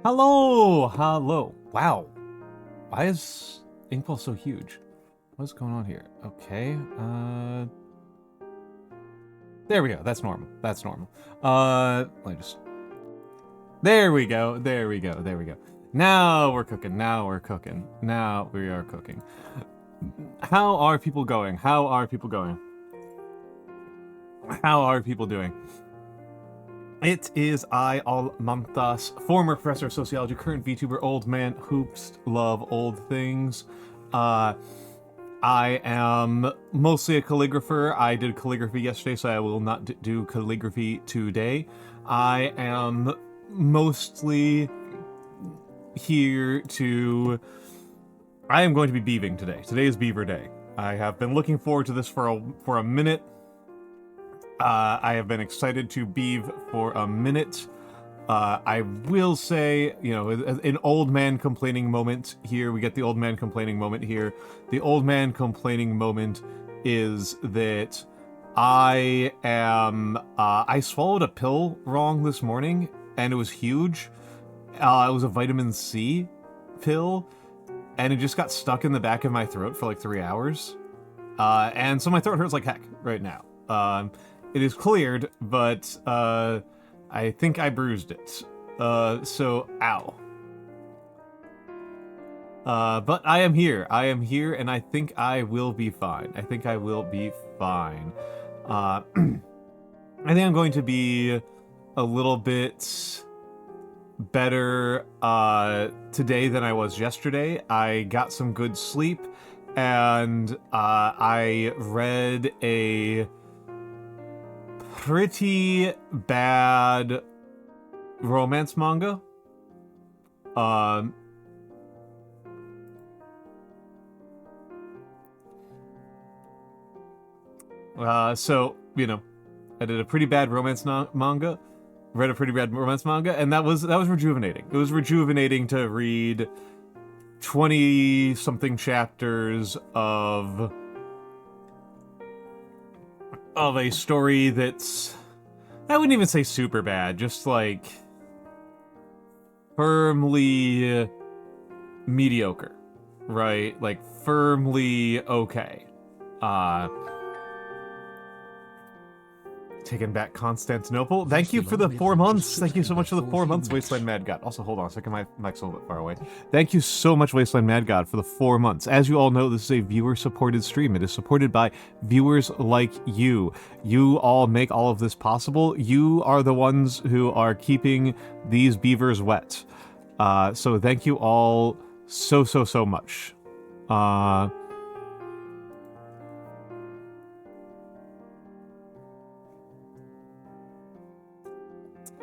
Hello! Hello. Wow. Why is Inkball so huge? What's going on here? Okay, there we go. That's normal. That's normal. Let me just... There we go. There we go. There we go. Now we're cooking. Now we're cooking. Now we are cooking. How are people going? How are people going? How are people doing? It is I, Almantas, former professor of sociology, current VTuber, old man, hoops, love old things. I am mostly a calligrapher. I did calligraphy yesterday, so I will not do calligraphy today. I am mostly here to... I am going to be beaving today. Today is Beaver Day. I have been looking forward to this for a minute. I have been excited to beave for a minute. I will say, you know, an old man complaining moment here. We get the old man complaining moment here. The old man complaining moment is that I swallowed a pill wrong this morning, and it was huge. It was a vitamin C pill, and it just got stuck in the back of my throat for like 3 hours. And so my throat hurts like heck right now. It is cleared, but I think I bruised it. So, ow. But I am here. I am here, and I think I will be fine. I think I will be fine. I think I'm going to be a little bit better today than I was yesterday. I got some good sleep, and I read a pretty bad romance manga. So, you know, I did a pretty bad romance manga, read a pretty bad romance manga, and that was rejuvenating. It was rejuvenating to read 20-something chapters of a story that's, I wouldn't even say super bad, just like firmly mediocre, right? Like firmly okay. Taking back Constantinople. Thank you for the 4 months. Thank you so much for the 4 months, Wasteland Mad God. Also, hold on a second, my mic's a little bit far away. Thank you so much, Wasteland Mad God, for the 4 months. As you all know, this is a viewer-supported stream. It is supported by viewers like you. You all make all of this possible. You are the ones who are keeping these beavers wet. So thank you all so much.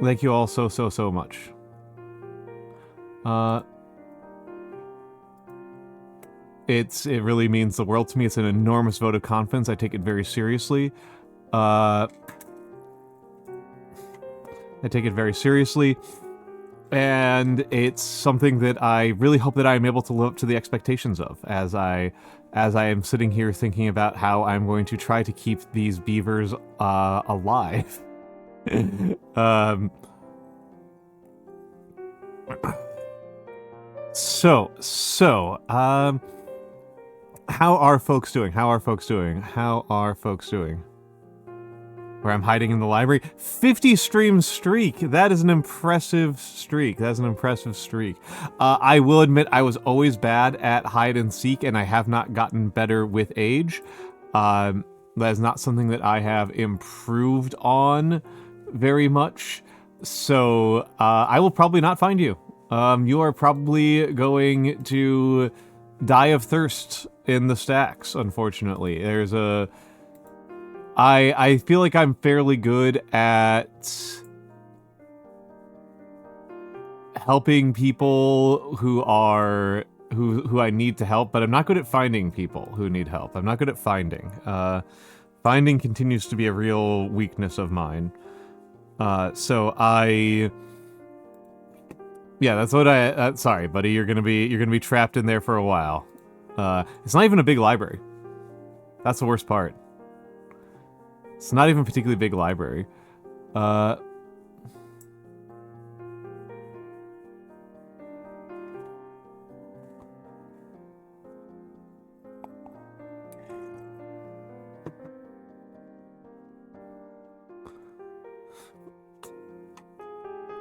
Thank you all so much. It really means the world to me. It's an enormous vote of confidence. I take it very seriously. I take it very seriously. And it's something that I really hope that I'm able to live up to the expectations of as I am sitting here thinking about how I'm going to try to keep these beavers alive. How are folks doing? How are folks doing? How are folks doing? Where I'm hiding in the library? 50 stream streak! That is an impressive streak. That's an impressive streak. I will admit I was always bad at hide and seek, and I have not gotten better with age. That is not something that I have improved on very much, so I will probably not find you. You are probably going to die of thirst in the stacks, unfortunately. There's a... I feel like I'm fairly good at helping people who I need to help, but I'm not good at finding people who need help. I'm not good at finding. Finding continues to be a real weakness of mine. So I... Yeah, that's what I... sorry, buddy, you're gonna be trapped in there for a while. It's not even a big library. That's the worst part. It's not even a particularly big library.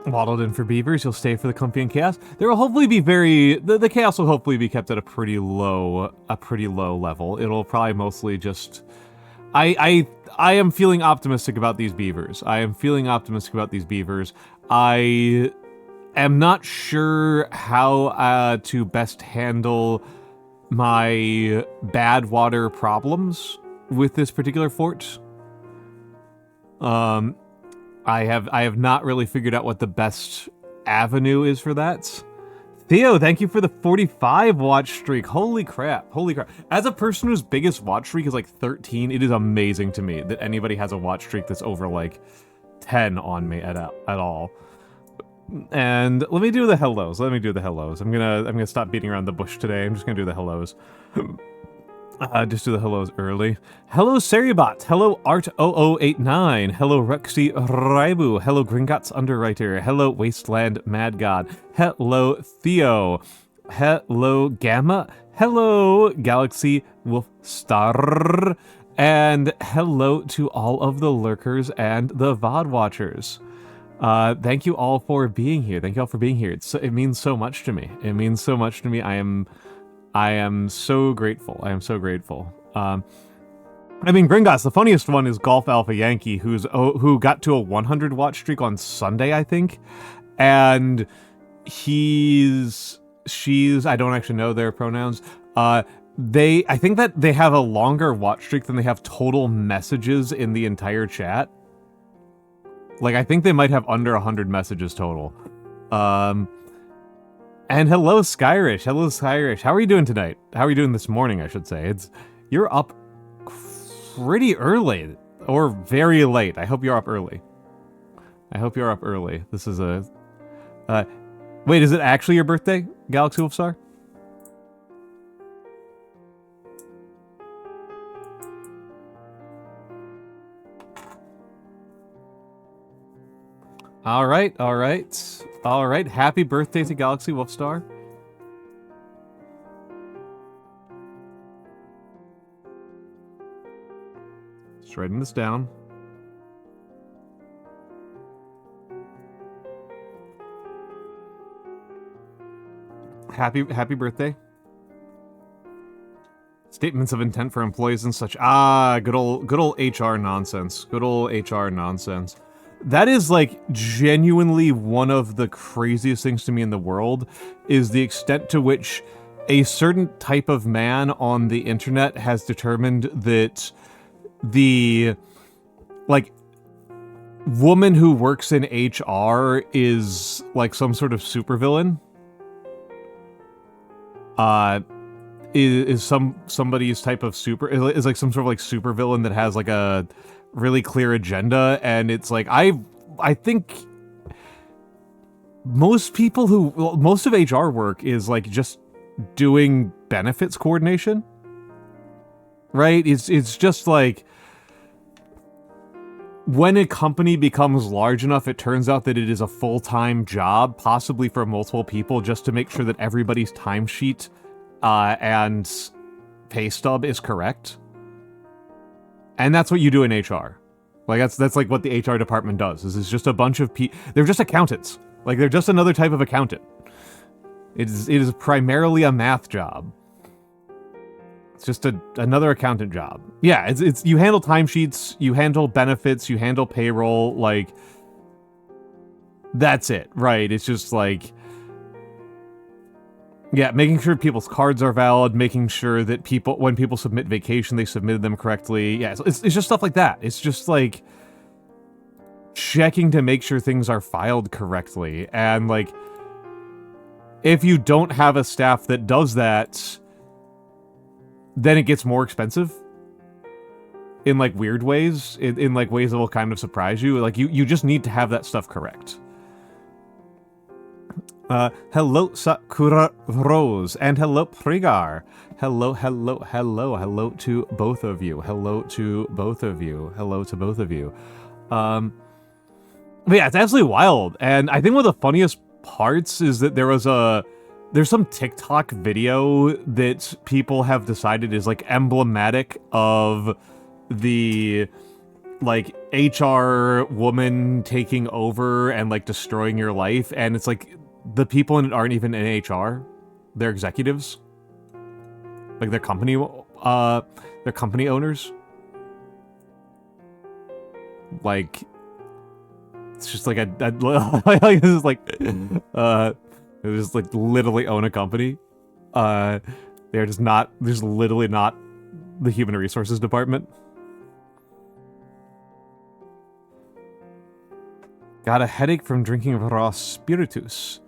Waddled in for beavers, you'll stay for the comfy and chaos. There will hopefully be the chaos will hopefully be kept at a pretty low level. It'll probably mostly just, I am feeling optimistic about these beavers. I am not sure how to best handle my badwater problems with this particular fort. I have not really figured out what the best avenue is for that. Theo, thank you for the 45 watch streak. Holy crap. As a person whose biggest watch streak is like 13, it is amazing to me that anybody has a watch streak that's over like 10 on me at all. And let me do the hellos. I'm gonna stop beating around the bush today. I'm just gonna do the hellos. Just do the hellos early. Hello, Seribot. Hello, Art0089. Hello, Ruxy Raibu. Hello, Gringotts Underwriter. Hello, Wasteland Mad God. Hello, Theo. Hello, Gamma. Hello, Galaxy Wolf Star. And hello to all of the lurkers and the VOD watchers. Thank you all for being here. It means so much to me. I am so grateful. I mean, Gringotts, the funniest one is Golf Alpha Yankee, who got to a 100 watch streak on Sunday, I think. And she's, I don't actually know their pronouns. I think that they have a longer watch streak than they have total messages in the entire chat. Like, I think they might have under 100 messages total. And hello, Skyrish. How are you doing tonight? How are you doing this morning, I should say? You're up pretty early, or very late. I hope you're up early. This is a... wait, is it actually your birthday, Galaxy Wolfstar? All right. Happy birthday to Galaxy Wolfstar. Just writing this down. Happy birthday. Statements of intent for employees and such. Good old HR nonsense. That is, like, genuinely one of the craziest things to me in the world, is the extent to which a certain type of man on the internet has determined that the, like, woman who works in HR is, like, some sort of supervillain. Is somebody's type of is like some sort of, like, supervillain that has, like, a really clear agenda, and it's like, I think most of HR work is like just doing benefits coordination, right? It's just like, when a company becomes large enough, it turns out that it is a full-time job, possibly for multiple people, just to make sure that everybody's timesheet and pay stub is correct. And that's what you do in HR. Like, that's like what the HR department does. Is just a bunch of they're just accountants. Like, they're just another type of accountant. It is primarily a math job. It's just another accountant job. Yeah, it's you handle timesheets, you handle benefits, you handle payroll, like, that's it, right? It's just like, yeah, making sure people's cards are valid, making sure that when people submit vacation, they submitted them correctly. Yeah, it's just stuff like that. It's just like checking to make sure things are filed correctly. And, like, if you don't have a staff that does that, then it gets more expensive in, like, weird ways, in like ways that will kind of surprise you. Like, you just need to have that stuff correct. Hello, Sakura Rose, and hello, Prigar. Hello to both of you. But yeah, it's absolutely wild. And I think one of the funniest parts is that there's some TikTok video that people have decided is, like, emblematic of the like HR woman taking over and like destroying your life, and it's like the people in it aren't even in HR, they're executives, like they're company owners. Like it's just like like this is like they just like literally own a company. They're just literally not the human resources department. Got a headache from drinking raw spiritus.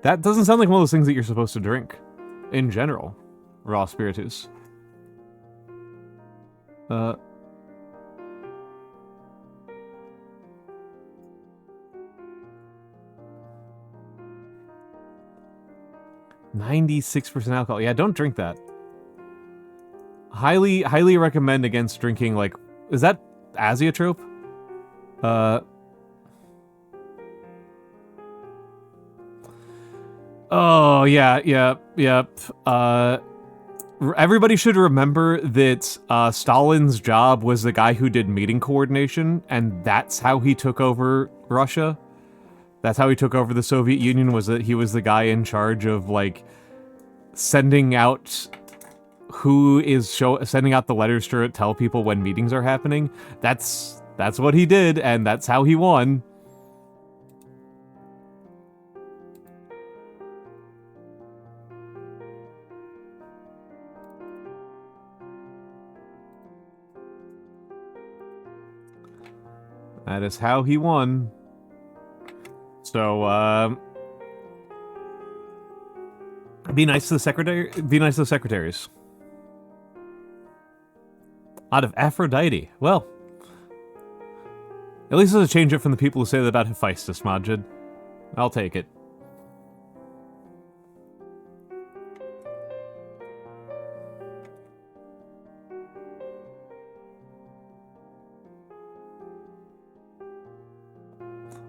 That doesn't sound like one of those things that you're supposed to drink. In general. Raw spiritus. 96% alcohol. Yeah, don't drink that. Highly recommend against drinking, like... Is that azeotrope? Oh, yeah. Everybody should remember that Stalin's job was the guy who did meeting coordination, and that's how he took over Russia. That's how he took over the Soviet Union, was that he was the guy in charge of, like, sending out sending out the letters to tell people when meetings are happening. That's what he did, and that's how he won. That is how he won. So, be nice to the secretary. Be nice to the secretaries. Out of Aphrodite. Well, at least there's a change up from the people who say that about Hephaestus, Majid. I'll take it.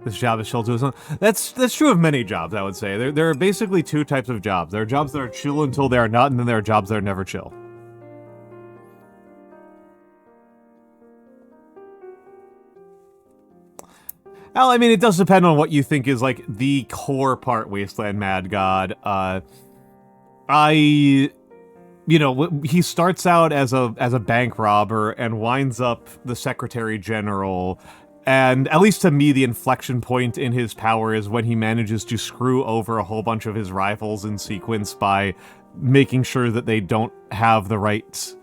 This job is chill to us. That's true of many jobs, I would say. There are basically two types of jobs. There are jobs that are chill until they are not, and then there are jobs that are never chill. Well, I mean, it does depend on what you think is, like, the core part, Wasteland Mad God. You know, he starts out as a bank robber and winds up the Secretary General. And at least to me, the inflection point in his power is when he manages to screw over a whole bunch of his rivals in sequence by making sure that they don't have the right,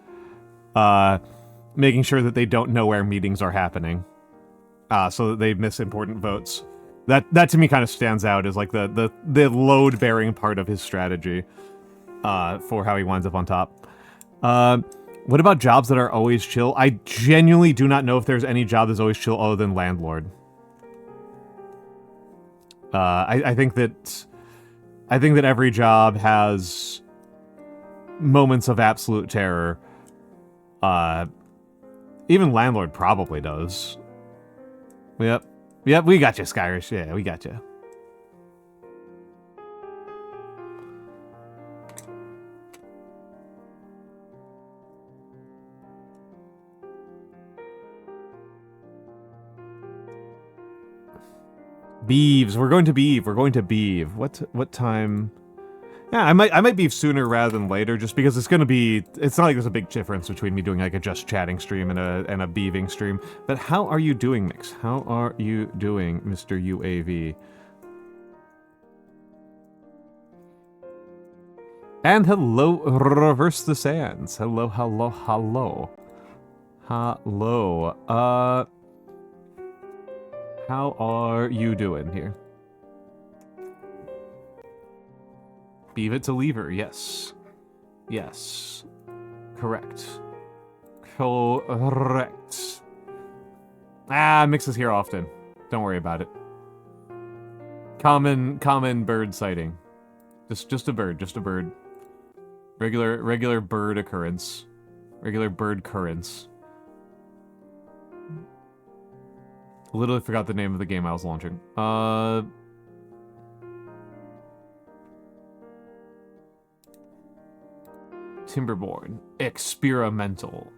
making sure that they don't know where meetings are happening, so that they miss important votes. That to me kind of stands out as like the load-bearing part of his strategy, for how he winds up on top. What about jobs that are always chill? I genuinely do not know if there's any job that's always chill other than landlord. I think that every job has moments of absolute terror. Even landlord probably does. Yep, we got you, Skyrish. Yeah, we got you. Beeves. We're going to beeve. What time? Yeah, I might beeve sooner rather than later, just because it's not like there's a big difference between me doing like a just chatting stream and a beeving stream. But how are you doing, Mikks? How are you doing, Mr. UAV? And hello, Reverse the Sands. Hello. How are you doing here? Beave it to lever, yes. Yes. Correct. Mikks is here often. Don't worry about it. Common bird sighting. Just a bird. Regular bird occurrence. Regular bird occurrence. Literally forgot the name of the game I was launching. Timberborn. Experimental.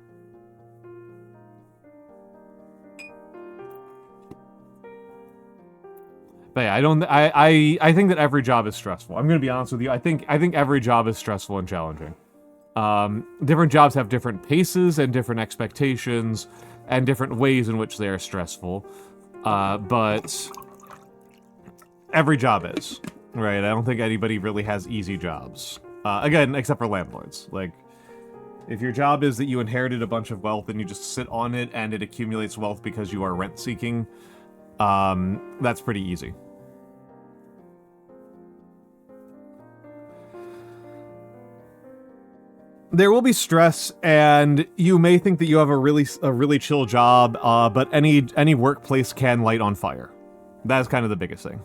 But yeah, I think that every job is stressful. I'm gonna be honest with you. I think every job is stressful and challenging. Different jobs have different paces and different expectations and different ways in which they are stressful. But every job is, right? I don't think anybody really has easy jobs. Again, except for landlords. Like, if your job is that you inherited a bunch of wealth and you just sit on it and it accumulates wealth because you are rent-seeking, that's pretty easy. There will be stress, and you may think that you have a really chill job, but any workplace can light on fire. That's kind of the biggest thing.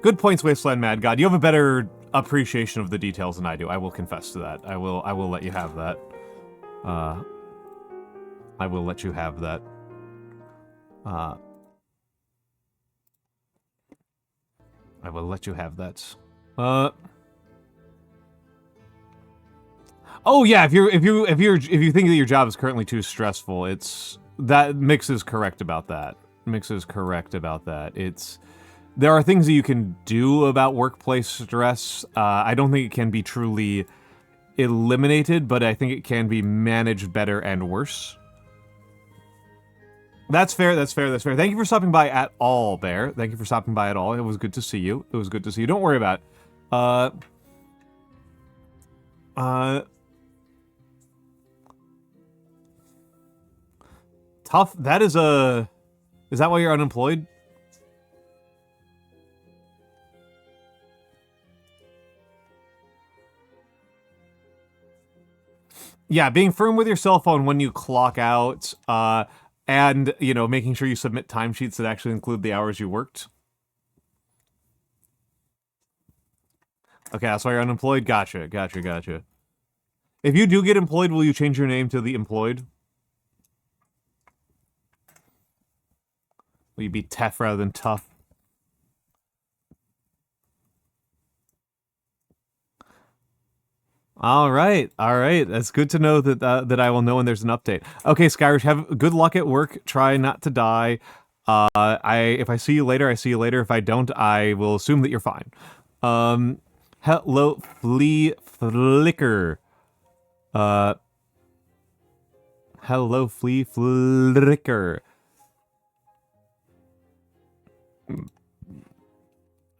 Good points, Wasteland Mad God. You have a better appreciation of the details than I do. I will confess to that. I will let you have that. I will let you have that. I will let you have that. Oh yeah, if you think that your job is currently too stressful, it's that Mikks is correct about that. Mikks is correct about that. There are things that you can do about workplace stress. I don't think it can be truly eliminated, but I think it can be managed better and worse. That's fair, that's fair, that's fair. Thank you for stopping by at all, Bear. Thank you for stopping by at all. It was good to see you. It was good to see you. Don't worry about it. Tough. That is a... Is that why you're unemployed? Yeah, being firm with your cell phone when you clock out, and, you know, making sure you submit timesheets that actually include the hours you worked. Okay, that's why you're unemployed? Gotcha, gotcha, gotcha. If you do get employed, will you change your name to the employed? Will you be Tef rather than Tough? All right. That's good to know that that I will know when there's an update. Okay, Skyrish, have good luck at work. Try not to die. If I see you later, I see you later. If I don't, I will assume that you're fine. Hello, Flea Flicker. Hello, Flea Flicker.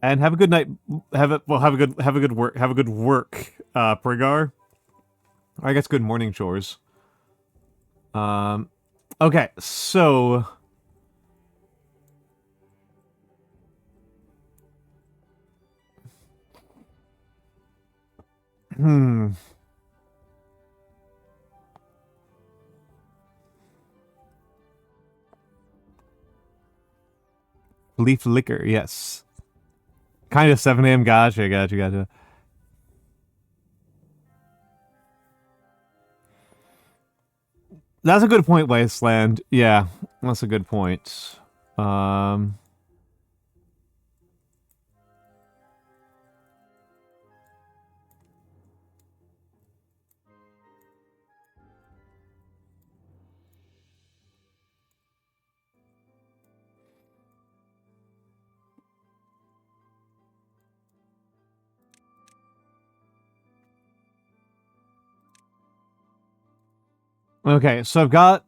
And have a good night. Have a good work, Prigar. I guess good morning chores. Okay, so Leaf Liquor, yes. Kind of 7 a.m. Gotcha. That's a good point, Wasteland. Yeah, that's a good point. Okay, so I've got...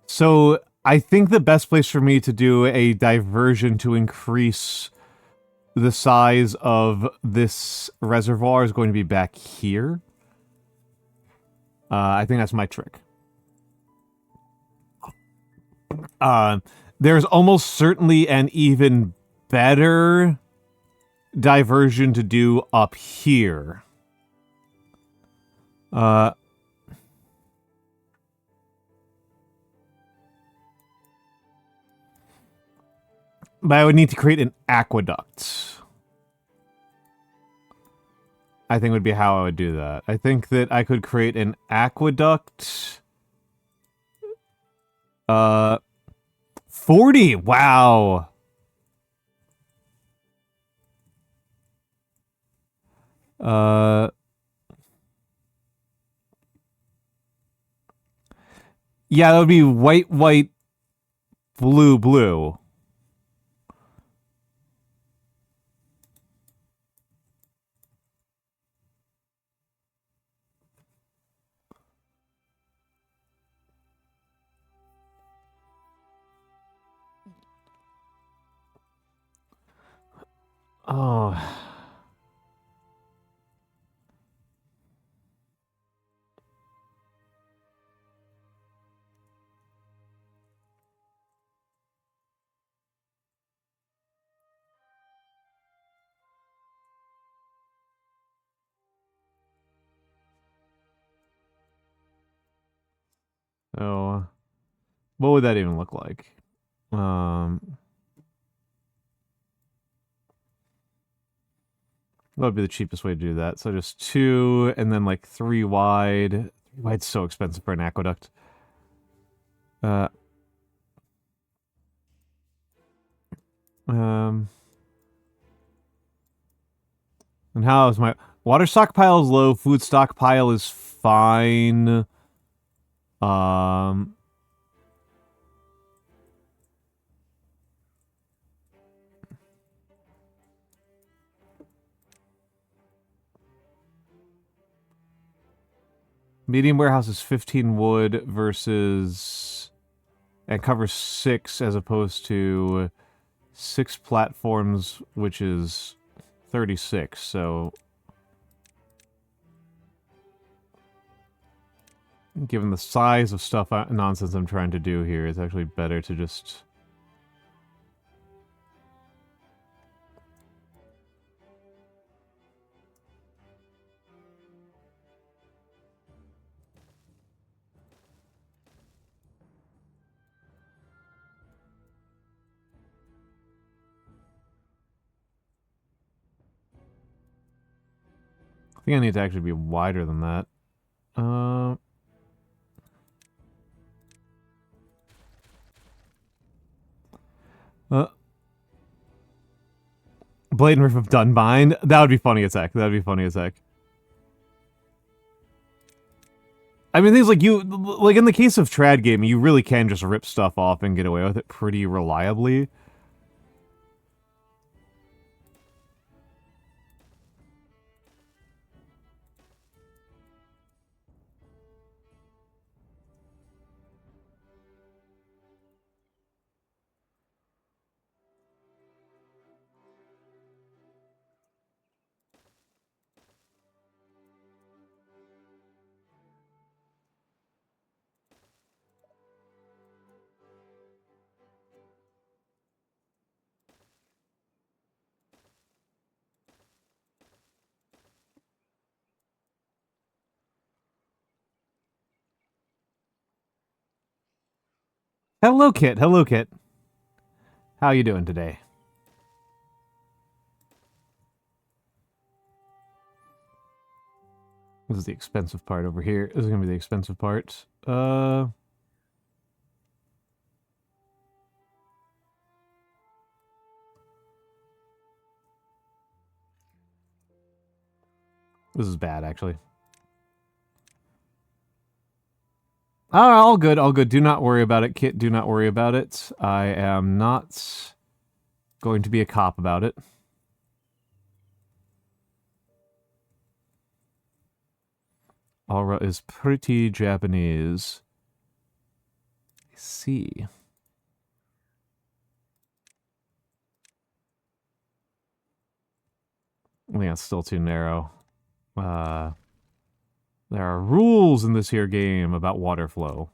So, I think the best place for me to do a diversion to increase the size of this reservoir is going to be back here. I think that's my trick. There's almost certainly an even better diversion to do up here. But I would need to create an aqueduct. I think would be how I would do that. I think that I could create an aqueduct. 40! Wow! Uh, yeah, that would be white, white, blue, blue. Oh. Oh. What would that even look like? What would be the cheapest way to do that? So just 2 and then like 3 wide. 3 wide's so expensive for an aqueduct. And how is my water stockpile is low, food stockpile is fine. Medium warehouse is 15 wood versus and covers 6 as opposed to 6 platforms, which is 36. So given the size of stuff nonsense I'm trying to do here, it's actually better to just I think I need to actually be wider than that. Blade and Riff of Dunbind. That would be funny as heck. That would be funny as heck. I mean, things like like in the case of trad gaming, you really can just rip stuff off and get away with it pretty reliably. Hello, Kit. Hello, Kit. How you doing today? This is the expensive part over here. This is gonna be the expensive part. This is bad, actually. All good, all good. Do not worry about it, Kit. Do not worry about it. I am not going to be a cop about it. Aura is pretty Japanese. I see. I think that's still too narrow. There are rules in this here game about water flow.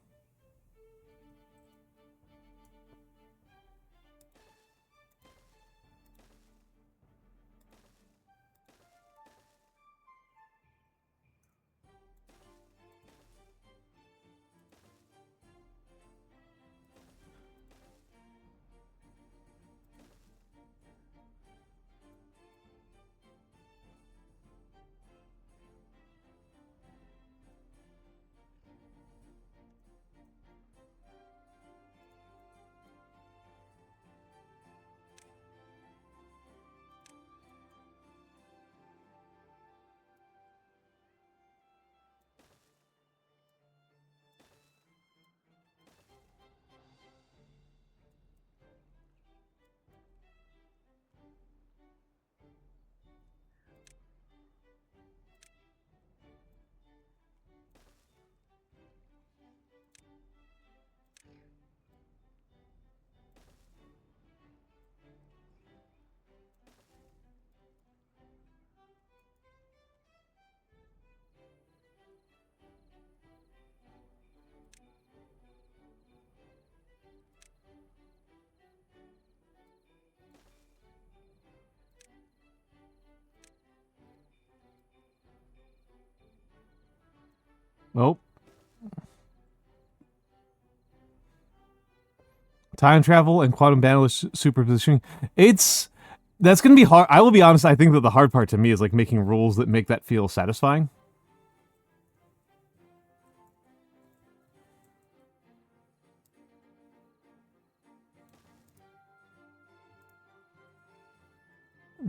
Oh. Time travel and quantum bandwidth superpositioning. That's going to be hard. I will be honest, I think that the hard part to me is like making rules that make that feel satisfying.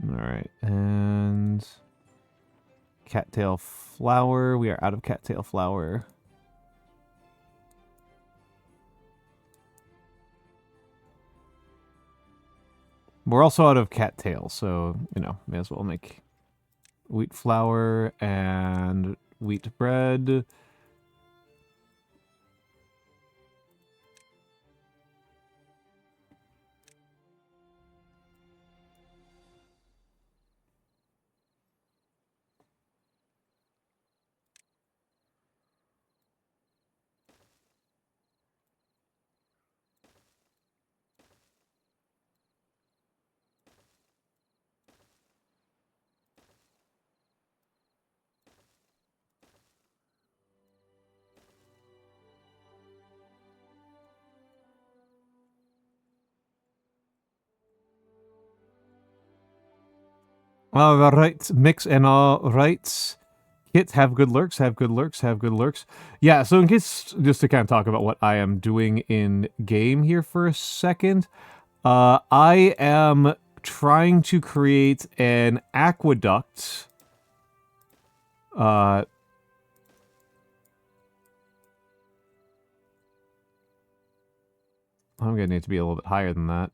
Alright, and cattail flower. We are out of cattail flower. We're also out of cattail, so, you know, may as well make wheat flour and wheat bread. All right, Mikks and all right. Kit, have good lurks, have good lurks, have good lurks. Yeah, so in case, just to kind of talk about what I am doing in game here for a second, I am trying to create an aqueduct. I'm gonna need to be a little bit higher than that.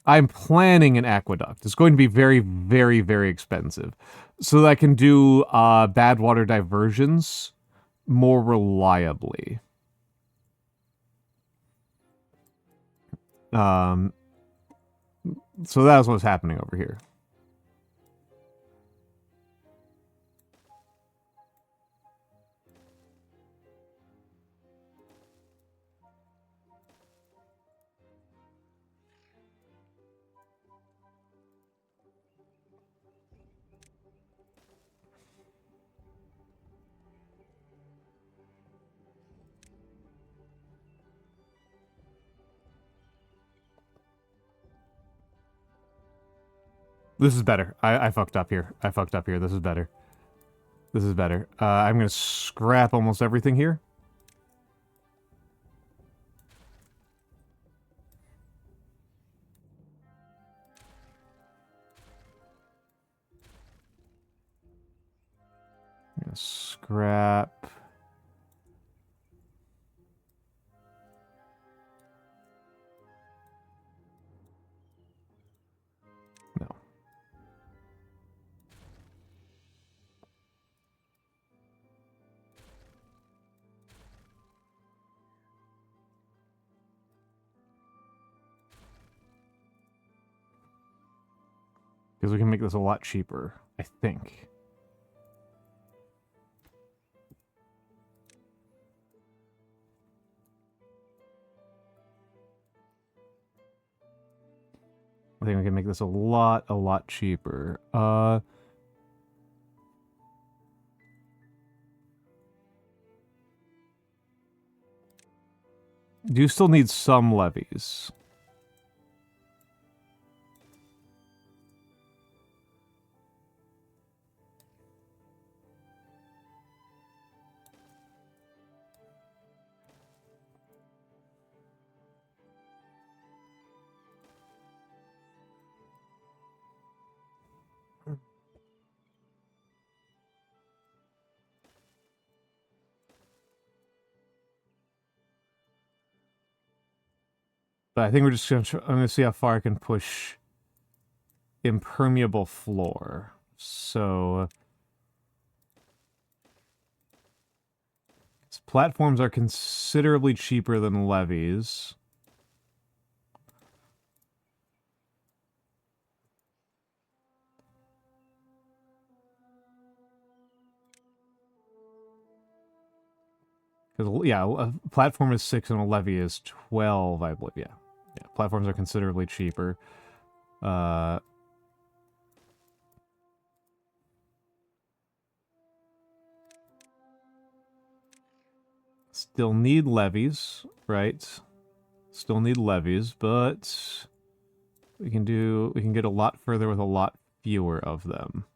I'm planning an aqueduct. It's going to be very, very, very expensive. So that I can do badwater diversions more reliably. So that's what's happening over here. This is better. I fucked up here. I fucked up here. This is better. This is better. I'm going to scrap almost everything here. I'm going to scrap... No. Because we can make this a lot cheaper, I think. I think we can make this a lot cheaper. Do you still need some levies? But I think we're just going to... I'm going to see how far I can push impermeable floor. So... platforms are considerably cheaper than levees. Because, yeah, a platform is 6 and a levee is 12, I believe. Yeah. Yeah, platforms are considerably cheaper. Still need levees, right? Still need levees, but we can get a lot further with a lot fewer of them.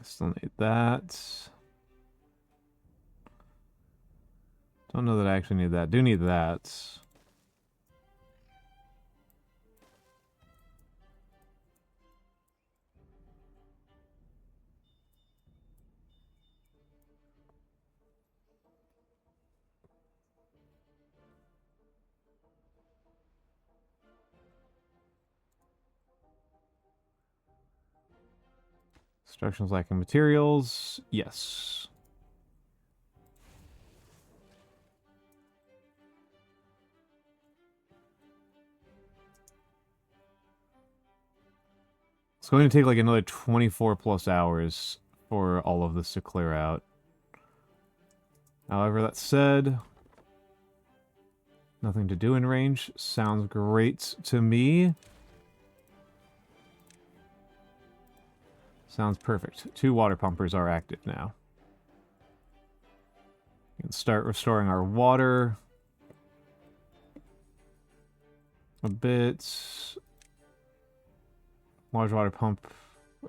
Still need that. Don't know that I actually need that. Do need that. Instructions lacking materials. Yes. It's going to take like another 24 plus hours for all of this to clear out. However, that said, nothing to do in range. Sounds great to me. Sounds perfect. 2 water pumpers are active now. We can start restoring our water a bit. Large water pump.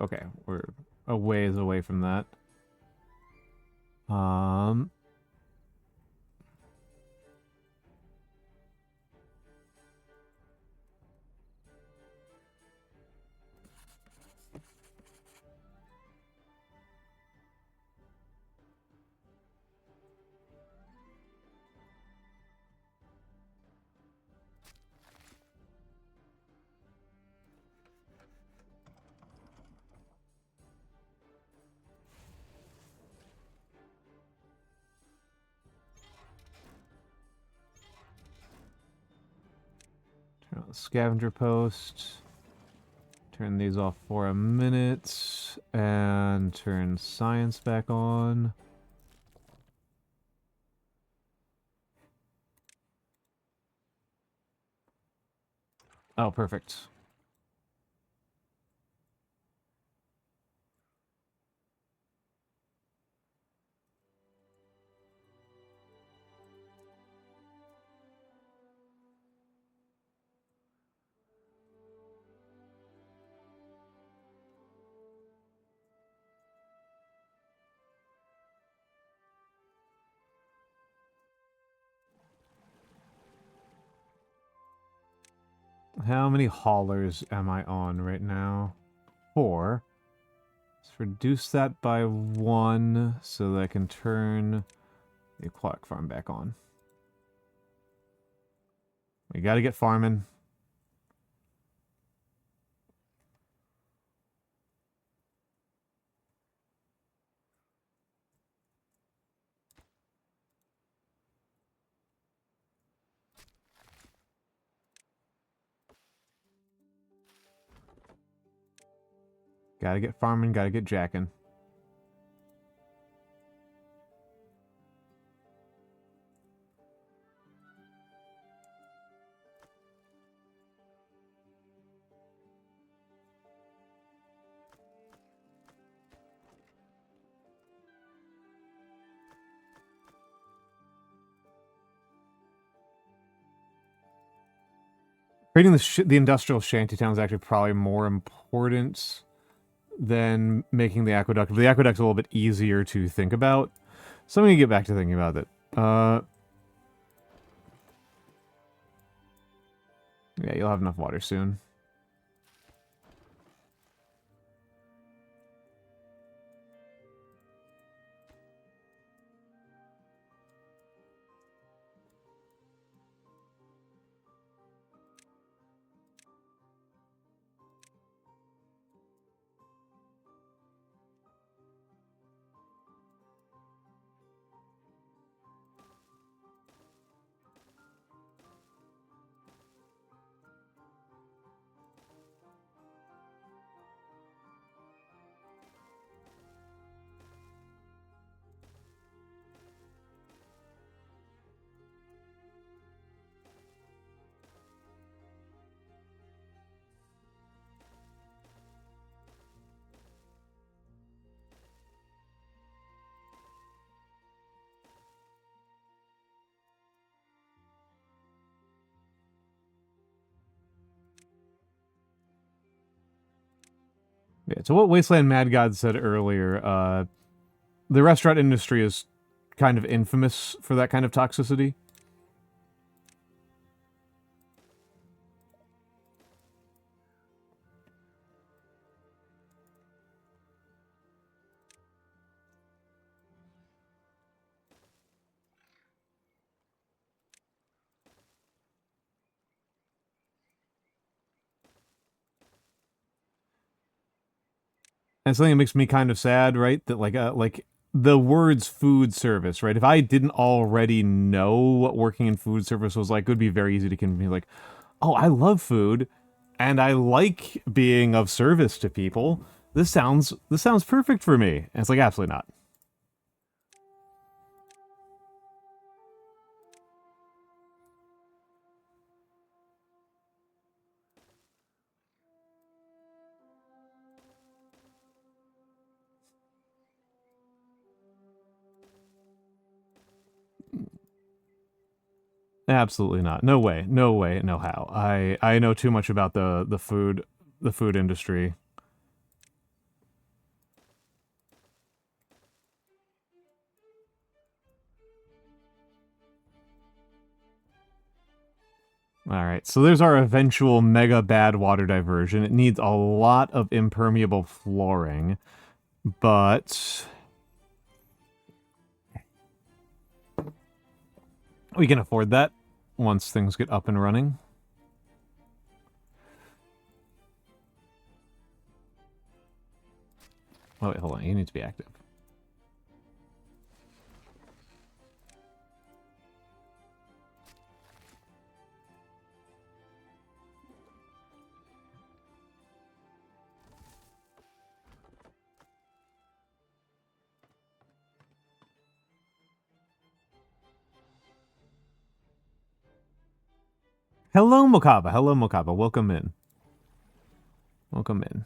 Okay, we're a ways away from that. Turn on the scavenger post. Turn these off for a minute. And turn science back on. Oh, perfect. How many haulers am I on right now? 4. Let's reduce that by 1 so that I can turn the aquatic farm back on. We gotta get farming. Gotta get farming, gotta get jacking. Creating the industrial shantytown is actually probably more important than making the aqueduct. But the aqueduct's a little bit easier to think about. So I'm going to get back to thinking about it. Yeah, you'll have enough water soon. Yeah, so what Wasteland Mad God said earlier, the restaurant industry is kind of infamous for that kind of toxicity. And something that makes me kind of sad, right? That like the words food service, right? If I didn't already know what working in food service was like, it would be very easy to convince me like, oh, I love food and I like being of service to people. This sounds perfect for me. And it's like absolutely not. Absolutely not. No way. No way. No how. I know too much about the food industry. All right. So there's our eventual mega bad water diversion. It needs a lot of impermeable flooring, but we can afford that once things get up and running. Oh, wait, hold on. You need to be active. Hello, Mokaba. Hello, Mokaba. Welcome in. Welcome in.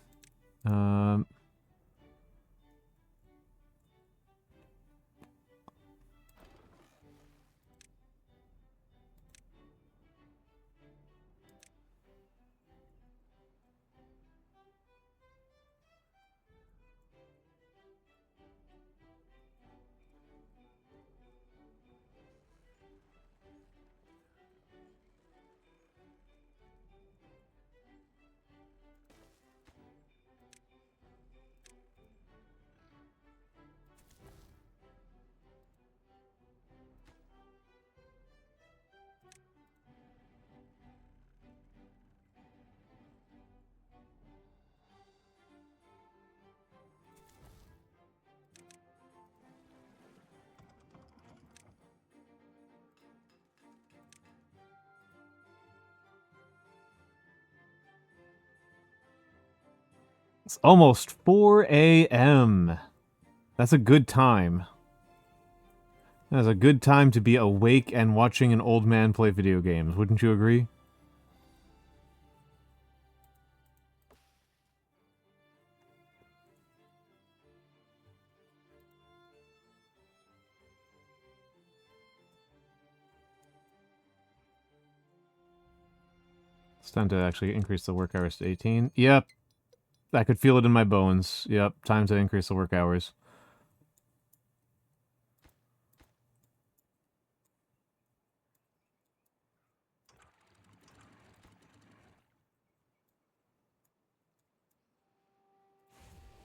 It's almost 4 a.m. That's a good time. That's a good time to be awake and watching an old man play video games. Wouldn't you agree? It's time to actually increase the work hours to 18. Yep. I could feel it in my bones. Yep. Time to increase the work hours.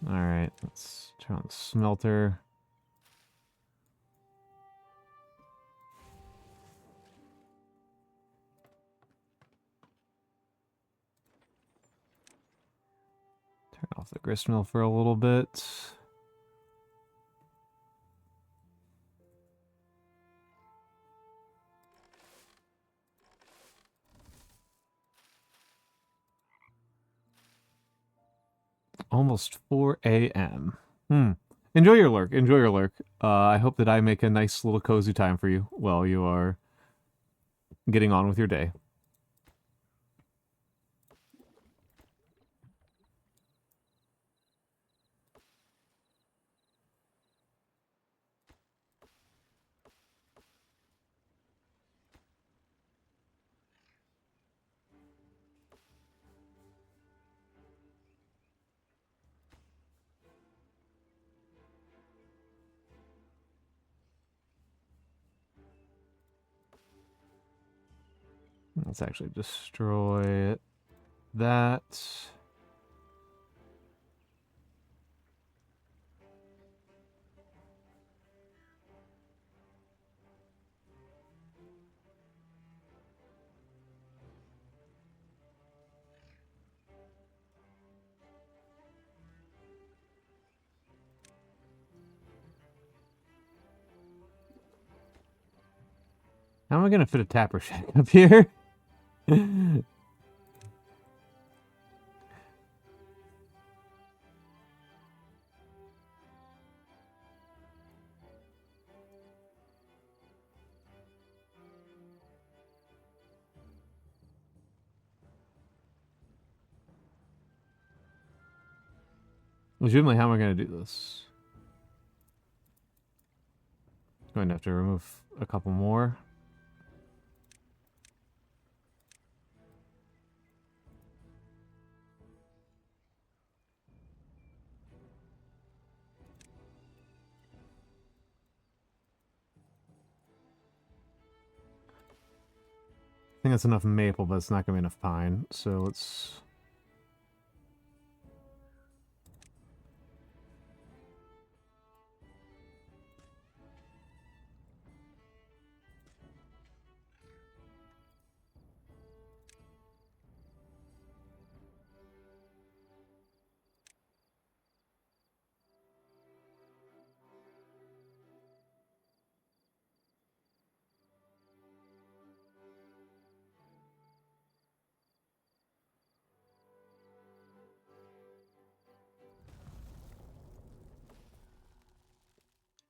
Alright. Let's turn on the smelter. Turn off the gristmill for a little bit. Almost 4 a.m. Enjoy your lurk. Enjoy your lurk. I hope that I make a nice little cozy time for you while you are getting on with your day. Let's actually destroy that. How am I going to fit a tapper shack up here? Legitimately, how am I going to do this? Going to have to remove a couple more. I think that's enough maple, but it's not going to be enough pine. So let's...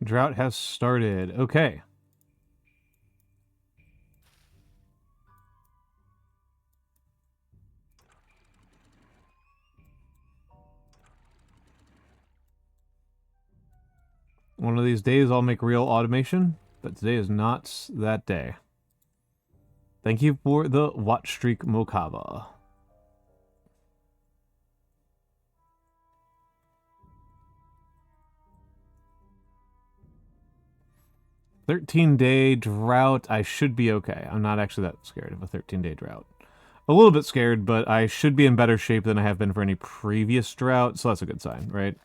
Drought has started. Okay. One of these days I'll make real automation, but today is not that day. Thank you for the watch streak, Mokava. "13-day drought. I should be okay. I'm not actually that scared of a 13-day drought. A little bit scared, but I should be in better shape than I have been for any previous drought, so that's a good sign, right?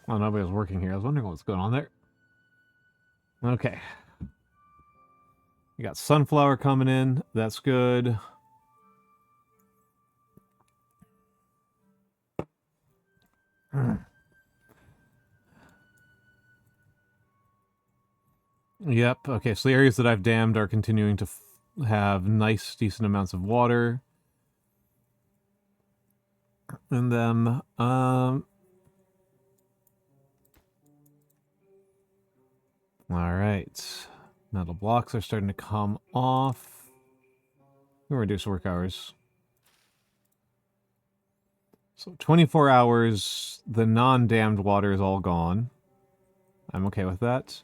Well, nobody was working here. I was wondering what's going on there. Okay. You got sunflower coming in. That's good. Yep. Okay, so the areas that I've dammed are continuing to have nice, decent amounts of water in them. Alright. Metal blocks are starting to come off. We'll reduce work hours. So 24 hours, the non-dammed water is all gone. I'm okay with that.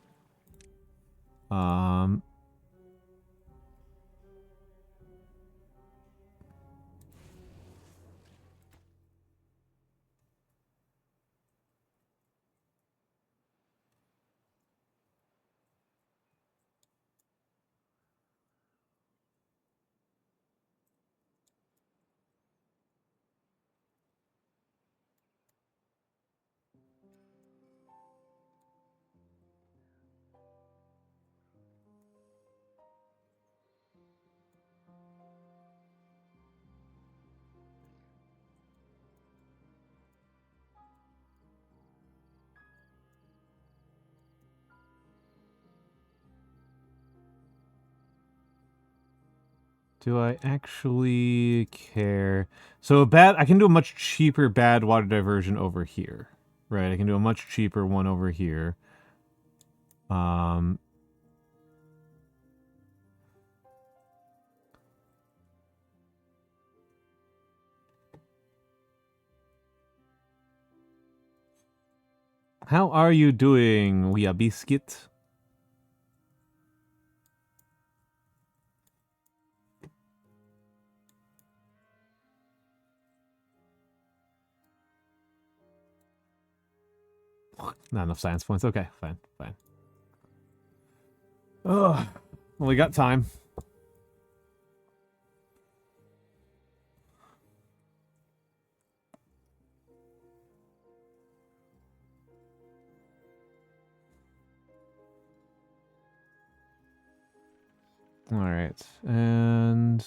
Do I actually care? So I can do a much cheaper bad water diversion over here. Right, I can do a much cheaper one over here. How are you doing, Wea Biscuit? Not enough science points. Okay, fine, fine. Ugh. Well, we got time. All right, and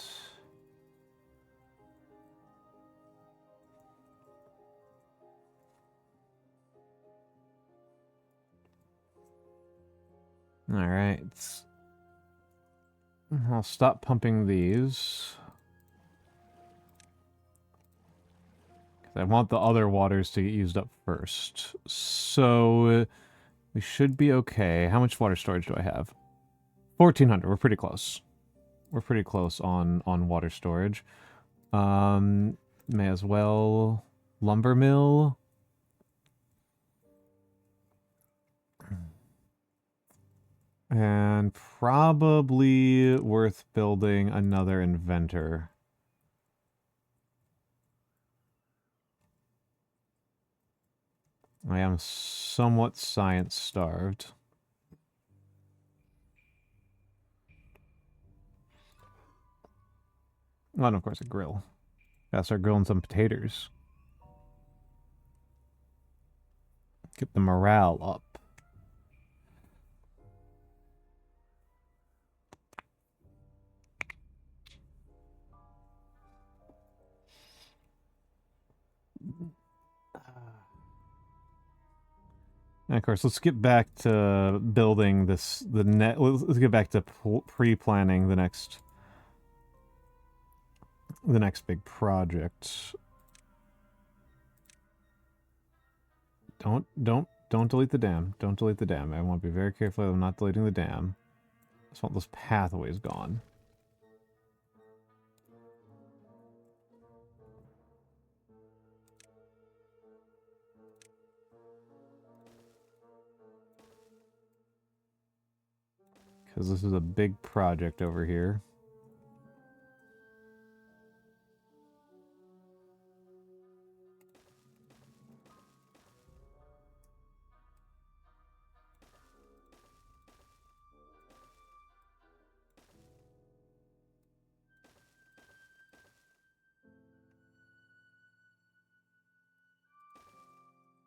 all right. I'll stop pumping these. I want the other waters to get used up first. So we should be okay. How much water storage do I have? 1,400. We're pretty close. We're pretty close on water storage. May as well lumber mill. And probably worth building another inventor. I am somewhat science starved. Well, and of course a grill. Gotta start grilling some potatoes. Get the morale up. And of course, let's get back to building this. Let's get back to pre-planning the next big project. Don't delete the dam. Don't delete the dam. I want to be very careful. I'm not deleting the dam. I just want those pathways gone. Because this is a big project over here.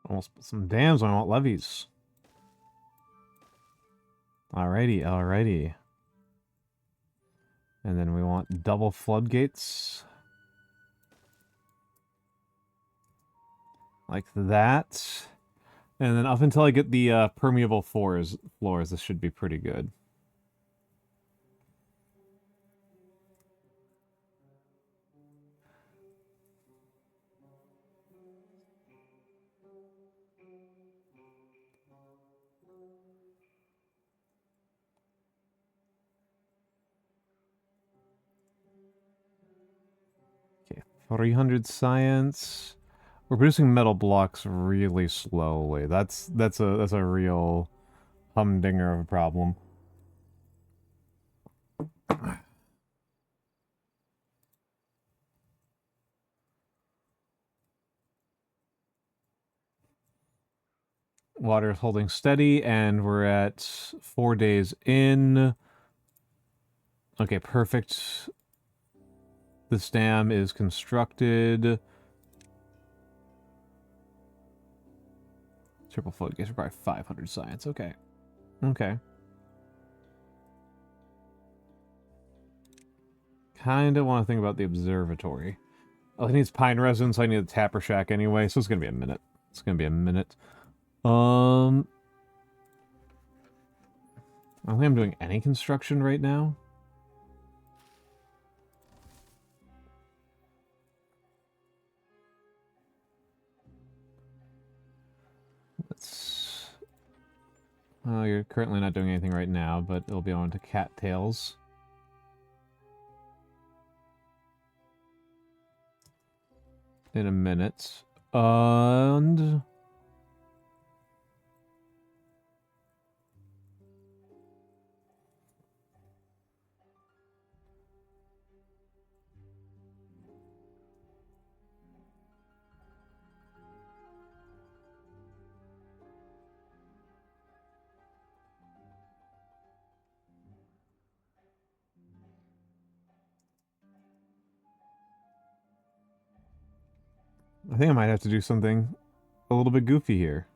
Almost put some dams on. I want levees. Alrighty, alrighty. And then we want double floodgates. Like that. And then up until I get the permeable floors, this should be pretty good. Okay, 300 science. We're producing metal blocks really slowly. That's a real humdinger of a problem. Water is holding steady, and we're at 4 days in. Okay, perfect. This dam is constructed. Triple floodgates require 500 science. Okay. Okay. Kinda want to think about the observatory. Oh, it needs pine resin, so I need a tapper shack anyway, so it's gonna be a minute. It's gonna be a minute. I don't think I'm doing any construction right now. You're currently not doing anything right now, but it'll be on to cattails. In a minute. And... I think I might have to do something a little bit goofy here.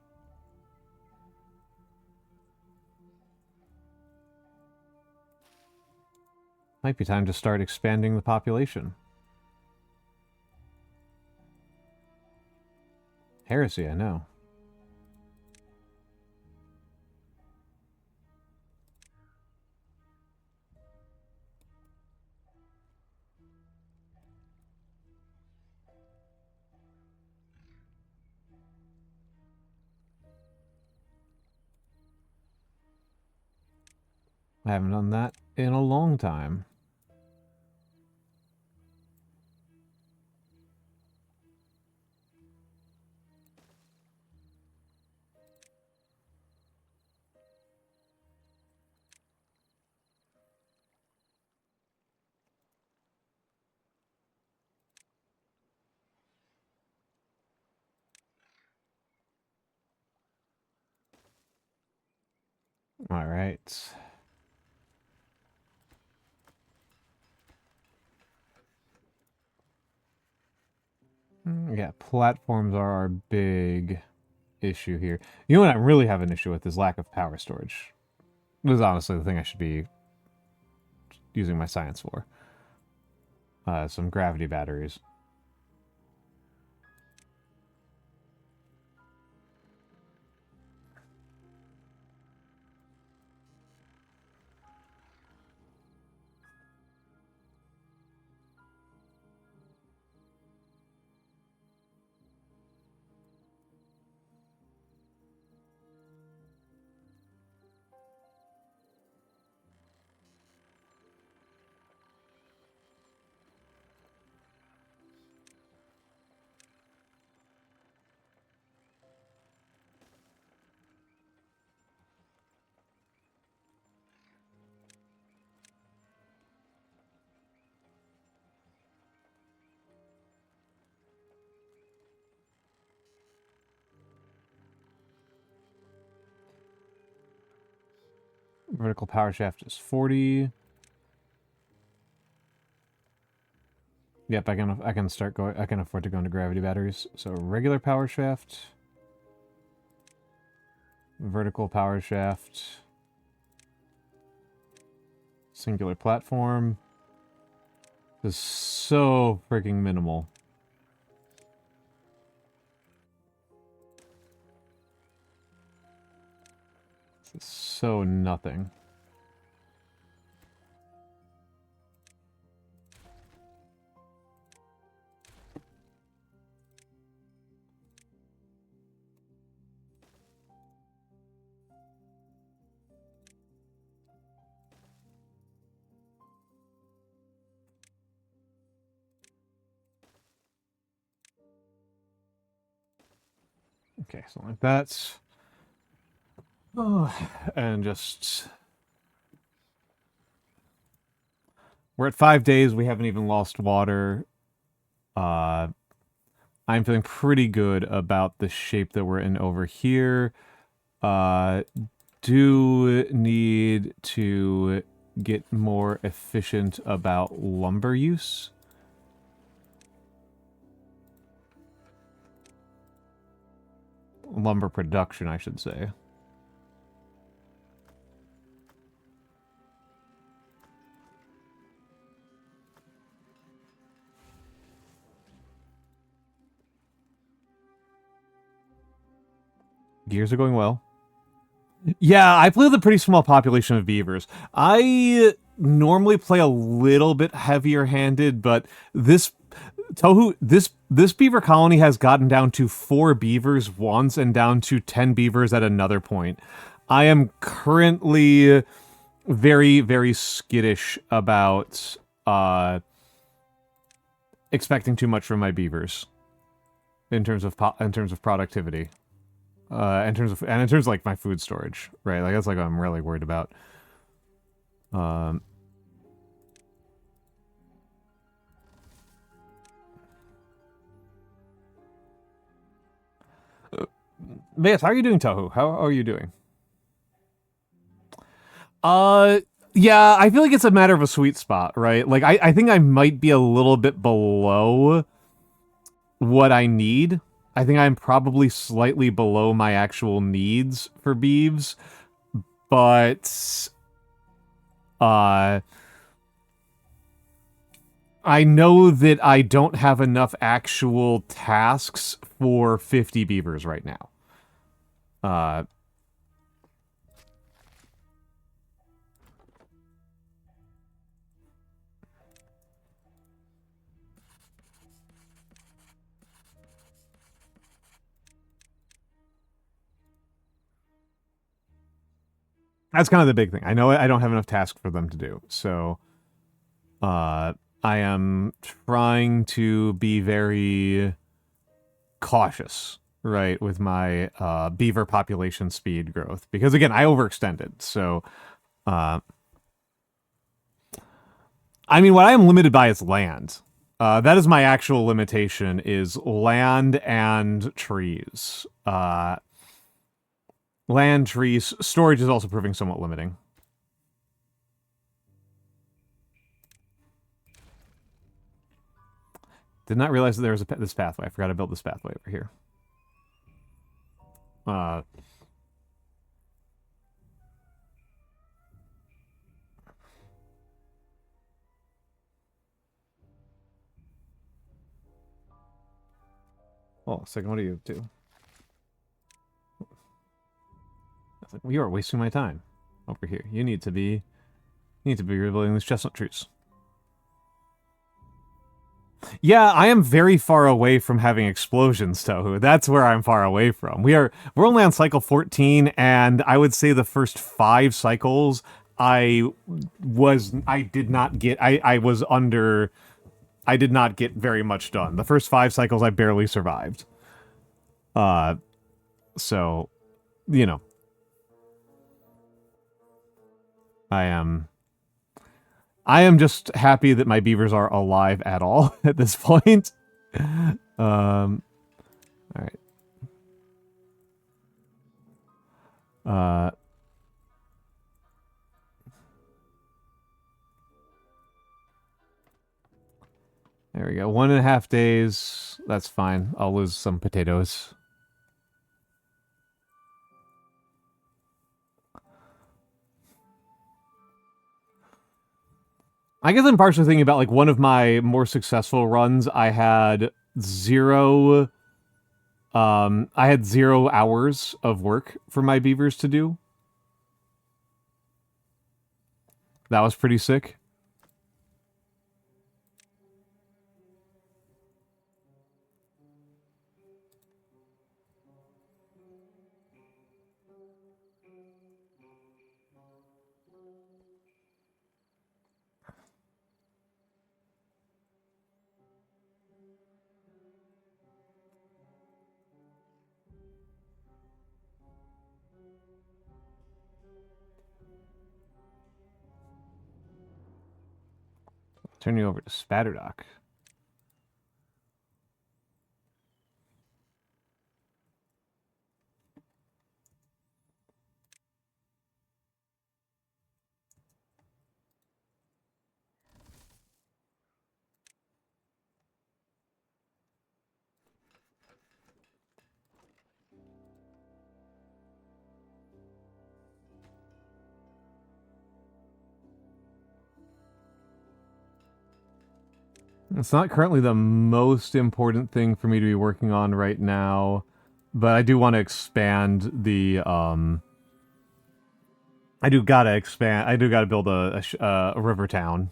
Might be time to start expanding the population. Heresy, I know. I haven't done that in a long time. All right. Yeah, platforms are our big issue here. You know what I really have an issue with is lack of power storage. This is honestly the thing I should be using my science for. Some gravity batteries. Vertical power shaft is 40. Yep, I can start going. I can afford to go into gravity batteries. So regular power shaft, vertical power shaft, singular platform. This is so freaking minimal. This is so nothing. Okay, so like that. Oh, and just... We're at 5 days. We haven't even lost water. I'm feeling pretty good about the shape that we're in over here. Do need to get more efficient about lumber use. Lumber production, I should say. Gears are going well. Yeah, I play with a pretty small population of beavers. I normally play a little bit heavier-handed, but this beaver colony has gotten down to 4 beavers once and down to 10 beavers at another point. I am currently very, very skittish about expecting too much from my beavers in terms of productivity, in terms of like my food storage, right? Like that's like what I'm really worried about. But yes, how are you doing, Tohu? How are you doing? Yeah, I feel like it's a matter of a sweet spot, right? Like, I think I might be a little bit below what I need. I think I'm probably slightly below my actual needs for beeves, but I know that I don't have enough actual tasks for 50 beavers right now. That's kind of the big thing. I know I don't have enough tasks for them to do, so I am trying to be very cautious, right, with my beaver population speed growth, because again, I overextended. So, I mean, what I am limited by is land. That is my actual limitation: is land and trees. Land, trees, storage is also proving somewhat limiting. Did not realize that there was this pathway. I forgot to build this pathway over here. Oh, second, what are you up to? Like, well, you are wasting my time over here. You need to be rebuilding these chestnut trees. Yeah, I am very far away from having explosions, Tohu. That's where I'm far away from. We're only on cycle 14, and I would say the first 5 cycles I did not get very much done. The first 5 cycles I barely survived. So, you know, I am just happy that my beavers are alive at all at this point. All right. There we go. 1.5 days. That's fine. I'll lose some potatoes. I guess I'm partially thinking about, like, one of my more successful runs. I had 0 hours of work for my beavers to do. That was pretty sick. Turn you over to Spatterdock. It's not currently the most important thing for me to be working on right now, but I do want to expand the, I do gotta build a river town.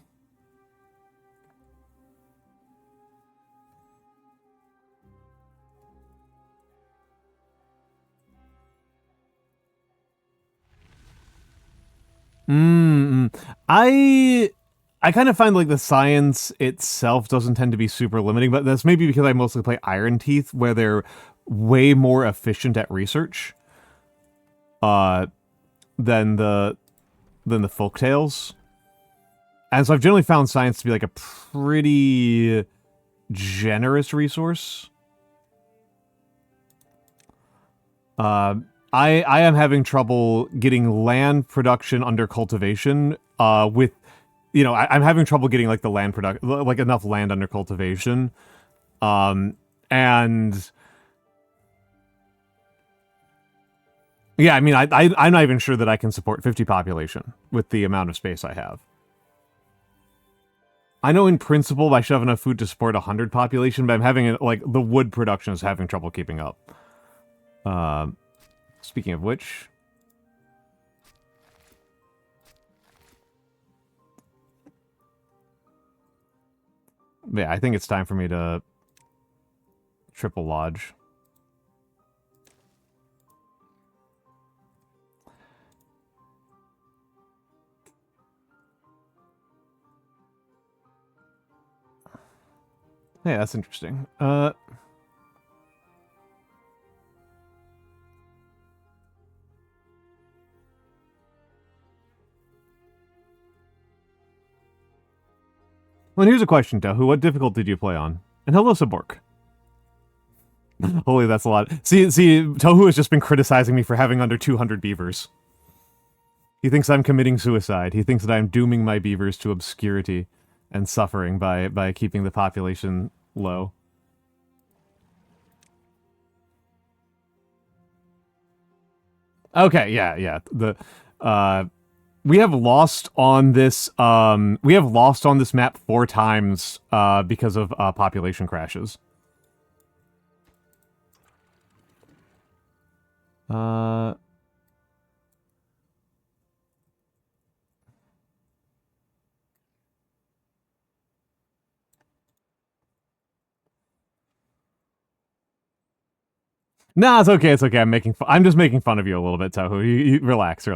Mm, I kind of find like the science itself doesn't tend to be super limiting, but that's maybe because I mostly play Iron Teeth, where they're way more efficient at research uh than the folktales. And so I've generally found science to be like a pretty generous resource. I am having trouble getting land production under cultivation. With, I'm having trouble getting like the land production, like enough land under cultivation. And yeah, I mean, I'm not even sure that I can support 50 population with the amount of space I have. I know in principle I should have enough food to support 100 population, but I'm having like the wood production is having trouble keeping up. Speaking of which, yeah, I think it's time for me to triple lodge. Yeah, that's interesting. Well, here's a question, Tohu. What difficulty did you play on? And hello, Sabork. Holy, that's a lot. See, Tohu has just been criticizing me for having under 200 beavers. He thinks I'm committing suicide. He thinks that I'm dooming my beavers to obscurity and suffering by keeping the population low. Okay, yeah. We have lost on this map 4 times because of population crashes. Nah, it's okay. It's okay. I'm just making fun of you a little bit, Tohu. You relax.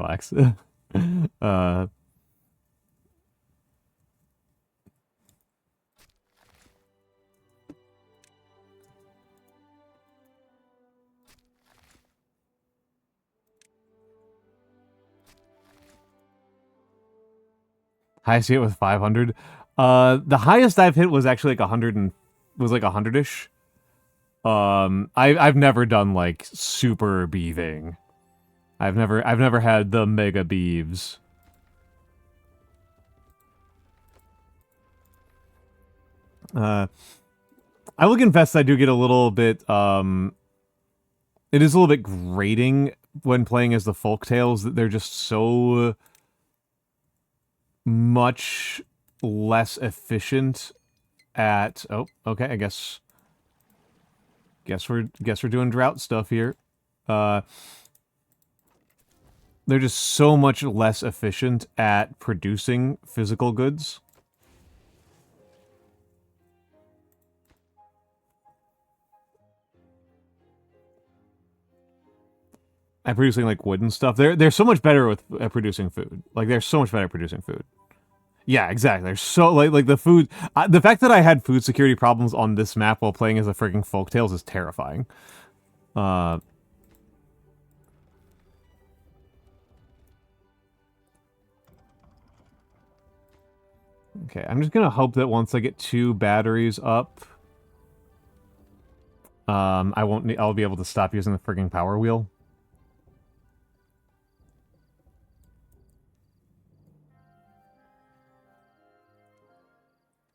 Highest hit with 500. The highest I've hit was actually like 100 and was like 100ish. I've never done like super beaving. I've never had the mega beeves. I will confess I do get a little bit it is a little bit grating when playing as the folktales that they're just so much less efficient at okay, I guess we're doing drought stuff here. They're just so much less efficient at producing physical goods. At producing like wood and stuff. They're so much better at producing food. Like they're so much better at producing food. Yeah, exactly. They're so like the food. The fact that I had food security problems on this map while playing as a frigging folktales is terrifying. Okay, I'm just gonna hope that once I get 2 batteries up, I'll be able to stop using the frigging power wheel.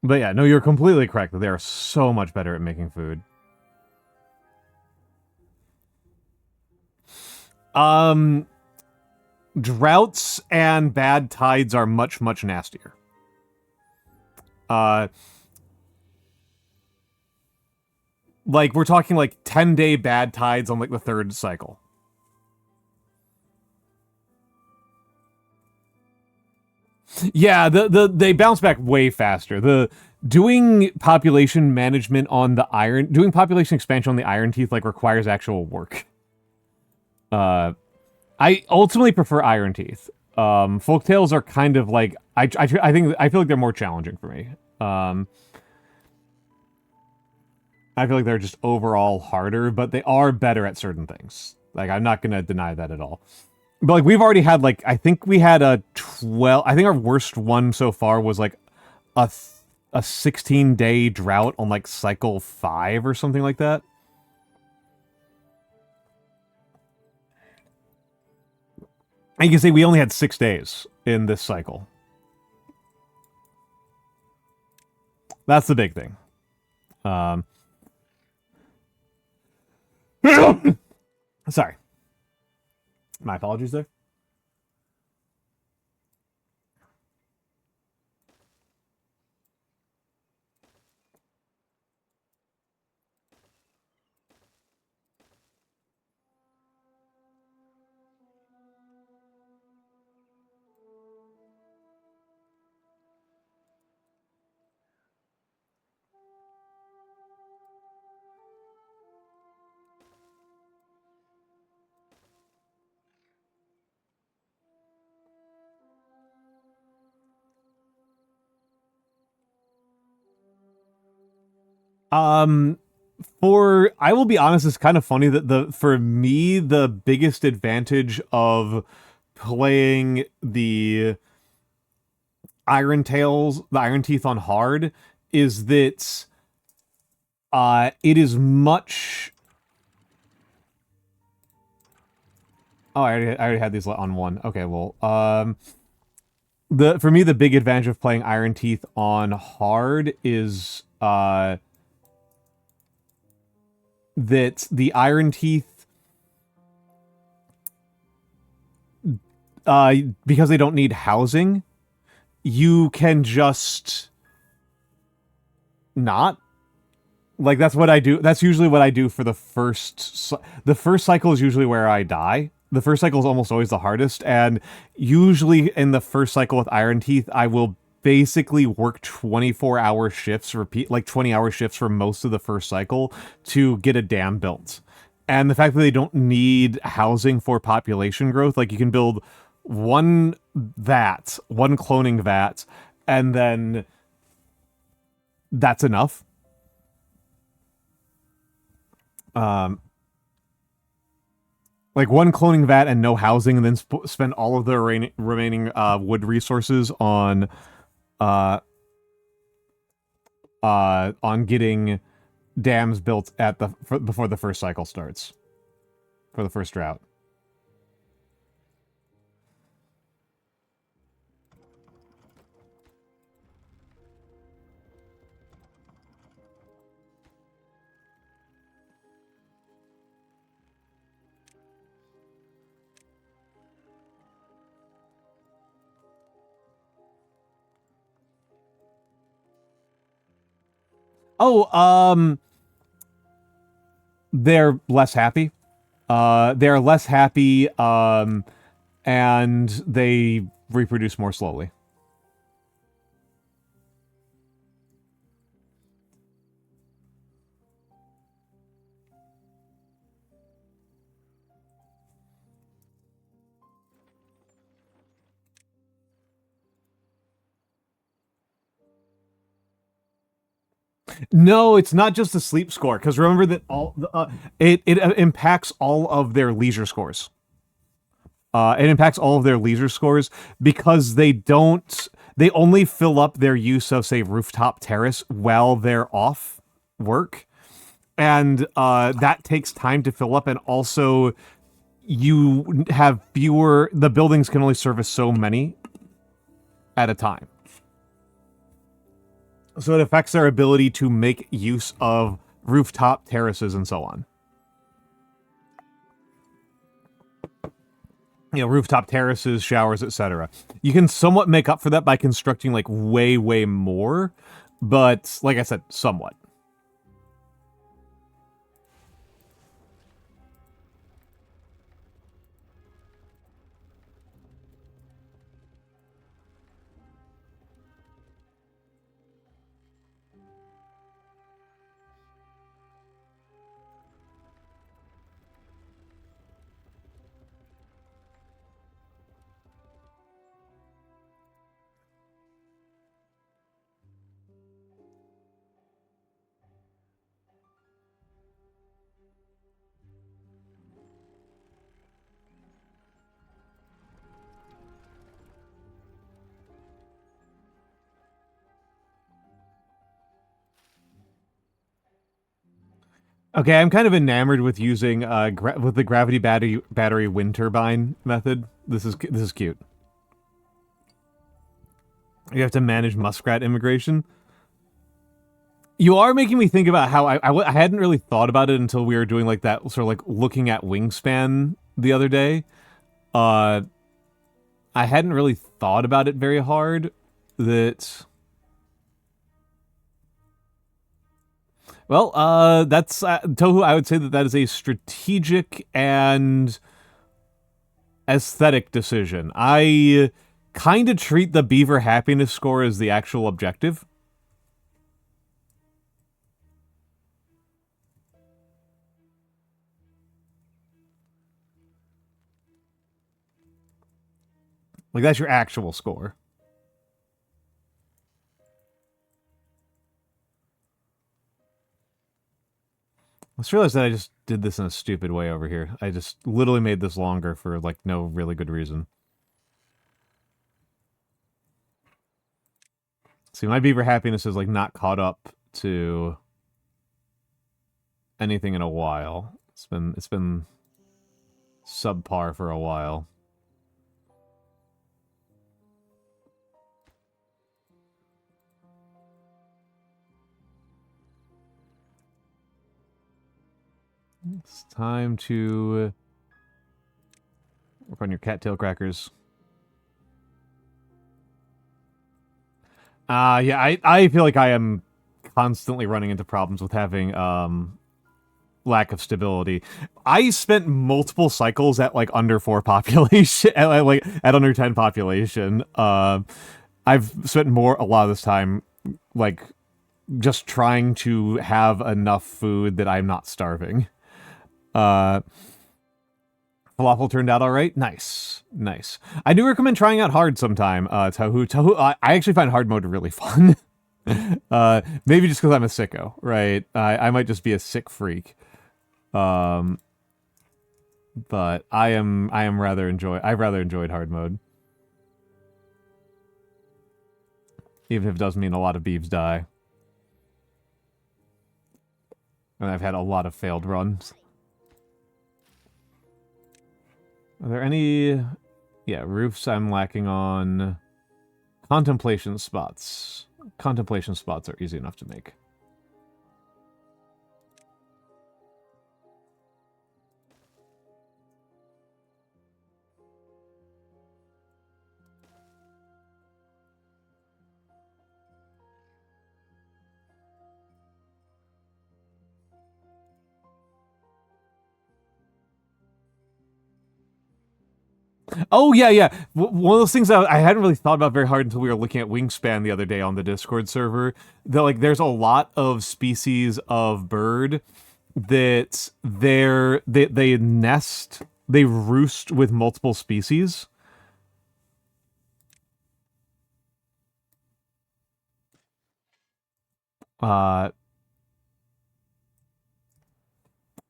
But yeah, no, you're completely correct that they are so much better at making food. Droughts and bad tides are much, much nastier. Like, we're talking like 10-day bad tides on like the 3rd cycle. Yeah, they bounce back way faster. Doing population management on the doing population expansion on the Iron Teeth like requires actual work. I ultimately prefer Iron Teeth. Folktales are kind of like I feel like they're more challenging for me. I feel like they're just overall harder, but they are better at certain things. Like, I'm not gonna deny that at all. But like, we've already had like, I think we had a 12. I think our worst one so far was like a 16-day drought on like cycle 5 or something like that. And you can say we only had 6 days in this cycle. That's the big thing. Sorry. My apologies there. I will be honest, it's kind of funny that for me the biggest advantage of playing the the Iron Teeth on hard is that it is much. Oh, I already had these on one. Okay, well, for me the big advantage of playing Iron Teeth on hard is that the Iron Teeth, because they don't need housing, you can just not. Like, that's what I do. That's usually what I do for the first. The first cycle is usually where I die. The first cycle is almost always the hardest, and usually in the first cycle with Iron Teeth, I will basically work 24-hour shifts, like 20-hour shifts for most of the first cycle to get a dam built. And the fact that they don't need housing for population growth, like you can build one cloning vat, and then that's enough. Like one cloning vat and no housing, and then spend all of the remaining wood resources on getting dams built before the first cycle starts, for the first drought. Oh, they're less happy. They're less happy, and they reproduce more slowly. No, it's not just the sleep score, because remember that it impacts all of their leisure scores. It impacts all of their leisure scores because they only fill up their use of, say, rooftop terrace while they're off work, and that takes time to fill up, and also you have fewer. The buildings can only service so many at a time. So it affects their ability to make use of rooftop terraces and so on. You know, rooftop terraces, showers, etc. You can somewhat make up for that by constructing like way, way more, but like I said, somewhat. Okay, I'm kind of enamored with using with the gravity battery wind turbine method. This is cute. You have to manage muskrat immigration. You are making me think about how I hadn't really thought about it until we were doing like that sort of like looking at wingspan the other day. I hadn't really thought about it very hard. That. Well, that's Tohu. I would say that is a strategic and aesthetic decision. I kind of treat the beaver happiness score as the actual objective. Like, that's your actual score. Let's realize that I just did this in a stupid way over here. I just literally made this longer for, like, no really good reason. See, my beaver happiness is, like, not caught up to anything in a while. It's been subpar for a while. It's time to work on your cattail crackers. Yeah, I feel like I am constantly running into problems with having lack of stability. I spent multiple cycles at like under 4 population, at under 10 population. I've spent a lot of this time like just trying to have enough food that I'm not starving. Falafel turned out all right. Nice. I do recommend trying out hard sometime. Tohu. I actually find hard mode really fun. Maybe just because I'm a sicko, right? I might just be a sick freak. But I've rather enjoyed hard mode. Even if it does mean a lot of beeves die. And I've had a lot of failed runs. Are there any... Yeah, roofs I'm lacking on. Contemplation spots. Contemplation spots are easy enough to make. Oh, yeah. One of those things that I hadn't really thought about very hard until we were looking at Wingspan the other day on the Discord server. That, like, there's a lot of species of bird that they nest, they roost with multiple species.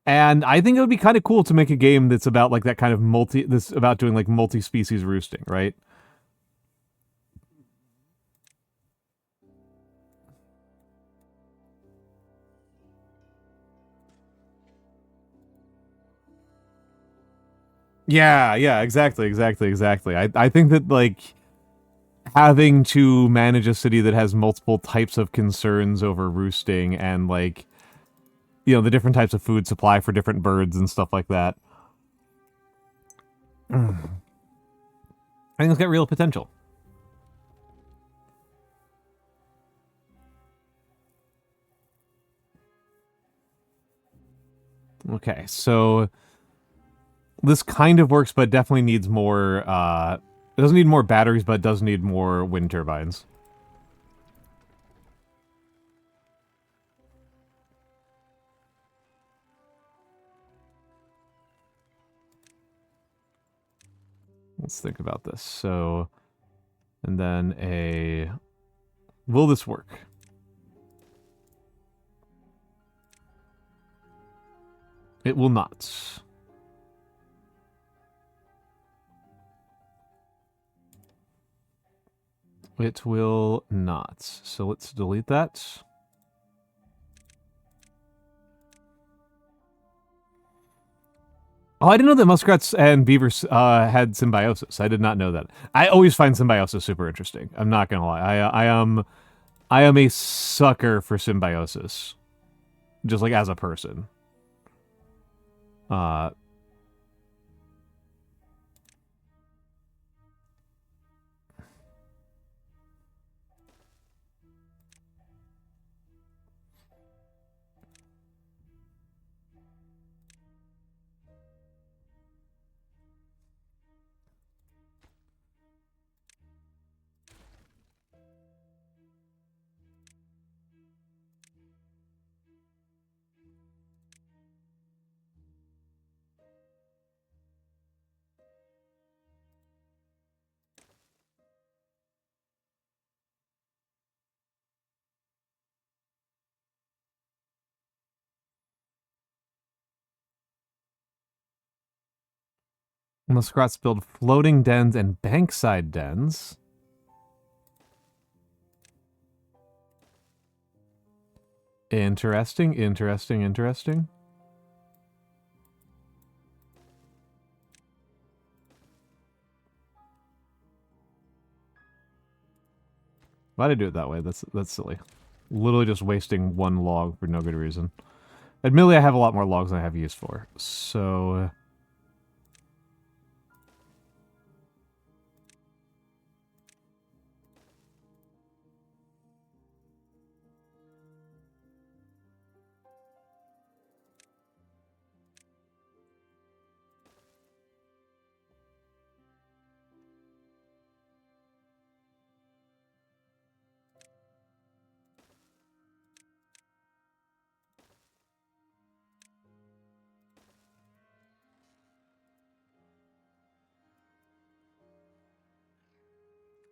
And I think it would be kind of cool to make a game that's about like that kind of about doing like multi-species roosting, right? Yeah, exactly. I think that like having to manage a city that has multiple types of concerns over roosting and like the different types of food supply for different birds and stuff like that. I think it's got real potential. Okay, so this kind of works, but definitely needs more, it doesn't need more batteries, but it does need more wind turbines. Let's think about this. So, and then will this work? It will not. It will not. So let's delete that. Oh, I didn't know that muskrats and beavers had symbiosis. I did not know that. I always find symbiosis super interesting. I'm not gonna lie. I am a sucker for symbiosis, just like as a person. Uh, muskrats build floating dens and bankside dens. Interesting, interesting, interesting. Why'd I do it that way? That's silly. Literally just wasting one log for no good reason. Admittedly, I have a lot more logs than I have use for, so...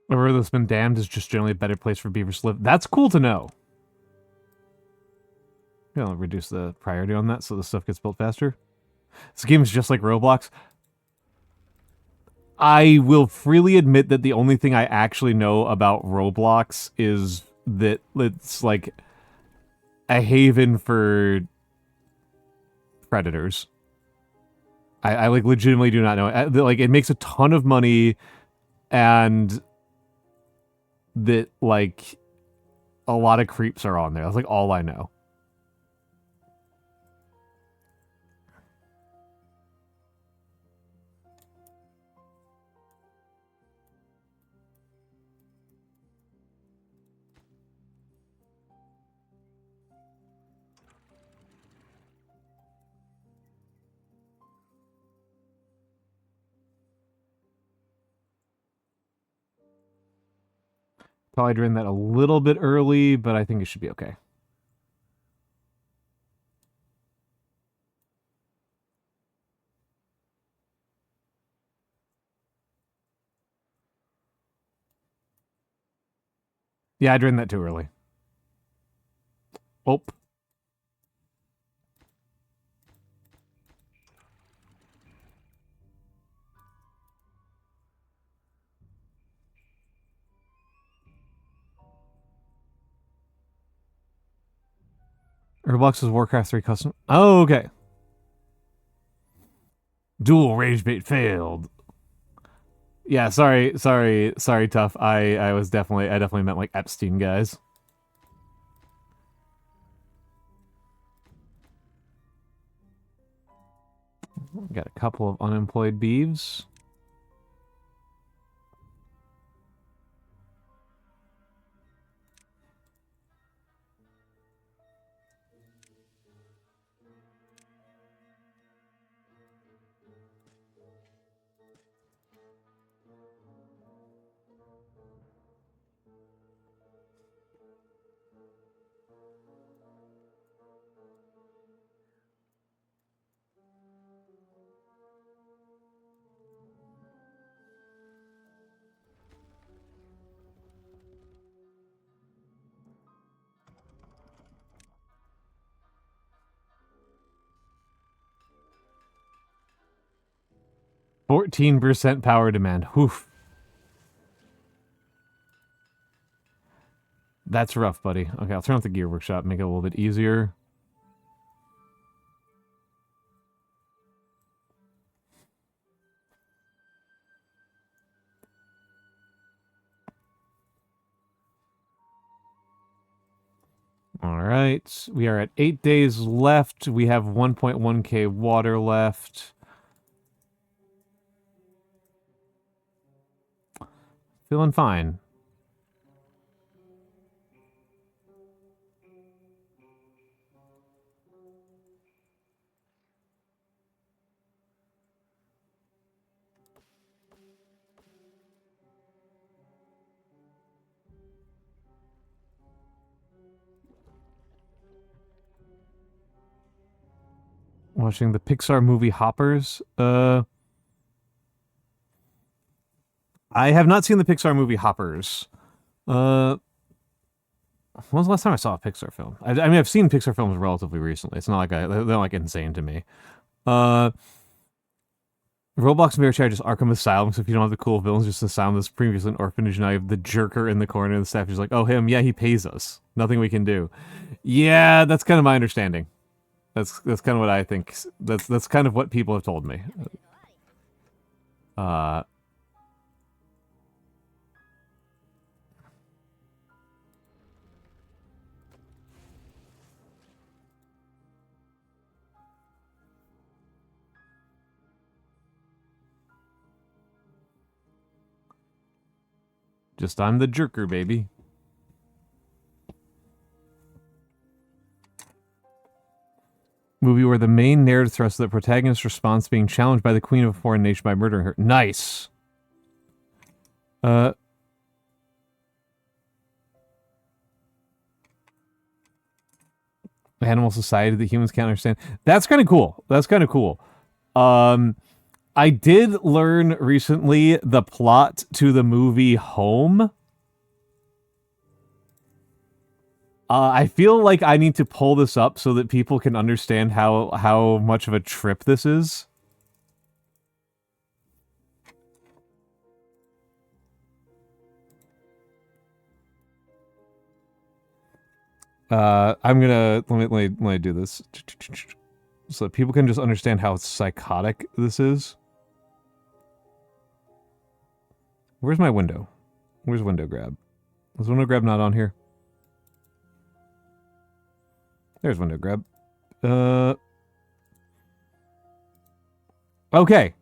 A river that's been dammed is just generally a better place for beavers to live. That's cool to know. Yeah, I'll reduce the priority on that so the stuff gets built faster. This game is just like Roblox. I will freely admit that the only thing I actually know about Roblox is that it's like a haven for predators. I like legitimately do not know. Like it makes a ton of money, and that like a lot of creeps are on there. That's like all I know. Probably drain that a little bit early, but I think it should be okay. Yeah, I drained that too early. Oh. Roblox's Warcraft 3 custom. Oh, okay. Dual rage bait failed. Yeah, sorry, tough. I definitely meant like Epstein guys. Got a couple of unemployed beeves. %, power demand. Oof. That's rough, buddy. Okay, I'll turn off the gear workshop, make it a little bit easier. All right, we are at 8 days left. We have 1.1k water left. Feeling fine. Watching the Pixar movie Hoppers. I have not seen the Pixar movie Hoppers. When was the last time I saw a Pixar film? I mean, I've seen Pixar films relatively recently. It's not like they're not like insane to me. Roblox Mirror Chat just Arkham Asylum, so if you don't have the cool villains, just asylum that's previously an orphanage, now you have the jerker in the corner, and the staff is like, oh, him, yeah, he pays us. Nothing we can do. Yeah, that's kind of my understanding. That's kind of what I think. That's kind of what people have told me. Just I'm the jerker, baby. Movie where the main narrative thrust of the protagonist's response being challenged by the queen of a foreign nation by murdering her. Nice. Animal society that humans can't understand. That's kind of cool. That's kind of cool. I did learn recently the plot to the movie Home. I feel like I need to pull this up so that people can understand how much of a trip this is. I'm gonna let me do this so that people can just understand how psychotic this is. Where's my window? Where's window grab? Is window grab not on here? There's window grab. Okay.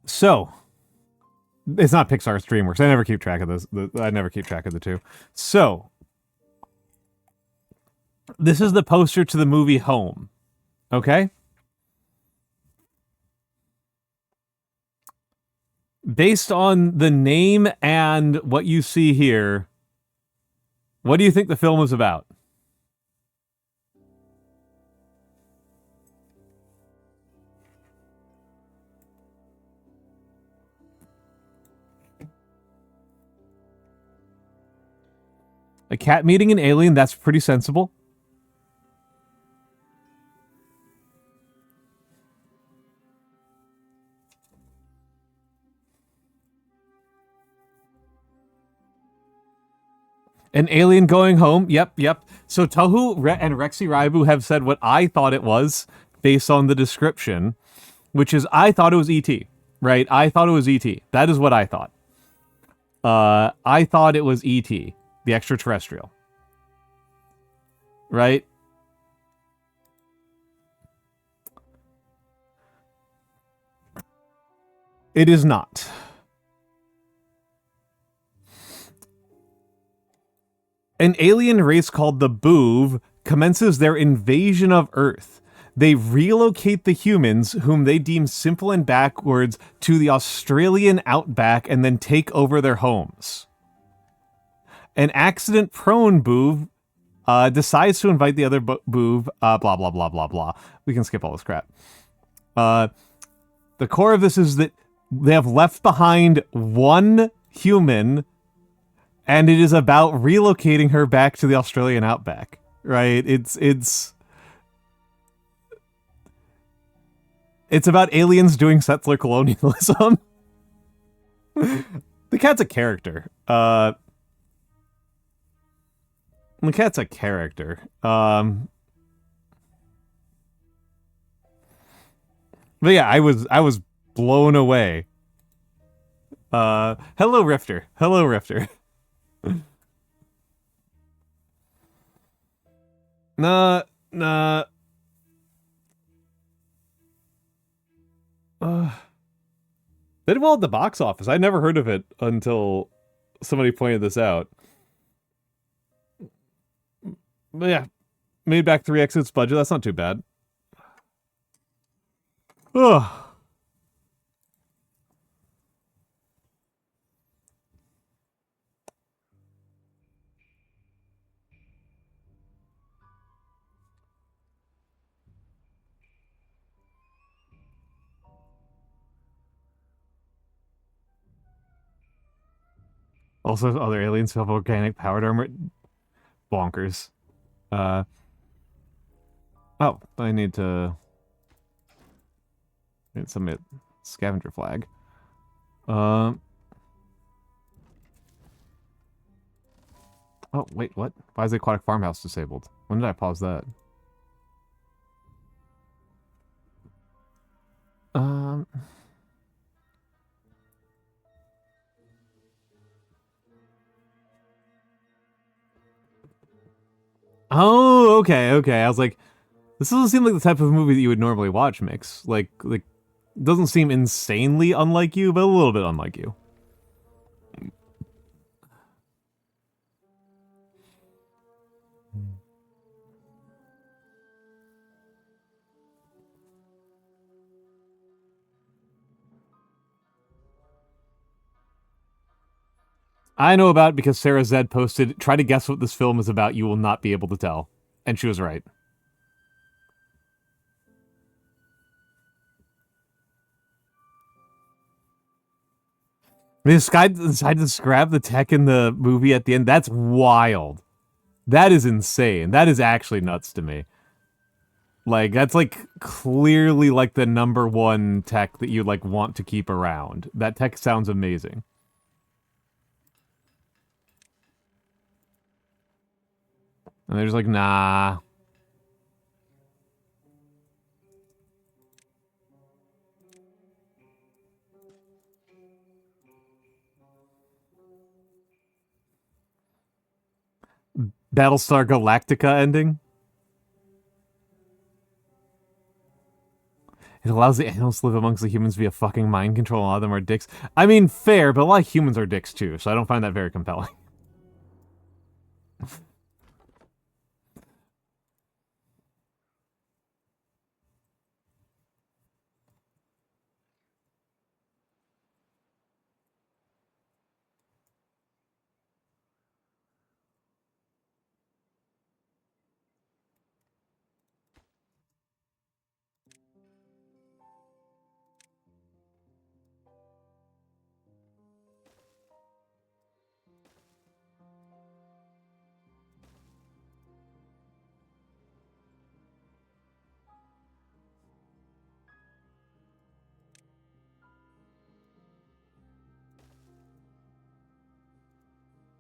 So, it's not Pixar, it's DreamWorks. I never keep track of this. I never keep track of the two. So, this is the poster to the movie Home. Okay? Based on the name and what you see here, what do you think the film is about? A cat meeting an alien, that's pretty sensible. An alien going home, yep. So Tohu and Rexy Raibu have said what I thought it was based on the description, which is I thought it was E.T., right? I thought it was E.T. That is what I thought. I thought it was E.T., the extraterrestrial. Right? It is not. An alien race called the Boov commences their invasion of Earth. They relocate the humans, whom they deem simple and backwards, to the Australian outback and then take over their homes. An accident-prone Boov decides to invite the other Boov, blah, blah, blah, blah, blah. We can skip all this crap. The core of this is that they have left behind one human, and it is about relocating her back to the Australian outback. Right? It's about aliens doing settler colonialism. The cat's a character. The cat's a character. But yeah, I was blown away. Hello Rifter. Hello Rifter. Nah, nah. Uh, they did well at the box office. I never heard of it until somebody pointed this out. But yeah, made back 3x its budget. That's not too bad. Ugh. Also, other aliens have organic powered armor. Bonkers. Uh. Oh, I need to submit scavenger flag. Um. Oh wait, what? Why is the aquatic farmhouse disabled? When did I pause that? Um. Oh, okay, okay. I was like, this doesn't seem like the type of movie that you would normally watch, Mikks. Like, doesn't seem insanely unlike you, but a little bit unlike you. I know about it because Sarah Zed posted, try to guess what this film is about, you will not be able to tell. And she was right. This guy decided to scrap the tech in the movie at the end. That's wild. That is insane. That is actually nuts to me. Like, that's like clearly like the number one tech that you like want to keep around. That tech sounds amazing. And they're just like, nah. Battlestar Galactica ending. It allows the animals to live amongst the humans via fucking mind control. A lot of them are dicks. I mean, fair, but a lot of humans are dicks too, so I don't find that very compelling.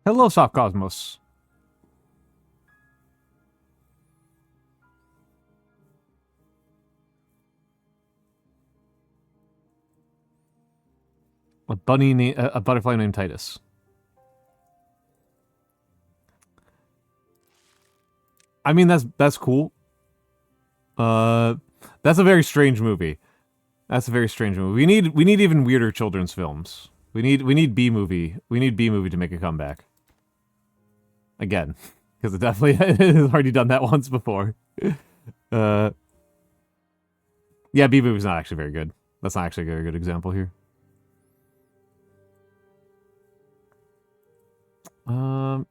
Hello, Soft Cosmos. A butterfly named Titus. I mean, that's cool. Uh, that's a very strange movie. That's a very strange movie. We need even weirder children's films. We need B movie. We need B movie to make a comeback. Again, because it definitely has already done that once before. Uh, yeah, B movie's not actually very good. That's not actually a very good example here. Um,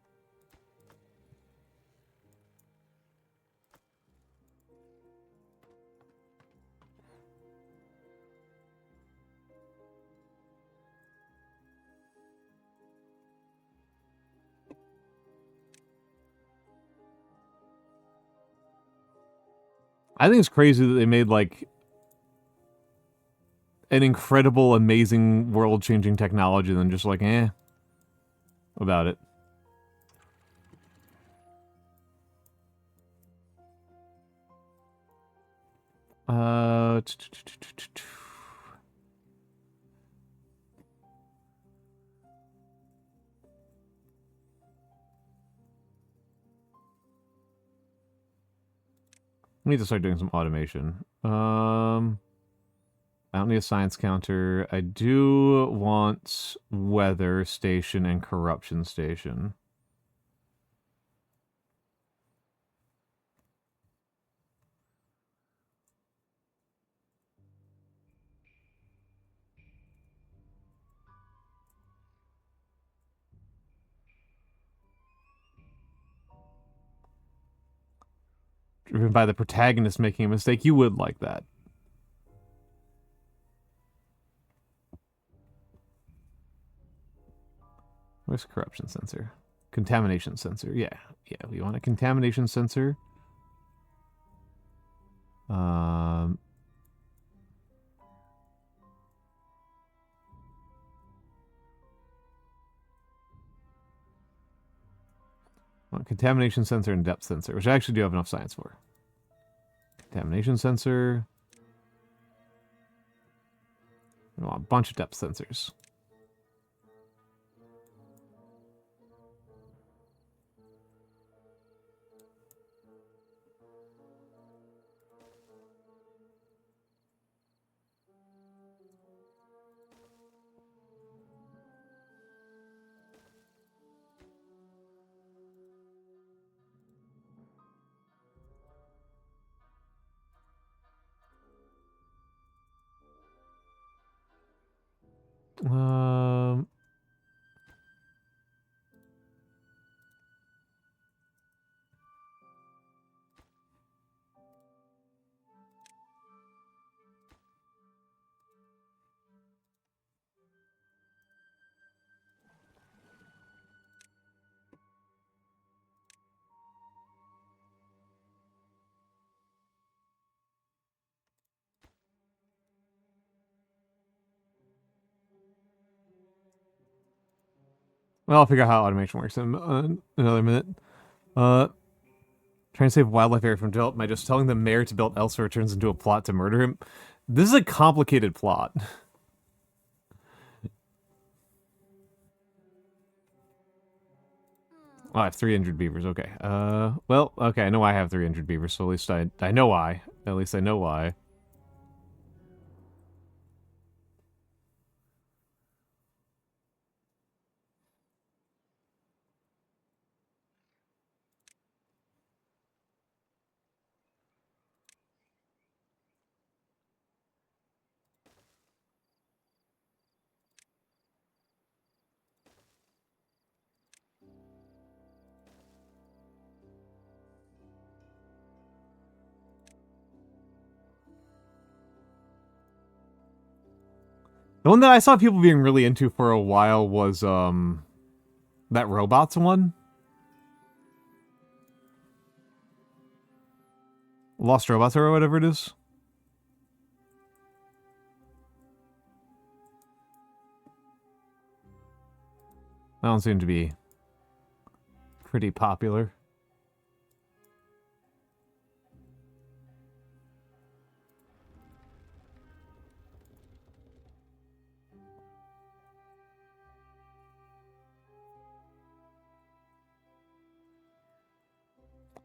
I think it's crazy that they made like an incredible, amazing, world-changing technology, and then just like, about it. Uh, We need to start doing some automation. I don't need a science counter. I do want weather station and corruption station. Driven by the protagonist making a mistake, you would like that. Where's corruption sensor? Contamination sensor. Yeah, we want a contamination sensor. Contamination sensor and depth sensor, which I actually do have enough science for. Contamination sensor. We want a bunch of depth sensors. Well, I'll figure out how automation works in another minute. Trying to save wildlife area from development by just telling the mayor to build elsewhere turns into a plot to murder him. This is a complicated plot. Oh, I have 300 beavers. Okay. Well, okay. I know why I have 300 beavers, so at least I know why. At least I know why. The one that I saw people being really into for a while was that robots one. Lost Robots or whatever it is. That one seemed to be pretty popular.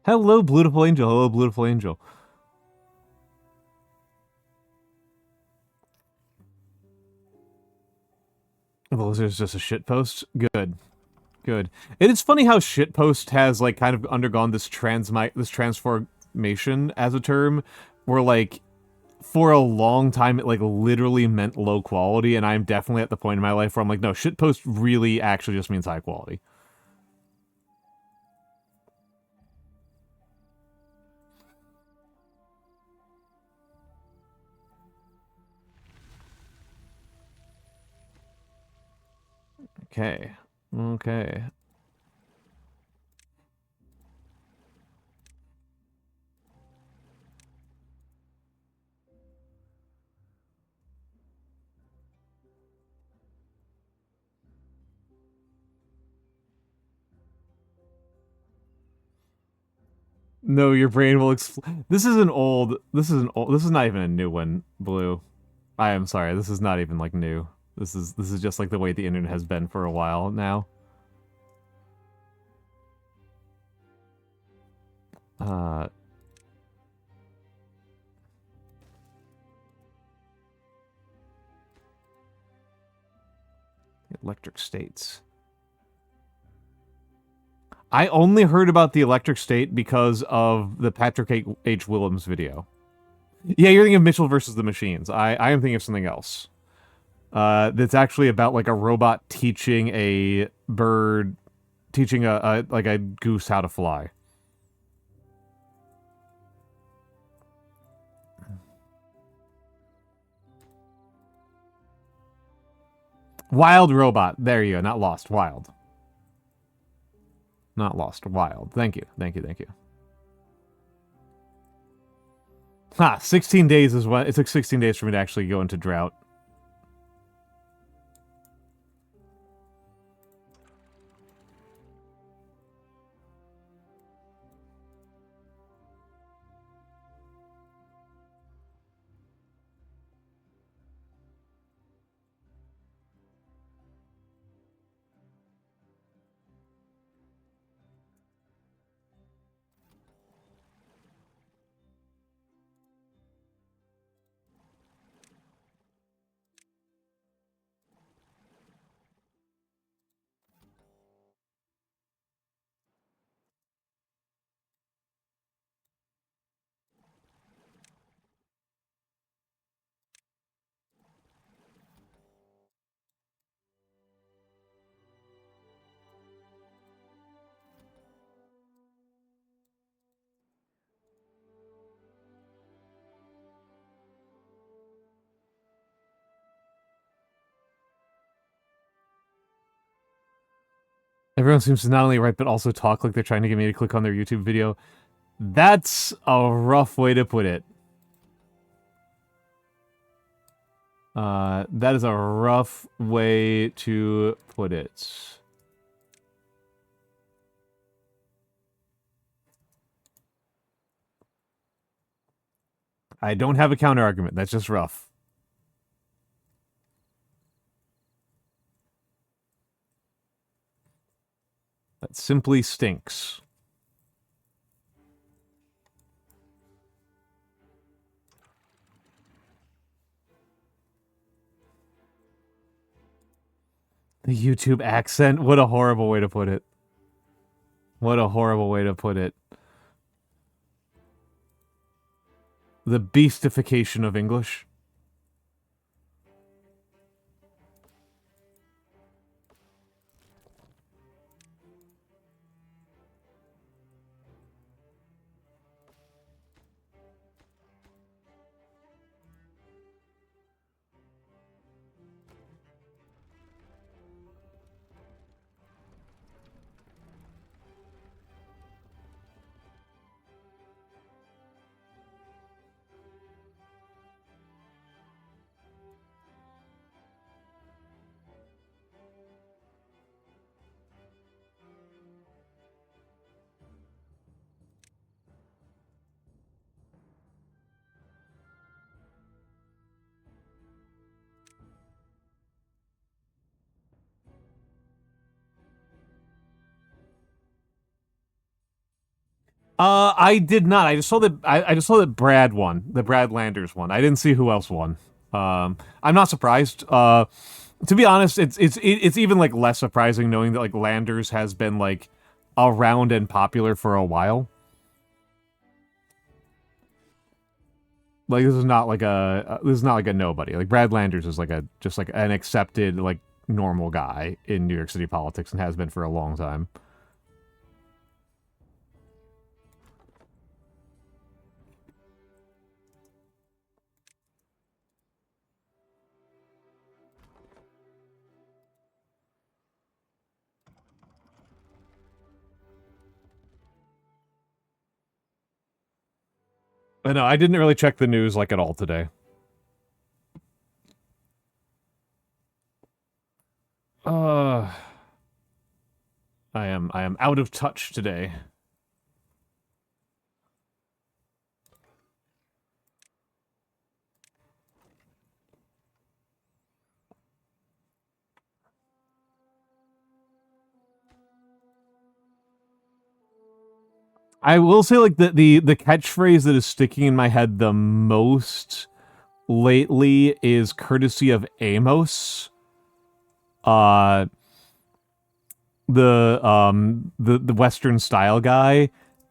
Hello, beautiful angel. Hello, beautiful angel. Well, there's just a shitpost. Good. Good. It is funny how shitpost has like kind of undergone this transformation as a term, where like for a long time it like literally meant low quality, and I'm definitely at the point in my life where I'm like, no, shitpost really actually just means high quality. Okay. Okay. No, your brain will explode. This is an old. This is an old. This is not even a new one, Blue. I am sorry. This is not even like new. This is just like the way the internet has been for a while now. Uh, electric states. I only heard about the electric state because of the Patrick H. Willems video. Yeah, you're thinking of Mitchell versus the Machines. I am thinking of something else. That's actually about like a robot teaching a bird, teaching like a goose how to fly. Wild robot. There you go. Not lost. Wild. Not lost. Wild. Thank you. Thank you. Thank you. Ha! 16 days is when it took 16 days for me to actually go into drought. Everyone seems to not only write but also talk like they're trying to get me to click on their YouTube video. That's a rough way to put it. That is a rough way to put it. I don't have a counter argument. That's just rough. That simply stinks. The YouTube accent. What a horrible way to put it. What a horrible way to put it. The beastification of English. I did not. I just saw that. I just saw that Brad won, the Brad Landers won. I didn't see who else won. I'm not surprised. To be honest, it's even like less surprising knowing that like Landers has been like around and popular for a while. Like this is not like a nobody. Like Brad Landers is like a just like an accepted like normal guy in New York City politics and has been for a long time. But no, I didn't really check the news like at all today. Uh, I am out of touch today. I will say, like, the catchphrase that is sticking in my head the most lately is courtesy of Amos. The Western style guy,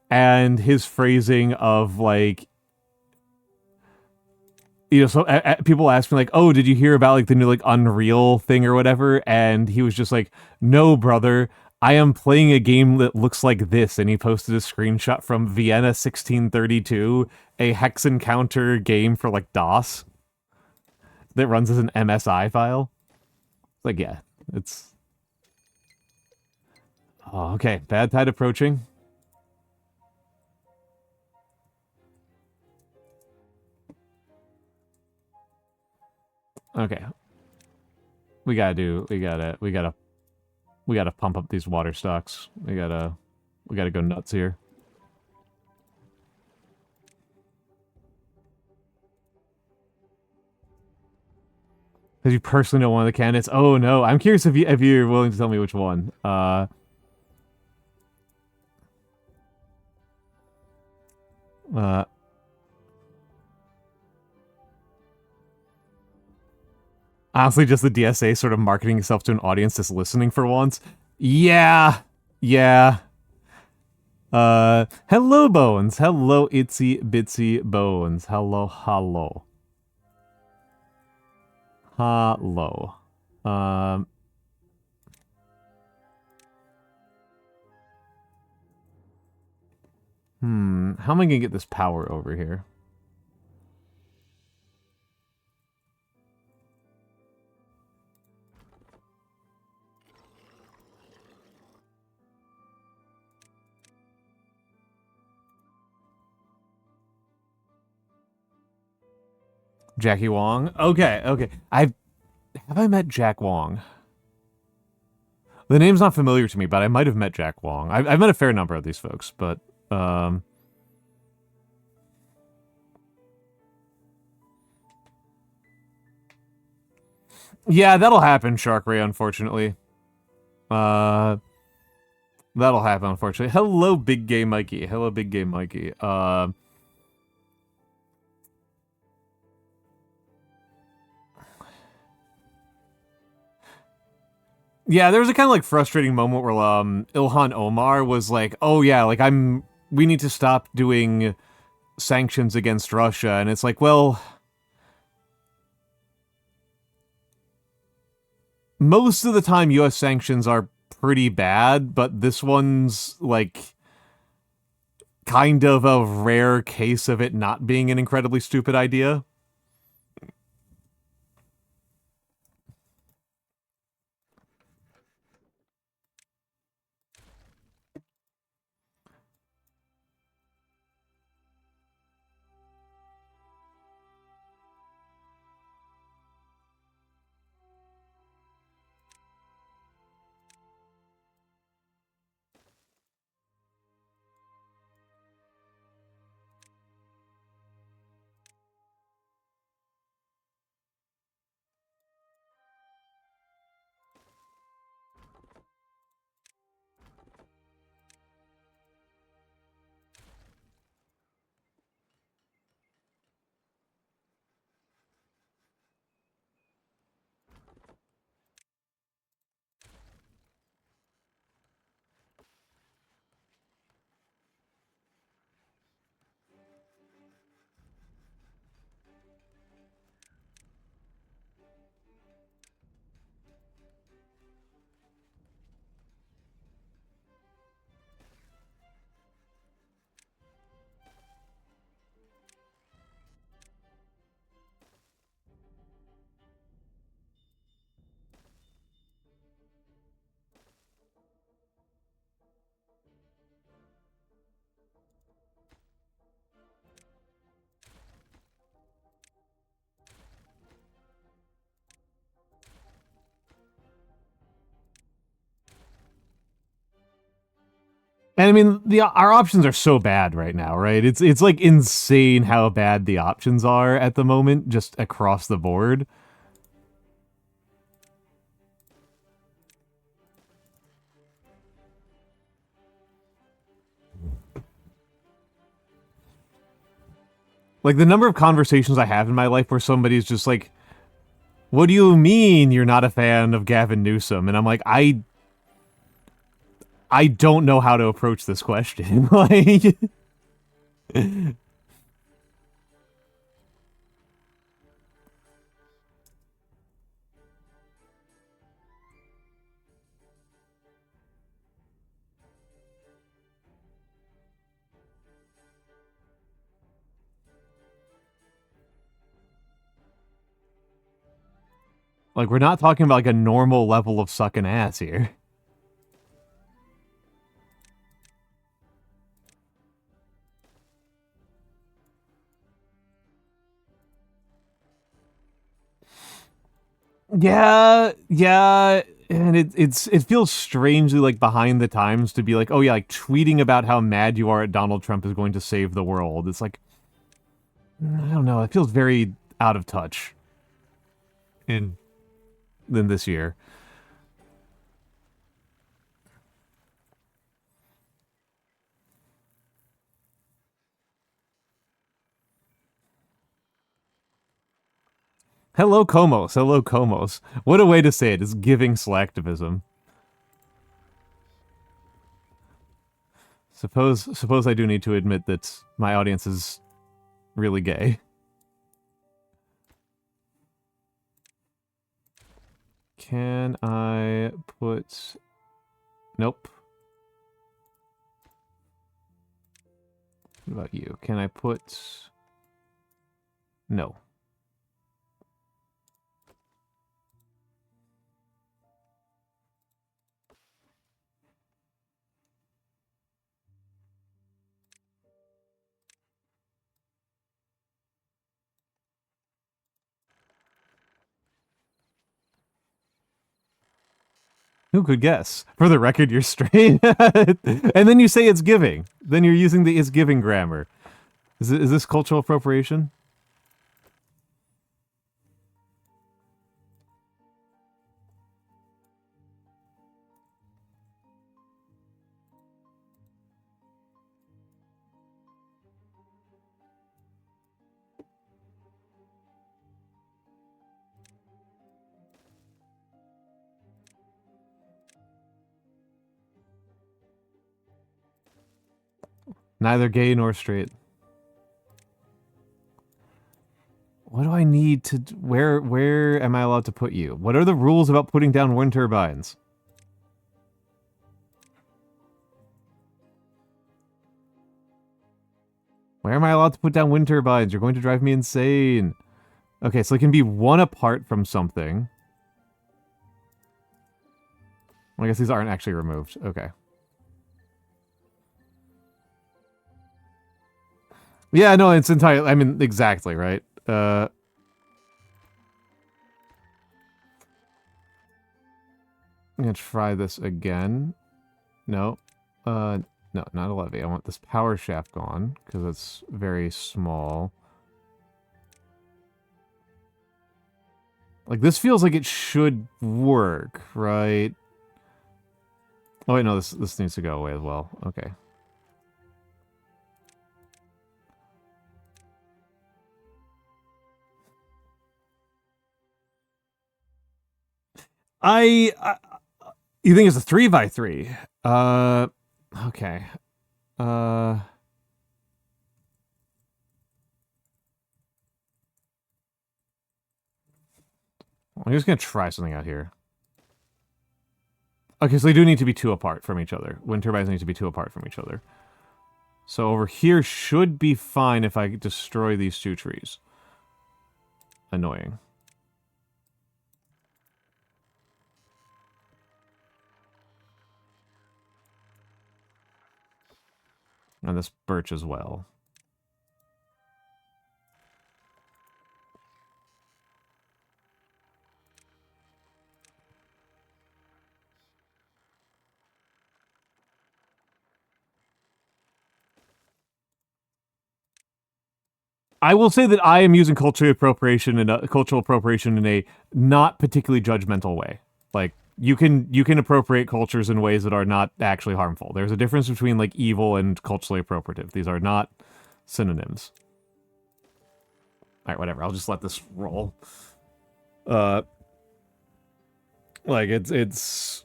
and his phrasing of, like, you know, so people ask me, like, oh, did you hear about, like, the new, like, Unreal thing or whatever? And he was just like, no, brother, I am playing a game that looks like this. And he posted a screenshot from Vienna 1632, a hex encounter game for, like, DOS that runs as an MSI file. Like, yeah, it's... Oh, okay, bad tide approaching. Okay. We gotta pump up these water stocks. We gotta go nuts here. Because you personally know one of the candidates. Oh no, I'm curious if you're willing to tell me which one. Honestly, just the DSA sort of marketing itself to an audience that's listening for once. Yeah, yeah. Hello, Bones. Hello, itsy bitsy Bones. Hello, hello. Hello. How am I gonna get this power over here? Jackie Wong? Okay, okay. Have I met Jack Wong? The name's not familiar to me, but I might have met Jack Wong. I've met a fair number of these folks, but, yeah, that'll happen, Shark Ray, unfortunately. That'll happen, unfortunately. Hello, Big Gay Mikey. Hello, Big Gay Mikey. Yeah, there was a kind of, like, frustrating moment where, Ilhan Omar was like, oh yeah, like, we need to stop doing sanctions against Russia, and it's like, well, most of the time US sanctions are pretty bad, but this one's, like, kind of a rare case of it not being an incredibly stupid idea. And I mean, our options are so bad right now, right? It's like insane how bad the options are at the moment, just across the board. Like, the number of conversations I have in my life where somebody's just like, what do you mean you're not a fan of Gavin Newsom? And I'm like, I don't know how to approach this question. Like, like, we're not talking about like a normal level of sucking ass here. Yeah, and it feels strangely like behind the times to be like, oh yeah, like tweeting about how mad you are at Donald Trump is going to save the world. It's like, I don't know, it feels very out of touch in than this year. Hello, Komos. Hello, Komos. What a way to say it. It's giving slacktivism. Suppose I do need to admit that my audience is really gay. Can I put... Nope. What about you? Can I put... No. Who could guess? For the record, you're straight. And then you say it's giving. Then you're using the is giving grammar. Is this cultural appropriation? Neither gay nor straight. What do I need to... Where am I allowed to put you? What are the rules about putting down wind turbines? Where am I allowed to put down wind turbines? You're going to drive me insane. Okay, so it can be one apart from something. Well, I guess these aren't actually removed. Okay. Yeah, no, it's entirely... I mean, exactly, right? I'm gonna try this again. No. No, not a levee. I want this power shaft gone, because it's very small. Like, this feels like it should work, right? Oh, wait, no, this needs to go away as well. Okay. You think it's a 3x3? Okay. I'm just gonna try something out here. Okay, so they do need to be two apart from each other. Wind turbines need to be two apart from each other. So over here should be fine if I destroy these two trees. Annoying. And this birch as well. I will say that I am using cultural appropriation in a not particularly judgmental way. Like, you can appropriate cultures in ways that are not actually harmful. There's a difference between like evil and culturally appropriative. These are not synonyms. Alright, whatever. I'll just let this roll. Like, it's...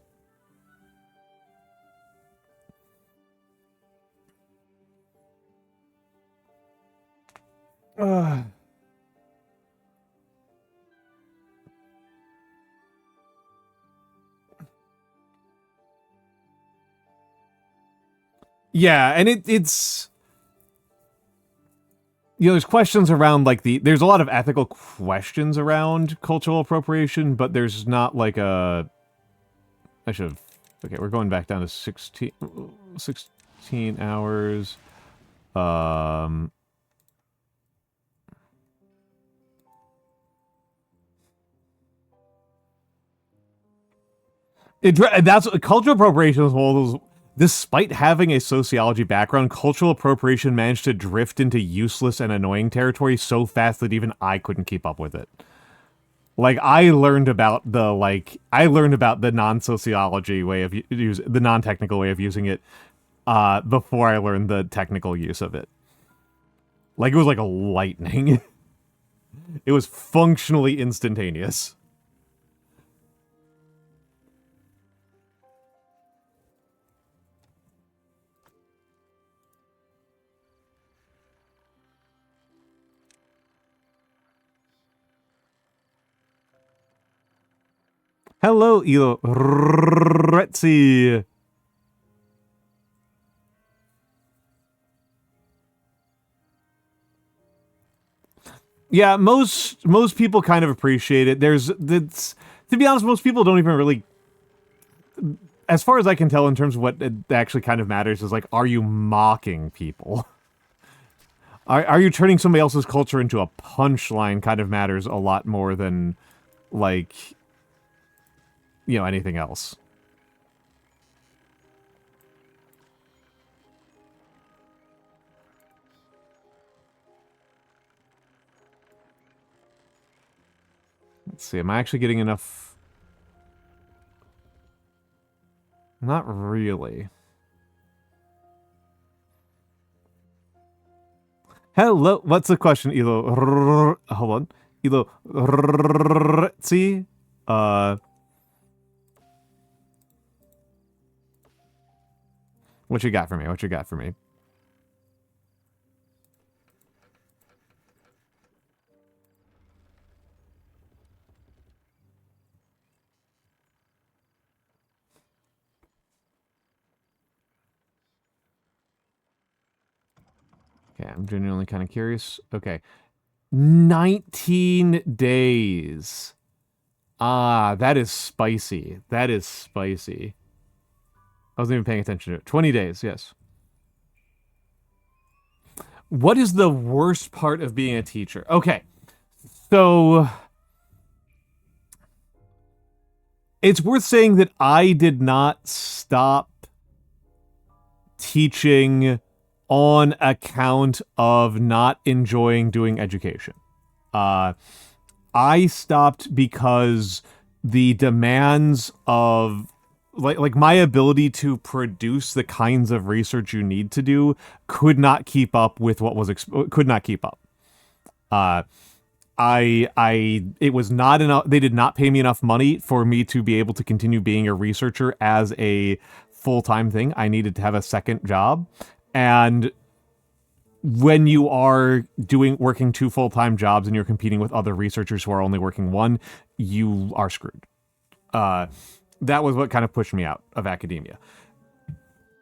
Yeah, and it's... You know, there's questions around, like, there's a lot of ethical questions around cultural appropriation, but there's not, like, a... I should have... Okay, we're going back down to 16 hours. That's cultural appropriation is one of those. Despite having a sociology background, cultural appropriation managed to drift into useless and annoying territory so fast that even I couldn't keep up with it. Like, I learned about the non-sociology way of the non-technical way of using it before I learned the technical use of it. Like, it was like a lightning. It was functionally instantaneous. Hello, Ilo Retzi. Yeah, most people kind of appreciate it. To be honest, most people don't even really, as far as I can tell, in terms of what it actually kind of matters is, like, are you mocking people? Are you turning somebody else's culture into a punchline kind of matters a lot more than, like, you know, anything else. Let's see, am I actually getting enough? Not really. Hello, what's the question, Ilo? Hold on. Ilo, see? What you got for me? What you got for me? Okay, I'm genuinely kind of curious. Okay. 19 days. Ah, that is spicy. That is spicy. I wasn't even paying attention to it. 20 days, yes. What is the worst part of being a teacher? Okay. So it's worth saying that I did not stop teaching on account of not enjoying doing education. I stopped because the demands of like my ability to produce the kinds of research you need to do could not keep up with what was could not keep up. It was not enough. They did not pay me enough money for me to be able to continue being a researcher as a full-time thing. I needed to have a second job. And when you are working two full-time jobs and you're competing with other researchers who are only working one, you are screwed. That was what kind of pushed me out of academia.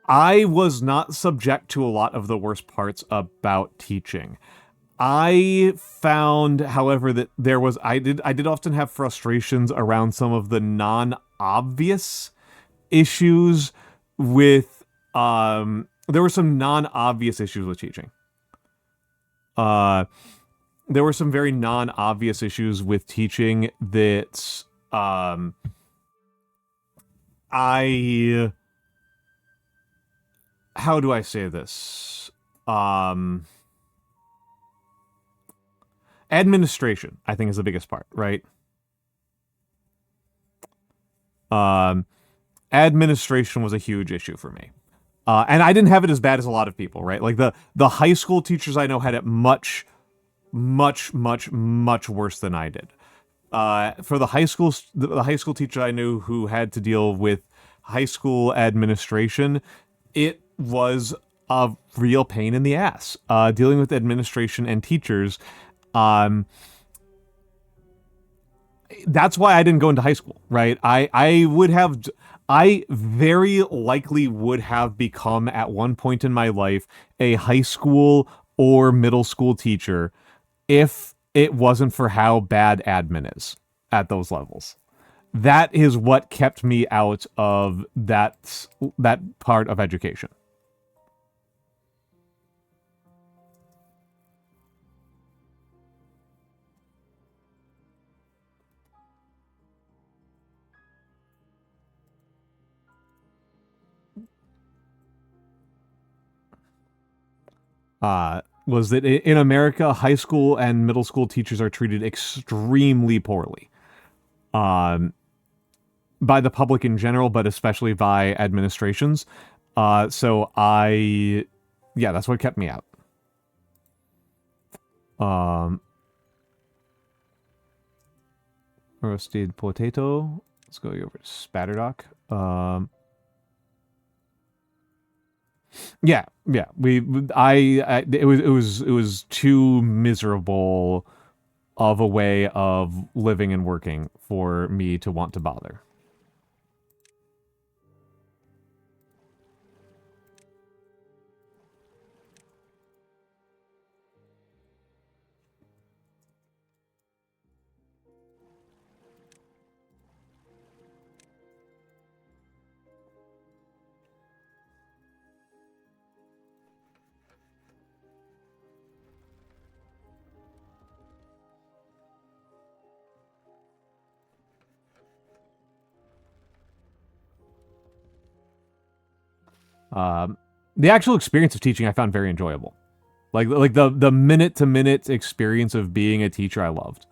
I was not subject to a lot of the worst parts about teaching. I found, however, that I did often have frustrations around some of the non-obvious issues with, there were some non-obvious issues with teaching. There were some very non-obvious issues with teaching that, how do I say this? Administration, I think, is the biggest part, right? Administration was a huge issue for me. And I didn't have it as bad as a lot of people, right? Like the high school teachers I know had it much much, much, much worse than I did. For the high school teacher I knew who had to deal with high school administration, it was a real pain in the ass. Dealing with administration and teachers, that's why I didn't go into high school, right? I very likely would have become at one point in my life a high school or middle school teacher if it wasn't for how bad admin is at those levels. That is what kept me out of that part of education. Was that in America, high school and middle school teachers are treated extremely poorly. By the public in general, but especially by administrations. Yeah, that's what kept me out. Roasted potato. Let's go over to Spatterdock. Yeah. It was too miserable of a way of living and working for me to want to bother. The actual experience of teaching I found very enjoyable. Like the minute to minute experience of being a teacher I loved.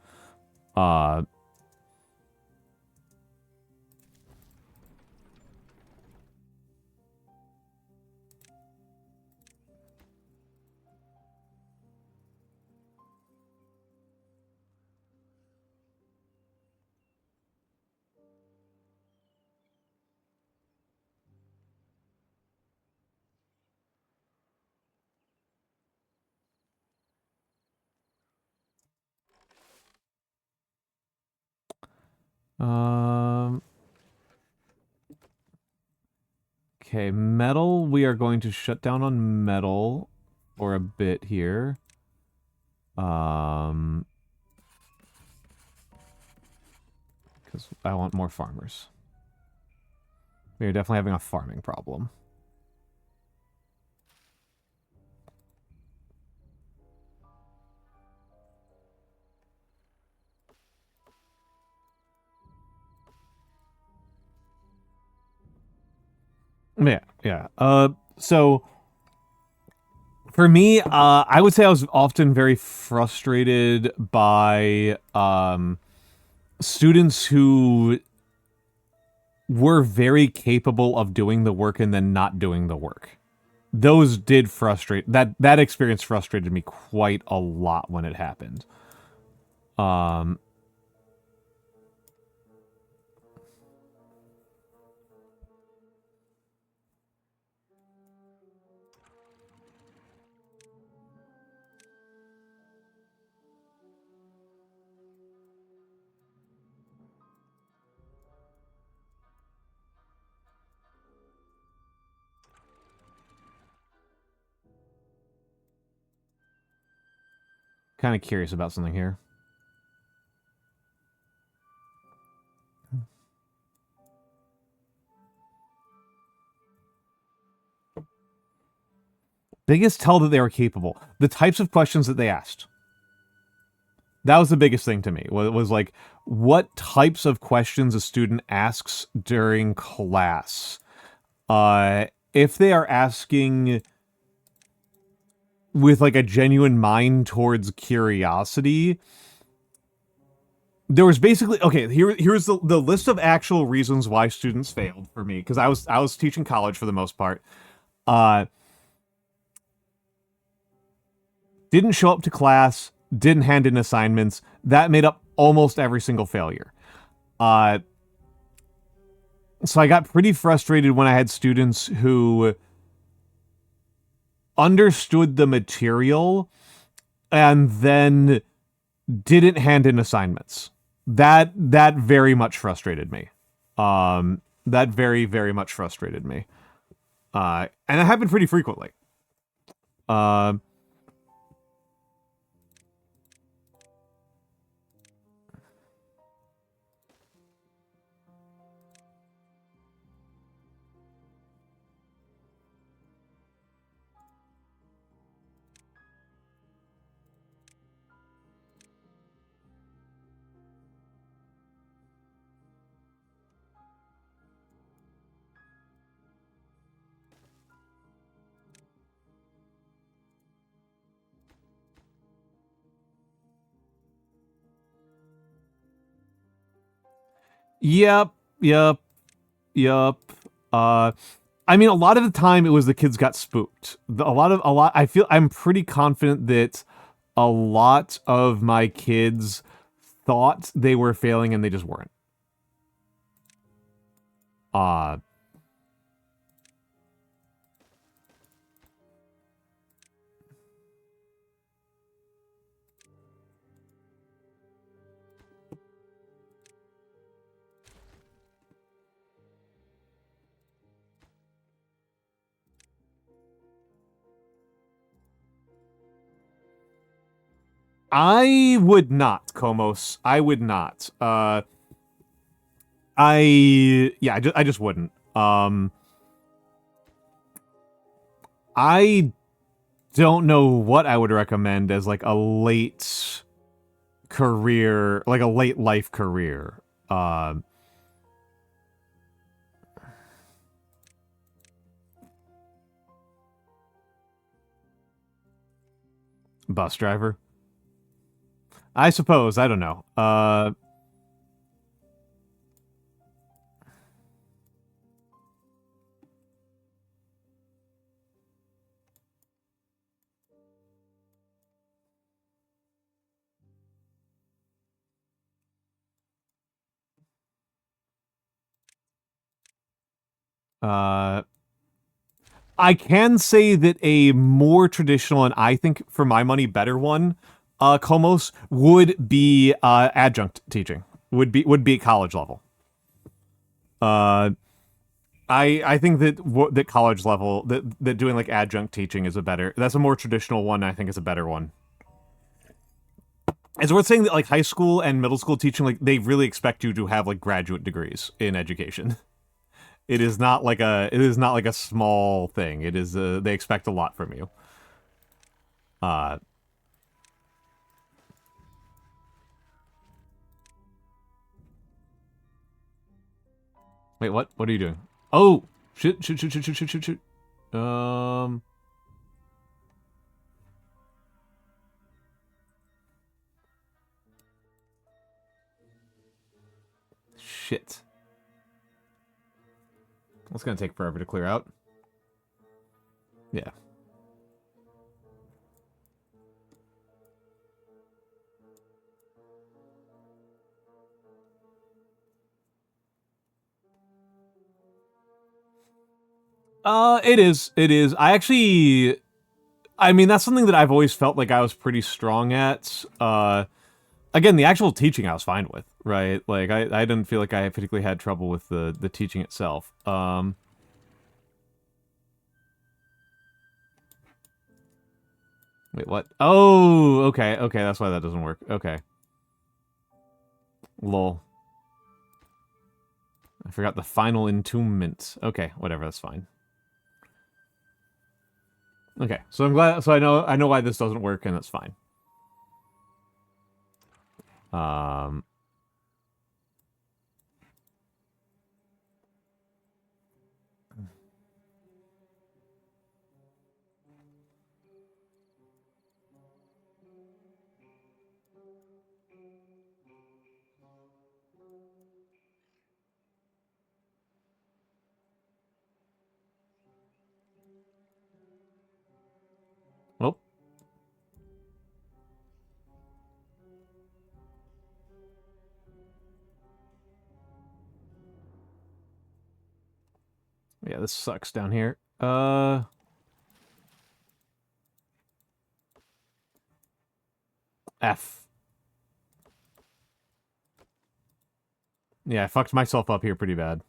Okay, metal. We are going to shut down on metal for a bit here. Because I want more farmers. We are definitely having a farming problem. Yeah. So for me, I would say I was often very frustrated by students who were very capable of doing the work and then not doing the work. Those did frustrate that experience frustrated me quite a lot when it happened. Kind of curious about something here. Biggest tell that they were capable. The types of questions that they asked. That was the biggest thing to me. Was like, what types of questions a student asks during class. If they are asking with like a genuine mind towards curiosity, there was basically here's the list of actual reasons why students failed for me, because I was teaching college for the most part. Didn't show up to class, didn't hand in assignments. That made up almost every single failure. So I got pretty frustrated when I had students who understood the material and then didn't hand in assignments. That very much frustrated me. That very much frustrated me. And it happened pretty frequently. Yep. I mean, a lot of the time it was the kids got spooked. I'm pretty confident that a lot of my kids thought they were failing and they just weren't. I would not, Komos. I would not. I just wouldn't. I don't know what I would recommend as like a late career, like a late life career. Bus driver. I suppose. I don't know. I can say that a more traditional and I think for my money better one, Komos, would be adjunct teaching. Would be college level. I think that college level that doing like adjunct teaching is that's a more traditional one. I think is a better one. It's worth saying that like high school and middle school teaching, like they really expect you to have like graduate degrees in education. It is not like a small thing. It is they expect a lot from you. Wait, what? What are you doing? Oh, shoot. Shit. It's gonna take forever to clear out. Yeah. It is. It is. I mean, that's something that I've always felt like I was pretty strong at. Again, the actual teaching I was fine with, right? Like, I didn't feel like I particularly had trouble with the teaching itself. Wait, what? Oh, okay, that's why that doesn't work. Okay. Lol. I forgot the final entombment. Okay, whatever, that's fine. Okay, so I'm glad. So I know why this doesn't work, and that's fine. Um. Well. Yeah, this sucks down here. F. Yeah, I fucked myself up here pretty bad.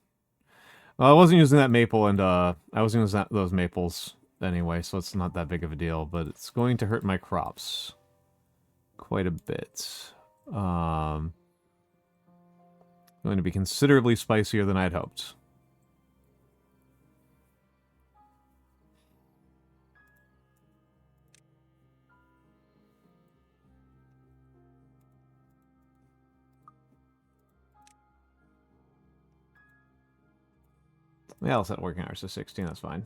Well, I wasn't using that maple, and I was using those maples anyway, so it's not that big of a deal, but it's going to hurt my crops quite a bit. Going to be considerably spicier than I'd hoped. Yeah, I'll set working hours to 16, that's fine.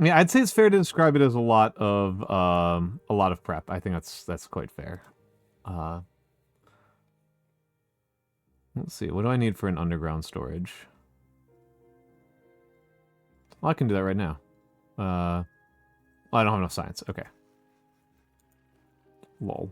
Yeah, I'd say it's fair to describe it as a lot of prep. I think that's quite fair. Let's see, what do I need for an underground storage? Well, I can do that right now. Well, I don't have enough science. Okay. Lol.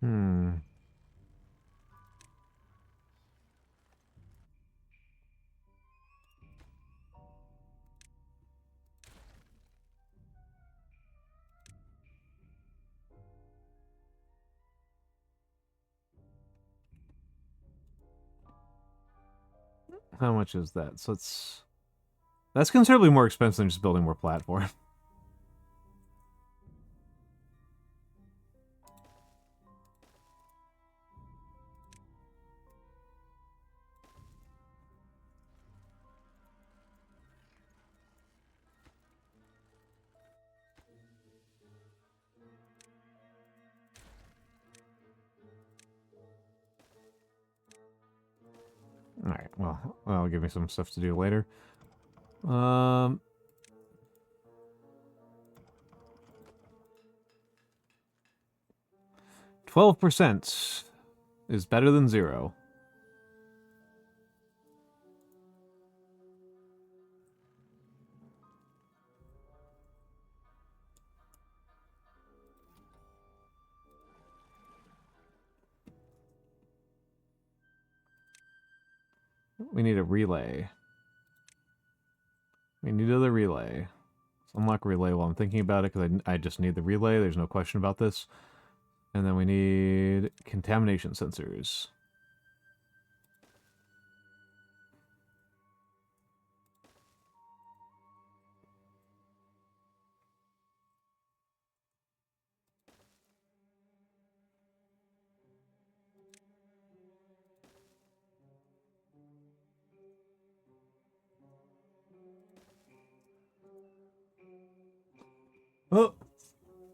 Hmm. How much is that? So that's considerably more expensive than just building more platform. Alright, well, that'll give me some stuff to do later. 12% is better than 0. We need a relay. We need the relay. Let's unlock relay while I'm thinking about it, because I just need the relay. There's no question about this. And then we need contamination sensors. Oh,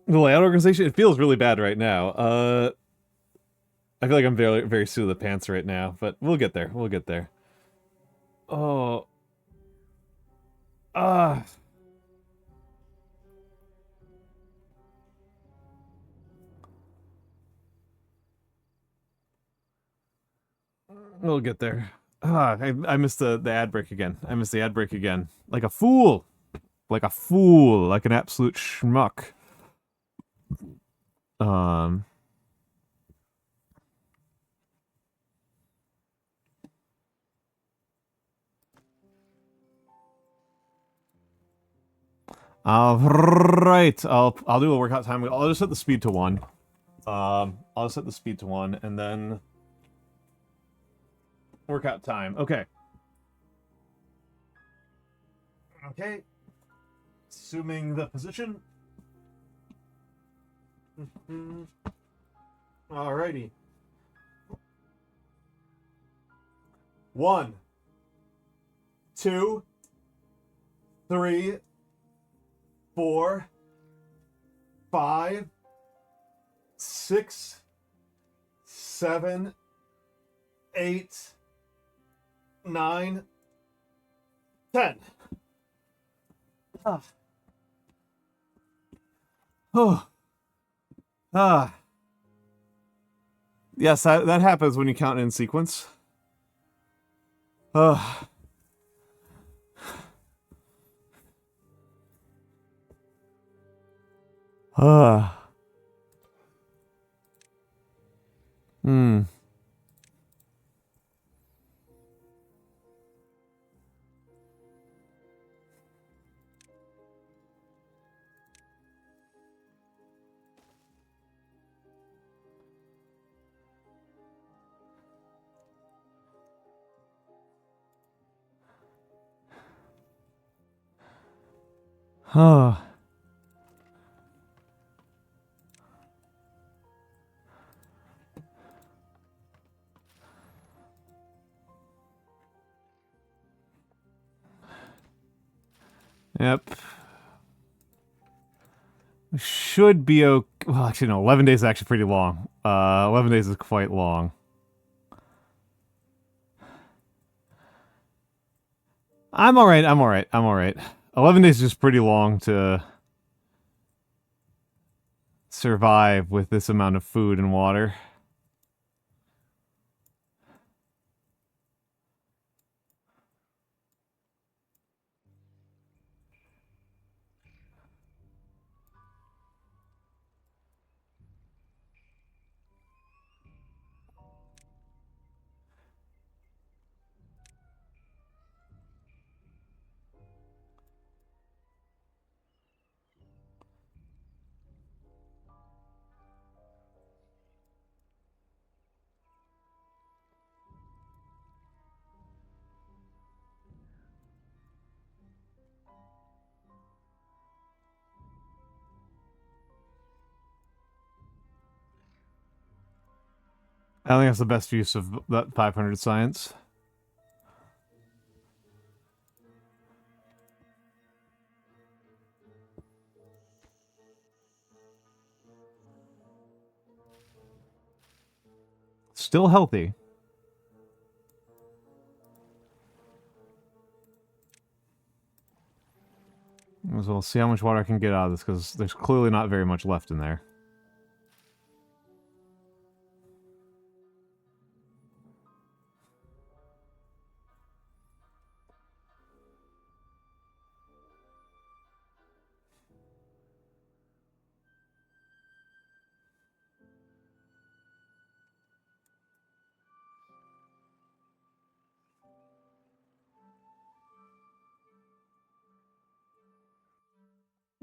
the layout organization, it feels really bad right now. I feel like I'm very, very suit of the pants right now, but we'll get there. We'll get there. Oh. Ah. We'll get there. I missed the ad break again. I missed the ad break again. Like a fool. Like a fool. Like an absolute schmuck. Um. All right. I'll do a workout time. I'll just set the speed to 1. I'll set the speed to 1 and then workout time. Okay. Okay. Assuming the position. Alrighty. 1, 2, 3, 4, 5, 6, 7, 8, 9, 10. Ah. Oh. Ah. Yes, that happens when you count in sequence. Ah. Ah. Hmm. Ah. Yep. Should be okay. Well, actually, no. 11 days is actually pretty long. 11 days is quite long. I'm alright. I'm alright. I'm alright. 11 days is just pretty long to survive with this amount of food and water. I think that's the best use of that 500 science. Still healthy. As well, see how much water I can get out of this, because there's clearly not very much left in there.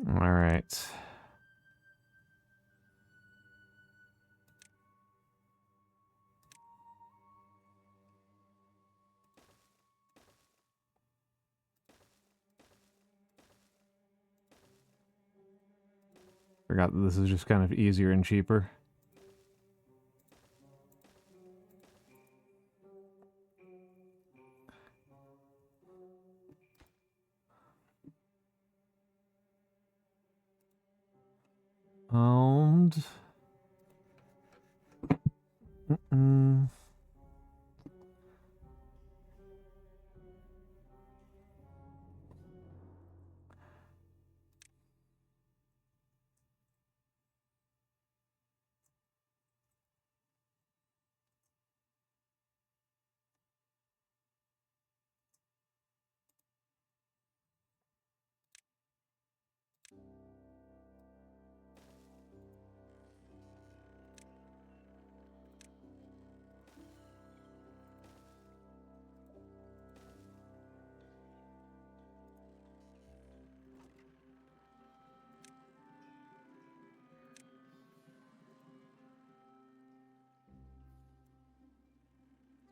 Alright. Forgot that this is just kind of easier and cheaper. And...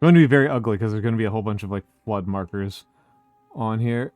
going to be very ugly because there's going to be a whole bunch of like flood markers on here.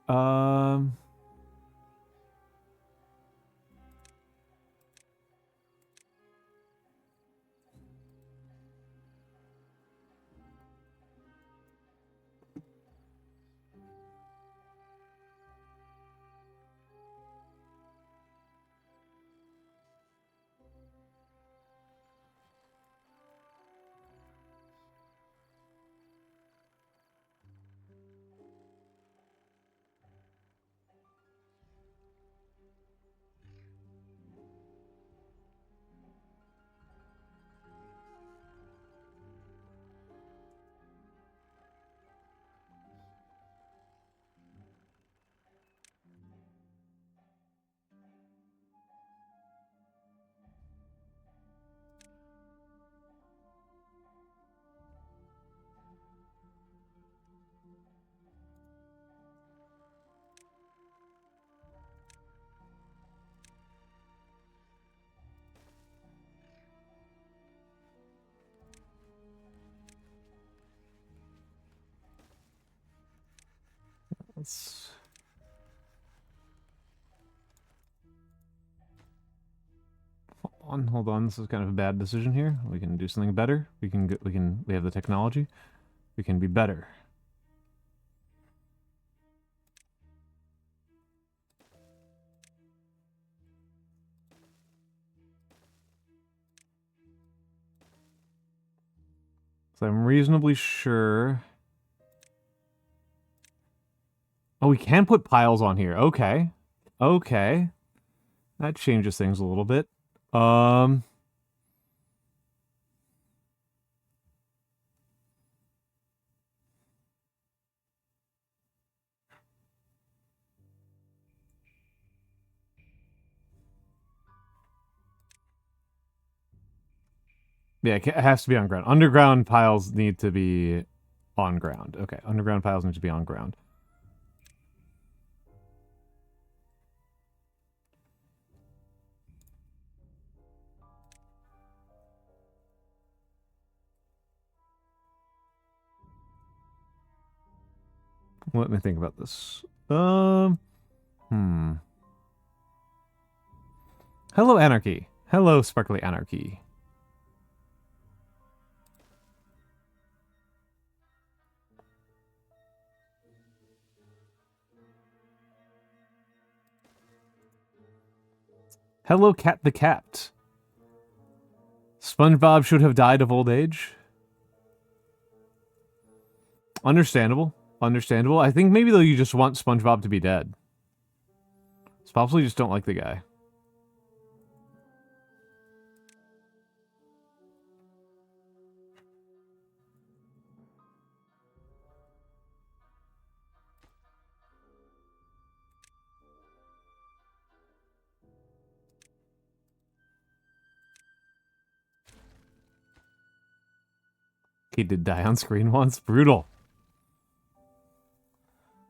Let's... Hold on. This is kind of a bad decision here. We can do something better. We have the technology. We can be better. So I'm reasonably sure. Oh, we can put piles on here. Okay. Okay. That changes things a little bit. Yeah, it has to be on ground. Underground piles need to be on ground. Okay, underground piles need to be on ground. Let me think about this. Hello, Anarchy. Hello, Sparkly Anarchy. Hello, Cat the Cat. SpongeBob should have died of old age. Understandable. Understandable. I think maybe, though, you just want SpongeBob to be dead. It's possibly just don't like the guy. He did die on screen once. Brutal.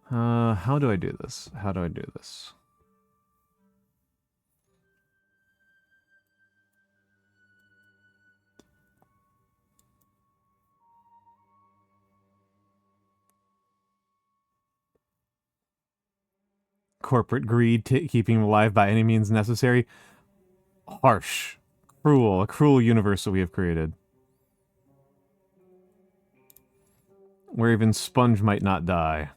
How do I do this? How do I do this? Corporate greed, keeping him alive by any means necessary. Harsh. Cruel. A cruel universe that we have created. Where even Sponge might not die.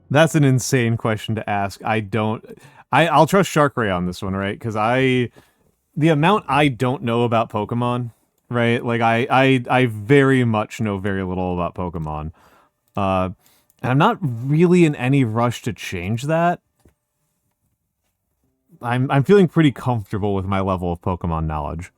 That's an insane question to ask. I'll trust Shark Ray on this one, right? Because the amount I don't know about Pokemon, right? Like I very much know very little about Pokemon. And I'm not really in any rush to change that. I'm feeling pretty comfortable with my level of Pokemon knowledge.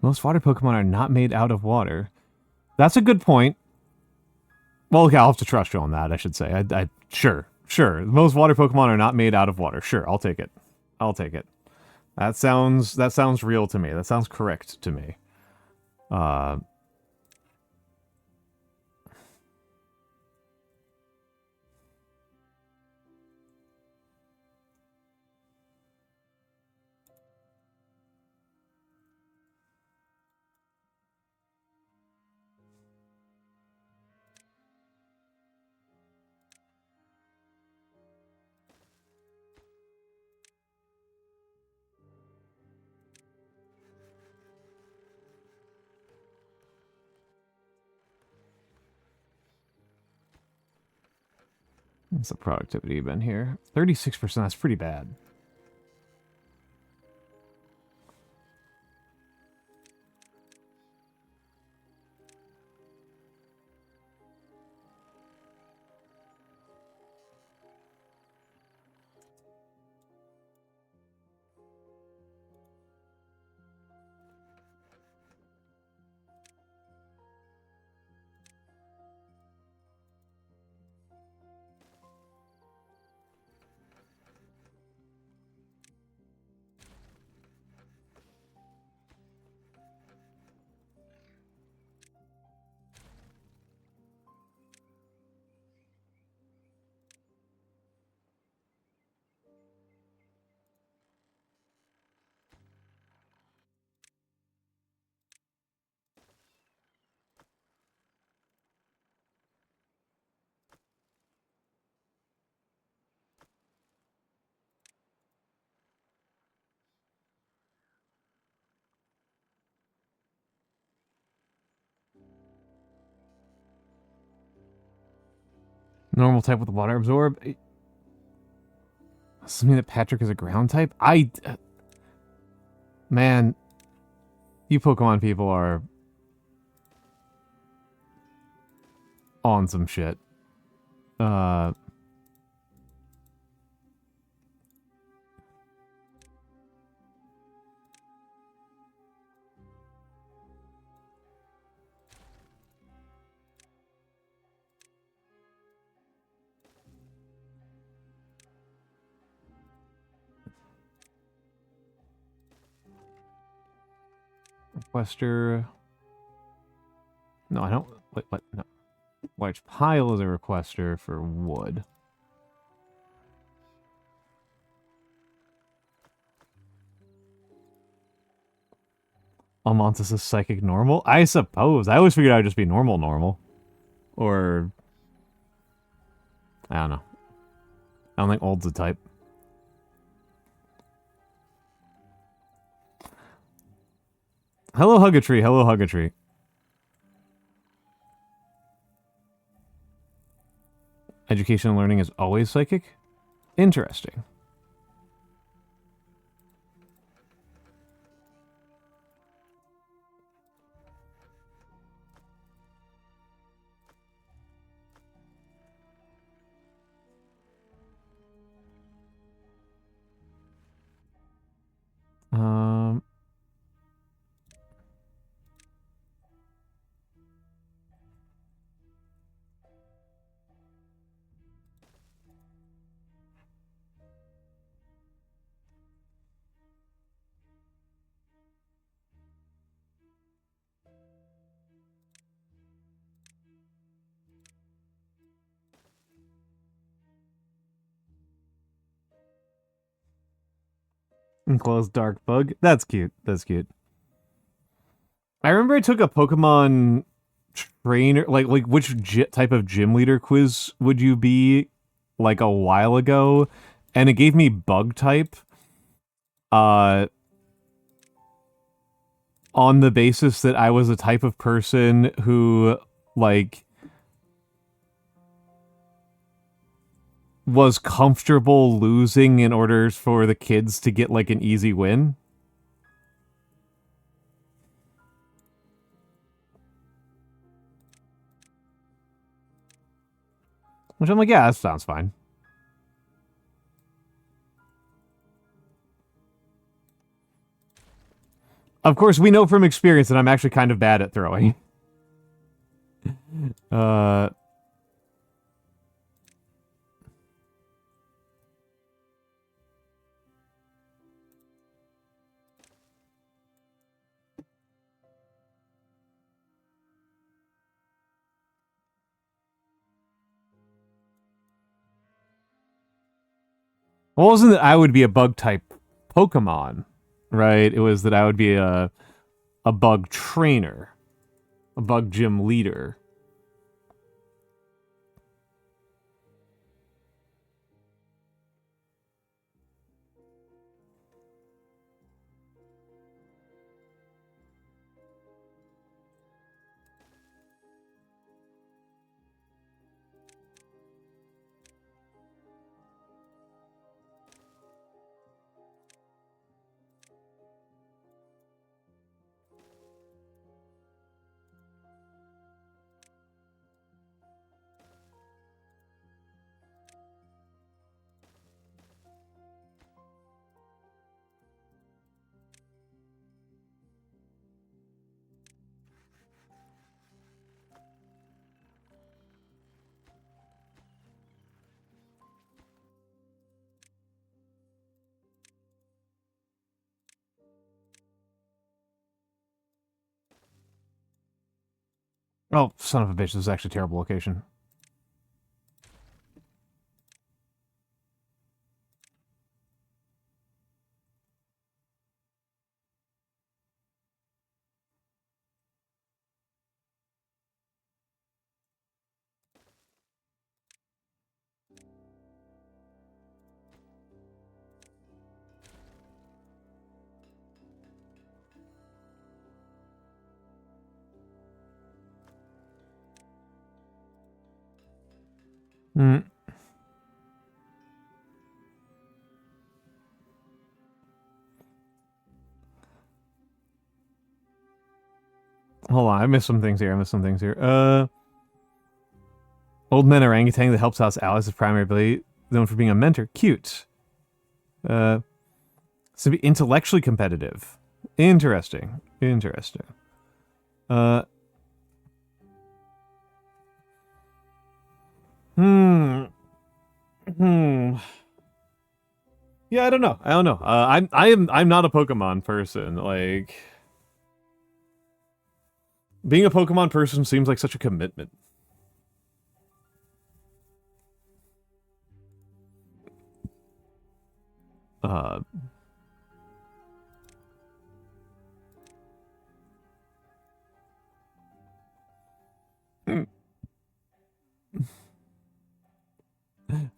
Most water Pokemon are not made out of water. That's a good point. Well, okay, I'll have to trust you on that, I should say. Sure. Most water Pokemon are not made out of water. Sure, I'll take it. I'll take it. That sounds real to me. That sounds correct to me. What's the productivity been here? 36%, that's pretty bad. Normal type with water absorb. Does this mean that Patrick is a ground type? Man, you Pokemon people are on some shit. Requester. No, I don't. What? No. Large pile is a requester for wood. Almantas is psychic normal? I suppose. I always figured I would just be normal. Or... I don't know. I don't think old's a type. Hello, Huggatree. Hello, Huggatree. Education and learning is always psychic? Interesting. Enclosed dark bug. That's cute. That's cute. I remember I took a Pokemon trainer, like which type of gym leader quiz would you be, like a while ago, and it gave me bug type. On the basis that I was a type of person who, like, was comfortable losing in order for the kids to get, like, an easy win. Which I'm like, yeah, that sounds fine. Of course, we know from experience that I'm actually kind of bad at throwing. Well, it wasn't that I would be a bug-type Pokemon, right? It was that I would be a bug trainer, a bug gym leader. Oh, son of a bitch, this is actually a terrible location. Hmm. Hold on, I missed some things here. Old man orangutan that helps out his allies is primary ability, known for being a mentor. Cute. So be intellectually competitive. Interesting. Uh. Hmm. Yeah, I don't know. I'm not a Pokemon person. Like, being a Pokemon person seems like such a commitment.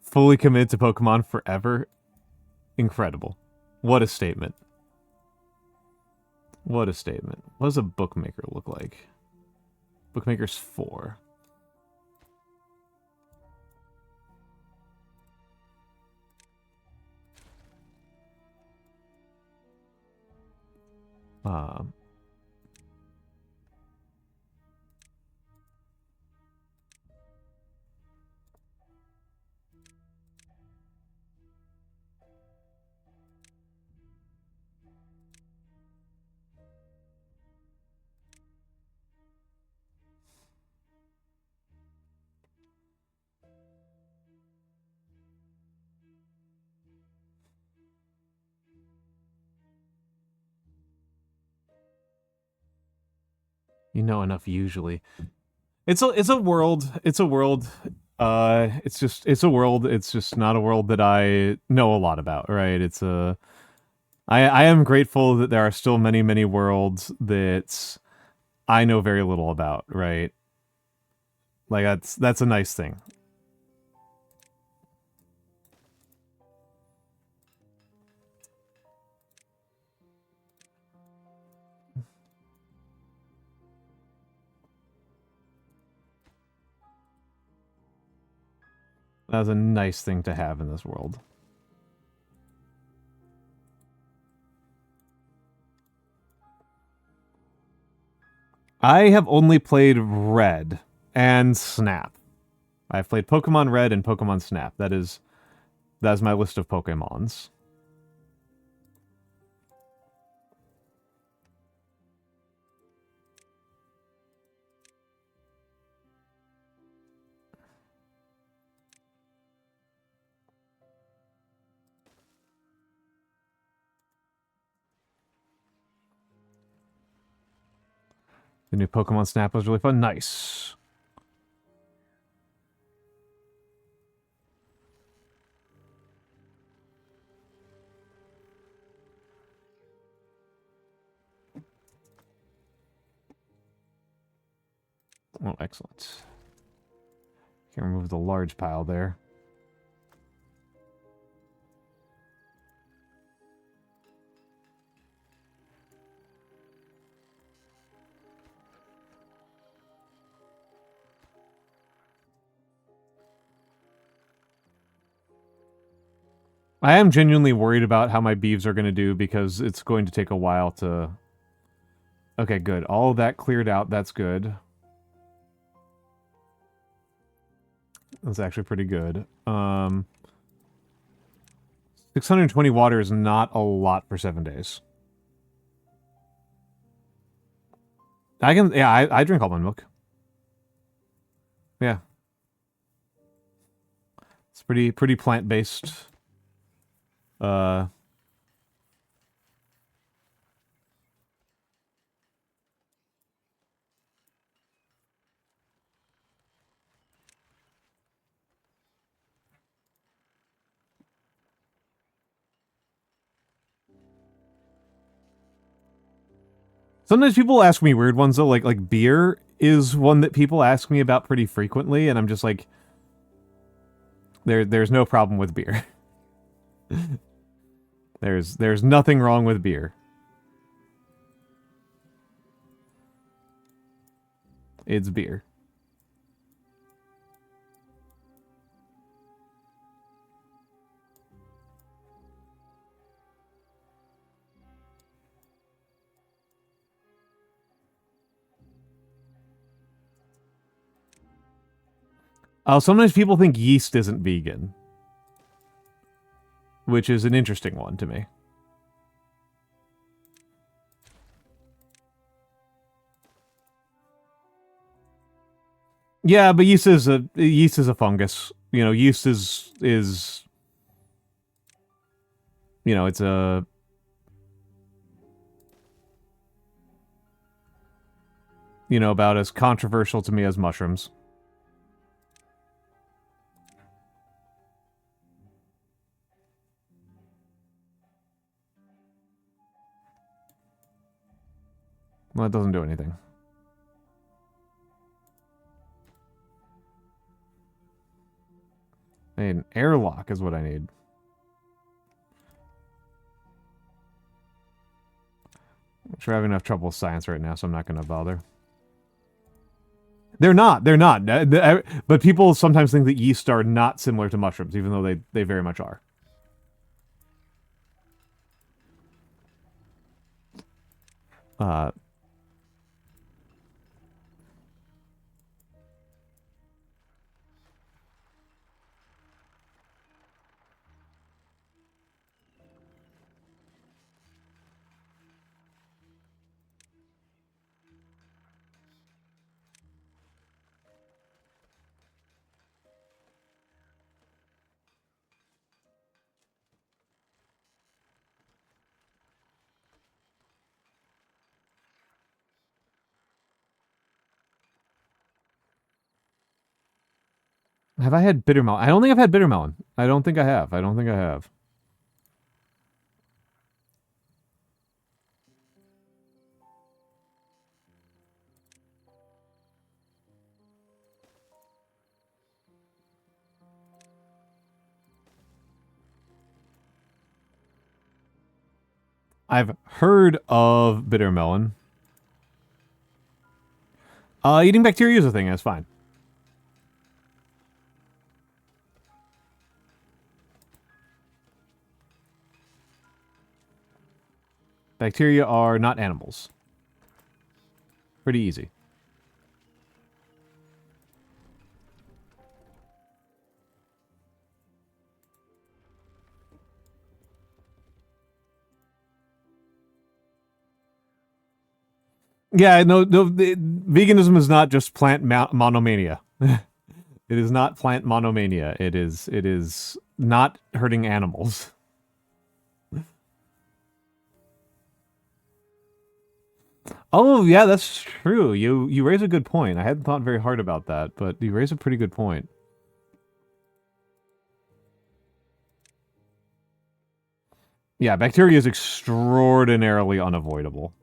Fully committed to Pokemon forever. Incredible. What a statement. What a statement. What does a bookmaker look like? Bookmaker's 4. You know enough usually. It's a world. It's a world. It's a world. It's just not a world that I know a lot about, right? I am grateful that there are still many worlds that I know very little about, right? Like that's a nice thing. That's a nice thing to have in this world. I have only played Red and Snap. I've played Pokemon Red and Pokemon Snap. That's my list of Pokemons. The new Pokemon Snap was really fun. Nice. Oh, excellent. Can remove the large pile there. I am genuinely worried about how my beeves are going to do because it's going to take a while to... Okay, good. All of that cleared out. That's good. That's actually pretty good. 620 water is not a lot for 7 days. I drink almond milk. Yeah. It's pretty plant-based. Sometimes people ask me weird ones though, like beer is one that people ask me about pretty frequently, and I'm just like, there's no problem with beer. There's nothing wrong with beer. It's beer. Sometimes people think yeast isn't vegan, which is an interesting one to me. Yeah, but yeast is a fungus. You know, yeast is you know, it's a about as controversial to me as mushrooms. Well, it doesn't do anything. An airlock is what I need. I'm sure having enough trouble with science right now, so I'm not going to bother. They're not. But people sometimes think that yeast are not similar to mushrooms, even though they very much are. Have I had bitter melon? I don't think I've had bitter melon. I don't think I have. I don't think I have. I've heard of bitter melon. Eating bacteria is a thing. That's fine. Bacteria are not animals. Pretty easy. Yeah, no, veganism is not just plant monomania. It is not plant monomania. It is not hurting animals. Oh, yeah, that's true. You raise a good point. I hadn't thought very hard about that, but you raise a pretty good point. Yeah, bacteria is extraordinarily unavoidable.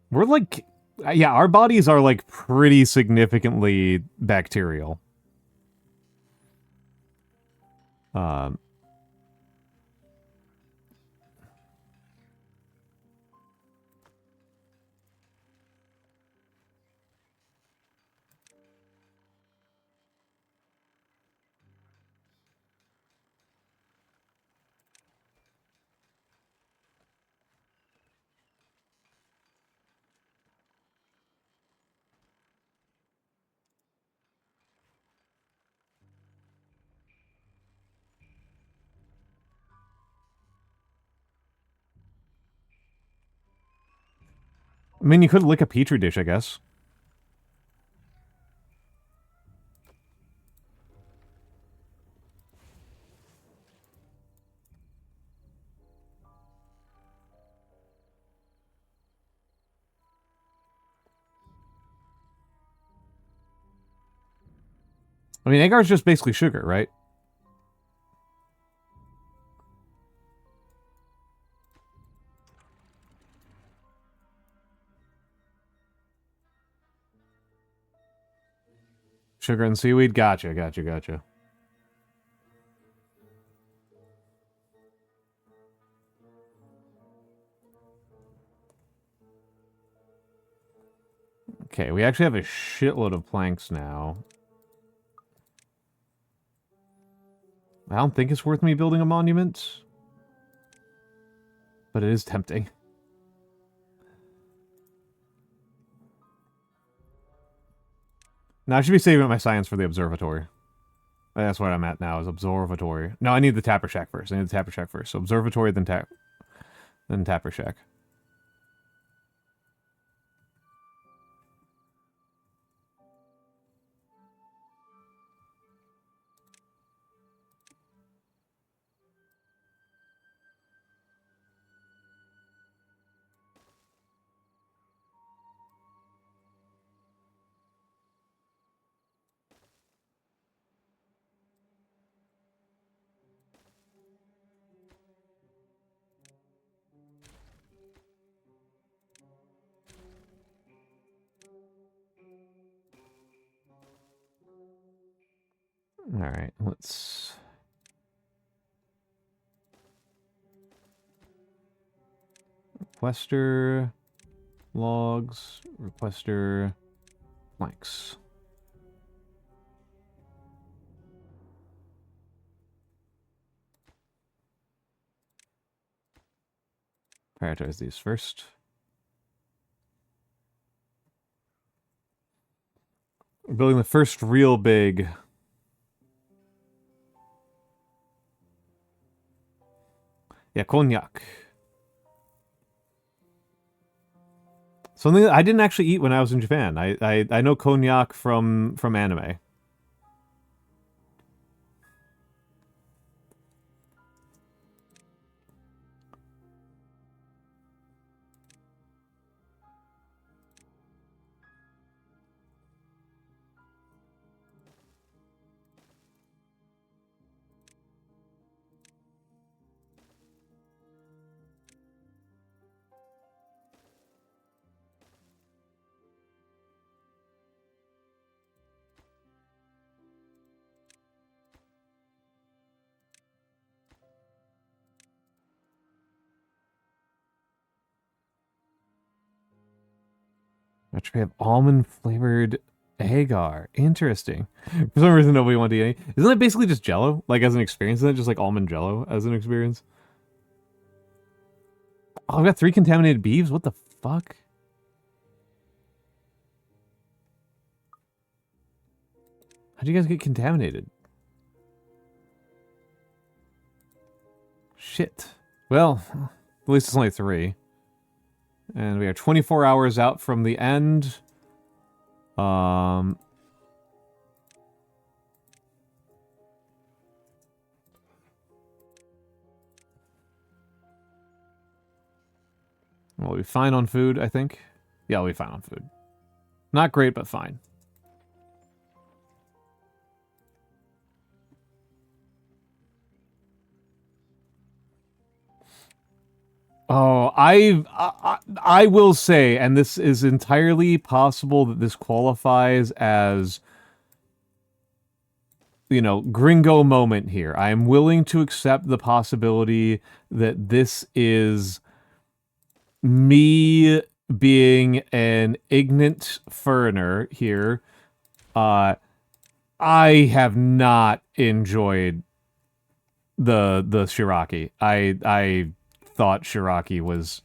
We're like, yeah, our bodies are like pretty significantly bacterial. Um, I mean, you could lick a petri dish, I guess. I mean, agar is just basically sugar, right? Sugar and seaweed? Gotcha, gotcha, gotcha. Okay, we actually have a shitload of planks now. I don't think it's worth me building a monument, but it is tempting. Now, I should be saving up my science for the observatory. That's what I'm at now, is observatory. No, I need the tapper shack first. I need the tapper shack first. So observatory, then tapper shack. All right, let's... Requester... Logs... Requester... Planks. Prioritize these first. We're building the first real big... Yeah, cognac. Something that I didn't actually eat when I was in Japan. I know cognac from anime. Actually, we have almond flavored agar. Interesting. For some reason, nobody wanted to eat any. Isn't that basically just Jello? Like as an experience, isn't that just like almond Jello as an experience? Oh, I've got 3 contaminated beeves. What the fuck? How'd you guys get contaminated? Shit. Well, at least it's only 3. And we are 24 hours out from the end. Well, we'll be fine on food, I think. Yeah, we'll be fine on food. Not great, but fine. Oh, I will say, and this is entirely possible that this qualifies as, you know, gringo moment here. I am willing to accept the possibility that this is me being an ignorant foreigner here. I have not enjoyed the Shiraki. I thought Shiraki was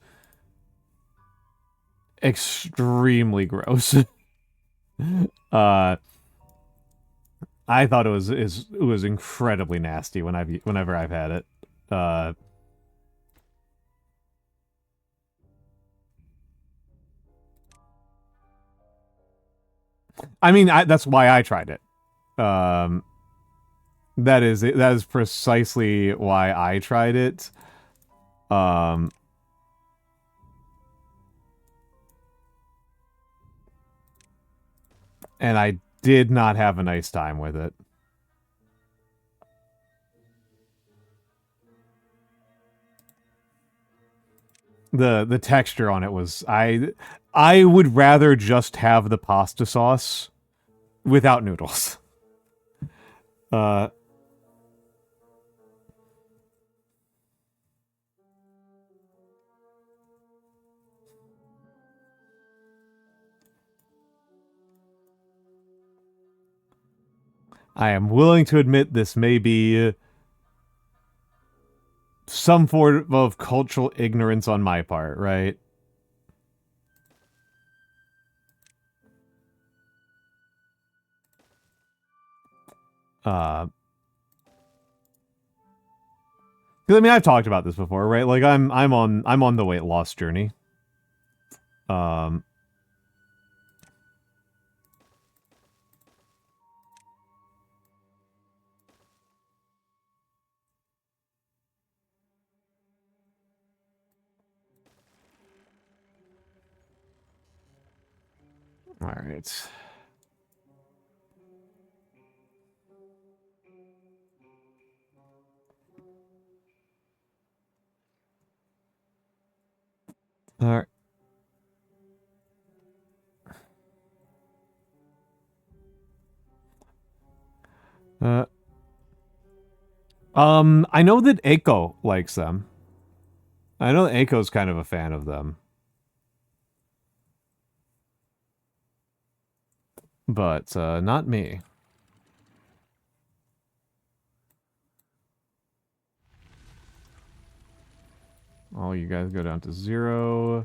extremely gross. I thought it was incredibly nasty whenever I've had it. I mean, that's why I tried it. That is precisely why I tried it. And I did not have a nice time with it. The texture on it was I would rather just have the pasta sauce without noodles. I am willing to admit this may be some form of cultural ignorance on my part, right? I mean, I've talked about this before, right? Like I'm on the weight loss journey. All right. All right. I know that Eiko likes them. I know that Eiko's kind of a fan of them. But, not me. All you guys go down to 0.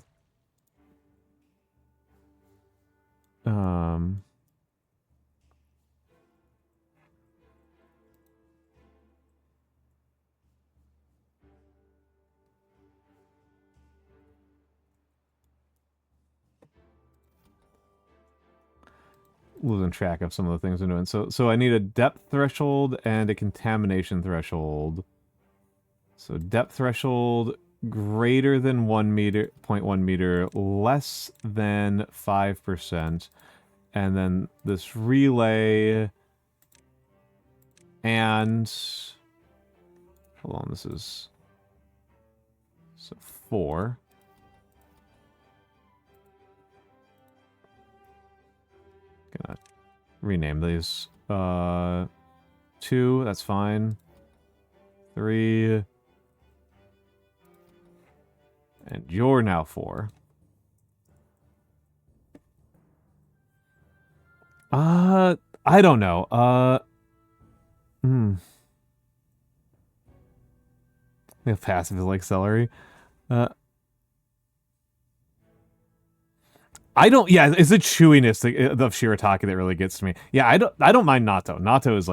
Losing track of some of the things I'm doing. So I need a depth threshold and a contamination threshold. So depth threshold greater than 1 meter, 0.1 meter, less than 5%. And then this relay and hold on, this is so 4. Gonna rename these. 2, that's fine. 3. And you're now 4. I don't know. If passive is like celery. I don't. Yeah, it's the chewiness of shirataki that really gets to me. Yeah, I don't mind natto. Natto is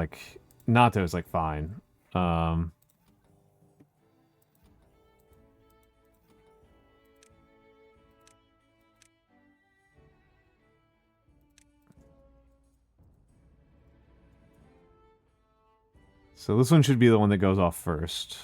like fine. Um, so this one should be the one that goes off first.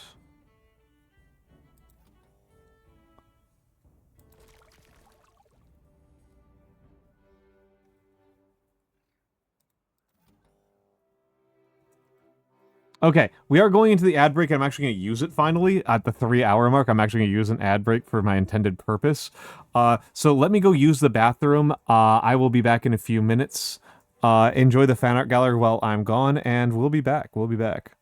Okay, we are going into the ad break. I'm actually going to use it finally at the 3-hour mark. I'm actually going to use an ad break for my intended purpose. So let me go use the bathroom. I will be back in a few minutes. Enjoy the fan art gallery while I'm gone, and we'll be back. We'll be back.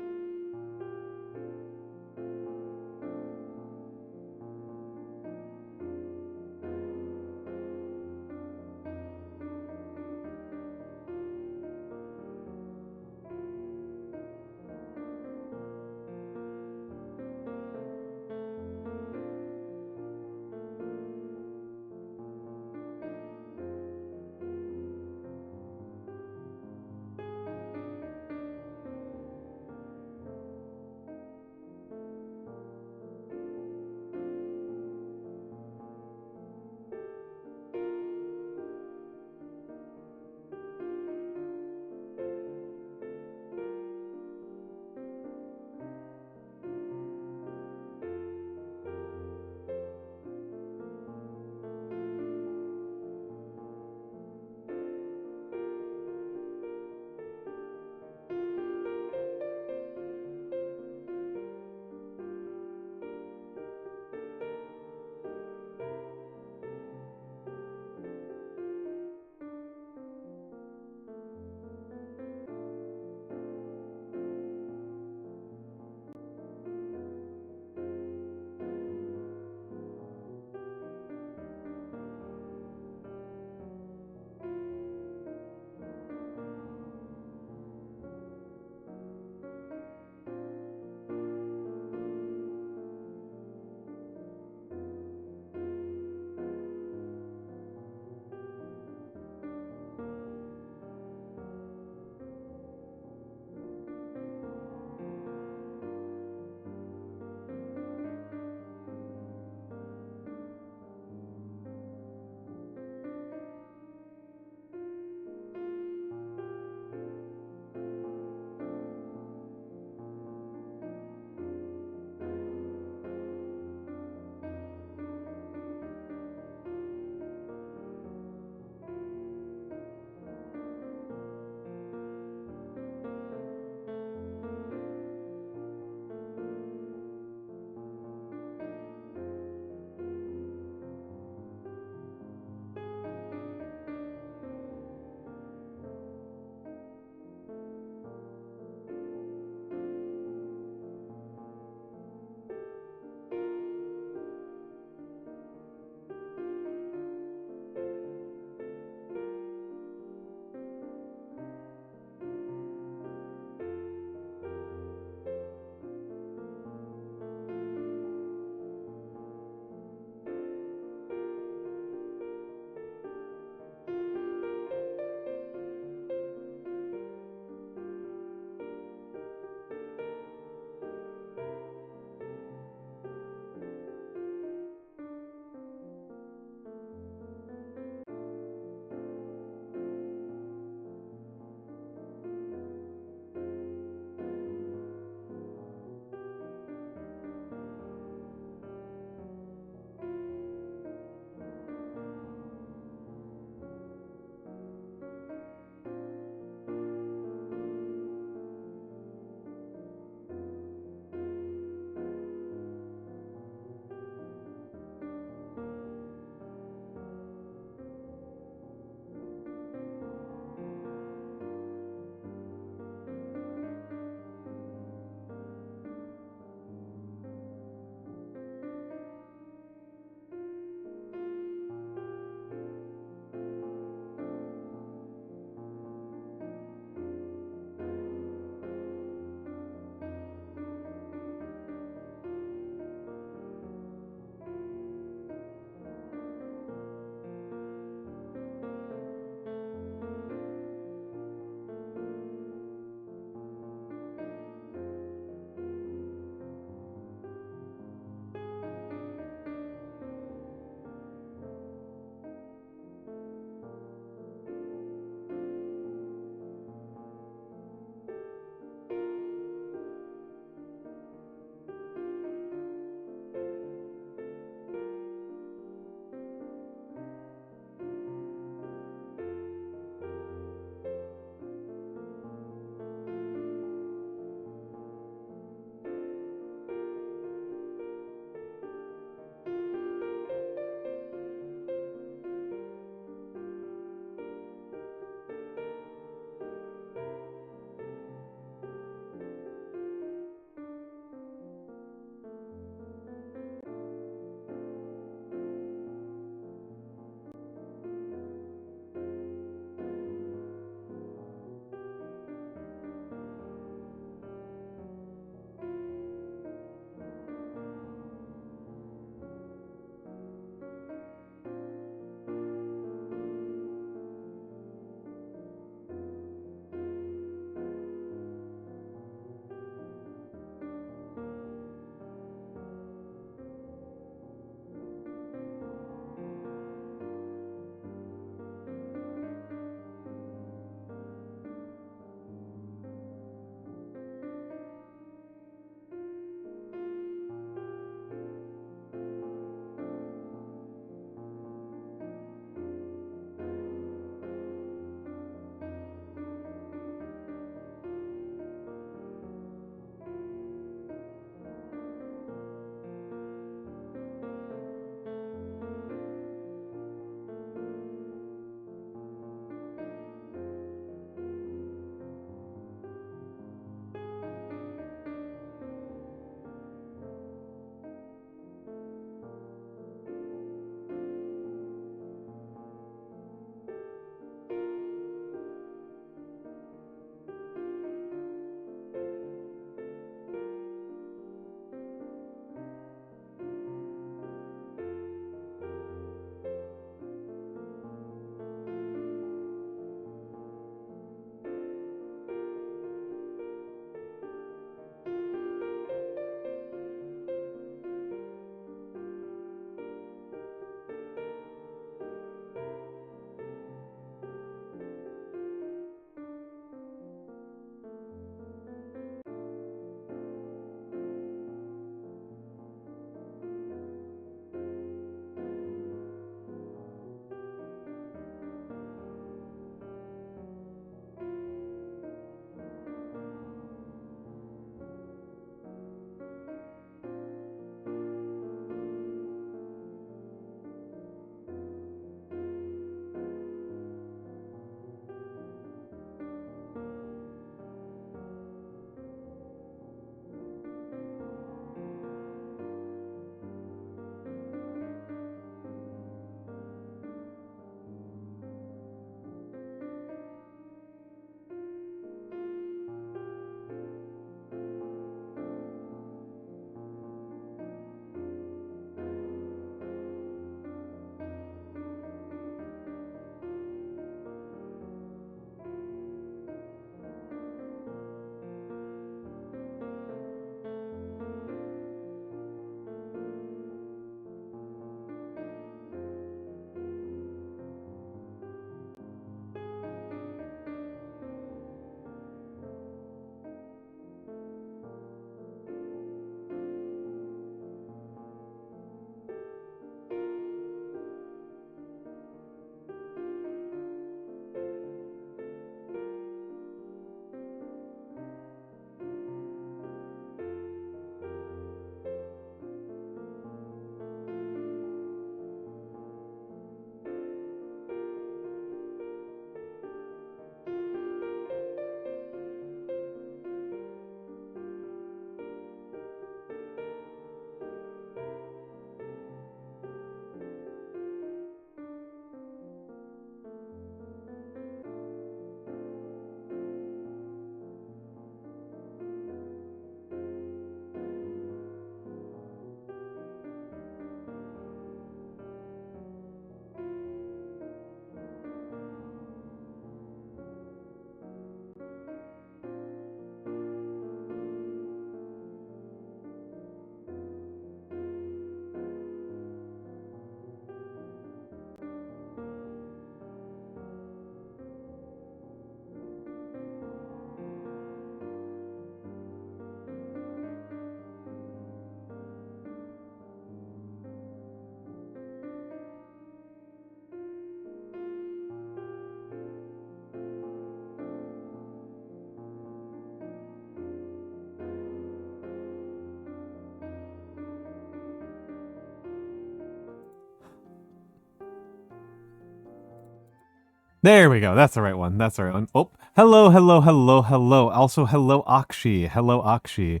There we go. That's the right one. That's the right one. Oh, hello, hello, hello, hello. Also, hello, Akshi. Hello, Akshi.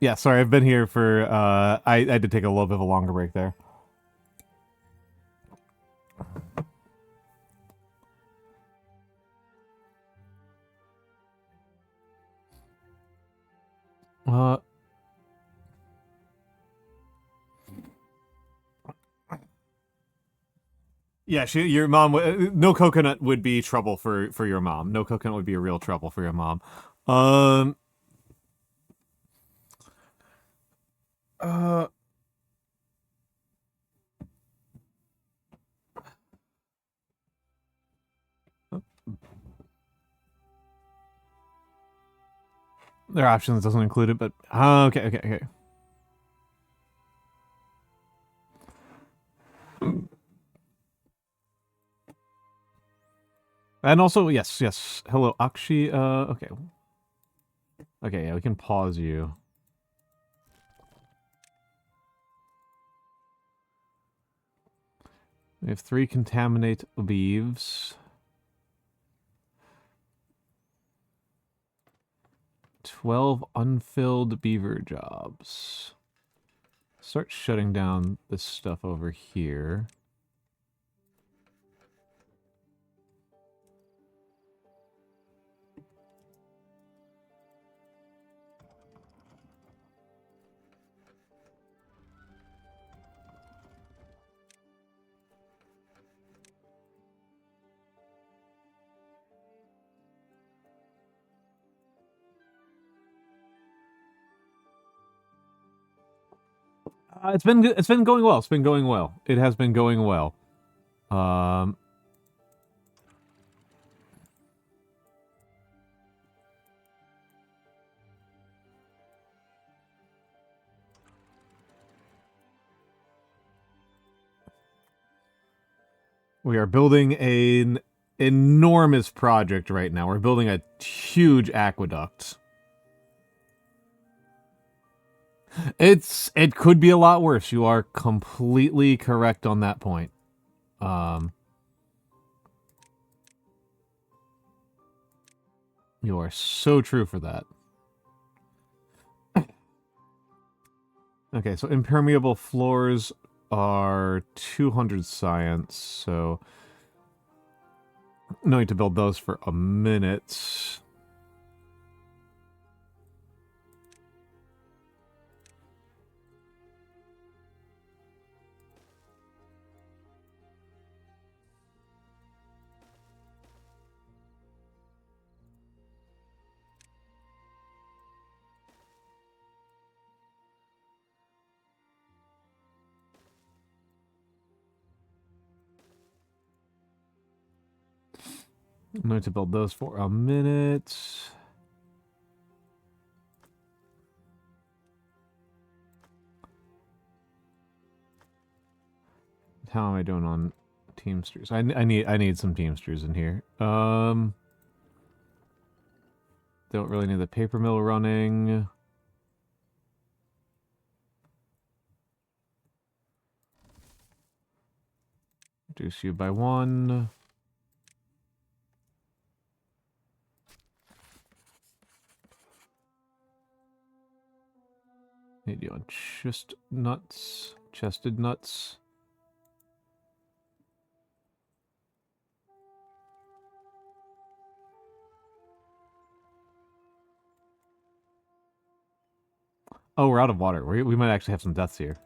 Yeah, sorry, I've been here for, I had to take a little bit of a longer break there. Yeah, your mom. No coconut would be trouble for your mom. No coconut would be a real trouble for your mom. Um. Uh. Their options doesn't include it, but okay, okay, okay. And also, yes, yes. Hello, Akshi. Okay. Okay, yeah, we can pause you. We have 3 contaminate leaves. 12 unfilled beaver jobs. Start shutting down this stuff over here. It's been going well. It's been going well. It has been going well. We are building an enormous project right now. We're building a huge aqueduct. It could be a lot worse. You are completely correct on that point. You are so true for that. Okay, so impermeable floors are 200 science, so no need to build those for a minute. No need to build those for a minute. How am I doing on Teamsters? I need some Teamsters in here. Don't really need the paper mill running. Reduce you by 1. Need you on chested nuts. Oh, we're out of water. We might actually have some deaths here.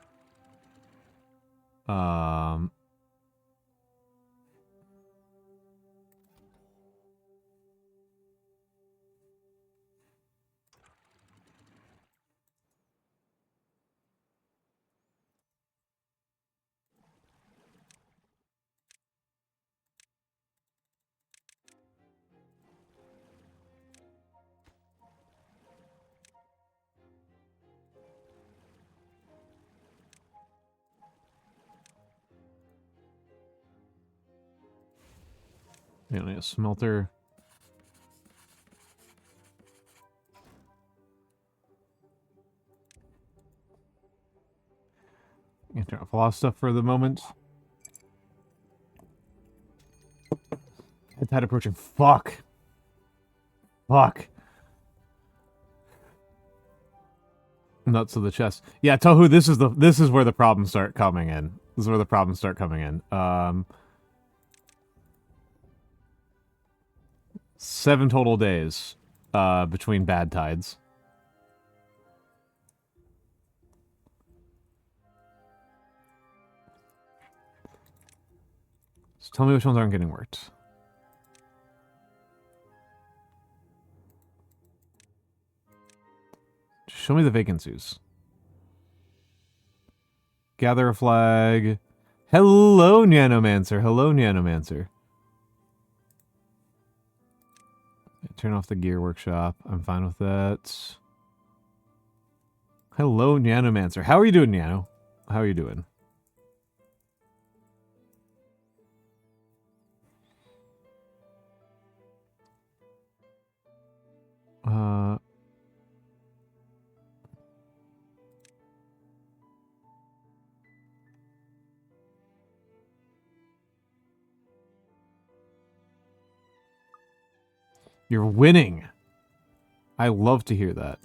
You know, a smelter. You turn off a lot of stuff for the moment. Tide approaching. Fuck. Fuck. Nuts to the chest. Yeah, Tohu, this is where the problems start coming in. This is where the problems start coming in. 7 total days between bad tides. So tell me which ones aren't getting worked. Just show me the vacancies. Gather a flag. Hello, Nyanomancer. Hello, Nyanomancer. Turn off the gear workshop. I'm fine with that. Hello, Nyanomancer. How are you doing, Nyano? How are you doing? You're winning. I love to hear that.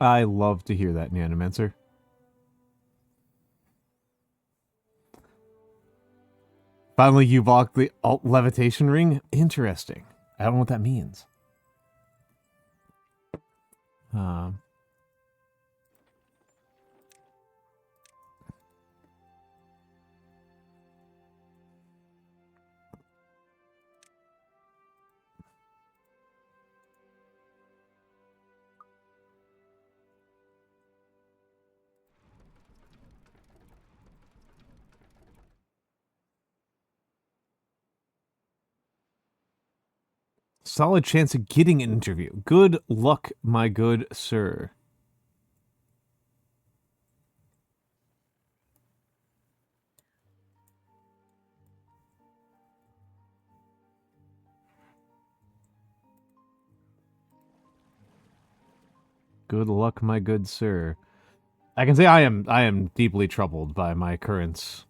I love to hear that, Nyanomancer. Finally, you blocked the alt levitation ring? Interesting. I don't know what that means. Solid chance of getting an interview. Good luck, my good sir. Good luck, my good sir. I can say I am deeply troubled by my current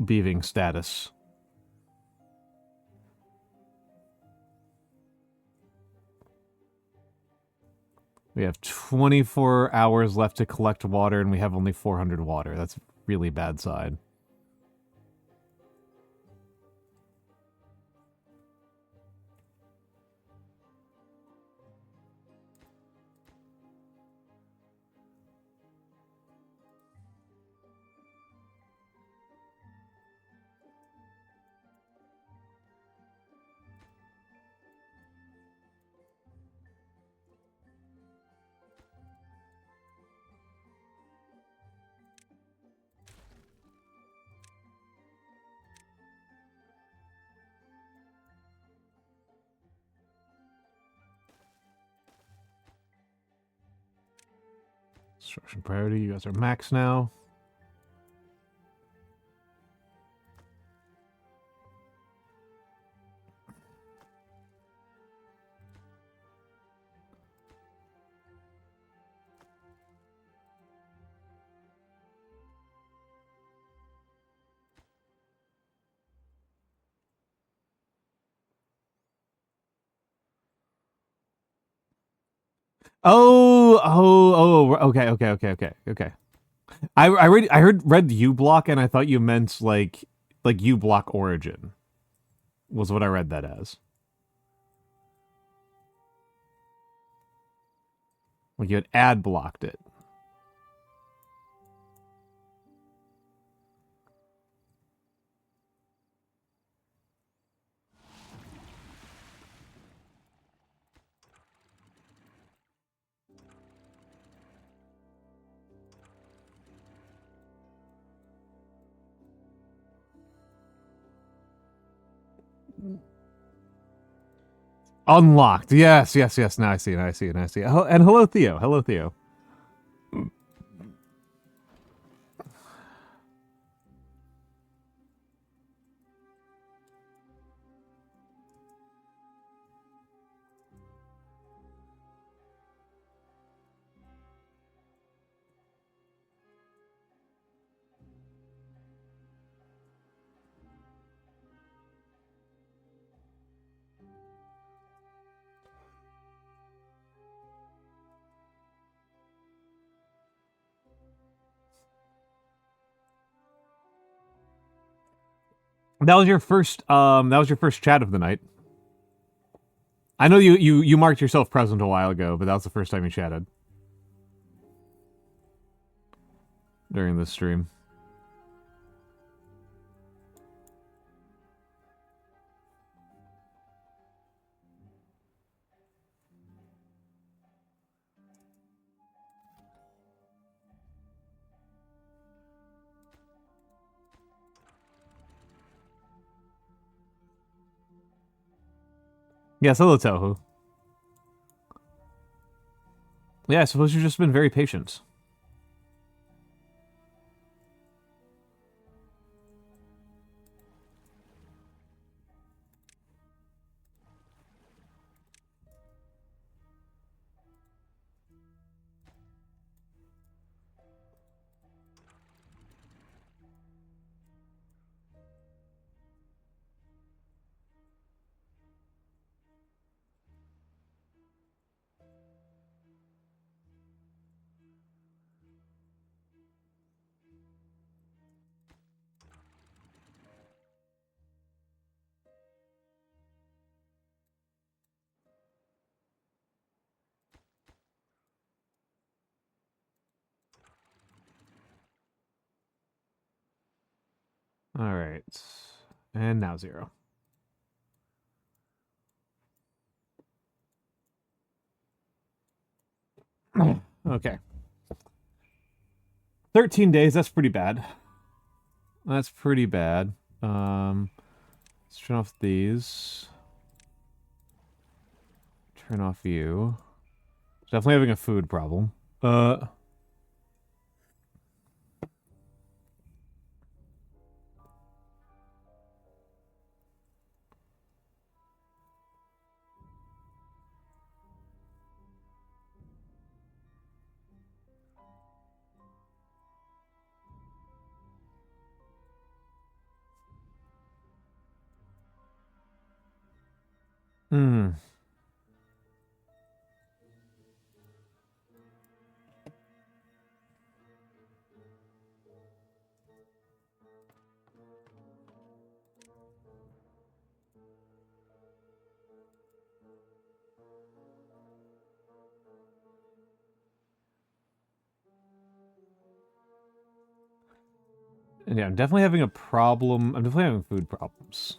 beaving status. We have 24 hours left to collect water, and we have only 400 water. That's a really bad side. Construction priority, you guys are max now. Okay. I read U block, and I thought you meant like U block origin was what I read that as. Like you had ad blocked it. Unlocked. Yes, yes, yes. Now I see. Now I see. Now I see. Oh, and hello, Theo. Hello, Theo. That was your first. That was your first chat of the night. I know you marked yourself present a while ago, but that was the first time you chatted during this stream. Yes, hello, Tohu. Yeah, I suppose you've just been very patient. All right, and now 0. Okay. 13 days, that's pretty bad. That's pretty bad. Let's turn off these. Turn off you. Definitely having a food problem. Hmm. Yeah, I'm definitely having a problem. I'm definitely having food problems.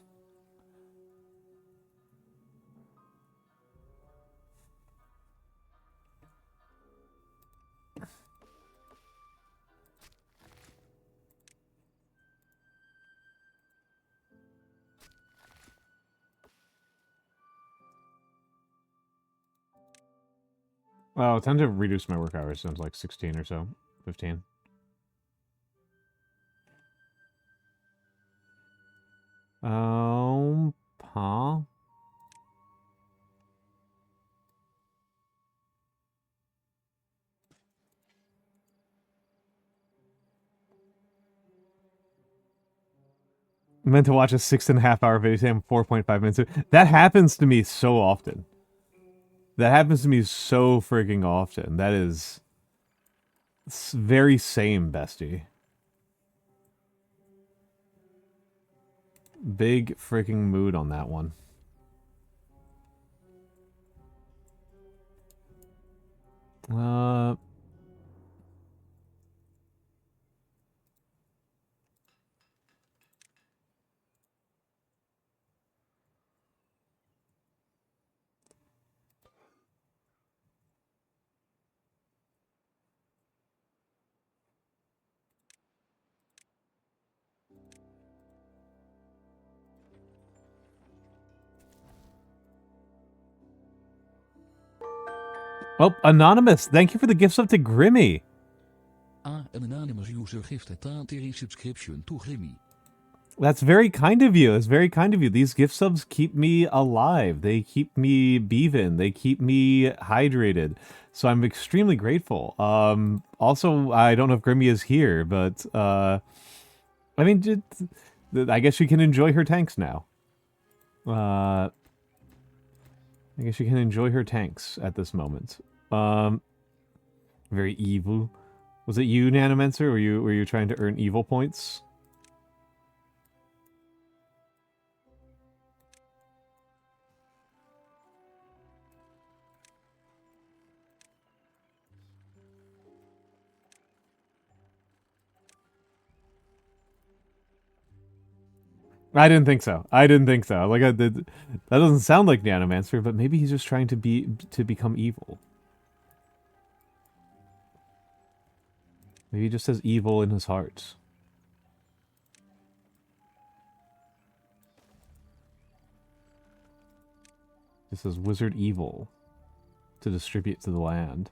Well, it's time to reduce my work hours down to like 16 or so. 15. Huh? I meant to watch a 6.5-hour video. I'm 4.5 minutes. That happens to me so often. That happens to me so freaking often. That is very same, bestie. Big freaking mood on that one. Oh, Anonymous, thank you for the gift sub to Grimmy. An anonymous user gifted a tier subscription to Grimmy. That's very kind of you. It's very kind of you. These gift subs keep me alive. They keep me beavin'. They keep me hydrated. So I'm extremely grateful. Also, I don't know if Grimmy is here, but I mean, I guess she can enjoy her tanks now. I guess she can enjoy her tanks at this moment. Very evil. Was it you, Nyanomancer? Were you trying to earn evil points? I didn't think so. I didn't think so. Like that doesn't sound like Nyanomancer, but maybe he's just trying to become evil. Maybe he just has evil in his heart. This is wizard evil to distribute to the land.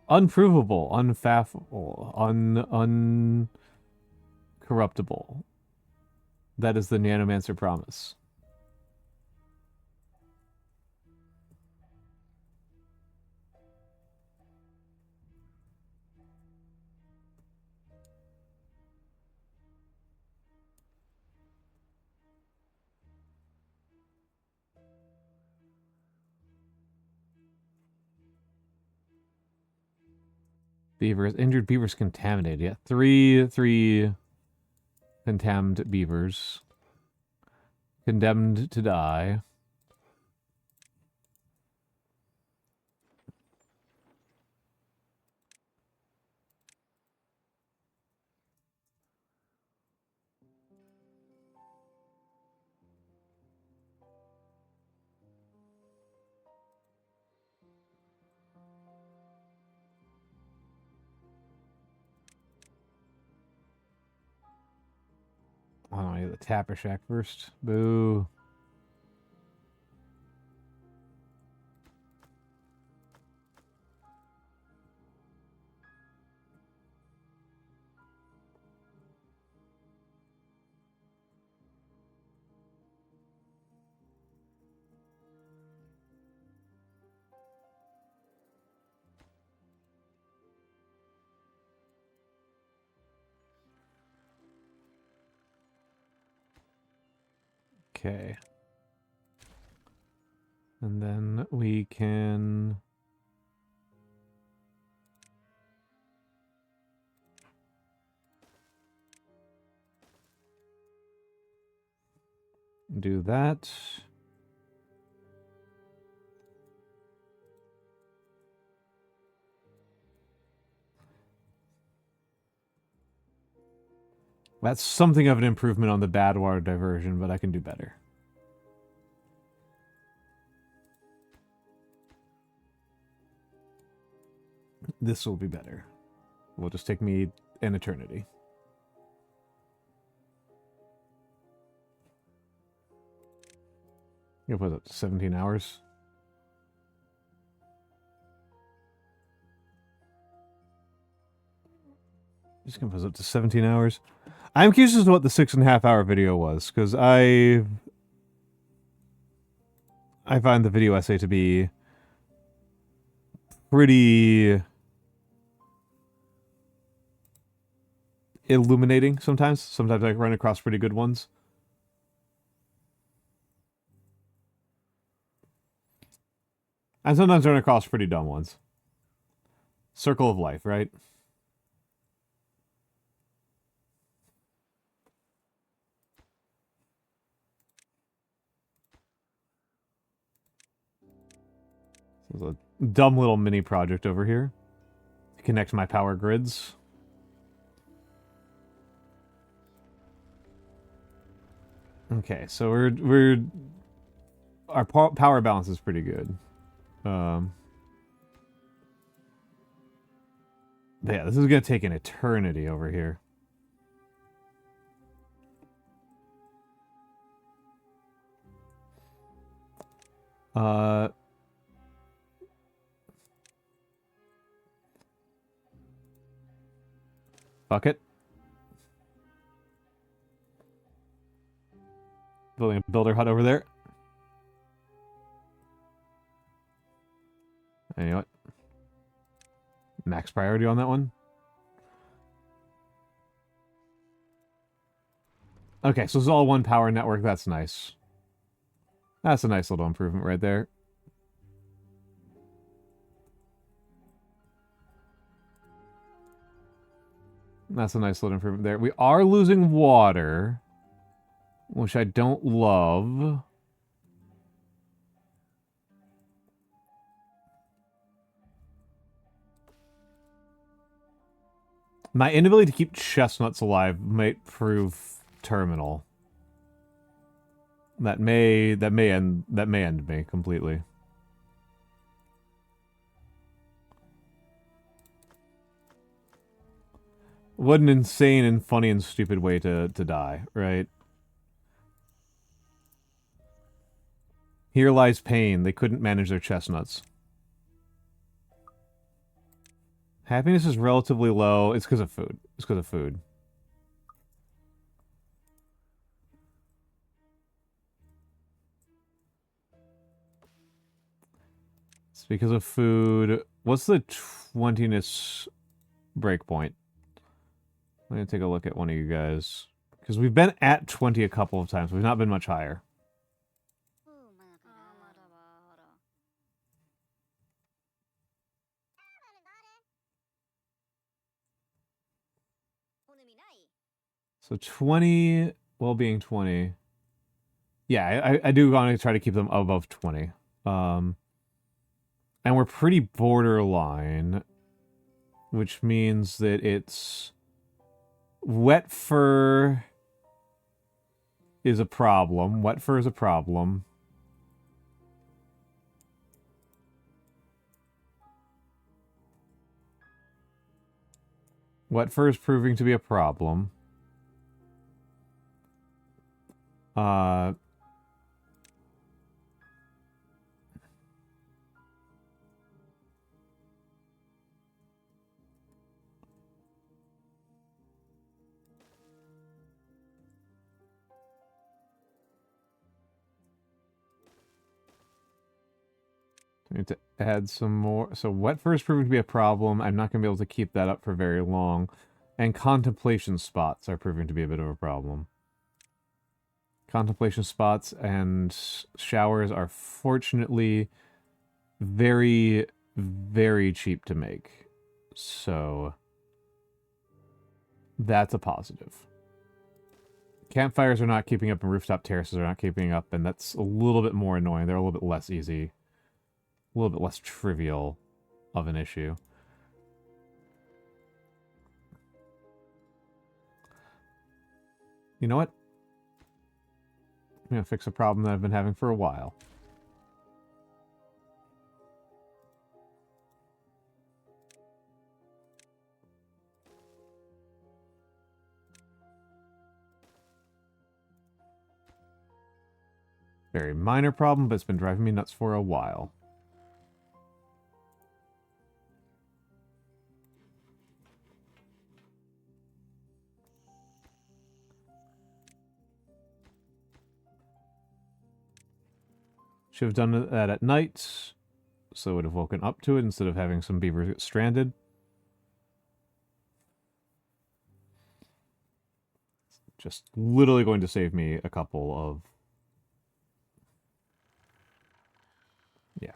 Unprovable, unfathomable, uncorruptible. That is the Nyanomancer promise. Beavers. Injured beavers contaminated. Yeah, three contaminated beavers. Condemned to die. I don't know, the Tapper Shack first. Boo. Okay. And then we can... do that. That's something of an improvement on the badwater diversion, but I can do better. This will be better. It will just take me an eternity. You put it 17 hours. Just gonna put it up to 17 hours. I'm curious as to what the 6.5 hour video was, because I find the video essay to be pretty illuminating sometimes. Sometimes I run across pretty good ones. And sometimes I run across pretty dumb ones. Circle of life, right? There's a dumb little mini project over here to connect my power grids. Okay, so our power balance is pretty good. But yeah, this is gonna take an eternity over here. Fuck it. Building a builder hut over there. And you know what? Max priority on that one. Okay, so it's all one power network. That's nice. That's a nice little improvement right there. That's a nice little improvement there. We are losing water, which I don't love. My inability to keep chestnuts alive might prove terminal. That may end me completely. What an insane and funny and stupid way to die, right? Here lies pain. They couldn't manage their chestnuts. Happiness is relatively low. It's because of food. It's because of food. It's because of food. What's the 20ness breakpoint? I'm going to take a look at one of you guys. Because we've been at 20 a couple of times. We've not been much higher. So 20, well-being 20. Yeah, I do want to try to keep them above 20. And we're pretty borderline, which means that it's wet fur is a problem. Wet fur is a problem. Wet fur is proving to be a problem. I need to add some more. So wet fur is proving to be a problem. I'm not going to be able to keep that up for very long. And contemplation spots are proving to be a bit of a problem. Contemplation spots and showers are fortunately very, very cheap to make. So that's a positive. Campfires are not keeping up and rooftop terraces are not keeping up, and that's a little bit more annoying. They're a little bit less easy. A little bit less trivial of an issue. You know what? I'm going to fix a problem that I've been having for a while. Very minor problem, but it's been driving me nuts for a while. Should have done that at night, so it would have woken up to it instead of having some beavers get stranded. Just literally going to save me a couple of... Yeah.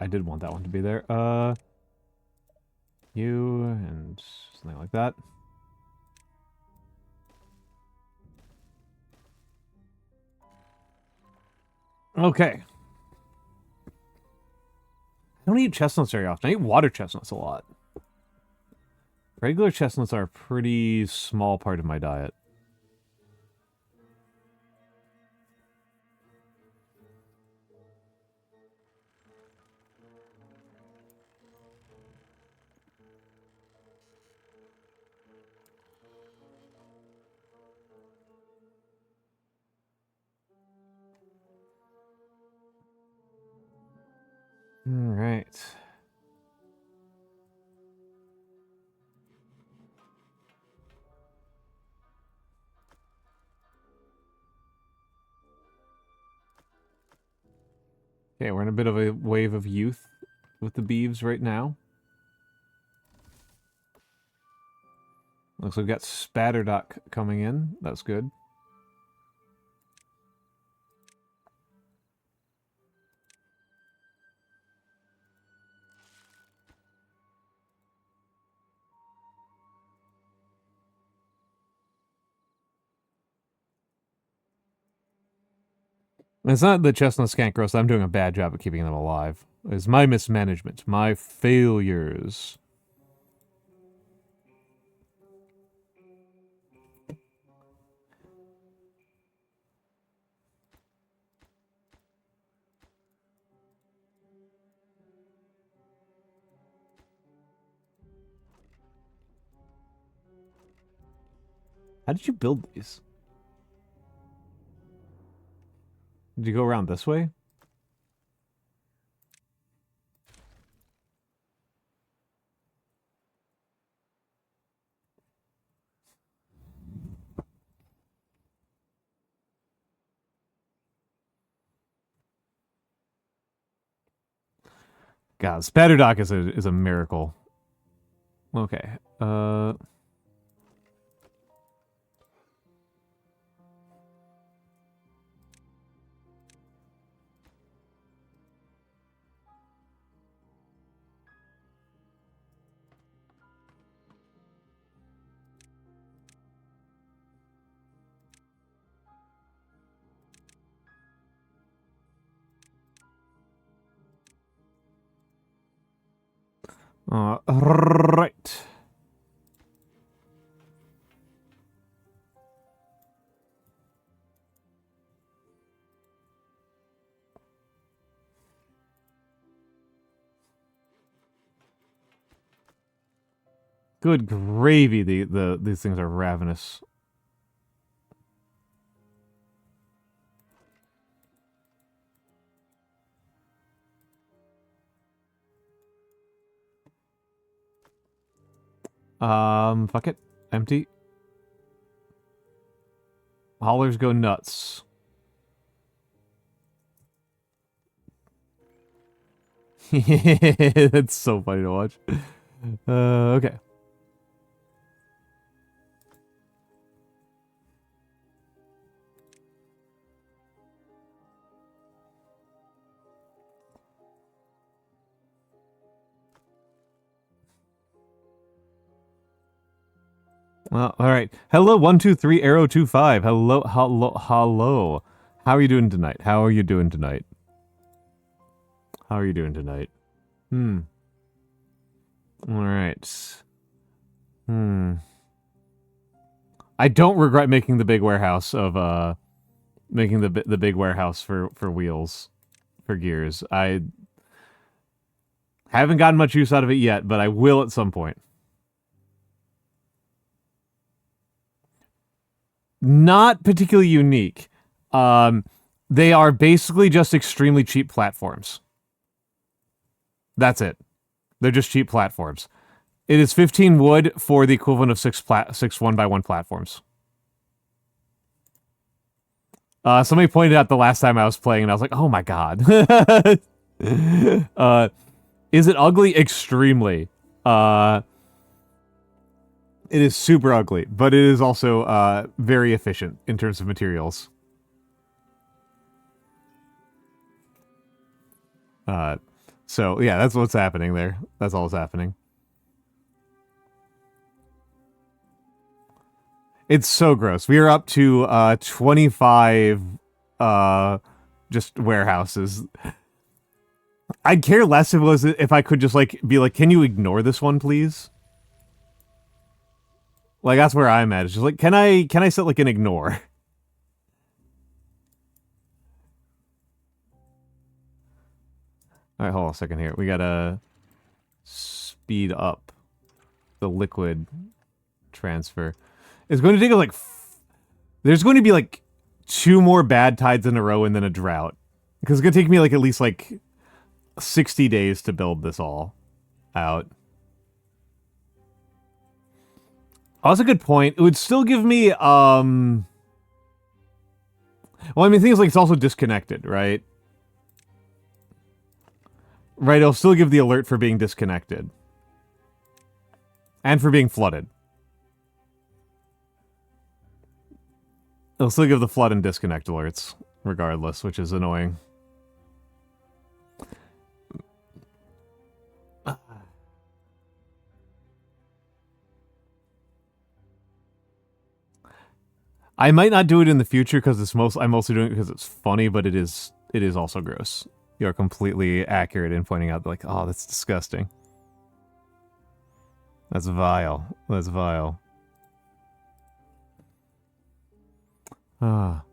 I did want that one to be there. You and something like that. Okay. don't eat chestnuts very often. I eat water chestnuts a lot. Regular chestnuts are a pretty small part of my diet. All right. Okay, we're in a bit of a wave of youth with the beeves right now. Looks like we've got Spatterduck coming in. That's good. It's not the chestnuts can't grow, so I'm doing a bad job at keeping them alive. It's my mismanagement, my failures. How did you build these? Did you go around this way? God, Spatterdock is a miracle. Okay. Right. Good gravy, these things are ravenous. Fuck it. Empty. Haulers go nuts. That's so funny to watch. Okay. Well, all right. Hello, 123 Arrow 25. Hello, hello, hello. How are you doing tonight? How are you doing tonight? How are you doing tonight? All right. I don't regret making the big warehouse of making the big warehouse for wheels, for gears. I haven't gotten much use out of it yet, but I will at some point. Not particularly unique. They are basically just extremely cheap platforms. That's it. They're just cheap platforms. It is 15 wood for the equivalent of six 1x1 platforms. Somebody pointed out the last time I was playing, and I was like, oh my god. Is it ugly? Extremely. It is super ugly, but it is also very efficient in terms of materials. So, yeah, that's what's happening there. That's all that's happening. It's so gross. We are up to 25 just warehouses. I'd care less if I could just like be like, can you ignore this one, please? Like that's where I'm at. It's just like, can I set like an ignore? All right, hold on a second here. We gotta speed up the liquid transfer. It's going to take us like there's going to be like 2 more bad tides in a row and then a drought, because it's gonna take me like at least like 60 days to build this all out. Oh, that's a good point. It would still give me well, I mean, things like it's also disconnected, right? Right, it'll still give the alert for being disconnected. And for being flooded. It'll still give the flood and disconnect alerts, regardless, which is annoying. I might not do it in the future because I'm mostly doing it because it's funny, but it is also gross. You're completely accurate in pointing out, like, oh, that's disgusting. That's vile. That's vile. Ah.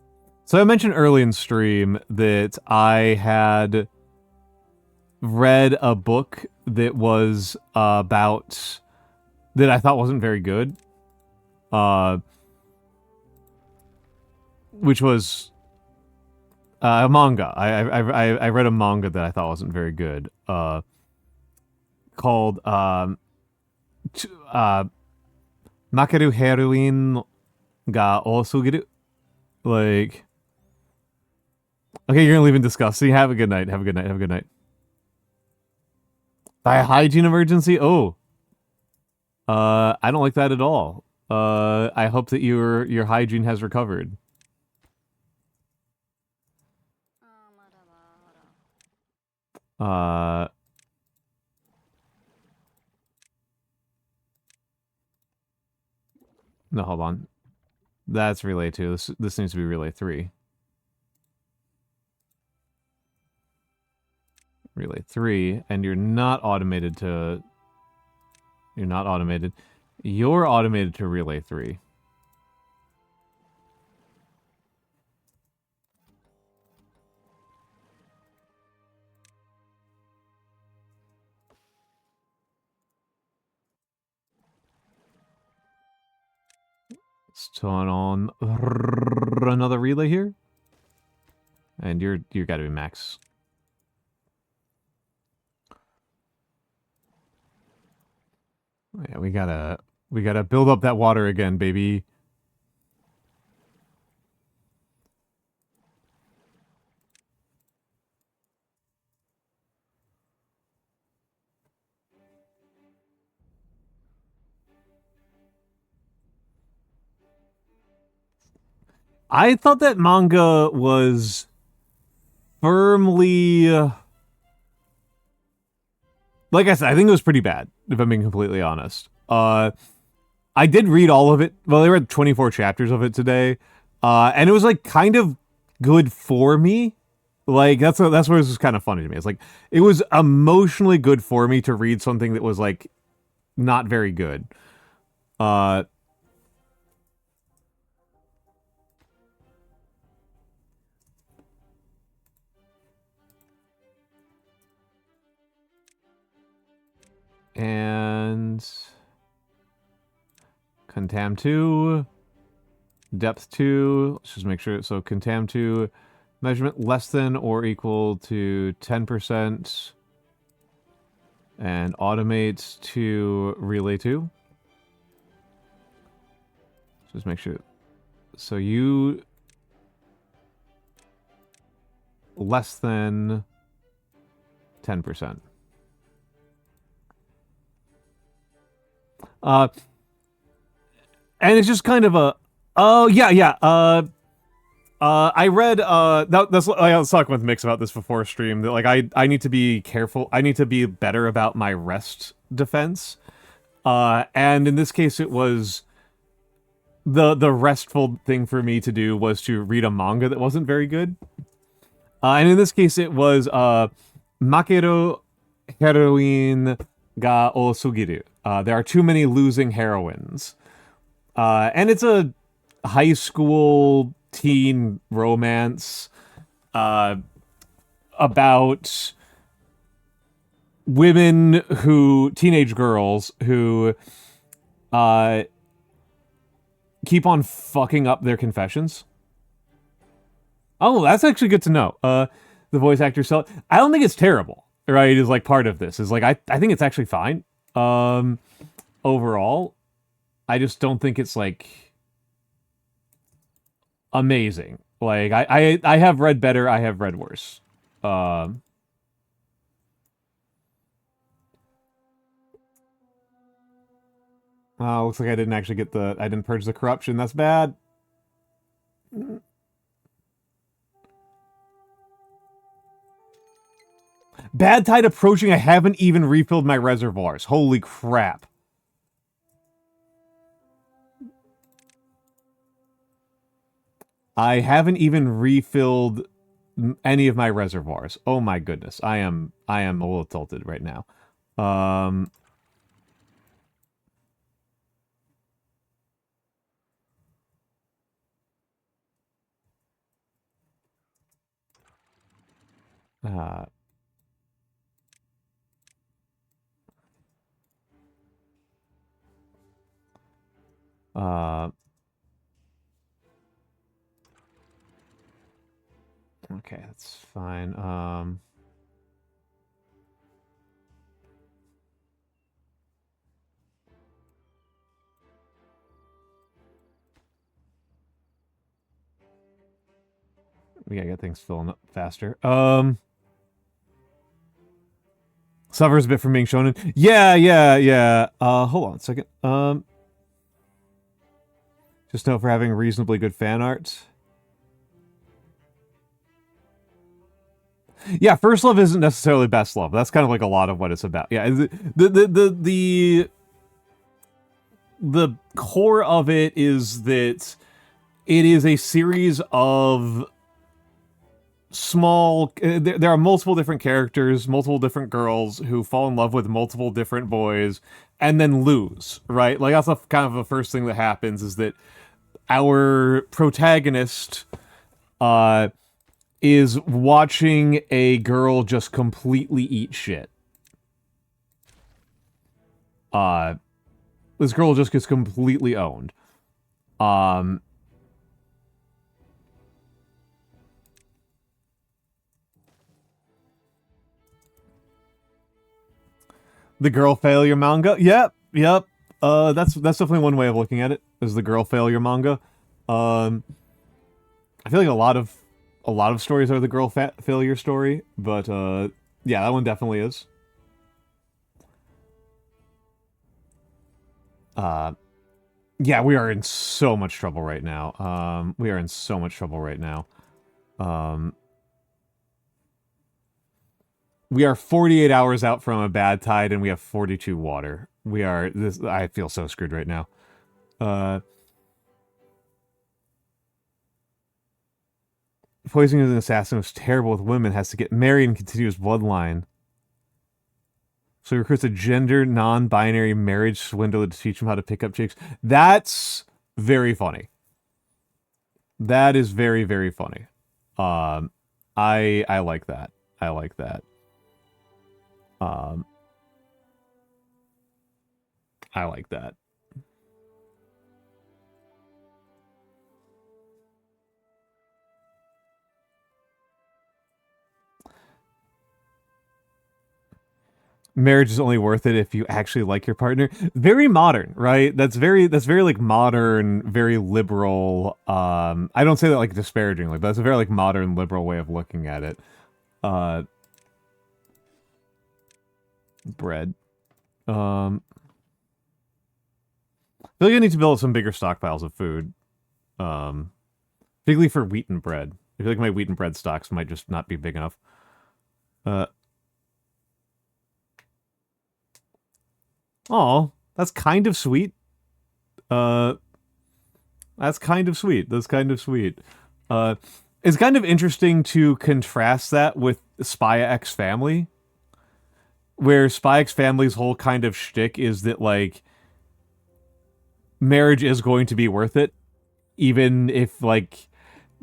So I mentioned early in stream that I had read a book that was about that I thought wasn't very good. Which was a manga. I read a manga that I thought wasn't very good. Called Makeru Heroin ga Osugiru. Like, okay, you're gonna leave in disgust. See, have a good night. Have a good night. Have a good night. By a hygiene emergency? Oh. I don't like that at all. I hope that your hygiene has recovered. No, hold on. That's relay 2. This needs to be relay 3. Relay 3, and you're not automated to... You're not automated. You're automated to relay 3. Let's turn on another relay here. And you gotta be max. Yeah, we gotta build up that water again, baby. I thought that manga was firmly... like I said, I think it was pretty bad, if I'm being completely honest. I did read all of it. Well, I read 24 chapters of it today. And it was, like, kind of good for me. Like, that's where this was kind of funny to me. It's like, it was emotionally good for me to read something that was, like, not very good. And contam 2, depth 2, let's just make sure, so contam 2, measurement less than or equal to 10%, and automate to relay 2. Just make sure, so you less than 10%. And it's just kind of a, oh yeah. I read that's I was talking with Mikks about this before stream, that like I need to be careful. I need to be better about my rest defense. And in this case, it was the restful thing for me to do was to read a manga that wasn't very good. And in this case, it was Makero heroine ga osugiru. There are too many losing heroines. And it's a high school teen romance about teenage girls who keep on fucking up their confessions. Oh, that's actually good to know. The voice actor, I don't think it's terrible, right? Is like part of this. Is like I think it's actually fine. Overall, I just don't think it's like amazing. Like I have read better. I have read worse. Looks like I didn't actually I didn't purge the corruption. That's bad. Bad tide approaching. I haven't even refilled my reservoirs. Holy crap. I haven't even refilled any of my reservoirs. Oh my goodness. I am a little tilted right now. Okay, that's fine. We gotta get things filling up faster. Suffers a bit from being shonen. Yeah. Hold on a second. Just note for having reasonably good fan art. Yeah, first love isn't necessarily best love. That's kind of like a lot of what it's about. Yeah, the core of it is that it is a series of small. There are multiple different characters, multiple different girls who fall in love with multiple different boys, and then lose. Right? Like that's kind of the first thing that happens is that our protagonist, is watching a girl just completely eat shit. This girl just gets completely owned. The girl failure manga. Yep. That's definitely one way of looking at it. Is the girl failure manga. I feel like a lot of stories are the girl failure story, but yeah, that one definitely is. Yeah, we are in so much trouble right now. We are in so much trouble right now. We are 48 hours out from a bad tide, and we have 42 water. We are this. I feel so screwed right now. Poisoning as an assassin was terrible with women. Has to get married and continue his bloodline. So he recruits a gender non-binary marriage swindler to teach him how to pick up chicks. That's very funny. That is very, very funny. I like that. I like that. I like that. Marriage is only worth it if you actually like your partner. Very modern, right? That's very like modern, very liberal. I don't say that like disparagingly, but that's a very like modern liberal way of looking at it. Bread. I feel like I need to build some bigger stockpiles of food. Particularly for wheat and bread. I feel like my wheat and bread stocks might just not be big enough. Oh, that's kind of sweet. That's kind of sweet. That's kind of sweet. It's kind of interesting to contrast that with Spy X Family, where Spy X Family's whole kind of shtick is that, like, marriage is going to be worth it, even if, like,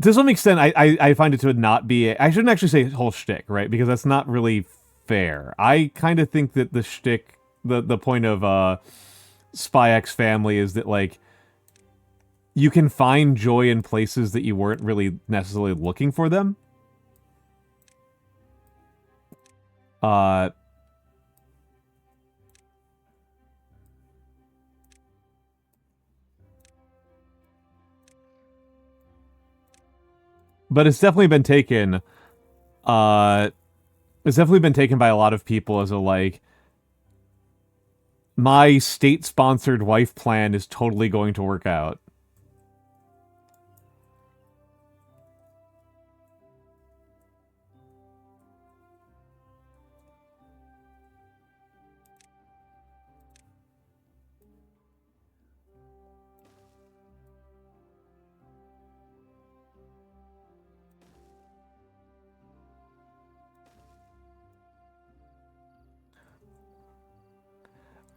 to some extent, I find it to not be. I shouldn't actually say whole shtick, right? Because that's not really fair. I kind of think that the shtick, the point of Spy X Family is that, like, you can find joy in places that you weren't really necessarily looking for them. But it's definitely been taken. It's definitely been taken by a lot of people as a, like, my state-sponsored wife plan is totally going to work out.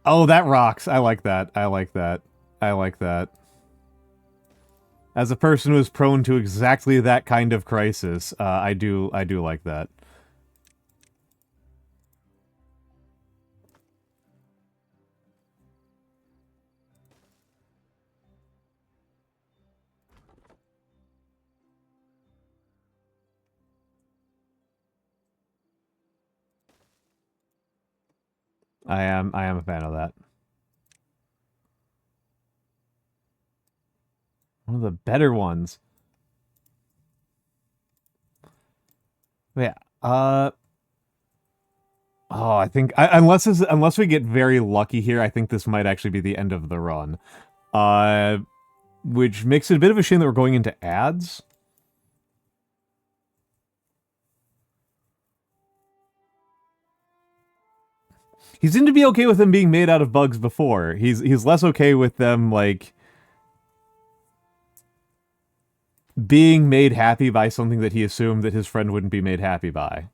Oh, that rocks. I like that. I like that. I like that. As a person who is prone to exactly that kind of crisis, I do like that. I am a fan of that. One of the better ones. Yeah. Oh, I think unless we get very lucky here, I think this might actually be the end of the run. Which makes it a bit of a shame that we're going into ads. He seemed to be okay with them being made out of bugs before. He's less okay with them, like, being made happy by something that he assumed that his friend wouldn't be made happy by.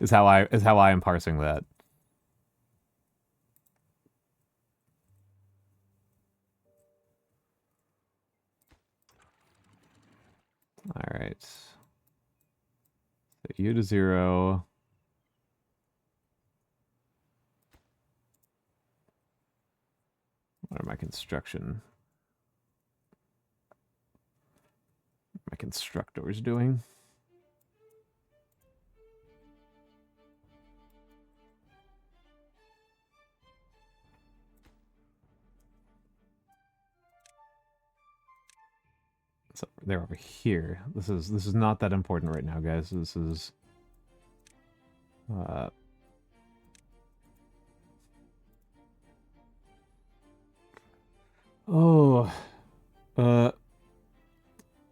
Is how I am parsing that. All right. Set you to 0. What are my construction? My constructors doing? So they're over here. This is not that important right now, guys. This is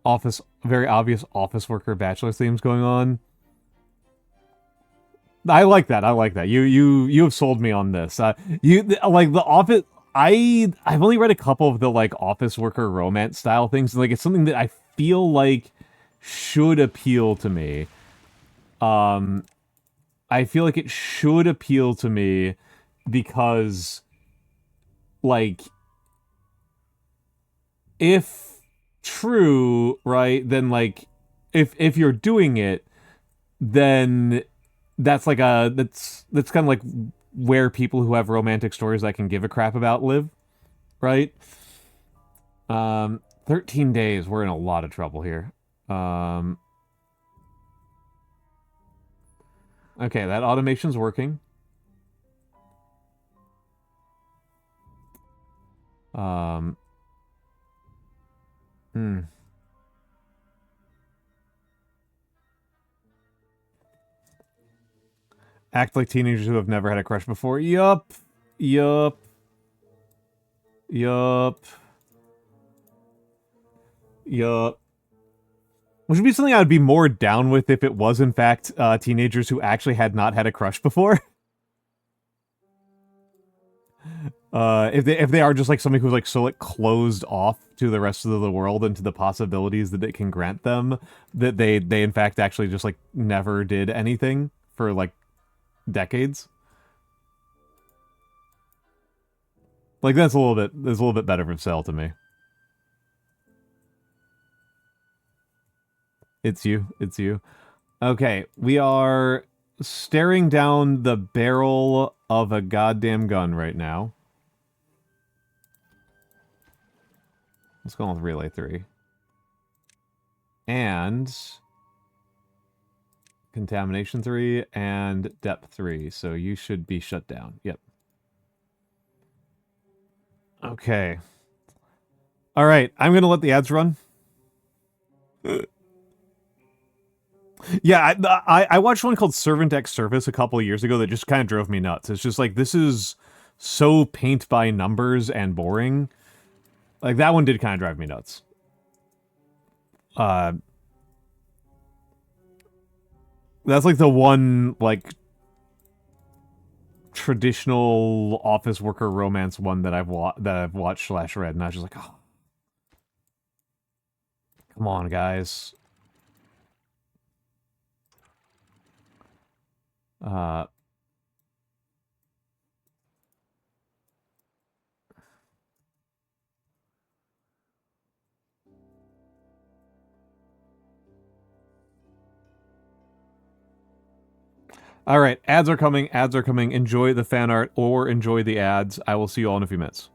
office, very obvious office worker bachelor themes going on. I like that. I like that. You have sold me on this. You like the office. I've only read a couple of the, like, office worker romance style things. Like, it's something that I feel like should appeal to me. I feel like it should appeal to me because, like, if true, right, then, like, if you're doing it, then that's like that's kind of like where people who have romantic stories I can give a crap about live, right? 13 days, we're in a lot of trouble here. Okay, that automation's working. Act like teenagers who have never had a crush before. Yup. Yup. Yup. Yup. Which would be something I would be more down with if it was, in fact, teenagers who actually had not had a crush before. If they are just, like, somebody who's, like, so, like, closed off to the rest of the world and to the possibilities that it can grant them, that they in fact actually just, like, never did anything for like decades. Like that's a little bit better from Cell to me. It's you. It's you. Okay, we are staring down the barrel of a goddamn gun right now. Let's go on with Relay 3. And Contamination 3 and Depth 3. So you should be shut down. Yep. Okay. Alright, I'm gonna let the ads run. Yeah, I watched one called Servant X Service a couple of years ago that just kind of drove me nuts. It's just like, this is so paint by numbers and boring. Like, that one did kind of drive me nuts. That's like the one, like, traditional office worker romance one that I've watched / read, and I was just like, oh. Come on, guys. All right, ads are coming. Ads are coming. Enjoy the fan art or enjoy the ads. I will see you all in a few minutes.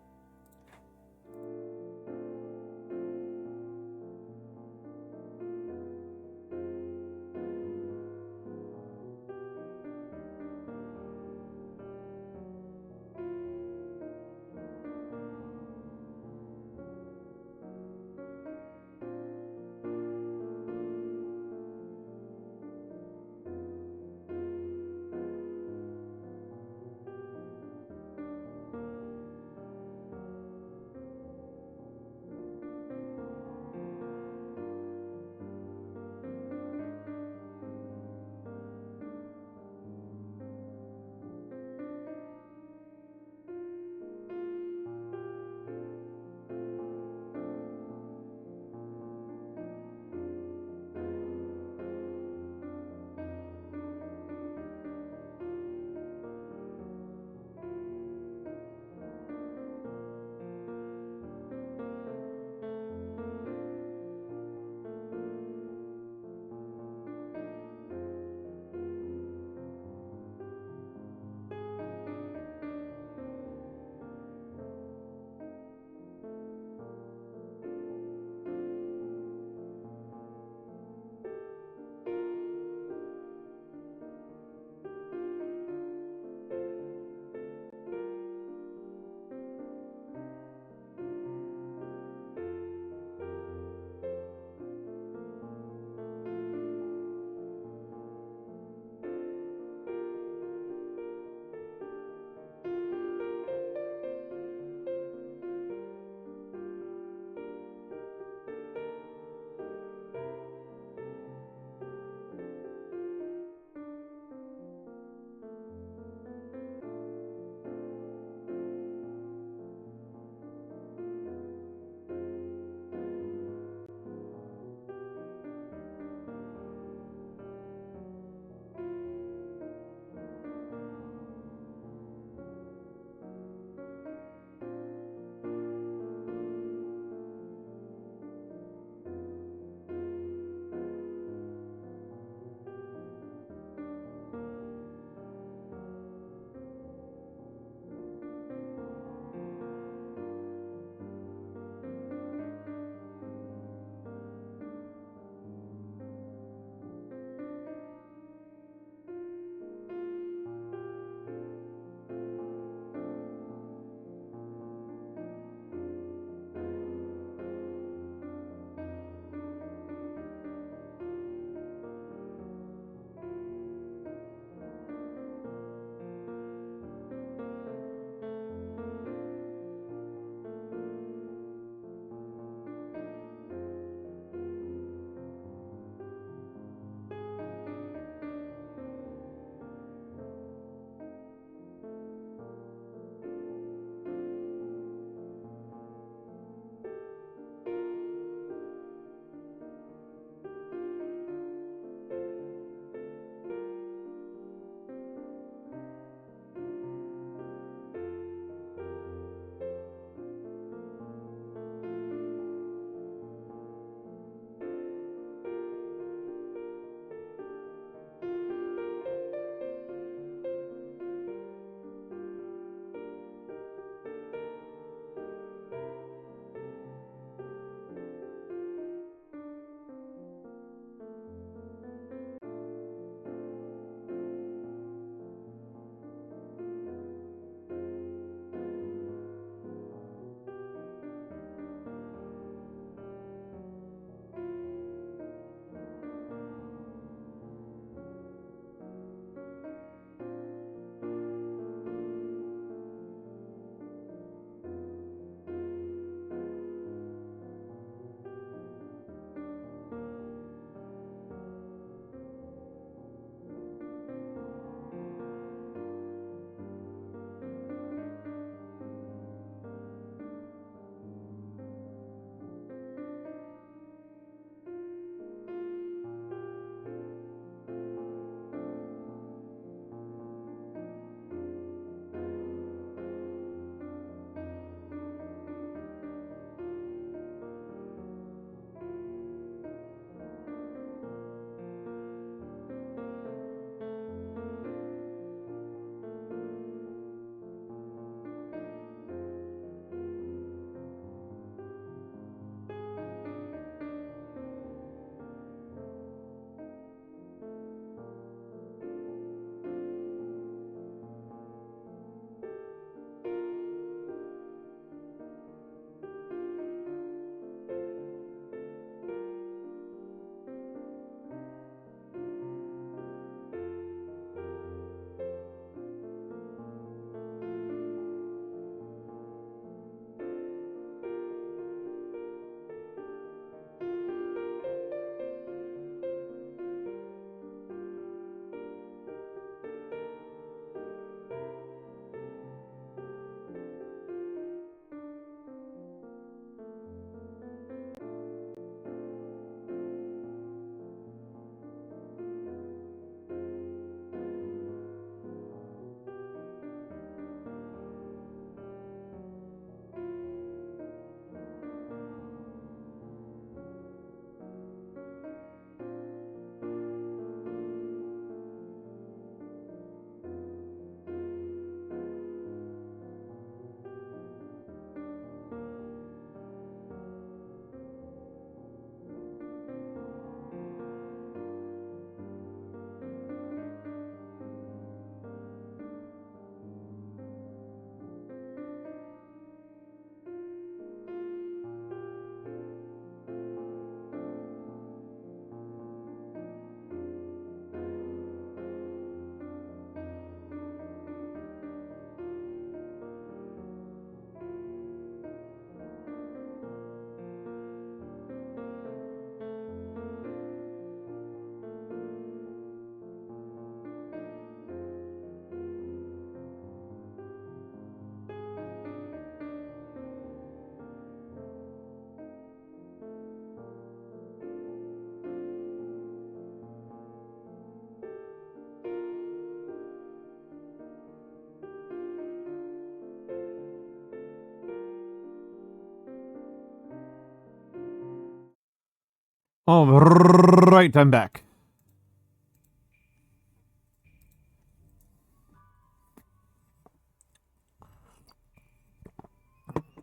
All right, I'm back.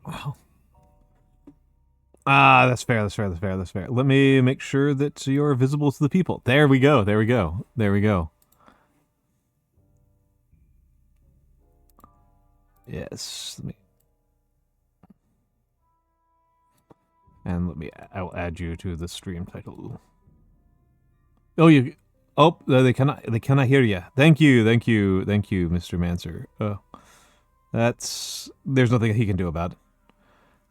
Wow. Ah, that's fair. Let me make sure that you're visible to the people. There we go. Yes. I'll add you to the stream title. Oh, they cannot hear you. Thank you, Mr. Mancer. There's nothing he can do about it.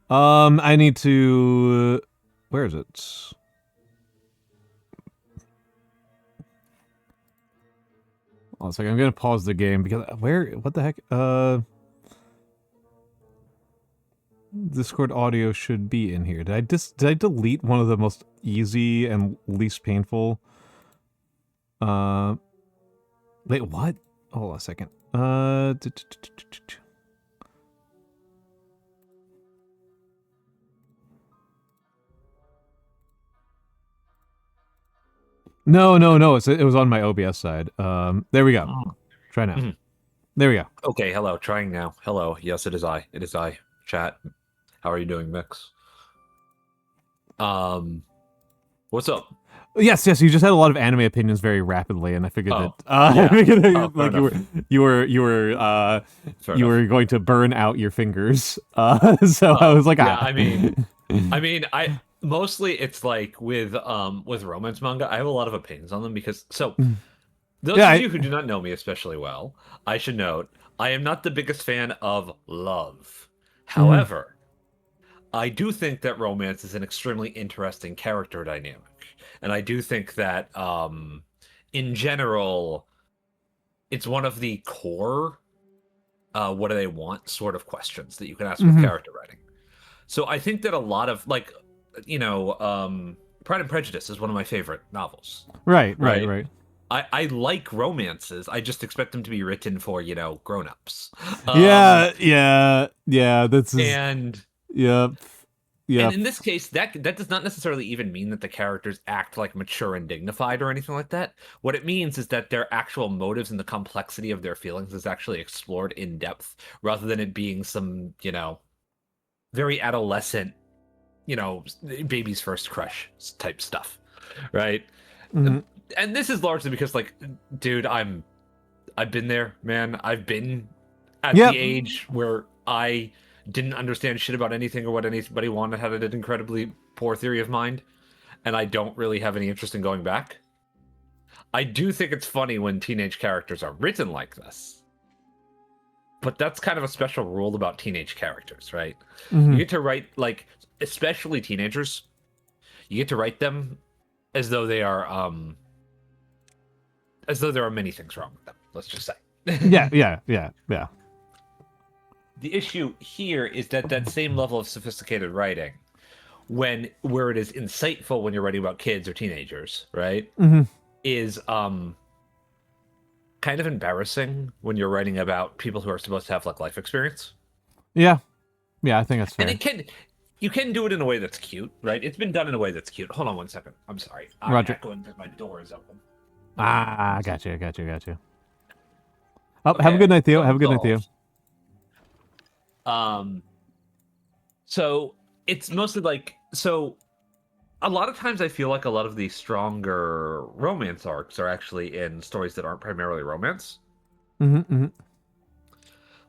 I need to, where is it? Oh, it's like I'm gonna pause the game because what the heck? Discord audio should be in here. Did I delete one of the most easy and least painful? Wait, what? Hold on a second. No. It was on my OBS side. There we go. Oh. Try now. Mm-hmm. There we go. Okay, hello. Trying now. Hello. Yes, it is I. It is I. Chat. How are you doing, Mikks? What's up? Yes. You just had a lot of anime opinions very rapidly, and I figured that you were going to burn out your fingers. I was like, yeah. I mean, mostly it's like with romance manga, I have a lot of opinions on them because those of you who do not know me especially well, I should note I am not the biggest fan of love. However, I do think that romance is an extremely interesting character dynamic. And I do think that, in general, it's one of the core, what do they want sort of questions that you can ask with character writing. So I think that a lot of, like, Pride and Prejudice is one of my favorite novels. Right. I like romances. I just expect them to be written for, grown-ups. Yeah. And in this case, that does not necessarily even mean that the characters act like mature and dignified or anything like that. What it means is that their actual motives and the complexity of their feelings is actually explored in depth, rather than it being some, very adolescent, baby's first crush type stuff, right? Mm-hmm. And this is largely because, like, dude, I've been there, man. I've been at the age where I didn't understand shit about anything or what anybody wanted, had an incredibly poor theory of mind, and I don't really have any interest in going back. I do think it's funny when teenage characters are written like this, but that's kind of a special rule about teenage characters, right? You get to write, like, especially teenagers, you get to write them as though they are as though there are many things wrong with them, let's just say. Yeah. The issue here is that same level of sophisticated writing, where it is insightful when you're writing about kids or teenagers, right, is kind of embarrassing when you're writing about people who are supposed to have, like, life experience. Yeah, I think that's fair. And you can do it in a way that's cute, right? It's been done in a way that's cute. Hold on one second. I'm sorry. Roger. I'm echoing because my door is open. Got you. Oh, okay. Have a good night, Theo. So it's mostly like, a lot of times I feel like a lot of the stronger romance arcs are actually in stories that aren't primarily romance.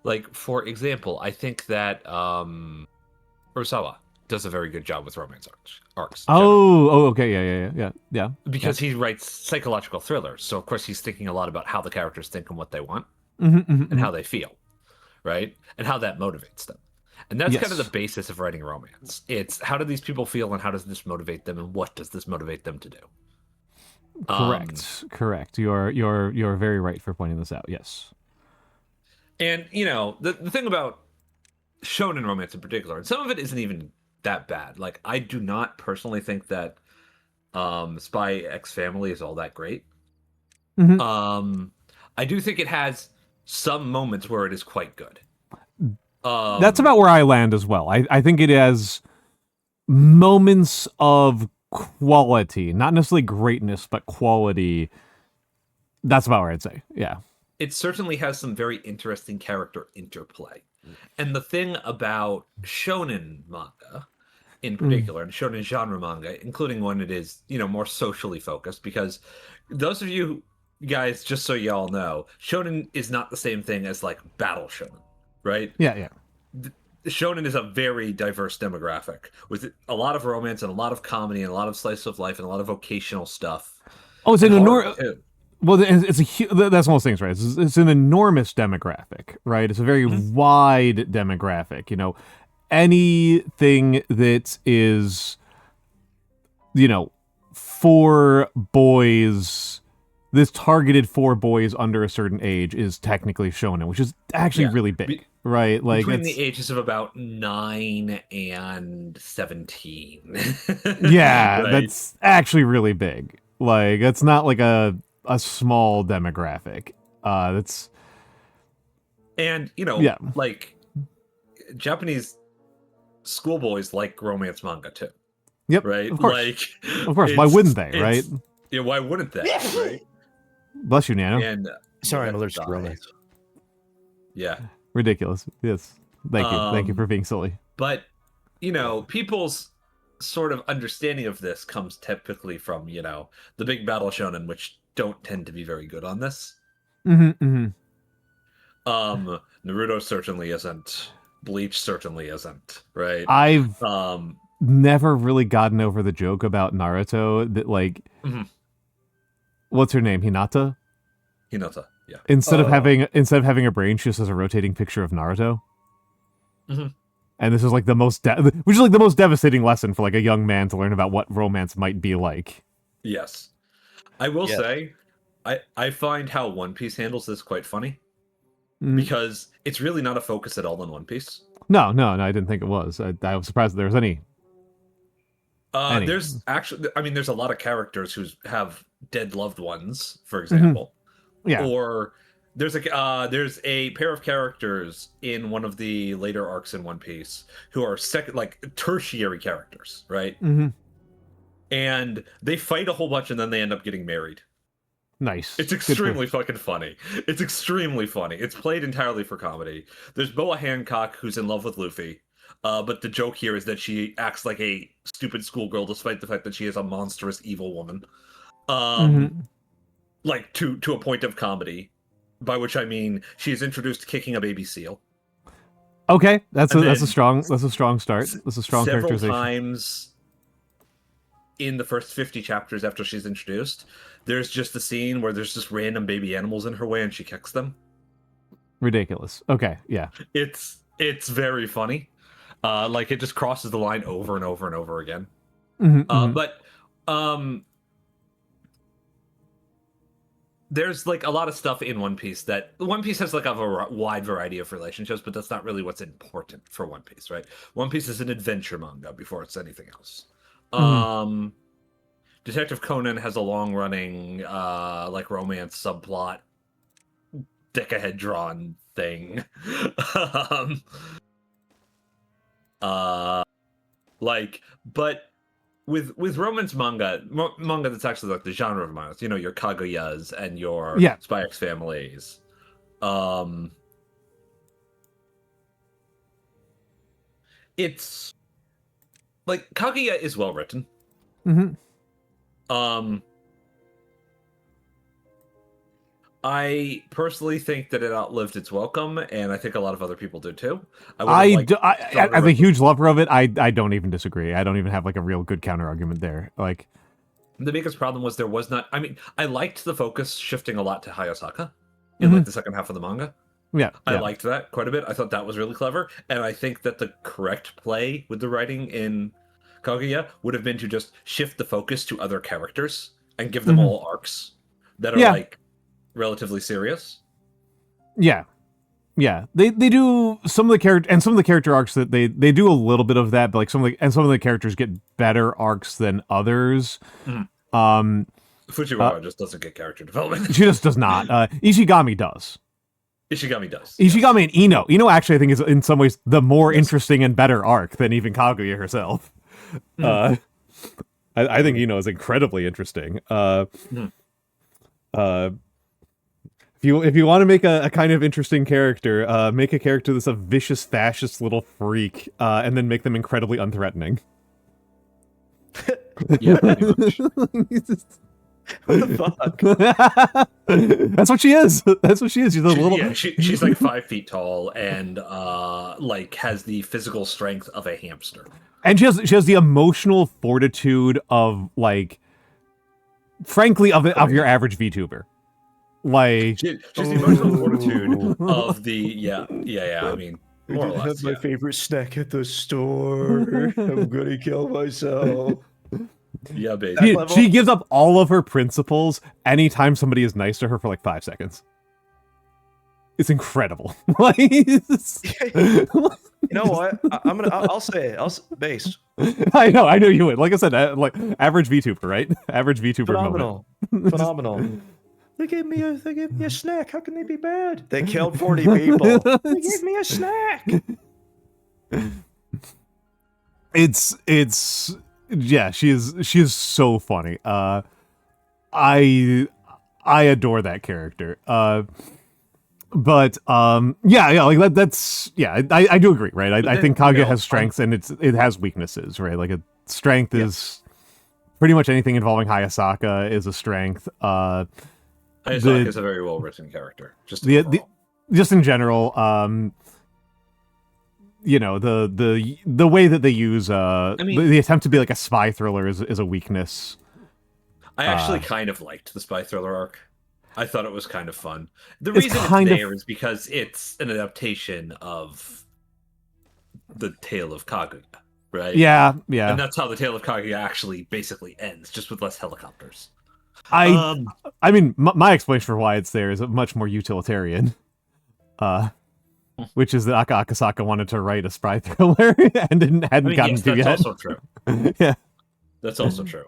Like, for example, I think that Urasawa does a very good job with romance arcs. Okay, yeah. Because he writes psychological thrillers, so of course he's thinking a lot about how the characters think and what they want, and how they feel, right? And how that motivates them. And that's kind of the basis of writing romance. It's how do these people feel, and how does this motivate them, and what does this motivate them to do? Correct. You're very right for pointing this out. Yes. And the thing about shonen romance in particular, and some of it isn't even that bad. Like, I do not personally think that Spy X Family is all that great. I do think it has some moments where it is quite good. That's about where I land as well. I think it has moments of quality, not necessarily greatness, but quality. That's about where I'd say. Yeah. It certainly has some very interesting character interplay. And the thing about shonen manga in particular, and shonen genre manga, including when it is, more socially focused, because those of you guys, just so y'all know, shonen is not the same thing as like battle shonen, right? Yeah. Shonen is a very diverse demographic with a lot of romance and a lot of comedy and a lot of slice of life and a lot of vocational stuff. Oh, it's an enormous. Too. Well, that's one of those things, right? It's an enormous demographic, right? It's a very wide demographic. Anything that is, for boys, this targeted for boys under a certain age is technically shonen, which is actually really big, right? Like between the ages of about 9 and 17. Yeah, right? That's actually really big. Like, it's not like a small demographic. That's and like Japanese schoolboys like romance manga too. Yep. Right. Of course. Why wouldn't they? Right. Yeah. Why wouldn't they? Right. Bless you, Nano. And sorry, I'm allergic to romance. Yeah. Ridiculous. Yes. Thank you. Thank you for being silly. But people's sort of understanding of this comes typically from the big battle shonen, which don't tend to be very good on this. Naruto certainly isn't. Bleach certainly isn't. Right. I've never really gotten over the joke about Naruto that what's her name? Hinata. Yeah. Instead of having a brain, she just has a rotating picture of Naruto. And this is like the most devastating lesson for like a young man to learn about what romance might be like. Yes. I will say, I find how One Piece handles this quite funny. Because it's really not a focus at all in One Piece. No, I didn't think it was. I was surprised that there was any. There's actually, there's a lot of characters who have dead loved ones, for example. Yeah. Or there's a pair of characters in one of the later arcs in One Piece who are tertiary characters, right? And they fight a whole bunch and then they end up getting married. Nice. It's extremely fucking funny. It's extremely funny. It's played entirely for comedy. There's Boa Hancock, who's in love with Luffy. But the joke here is that she acts like a stupid schoolgirl despite the fact that she is a monstrous evil woman. Like to a point of comedy. By which I mean she is introduced kicking a baby seal. Okay. That's a strong start. That's a strong several characterization. Times in the first 50 chapters after she's introduced, there's just a scene where there's just random baby animals in her way and she kicks them. Ridiculous. Okay, yeah. It's very funny. It just crosses the line over and over and over again. But there's like a lot of stuff in One Piece that One Piece has like a wide variety of relationships, but that's not really what's important for One Piece, right? One Piece is an adventure manga before it's anything else. Detective Conan has a long-running romance subplot, dick-ahead drawn thing. But with romance manga that's actually like the genre of manga, your Kaguyas and your Spy X Families. It's like Kaguya is well written. I personally think that it outlived its welcome, and I think a lot of other people do too. I have a huge lover of it. I don't even disagree. I don't even have like a real good counter argument there. Like, the biggest problem was there was not. I liked the focus shifting a lot to Hayasaka in like the second half of the manga. I liked that quite a bit. I thought that was really clever, and I think that the correct play with the writing in Kaguya would have been to just shift the focus to other characters and give them all arcs that are like relatively serious. They do some of the character arcs that they do a little bit of that, but like some of the characters get better arcs than others. Fujiwara just doesn't get character development. She just does not. Ishigami does. Ishigami and Ino. Ino actually I think is in some ways the more interesting and better arc than even Kaguya herself. I think Eno is incredibly interesting. Mhm. If you want to make a kind of interesting character, make a character that's a vicious fascist little freak, and then make them incredibly unthreatening. Yeah, pretty much. What the fuck? That's what she is. That's what she is. She's a little. Yeah, she's like 5 feet tall and like has the physical strength of a hamster. And she has the emotional fortitude of like, frankly, of your average VTuber. Like She's the emotional fortitude of the yeah. I mean, more or I less. have my Yeah. favorite snack at the store. I'm gonna kill myself. Yeah, baby. she gives up all of her principles anytime somebody is nice to her for like 5 seconds. It's incredible. Like, You know what? I'll say it. Base. I know you would. Like I said, like average VTuber, right? Average VTuber moment. Phenomenal. They gave me a snack. How can they be bad? They killed 40 people. They gave me a snack. It's yeah, she is so funny. I adore that character. But yeah, like that's yeah, I do agree, right? I think Kaguya has strengths and it has weaknesses, right? Like a strength is pretty much anything involving Hayasaka is a strength. Hayasaka is a very well written character. Just just in general, you know, the way that they use the attempt to be like a spy thriller is a weakness. I actually kind of liked the spy thriller arc. I thought it was kind of fun. The reason it's there is because it's an adaptation of the Tale of Kaguya, right? Yeah. And that's how the Tale of Kaguya actually basically ends, just with less helicopters. I mean, my explanation for why it's there is much more utilitarian. Which is that Akasaka wanted to write a spy thriller and hadn't gotten to yet. That's also true. Yeah. That's also true.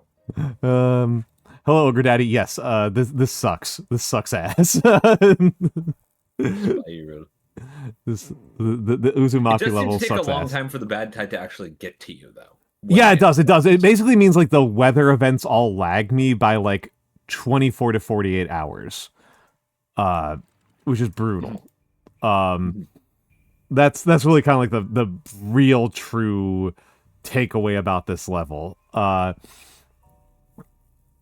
Hello, Ogre Daddy. Yes, this sucks. This sucks ass. This the Uzumaki level sucks ass. It does take a long time for the bad tide to actually get to you, though. Yeah, it does. It does. It basically means like the weather events all lag me by like 24 to 48 hours, which is brutal. That's really kind of like the real true takeaway about this level.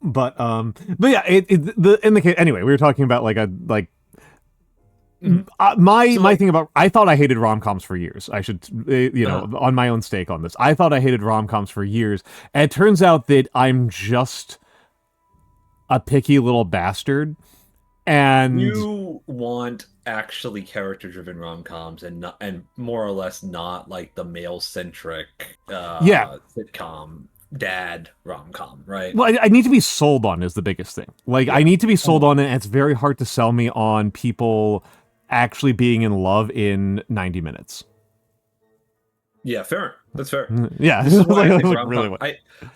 But yeah, in the case anyway, we were talking about like my thing about I thought I hated rom-coms for years. I should on my own stake on this. I thought I hated rom-coms for years, and it turns out that I'm just a picky little bastard. And you want actually character-driven rom-coms and more or less not like the male-centric sitcom dad rom-com, right? Well, I need to be sold on is the biggest thing. Like I need to be sold on it, and it's very hard to sell me on people actually being in love in 90 minutes. Yeah, fair. That's fair. Yeah, this is why I think really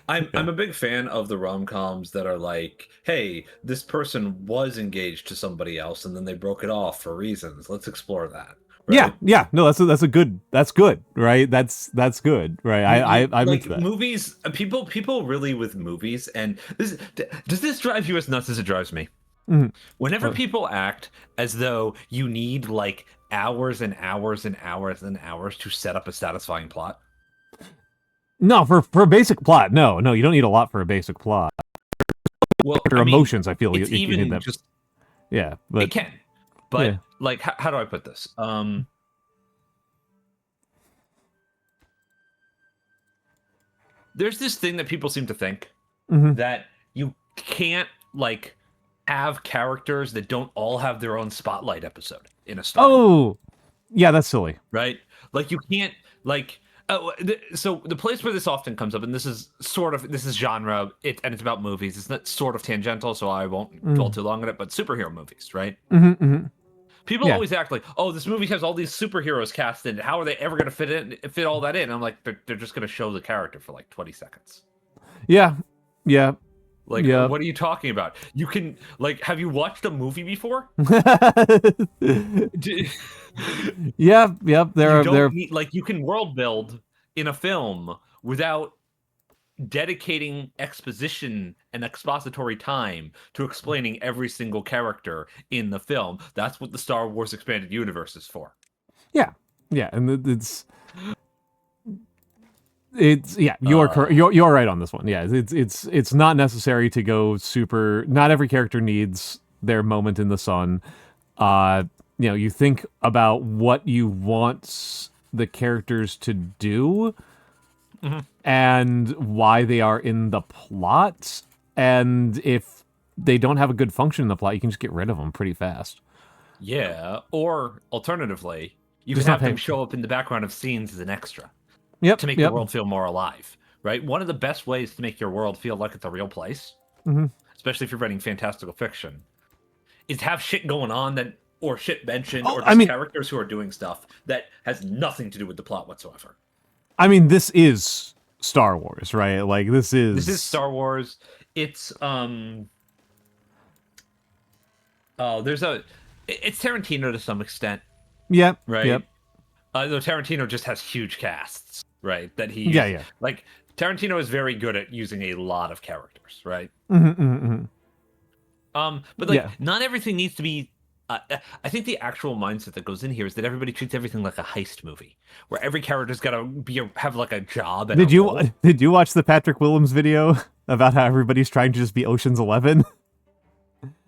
I'm a big fan of the rom-coms that are like, hey, this person was engaged to somebody else and then they broke it off for reasons. Let's explore that. Right? Yeah. No, that's good, right? That's good, right? I'm like into that. Movies. People really with movies, and does this drive you as nuts as it drives me? Mm-hmm. Whenever people act as though you need like hours and hours and hours and hours to set up a satisfying plot. No, for a basic plot, no, you don't need a lot for a basic plot. Well, emotions, I feel it's you even need them. Just yeah, but it can. But like, how do I put this? There's this thing that people seem to think that you can't like have characters that don't all have their own spotlight episode in a story. Oh, yeah, that's silly, right? Like you can't like. So the place where this often comes up, and this is genre, and it's about movies. It's not sort of tangential, so I won't dwell too long on it. But superhero movies, right? People always act like, oh, this movie has all these superheroes casted. How are they ever going to fit all that in? I'm like, they're just going to show the character for like 20 seconds. Yeah. Like, what are you talking about? You can, like, have you watched a movie before? There like, you can world build in a film without dedicating exposition and expository time to explaining every single character in the film. That's what the Star Wars Expanded Universe is for. Yeah, and it's you're right on this one. Yeah, it's not necessary to go super. Not every character needs their moment in the sun. You think about what you want the characters to do and why they are in the plot, and if they don't have a good function in the plot, you can just get rid of them pretty fast. Yeah, or alternatively, you Just can not have them pay- show up in the background of scenes as an extra Yep, to make the world feel more alive, right? One of the best ways to make your world feel like it's a real place, especially if you're writing fantastical fiction, is to have shit going on or shit mentioned, or just characters who are doing stuff that has nothing to do with the plot whatsoever. I mean, this is Star Wars, right? Like, this is Star Wars. It's it's Tarantino to some extent. Yep. Right. Yep. Though Tarantino just has huge casts, right? That he like Tarantino is very good at using a lot of characters, right? But not everything needs to be. I think the actual mindset that goes in here is that everybody treats everything like a heist movie, where every character's got to have like a job. And did you watch the Patrick Willems video about how everybody's trying to just be Ocean's 11?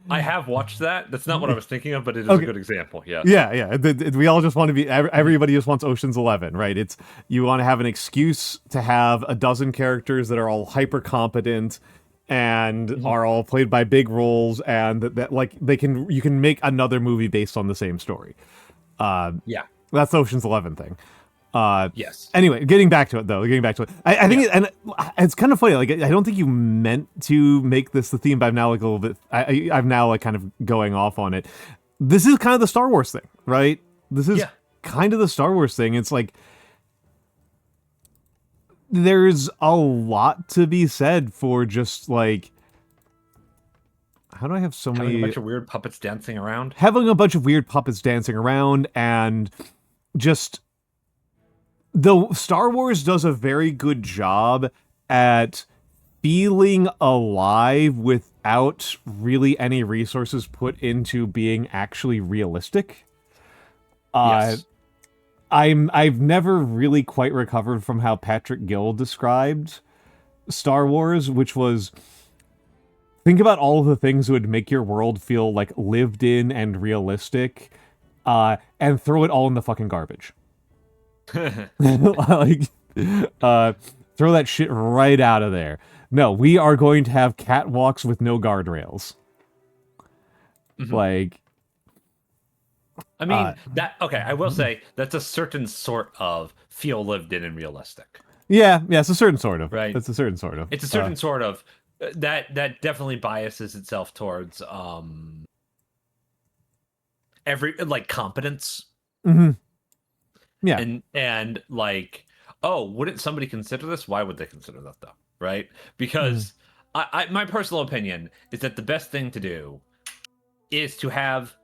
I have watched that. That's not what I was thinking of, but it is a good example. Yeah. Yeah. We all just want to be. Everybody just wants Ocean's 11, right? It's you want to have an excuse to have a dozen characters that are all hyper competent and are all played by big roles, and that like you can make another movie based on the same story. That's the Ocean's 11 thing. Yes. Anyway, getting back to it. I think it's kind of funny. Like, I don't think you meant to make this the theme, but I'm now like a little bit. I'm now like kind of going off on it. This is kind of the Star Wars thing, right? This is kind of the Star Wars thing. It's like there's a lot to be said for just like, how do I have so many? Having a bunch of weird puppets dancing around. Having a bunch of weird puppets dancing around, and just. Though Star Wars does a very good job at feeling alive without really any resources put into being actually realistic. Yes. I've never really quite recovered from how Patrick Gill described Star Wars, which was think about all of the things that would make your world feel like lived in and realistic, and throw it all in the fucking garbage. Like, throw that shit right out of there. No, we are going to have catwalks with no guardrails. Like, I mean, I will say that's a certain sort of feel lived in and realistic. Yeah, it's a certain sort of. Right. It's a certain sort of. It's a certain sort of that definitely biases itself towards every like competence. Yeah. And like, oh, wouldn't somebody consider this? Why would they consider that though? Right? Because my personal opinion is that the best thing to do is to have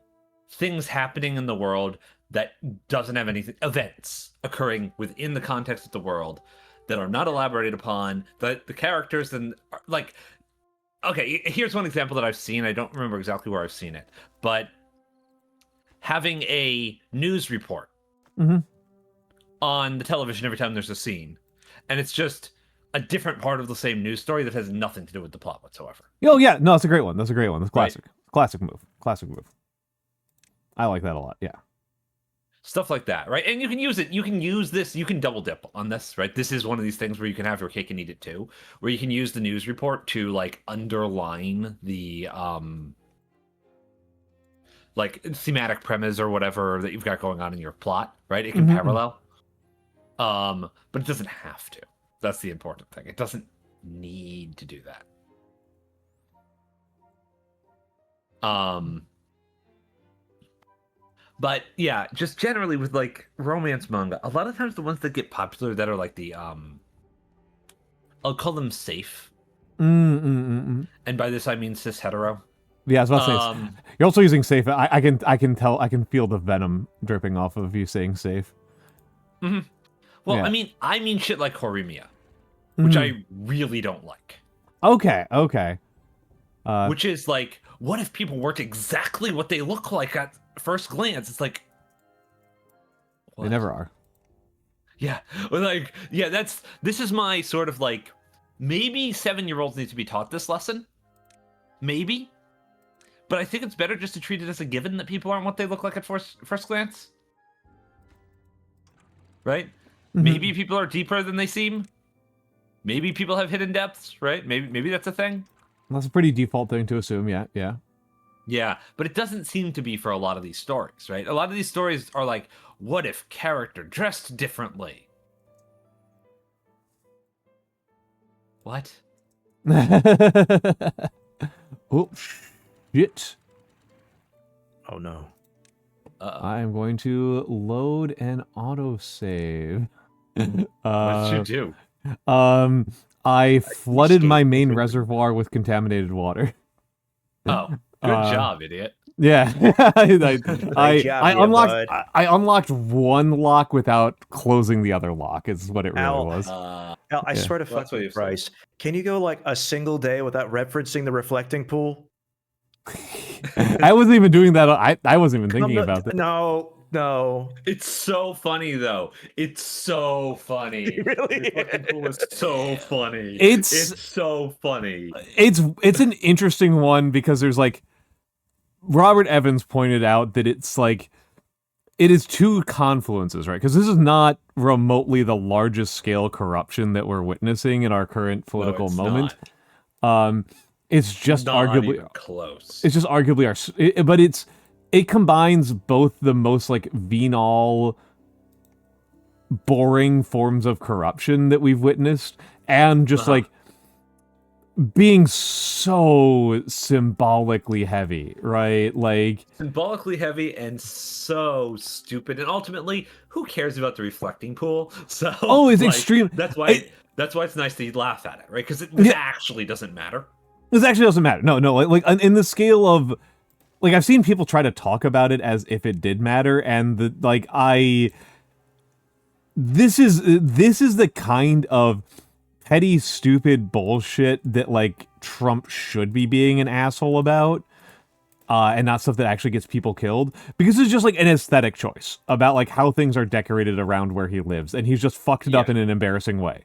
things happening in the world that doesn't have anything, events occurring within the context of the world that are not elaborated upon, that the characters and like, okay, here's one example that I've seen. I don't remember exactly where I've seen it, but having a news report on the television every time there's a scene, and it's just a different part of the same news story that has nothing to do with the plot whatsoever. Oh yeah, no, it's a great one. That's classic. Right. Classic move. I like that a lot. Yeah. Stuff like that, right? And you can use it. You can use this. You can double dip on this, right? This is one of these things where you can have your cake and eat it too, where you can use the news report to like underline the like thematic premise or whatever that you've got going on in your plot, right? It can parallel. But it doesn't have to. That's the important thing. It doesn't need to do that. But yeah, just generally with like romance manga, a lot of times the ones that get popular that are like the I'll call them safe. And by this I mean cis hetero. Yeah, I was about to say you're also using safe. I can tell, I can feel the venom dripping off of you saying safe. Well, yeah. I mean shit like Horimiya. which I really don't like. Okay. Which is like, what if people weren't exactly what they look like at first glance? It's like, They what? never are. Yeah, like, yeah, this is my sort of like, maybe 7-year-olds need to be taught this lesson. Maybe. But I think it's better just to treat it as a given that people aren't what they look like at first glance. Right? Mm-hmm. Maybe people are deeper than they seem. Maybe people have hidden depths, right? Maybe that's a thing. That's a pretty default thing to assume, yeah. Yeah, but it doesn't seem to be for a lot of these stories, right? A lot of these stories are like, what if character dressed differently? What? Oh, shit. Oh no. I am going to load an autosave. What did you do? I flooded my escaped main completely. reservoir with contaminated water. Oh, good job, idiot. Yeah, I job, unlocked. bud. I unlocked one lock without closing the other lock. Is what it really Ow. was. Al, I Yeah. swear to Well, that's what fucking you've said. Christ. Can you go like a single day without referencing the reflecting pool? I wasn't even doing that. I wasn't even thinking about that. No. It's so funny though. It's so funny. It really The fucking pool is so funny. It's so funny. It's an interesting one because there's like Robert Evans pointed out that it's like it is two confluences, right? Because this is not remotely the largest scale corruption that we're witnessing in our current political it's moment. not. It's just Not arguably even close. It's just arguably but it combines both the most like venal, boring forms of corruption that we've witnessed, and just like being so symbolically heavy, right? Like Symbolically heavy and so stupid, and ultimately, who cares about the reflecting pool? So it's like, extreme. That's why it's nice to laugh at it, right? Because it actually doesn't matter. This actually doesn't matter. No, like in the scale of like I've seen people try to talk about it as if it did matter, and this is the kind of petty, stupid bullshit that like Trump should be being an asshole about, and not stuff that actually gets people killed, because it's just like an aesthetic choice about like how things are decorated around where he lives, and he's just fucked it up in an embarrassing way.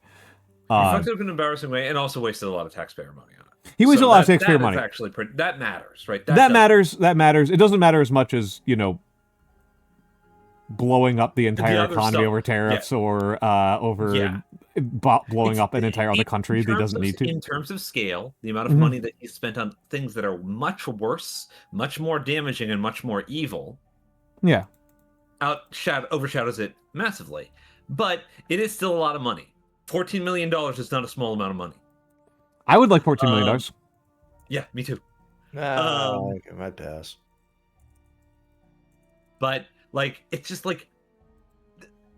He fucked it up in an embarrassing way, and also wasted a lot of taxpayer money on it. He wasted a lot of taxpayer money. Actually, that matters, right? That matters. It doesn't matter as much as, blowing up the entire economy over tariffs or blowing up an entire other country that doesn't need to. In terms of scale, the amount of money that he spent on things that are much worse, much more damaging, and much more evil, overshadows it massively. But it is still a lot of money. $14 million is not a small amount of money. I would like $14 million. Yeah, me too. I'd pass. But like, it's just like,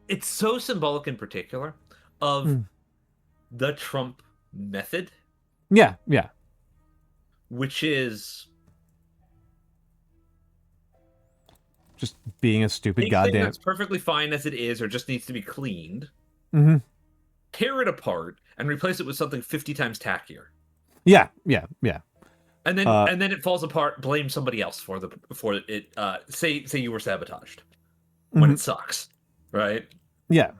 it's so symbolic in particular of the Trump method. Yeah. Which is just being a stupid anything goddamn. that's perfectly fine as it is, or just needs to be cleaned. Mm-hmm. Tear it apart and replace it with something 50 times tackier. Yeah. And then it falls apart. Blame somebody else for it. Say you were sabotaged when it sucks, right? Yeah.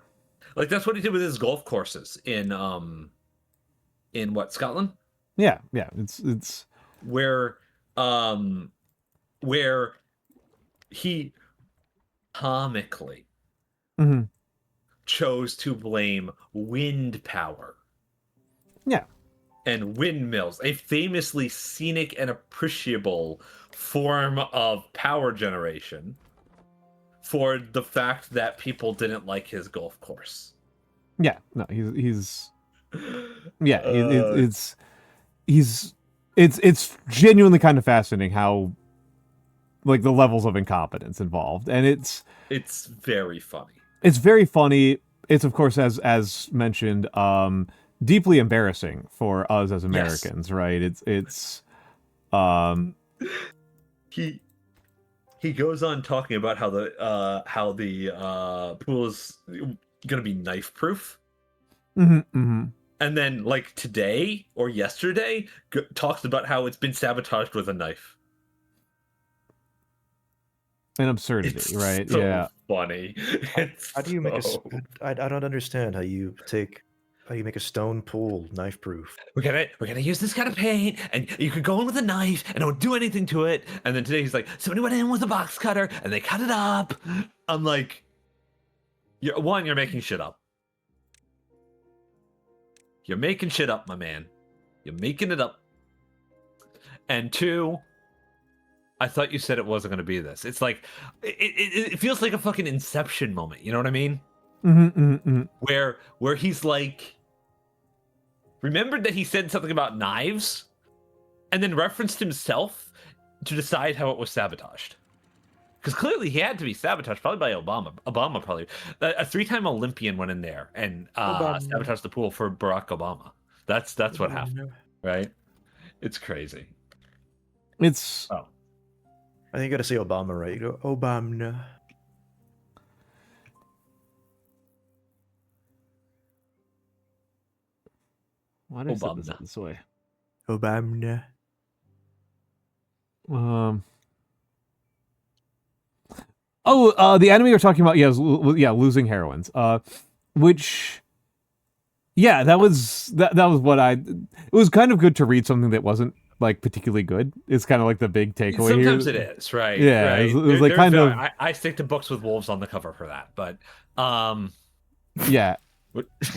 Like that's what he did with his golf courses in what, Scotland? Yeah. It's where he comically chose to blame wind power. Yeah. And windmills, a famously scenic and appreciable form of power generation, for the fact that people didn't like his golf course. Yeah. No, he's it's genuinely kind of fascinating how like the levels of incompetence involved, and it's very funny. It's very funny. It's of course, as mentioned, deeply embarrassing for us as Americans, right? It's he goes on talking about how the pool is gonna be knife proof, and and then like today or yesterday talks about how it's been sabotaged with a knife. An absurdity, It's right? so Yeah. funny. How do you make I don't understand how you make a stone pool knife proof. We're gonna use this kind of paint, and you could go in with a knife, and don't do anything to it. And then today he's like, somebody went in with a box cutter, and they cut it up. I'm like, you're making shit up. You're making shit up, my man. You're making it up. And 2, I thought you said it wasn't gonna be this. It's like, it feels like a fucking Inception moment. You know what I mean? Where he's like, remembered that he said something about knives, and then referenced himself to decide how it was sabotaged. Because clearly he had to be sabotaged, probably by Obama. Obama probably. A 3-time Olympian went in there and sabotaged the pool for Barack Obama. That's what happened, right? It's crazy. It's... I think you got to say Obama, right? You go, Obama. Why did I set this up this way? Obama. The anime you're talking about, losing heroines. Which, yeah, that was what it was kind of good to read something that wasn't like particularly good. It's kind of like the big takeaway. Sometimes here. it is, right? Yeah, right. It was like kind of. I stick to books with wolves on the cover for that, but yeah.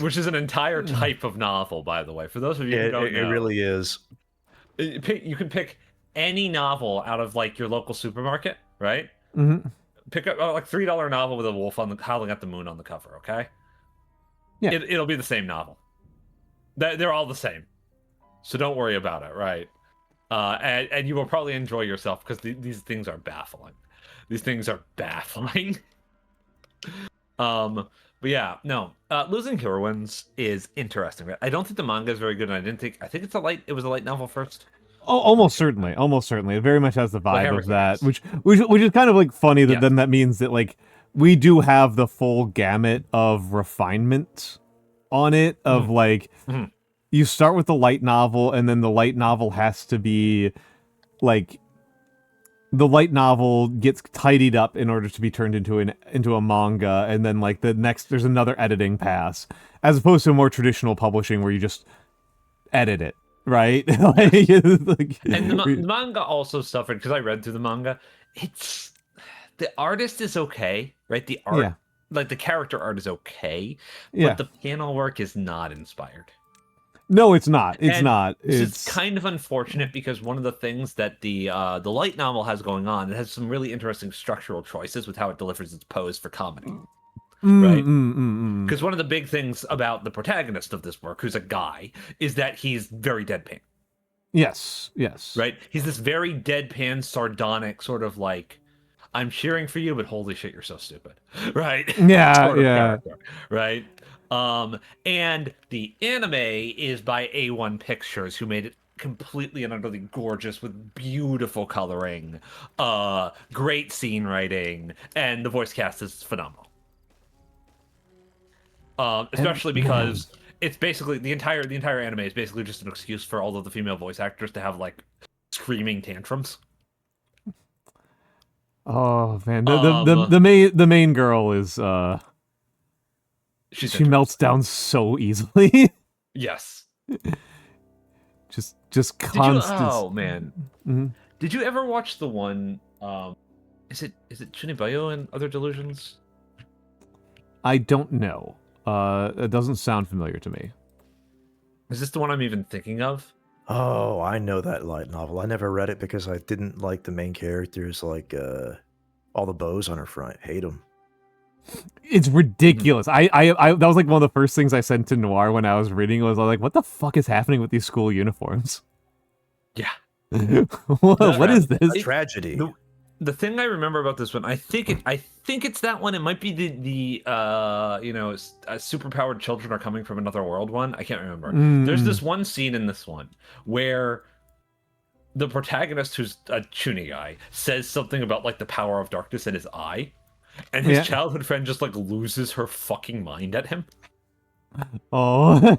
Which is an entire type of novel, by the way. For those of you who don't know, it really is. You can pick any novel out of like your local supermarket, right? Mm-hmm. Pick up like $3 novel with a wolf howling at the moon on the cover. Okay, yeah, it'll be the same novel. They're all the same, so don't worry about it, right? And you will probably enjoy yourself because these things are baffling. These things are baffling. But yeah, no. Losing Heroines is interesting. I don't think the manga is very good, and I think it was a light novel first. Oh, almost certainly. It very much has the vibe of that, which is kind of like funny that then that means that like we do have the full gamut of refinement on it of like you start with the light novel, and then the light novel has to be like the light novel gets tidied up in order to be turned into a manga, and then like there's another editing pass, as opposed to more traditional publishing where you just edit it, right? And the manga also suffered because I read through the manga. The artist is okay, right? The art, like the character art, is okay, but the panel work is not inspired. No, it's not. It's kind of unfortunate because one of the things that the light novel has going on, it has some really interesting structural choices with how it delivers its pose for comedy. Right? Because one of the big things about the protagonist of this work, who's a guy, is that he's very deadpan. Yes. Right? He's this very deadpan, sardonic sort of like, I'm cheering for you, but holy shit, you're so stupid. Right? Yeah, sort of character, right? And the anime is by A1 Pictures, who made it completely and utterly gorgeous with beautiful coloring, great scene writing, and the voice cast is phenomenal. Especially because it's basically the entire anime is basically just an excuse for all of the female voice actors to have like screaming tantrums. Oh man, the main girl is she melts down so easily. Yes. Just constant. Oh man. Mm-hmm. Did you ever watch the one? Is it Chunibayo and Other Delusions? I don't know. It doesn't sound familiar to me. Is this the one I'm even thinking of? Oh, I know that light novel. I never read it because I didn't like the main characters, like all the bows on her front. Hate them. It's ridiculous. I that was like one of the first things I sent to Noir when I was reading. Was like, what the fuck is happening with these school uniforms? Yeah. What is this? A tragedy. The thing I remember about this one, I think it's that one. It might be the superpowered children are coming from another world one. I can't remember. There's this one scene in this one where the protagonist, who's a Chuni guy, says something about like the power of darkness in his eye, and his childhood friend just like loses her fucking mind at him. Oh.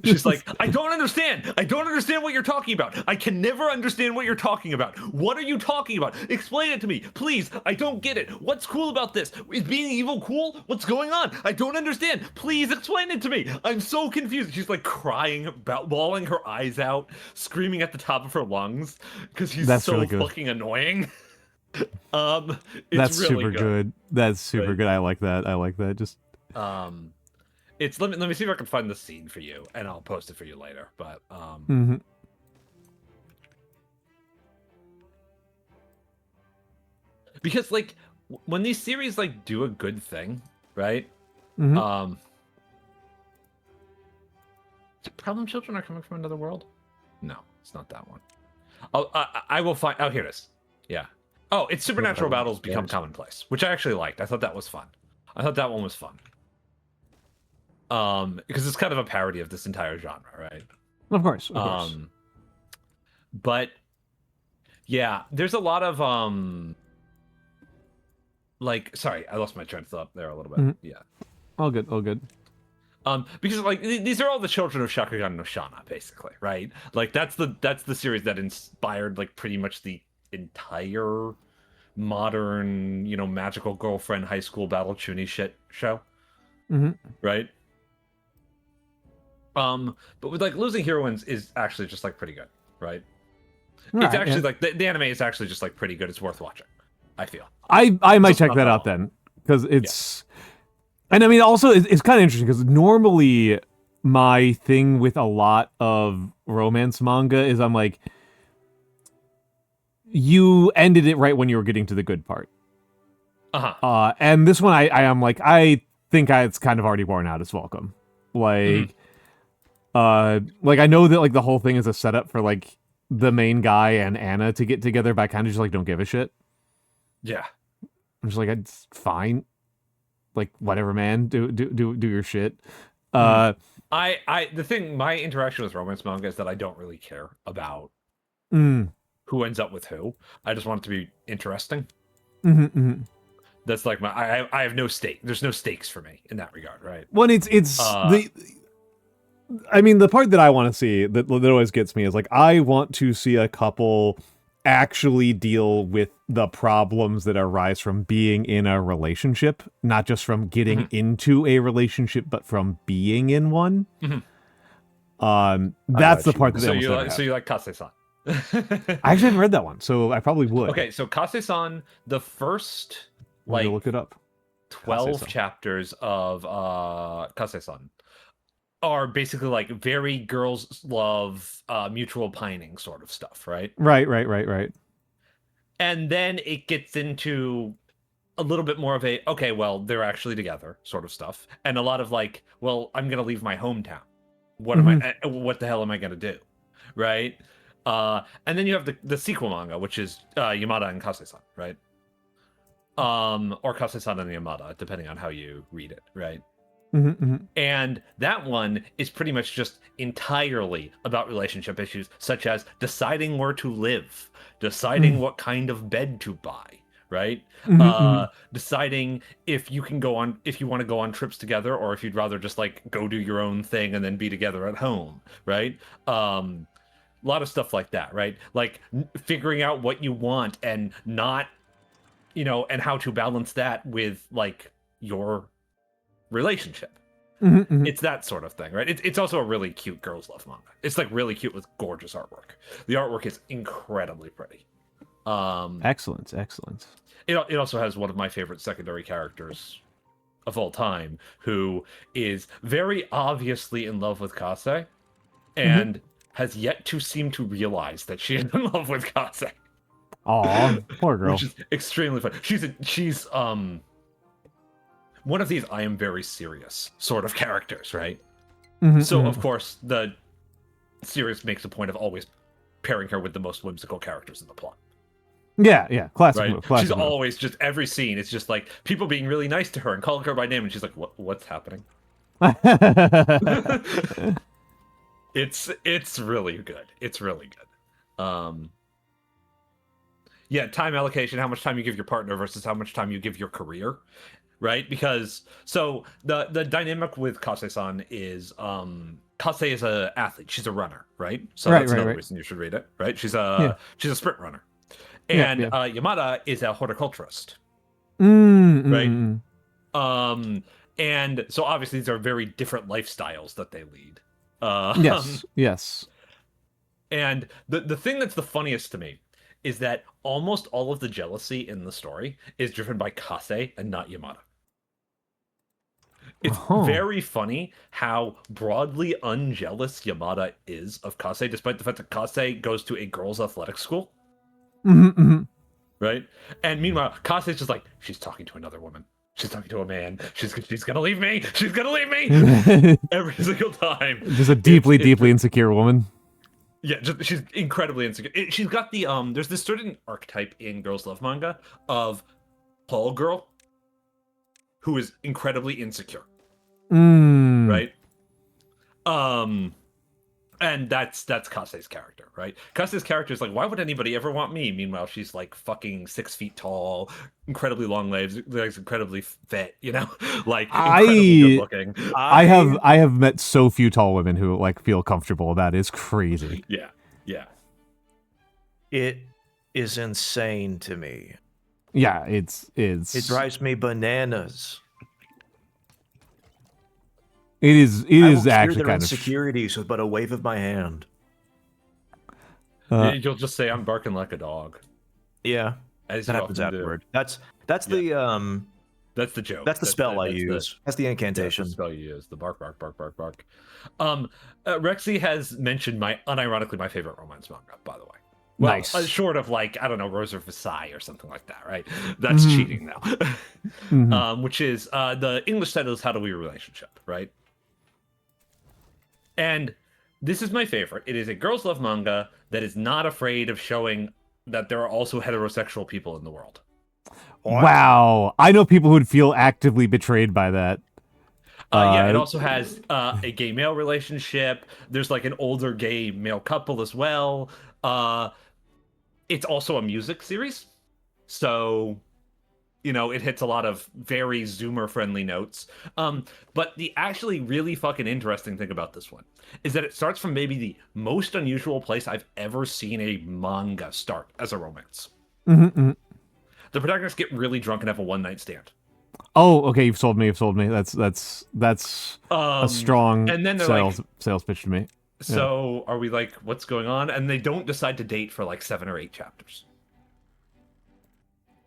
She's like, I don't understand. I don't understand what you're talking about. I can never understand what you're talking about. What are you talking about? Explain it to me, please. I don't get it. What's cool about this? Is being evil cool? What's going on? I don't understand. Please explain it to me. I'm so confused. She's like crying, bawling her eyes out, screaming at the top of her lungs because he's That's so really good. fucking annoying. It's That's really super good. That's super good. I like that. I like that. Just it's let me see if I can find the scene for you, and I'll post it for you later. But because like when these series like do a good thing, right? Problem children are coming from another world. No, it's not that one. Oh, I will find. Oh, here it is. Yeah. Oh, it's supernatural battles become commonplace, which I actually liked. I thought that was fun. I thought that one was fun. Because it's kind of a parody of this entire genre, right? Of course. But yeah, there's a lot of like, sorry, I lost my train of thought there a little bit. Yeah. All good. All good. Because like these are all the children of Shakugan no Shana, basically, right? Like that's the series that inspired like pretty much the entire modern, you know, magical girlfriend high school battle chuuni shit show, right? But with like Losing Heroines is actually just like pretty good, right? It's actually like the anime is actually just like pretty good. It's worth watching, I feel. I might check that out then, because it's, and I mean also it's kind of interesting because normally my thing with a lot of romance manga is I'm like, you ended it right when you were getting to the good part. And this one I am like, I think it's kind of already worn out its welcome. Like, like I know that like the whole thing is a setup for like the main guy and Anna to get together, but I kind of just like don't give a shit. Yeah. I'm just like, it's fine. Like, whatever, man. Do your shit. My interaction with romance manga is that I don't really care about who ends up with who. I just want it to be interesting. That's like I have no stake. There's no stakes for me in that regard, right? Well, I mean, the part that I want to see that always gets me is like, I want to see a couple actually deal with the problems that arise from being in a relationship, not just from getting into a relationship, but from being in one. That's the part that so you like Kase-san. I actually haven't read that one, so I probably would. Okay, so Kase-san, the first like look it up. 12 Kase-san. chapters of Kase-san are basically like very girls love mutual pining sort of stuff, right? Right. And then it gets into a little bit more of a, okay, well, they're actually together sort of stuff. And a lot of like, well, I'm going to leave my hometown. What the hell am I going to do? Right? And then you have the sequel manga, which is Yamada and Kase-san, right? Or Kase-san and Yamada, depending on how you read it, right? And that one is pretty much just entirely about relationship issues, such as deciding where to live, deciding what kind of bed to buy, right? Deciding if you want to go on trips together, or if you'd rather just like go do your own thing and then be together at home, right? A lot of stuff like that, right? Like figuring out what you want and not, you know, and how to balance that with like your relationship. It's that sort of thing, right? It's also a really cute girls love manga. It's like really cute with gorgeous artwork. The artwork is incredibly pretty. Excellent. It also has one of my favorite secondary characters of all time, who is very obviously in love with Kase and has yet to seem to realize that she is in love with Kase. Aw, poor girl. Which is extremely fun. She's one of these I am very serious sort of characters, right? So of course the series makes a point of always pairing her with the most whimsical characters in the plot. Yeah, classic right? move. Classic She's move. always just every scene. It's just like people being really nice to her and calling her by name, and she's like, "What's happening?" It's really good. It's really good. Yeah, time allocation, how much time you give your partner versus how much time you give your career, right? Because so the dynamic with Kase-san is Kase is a athlete. She's a runner, right? So that's another reason you should read it, right? She's a sprint runner. And Yamada is a horticulturist. Right? And so obviously these are very different lifestyles that they lead. Yes. And the thing that's the funniest to me is that almost all of the jealousy in the story is driven by Kase and not Yamada. It's very funny how broadly unjealous Yamada is of Kase, despite the fact that Kase goes to a girls' athletic school. Right? And meanwhile, Kase's just like, she's talking to another woman. She's talking to a man. She's gonna leave me. She's gonna leave me every single time. Just a deeply insecure woman. Yeah, she's incredibly insecure. She's got the there's this certain archetype in girls' love manga of tall girl who is incredibly insecure. Right? And that's Kase's character, right? Kase's character is like, why would anybody ever want me? Meanwhile, she's like fucking 6 feet tall, incredibly long legs, incredibly fit, you know, like incredibly good looking. I have met so few tall women who like feel comfortable about it. It's crazy. Yeah. It is insane to me. Yeah, it drives me bananas. It is actually their kind of insecurities with but a wave of my hand. You'll just say I'm barking like a dog. Yeah, as that happens afterward. That's the that's the joke. That's the spell I use. That's the incantation. That's the spell you use. The bark. Rexy has mentioned unironically my favorite romance manga, by the way. Well, nice. Short of like, I don't know, Rose of Versailles or something like that, right? That's cheating now. Which is the English title is How Do We Relationship, right? And this is my favorite. It is a girls' love manga that is not afraid of showing that there are also heterosexual people in the world. Wow. I know people who would feel actively betrayed by that. It also has a gay male relationship. There's like an older gay male couple as well. It's also a music series. So, you know, it hits a lot of very Zoomer-friendly notes. But the actually really fucking interesting thing about this one is that it starts from maybe the most unusual place I've ever seen a manga start as a romance. The protagonists get really drunk and have a one-night stand. Oh, okay, you've sold me. That's a strong and then sales pitch to me. So are we like, what's going on? And they don't decide to date for like 7 or 8 chapters.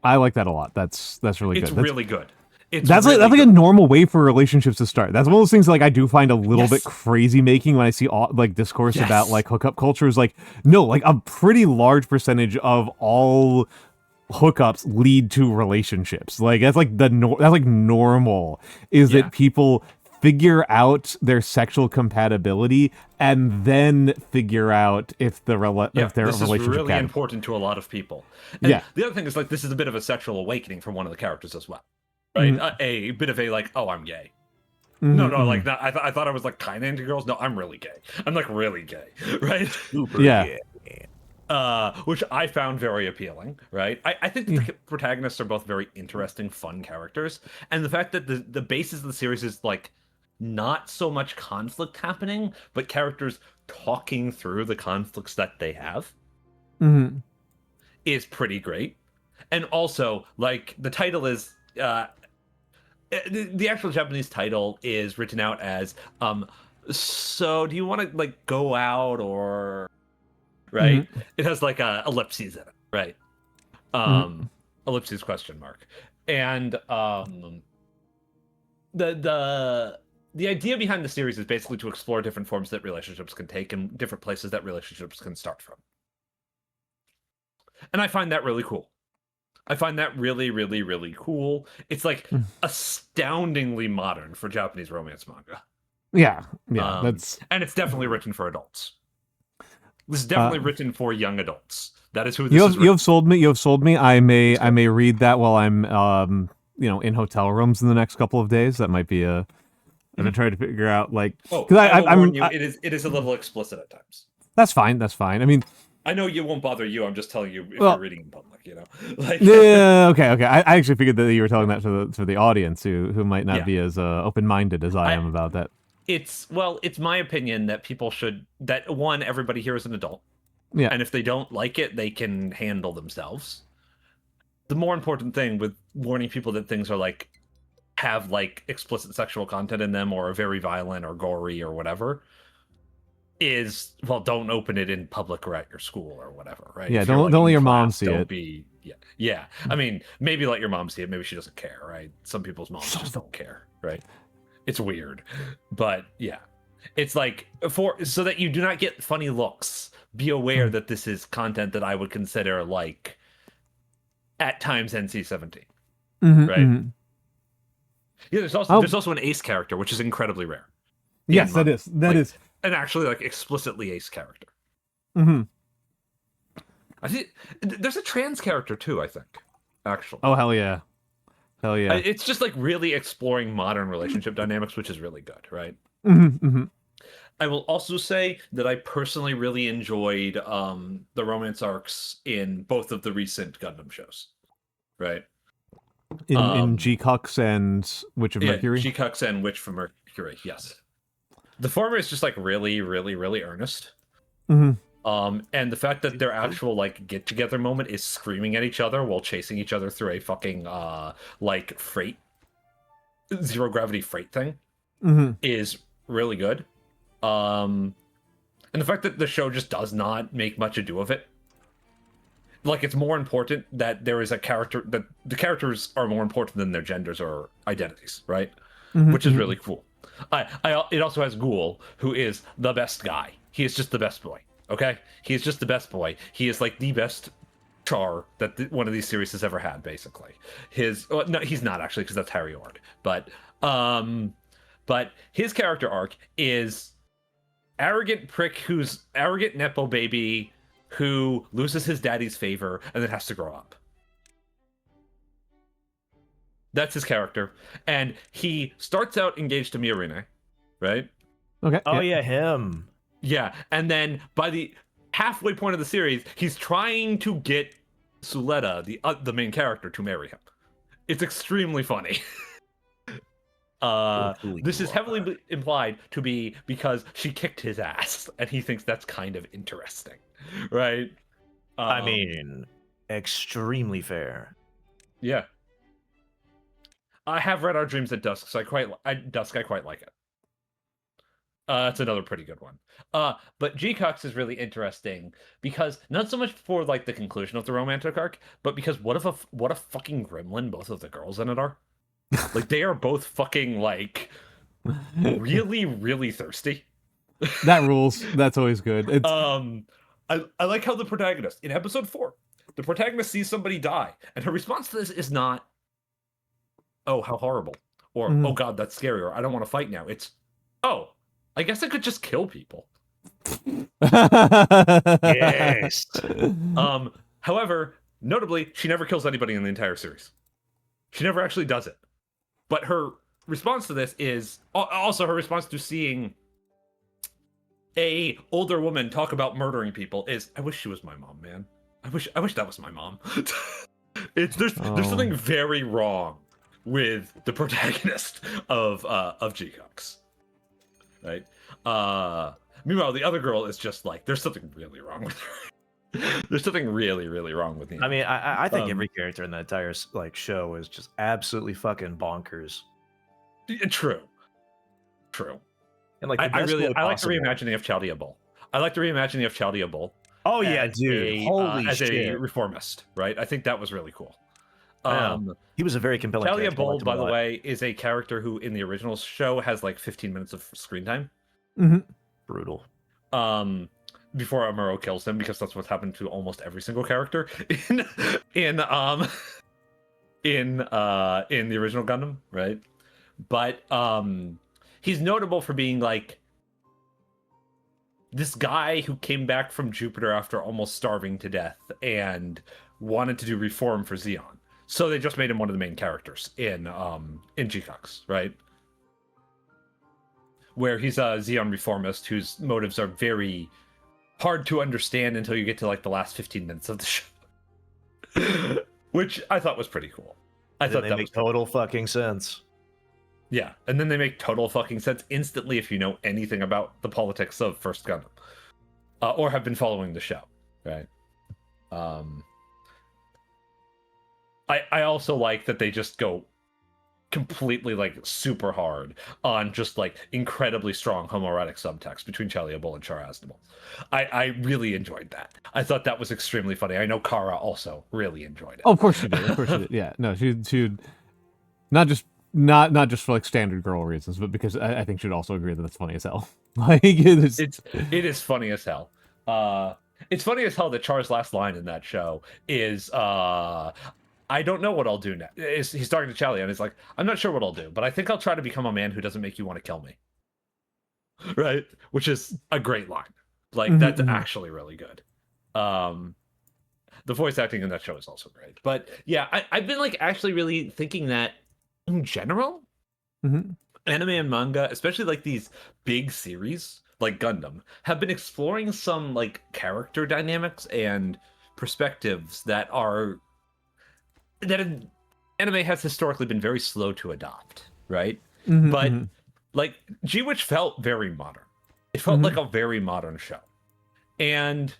I like that a lot. That's really good. It's really good. That's like a normal way for relationships to start. That's one of those things like I do find a little bit crazy making when I see all like discourse about like hookup culture is like, no, like a pretty large percentage of all hookups lead to relationships. Like that's like that's like normal is that people figure out their sexual compatibility and then figure out if their relationship is really important to a lot of people. And the other thing is like this is a bit of a sexual awakening from one of the characters as well, right? A bit of a like, oh, I'm gay. No, like that. I thought I was like kind of into girls. No, I'm really gay. I'm like really gay, right? Super gay. Which I found very appealing, right? I think the protagonists are both very interesting, fun characters, and the fact that the basis of the series is like not so much conflict happening, but characters talking through the conflicts that they have is pretty great. And also, like the title is the actual Japanese title is written out as so do you want to like go out or right? It has like ellipses in it, right? Ellipses question mark. And the idea behind the series is basically to explore different forms that relationships can take and different places that relationships can start from. And I find that really cool. I find that really, really, really cool. It's like astoundingly modern for Japanese romance manga. Yeah, and it's definitely written for adults. This is definitely written for young adults. That is who this is. You have sold me. You have sold me. I may read that while I'm in hotel rooms in the next couple of days. That might be a. I'm gonna try to figure out like because it is a little explicit at times. That's fine. I mean, I know you won't bother you. I'm just telling you if Well- you're reading in public, you know. Like, Yeah, okay. I actually figured that you were telling that to the audience who might not Yeah. be as open-minded as I am about that. it's my opinion that people should everybody here is an adult. Yeah. And if they don't like it, they can handle themselves. The more important thing with warning people that things are like have like explicit sexual content in them or are very violent or gory or whatever is, well, don't open it in public or at your school or whatever, right? Yeah, If you're, don't let in your mom class, see don't it. be yeah. I mean, maybe let your mom see it. Maybe she doesn't care, right? Some people's moms just don't care, right? It's weird, but yeah, it's like so that you do not get funny looks. Be aware that this is content that I would consider like at times NC-17, right? Yeah, there's also an ace character, which is incredibly rare. Yes, that is. That is. And actually, like, explicitly ace character. Mm-hmm. I think there's a trans character too, I think, actually. Oh, hell yeah. Hell yeah. It's just like really exploring modern relationship dynamics, which is really good, right? I will also say that I personally really enjoyed the romance arcs in both of the recent Gundam shows, right? In G-Cux and Witch of Mercury? G-Cux and Witch from Mercury, yes. The former is just like really, really, really earnest. And the fact that their actual like get together moment is screaming at each other while chasing each other through a fucking like freight zero gravity freight thing is really good. And the fact that the show just does not make much ado of it. Like, it's more important that there is a character, that the characters are more important than their genders or identities, right? Which is really cool. It also has Ghoul, who is the best guy. He is just the best boy, okay? He is just the best boy. He is, like, the best char that one of these series has ever had, basically. No, he's not, actually, because that's Harry Ord. But his character arc is arrogant prick who's arrogant nepo baby who loses his daddy's favor and then has to grow up. That's his character. And he starts out engaged to Miorine, right? Okay. Oh, yeah, him. Yeah, and then by the halfway point of the series, he's trying to get Suletta, the main character, to marry him. It's extremely funny. This is heavily implied to be because she kicked his ass, and he thinks that's kind of interesting, right? I mean, extremely fair. Yeah. I have read Our Dreams at Dusk, so I quite like it. That's another pretty good one. But G-Cux is really interesting because not so much for like the conclusion of the romantic arc, but because what a fucking gremlin both of the girls in it are. Like, they are both fucking like really, really thirsty. That rules. That's always good. It's... I like how the protagonist in episode 4, the protagonist sees somebody die, and her response to this is not, "Oh, how horrible," or "Oh God, that's scary," or "I don't want to fight now." It's, "Oh, I guess I could just kill people." Yes. However, notably, she never kills anybody in the entire series. She never actually does it. But her response to this is also her response to seeing a older woman talk about murdering people is, "I wish she was my mom, man. I wish that was my mom." There's something very wrong with the protagonist of G-Cux. Right? Meanwhile, the other girl is just like, there's something really wrong with her. There's something really, really wrong with me. I mean, I think every character in the entire like show is just absolutely fucking bonkers. True. And like, I like the reimagining of Chaldea Bull. I like the reimagining of Chaldea Bull. Oh yeah, dude! Holy as shit! a reformist, right? I think that was really cool. He was a very compelling Chaldea character. Bull, by the way, is a character who in the original show has like 15 minutes of screen time. Brutal. Before Amuro kills him, because that's what's happened to almost every single character in the original Gundam, right? But he's notable for being like this guy who came back from Jupiter after almost starving to death and wanted to do reform for Zeon. So they just made him one of the main characters in G-Cux, right? Where he's a Zeon reformist whose motives are very hard to understand until you get to like the last 15 minutes of the show, which I thought was pretty cool. I thought they that make was cool. total fucking sense. Yeah, and then they make total fucking sense instantly if you know anything about the politics of First Gundam, or have been following the show, right? I also like that they just go completely like super hard on just like incredibly strong homoerotic subtext between Chaliabol and Char Aznable. I really enjoyed that. I thought that was extremely funny. I know Kara also really enjoyed it. Oh, of course she did. Of course she did. Yeah, no, she not just for like standard girl reasons, but because I think she'd also agree that it's funny as hell. Like it is funny as hell. It's funny as hell that Char's last line in that show is I don't know what I'll do next. He's talking to Chalia and he's like, I'm not sure what I'll do, but I think I'll try to become a man who doesn't make you want to kill me. Right? Which is a great line. Like, that's actually really good. The voice acting in that show is also great. But yeah, I've been like actually really thinking that in general, anime and manga, especially like these big series like Gundam, have been exploring some like character dynamics and perspectives that anime has historically been very slow to adopt, right? But like G-Witch felt very modern. It felt like a very modern show. And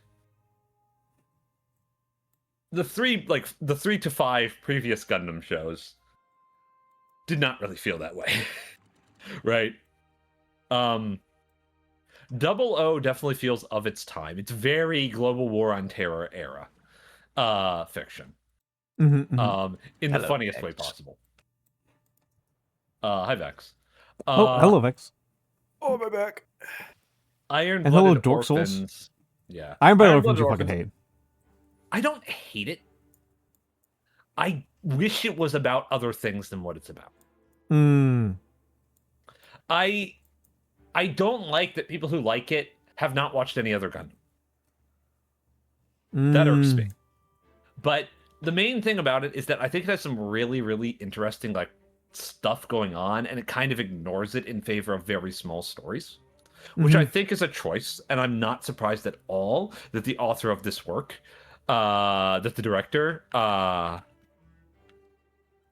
the 3 to 5 previous Gundam shows did not really feel that way. Right? Double O definitely feels of its time. It's very Global War on Terror era fiction. In the funniest way possible. Hi Vex. Hello Vex. Oh, my back. Iron And hello Blooded Dork Orphans. Souls. Yeah. Iron Blooded Blooded Orphans you fucking hate. I don't hate it. I wish it was about other things than what it's about. I don't like that people who like it have not watched any other Gundam. That irks me. But the main thing about it is that I think it has some really, really interesting like stuff going on, and it kind of ignores it in favor of very small stories, which I think is a choice. And I'm not surprised at all that the author of this work, that the director,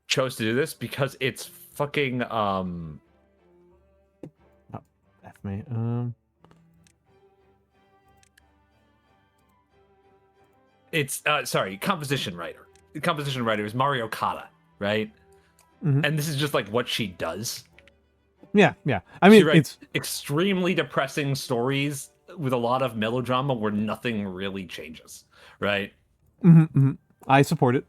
chose to do this, because it's fucking F me. It's composition writer. The composition writer is Mario Kata, right? And this is just like what she does. Yeah. I mean, she writes extremely depressing stories with a lot of melodrama where nothing really changes, right? I support it.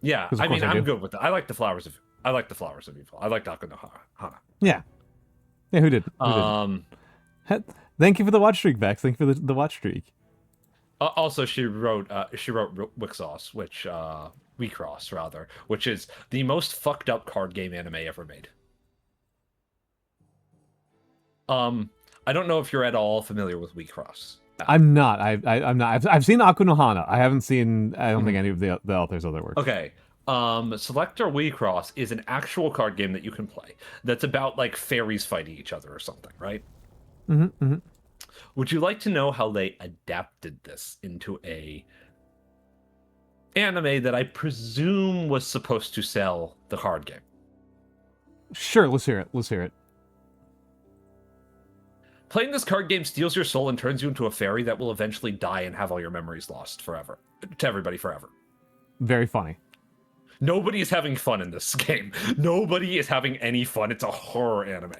Yeah, I mean, I'm good with that. I like the Flowers of Evil. I like Aku no Hana. Yeah, who did? Thank you for the watch streak, Vex. Thank you for the watch streak. Also, she wrote Wixos, which Wecross rather, which is the most fucked up card game anime ever made. I don't know if you're at all familiar with Wecross. I'm not. I'm not. I've seen Aku no Hana. I haven't seen. I don't think any of the author's other work. Okay. Selector Wecross is an actual card game that you can play. That's about like fairies fighting each other or something, right? Would you like to know how they adapted this into a anime that I presume was supposed to sell the card game? Sure, let's hear it. Playing this card game steals your soul and turns you into a fairy that will eventually die and have all your memories lost forever. To everybody forever. Very funny. Nobody is having fun in this game. Nobody is having any fun. It's a horror anime.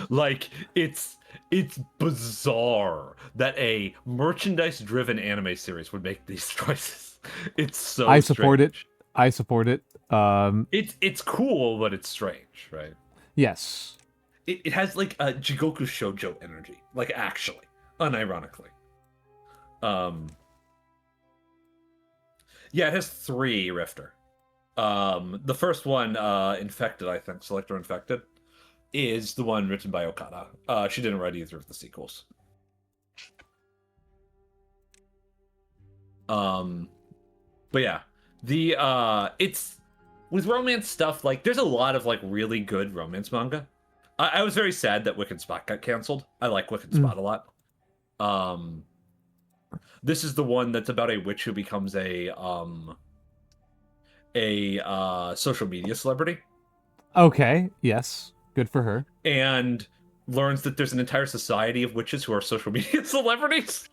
Like, it's bizarre that a merchandise-driven anime series would make these choices. It's so I support strange. I support it. It's cool, but it's strange, right? Yes. It has like a Jigoku Shoujo energy, like actually, unironically. Yeah, it has 3 Rifter. The first one, Infected, I think, Selector Infected, is the one written by Okada. She didn't write either of the sequels. But yeah, it's with romance stuff. Like, there's a lot of like really good romance manga. I was very sad that Wicked Spot got canceled. I like Wicked Spot a lot. This is the one that's about a witch who becomes a social media celebrity. Okay, yes. Good for her. And learns that there's an entire society of witches who are social media celebrities.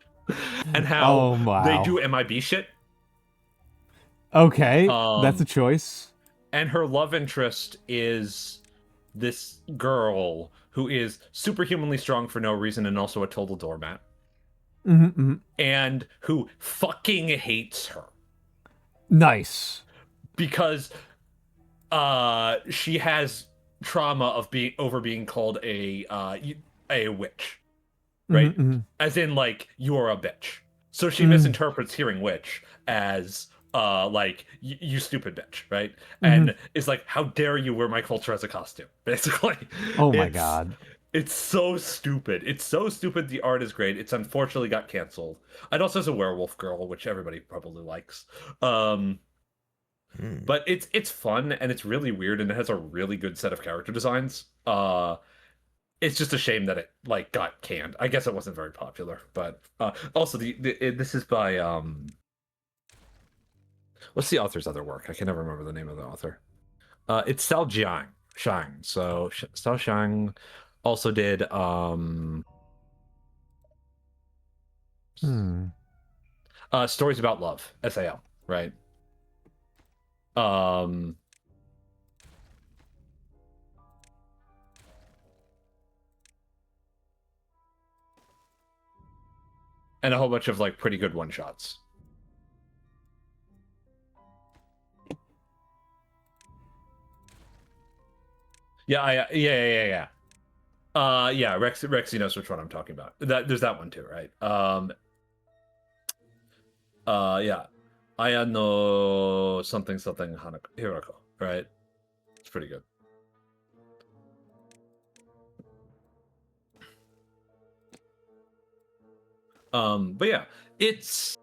And how Oh, wow. they do MIB shit. Okay, that's a choice. And her love interest is this girl who is superhumanly strong for no reason and also a total doormat. And who fucking hates her. Nice. Because she has trauma of being called a witch. Right? As in, like, you're a bitch. So she misinterprets hearing witch as like, you stupid bitch, right? And it's like, how dare you wear my culture as a costume, basically. Oh my god. It's so stupid. It's so stupid. The art is great. It's unfortunately got canceled. It also has a werewolf girl, which everybody probably likes. But it's fun and it's really weird and it has a really good set of character designs. It's just a shame that it like got canned. I guess it wasn't very popular, but also this is by what's the author's other work? I can never remember the name of the author. It's Xiao Shang. So Xiao Shang also did Stories About Love, SAL, right? And a whole bunch of like pretty good one shots. Yeah, yeah. Yeah, Rexy knows which one I'm talking about. There's that one too, right? Yeah. Aya no something Hirako, right? It's pretty good. But yeah, it's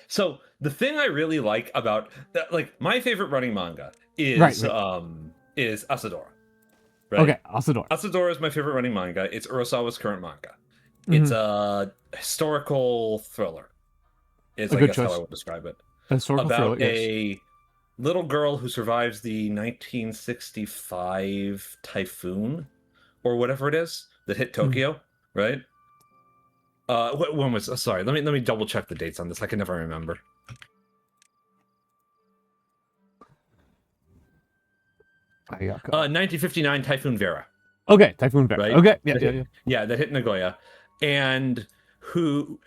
so the thing I really like about that, like my favorite running manga is is Asadora. Right? Okay, Asadora. Asadora is my favorite running manga. It's Urasawa's current manga. It's a historical thriller. Is I guess how I would describe it. Historical about thriller, a little girl who survives the 1965 typhoon or whatever it is that hit Tokyo, right? When was sorry, let me double check the dates on this. I can never remember. Ayaka. 1959 Typhoon Vera. Okay, Typhoon Vera. Right? Okay, yeah. Yeah, that hit Nagoya, and who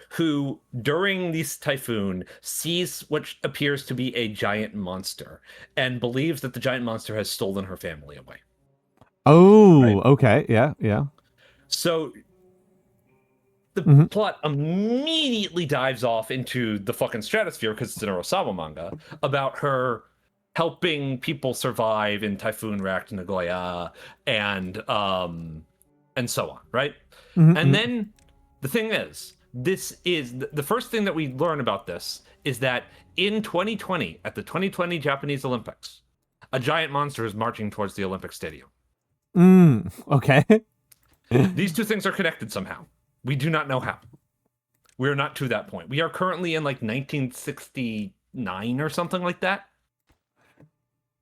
during this typhoon sees what appears to be a giant monster and believes that the giant monster has stolen her family away. Oh, right? Okay, yeah. So the plot immediately dives off into the fucking stratosphere because it's an Urasawa manga about her helping people survive in typhoon-racked Nagoya and so on, right? And then the thing is, this is the first thing that we learn about this is that in 2020, at the 2020 Japanese Olympics, a giant monster is marching towards the Olympic Stadium. Okay. These two things are connected somehow. We do not know how. We're not to that point. We are currently in like 1969 or something like that.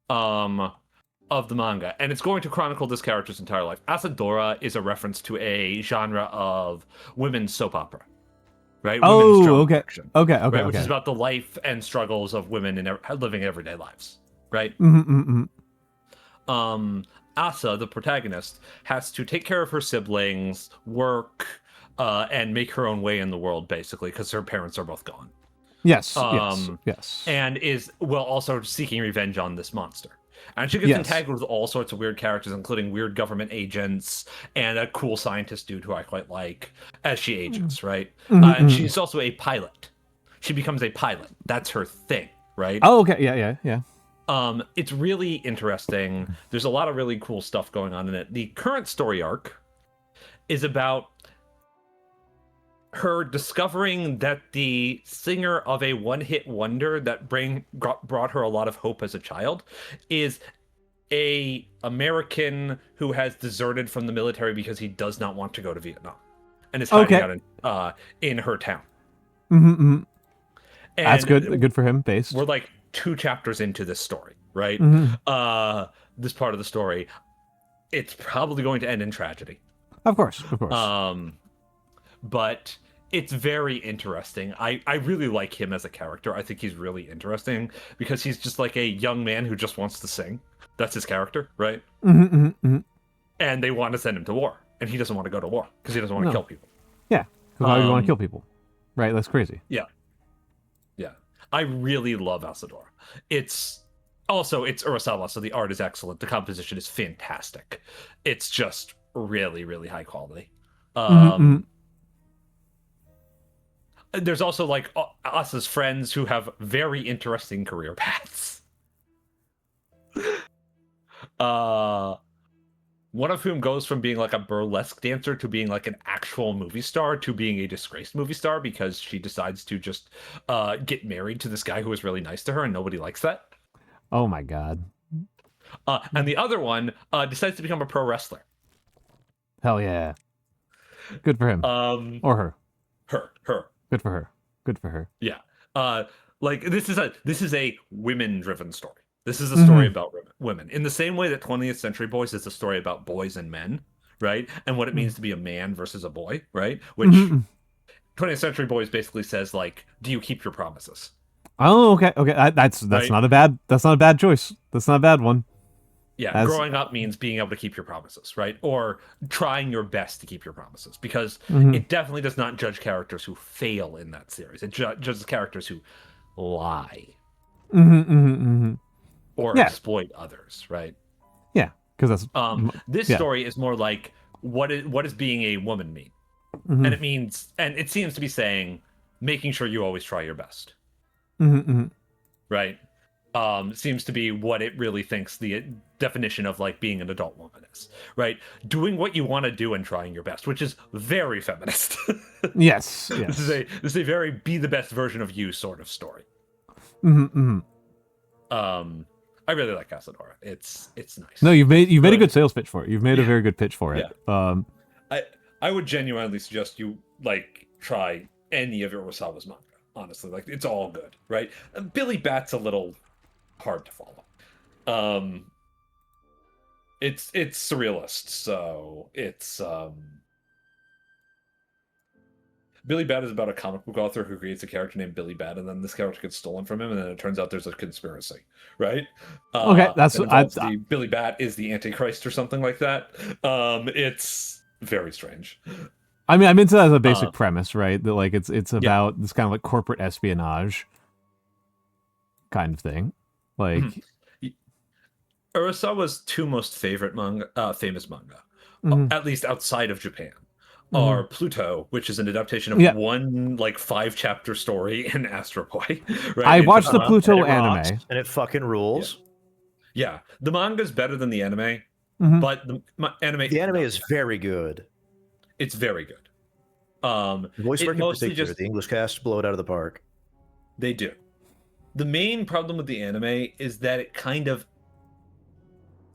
Of the manga, and it's going to chronicle this character's entire life. Asadora is a reference to a genre of women's soap opera, right? Women's okay. Fiction, okay, right? Which is about the life and struggles of women in living everyday lives, right? Asa, the protagonist, has to take care of her siblings, work, and make her own way in the world, basically, because her parents are both gone. Yes. And is also seeking revenge on this monster. And she gets entangled with all sorts of weird characters, including weird government agents and a cool scientist dude who I quite like as she ages, right? And she's also a pilot. She becomes a pilot. That's her thing, right? Oh, okay. Yeah. It's really interesting. There's a lot of really cool stuff going on in it. The current story arc is about her discovering that the singer of a one-hit wonder that brought her a lot of hope as a child is a American who has deserted from the military because he does not want to go to Vietnam. and is hiding Okay. out in her town. Mm-hmm. And That's good. Good for him. Based. We're like 2 chapters into this story, right? This part of the story, it's probably going to end in tragedy. Of course. Of course. But it's very interesting. I really like him as a character. I think he's really interesting because he's just like a young man who just wants to sing. That's his character, right? And they want to send him to war, and he doesn't want to go to war because he doesn't want to kill people. Yeah. Because why would you want to kill people? Right. That's crazy. Yeah. I really love Asadora. It's Urasawa, so the art is excellent. The composition is fantastic. It's just really, really high quality. There's also like us as friends who have very interesting career paths. One of whom goes from being like a burlesque dancer to being like an actual movie star to being a disgraced movie star because she decides to just get married to this guy who was really nice to her and nobody likes that. Oh my god. And the other one decides to become a pro wrestler. Hell yeah. Good for him. Or her. Her. Good for her. Good for her. Yeah. Like this is a women-driven story. This is a story about women. In the same way that 20th Century Boys is a story about boys and men, right? And what it means to be a man versus a boy, right? Which 20th Century Boys basically says like, do you keep your promises? Oh, okay. Okay. That's Right? not a bad choice. That's not a bad one. Yeah, growing up means being able to keep your promises, right? Or trying your best to keep your promises, because it definitely does not judge characters who fail in that series. It judges characters who lie or exploit others, right? Yeah, because that's this story is more like what is being a woman mean, and it means, and it seems to be saying making sure you always try your best, right? Seems to be what it really thinks the definition of like being an adult woman is, right? Doing what you want to do and trying your best, which is very feminist. Yes. This is a very be the best version of you sort of story. I really like Asadora. It's nice. No, you've made a good sales pitch for it. You've made a very good pitch for it. Yeah. I would genuinely suggest you like try any of Urasawa's manga. Honestly, like it's all good, right? Billy Bat's a little hard to follow. It's surrealist, so it's Billy Bat is about a comic book author who creates a character named Billy Bat, and then this character gets stolen from him, and then it turns out there's a conspiracy, right? Okay, that's Billy Bat is the Antichrist or something like that. It's very strange. I mean, I'm into that as a basic premise, right? That like it's about this kind of like corporate espionage kind of thing. Like Urasawa's 2 most famous manga, at least outside of Japan, are Pluto, which is an adaptation of one like 5-chapter story in Astro Boy. Right? I watched the Pluto and anime, and it fucking rules. Yeah, the manga's better than the anime, but the anime is very good. It's very good. Voice work in particular, the English cast blow it out of the park. They do. The main problem with the anime is that it kind of,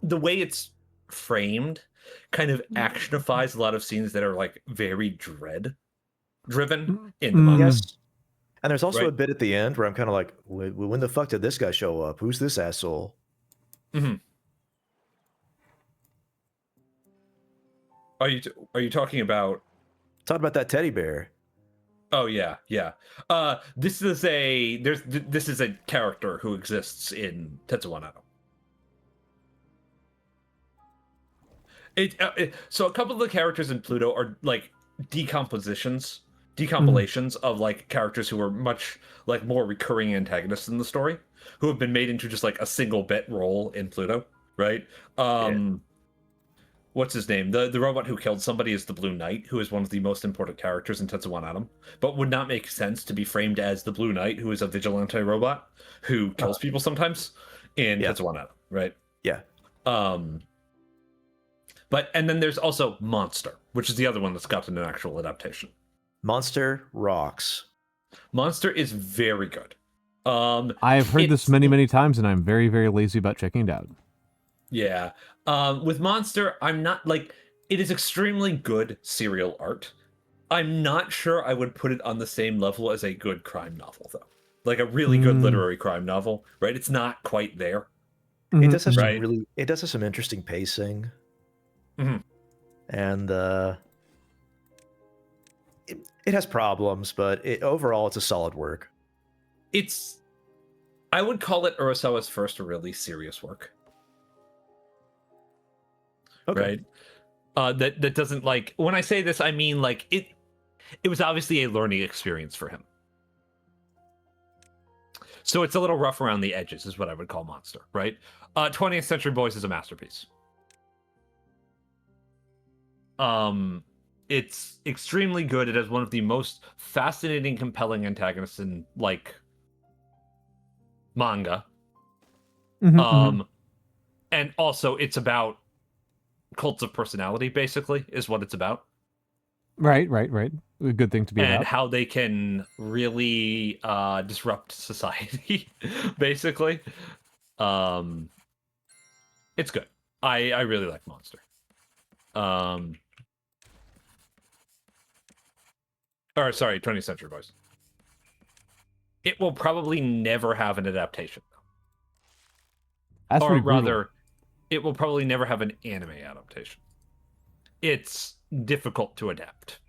the way it's framed, kind of actionifies a lot of scenes that are like very dread driven in the manga. Yes. And there's also a bit at the end where I'm kind of like, when the fuck did this guy show up? Who's this asshole? Are you talking about? Talk about that teddy bear. Oh yeah. This is a character who exists in Tetsuwan Ado. So a couple of the characters in Pluto are like decompilations of like characters who are much like more recurring antagonists in the story, who have been made into just like a single bit role in Pluto, right? What's his name? The robot who killed somebody is the Blue Knight, who is one of the most important characters in Tetsuwan Atom, but would not make sense to be framed as the Blue Knight, who is a vigilante robot who kills people sometimes in Tetsuwan Atom, right? Yeah. And then there's also Monster, which is the other one that's gotten an actual adaptation. Monster rocks. Monster is very good. I've heard this many times, and I'm very, very lazy about checking it out. Yeah. With Monster, I'm not like, it is extremely good serial art. I'm not sure I would put it on the same level as a good crime novel, though. Like a really good literary crime novel, right? It's not quite there. It does have Right. it does have some interesting pacing. Mhm. And it has problems, but overall it's a solid work. I would call it Urasawa's first really serious work. Okay. Right? That doesn't, like, when I say this, I mean, like, it was obviously a learning experience for him. So it's a little rough around the edges, is what I would call Monster, right? 20th Century Boys is a masterpiece. It's extremely good. It has one of the most fascinating, compelling antagonists in, like, manga. And also it's about cults of personality, basically, is what it's about. Right. A good thing to be and about. how they can really disrupt society, basically. It's good. I really like Monster. Or sorry, 20th Century Boys. It will probably never have an adaptation. That's Or pretty brutal. rather, it will probably never have an anime adaptation. It's difficult to adapt.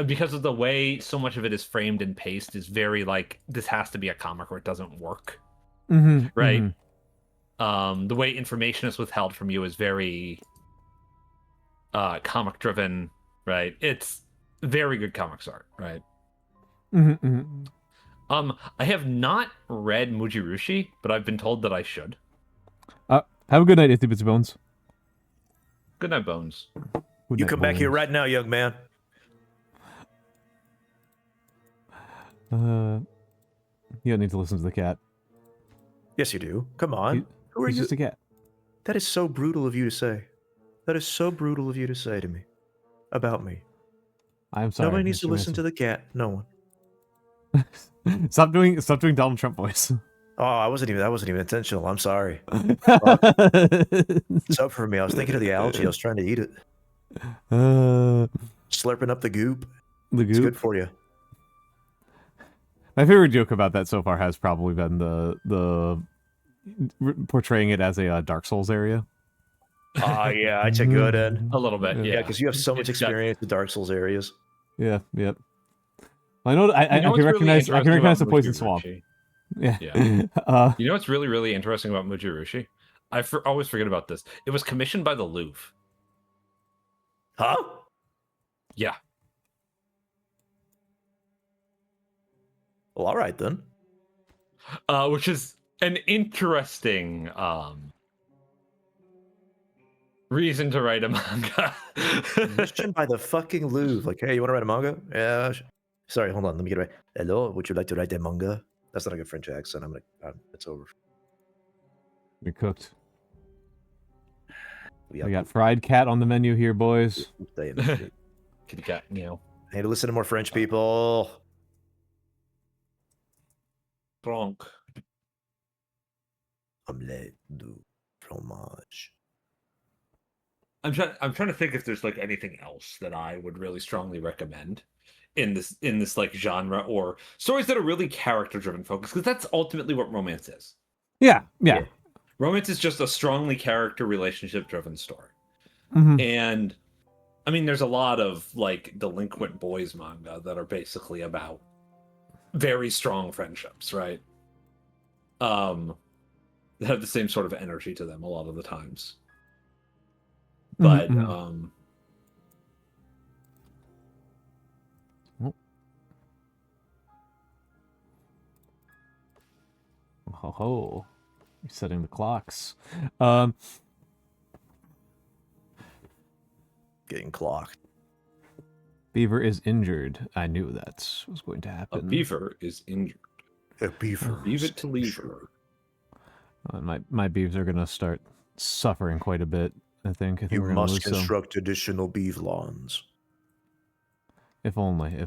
Because of the way so much of it is framed and paced is very, like, this has to be a comic or it doesn't work. Right? The way information is withheld from you is very comic driven, right? It's very good comics art, right? I have not read Mujirushi, but I've been told that I should. Have a good night, Ithy Bitsy Bones. Good night, Bones. Good You night, come back here Bones. right now, young man. You don't need to listen to the cat. Yes, you do. Come on. Who are He's you? just a cat. That is so brutal of you to say. That is so brutal of you to say to me. About me. I'm sorry. Nobody needs to Mr. listen to the cat. No one. Manson. Stop doing Donald Trump voice. Oh, that wasn't even intentional. I'm sorry. It's up for me. I was thinking of the algae. I was trying to eat it. Slurping up the goop. The It's goop. good for you. My favorite joke about that so far has probably been the portraying it as a Dark Souls area. Oh, yeah, it's a good one. A little bit, Yeah, because you have so much It's got- experience with Dark Souls areas. Yeah, yep. I know. I can what's really recognize. I can interesting recognize the about poison Mujirushi? swamp. Yeah. Yeah. You know what's really, really interesting about Mujirushi? I always forget about this. It was commissioned by the Louvre. Huh? Yeah. Well, all right then. Which is an interesting reason to write a manga. Commissioned by the fucking Louvre. Like, hey, you want to write a manga? Yeah. Sorry, hold on. Let me get it right. Hello, would you like to write a manga? That's not a good French accent. It's over. You're cooked. We got fried cat on the menu here, boys. Kitty cat, meow. I need to listen to more French people. Bronc. Omelette du fromage. I'm trying to think if there's, like, anything else that I would really strongly recommend in this like genre, or stories that are really character driven focus, because that's ultimately what romance is. Yeah. Romance is just a strongly character relationship driven story. And I mean, there's a lot of, like, delinquent boys manga that are basically about very strong friendships, right? That have the same sort of energy to them a lot of the times. But You're setting the clocks. Getting clocked. Beaver is injured. I knew that was going to a happen. beaver is injured. A beaver. Leave it to lever. My beavers are gonna start suffering quite a bit. I think You we're gonna must lose some. construct additional beef lawns. If only. I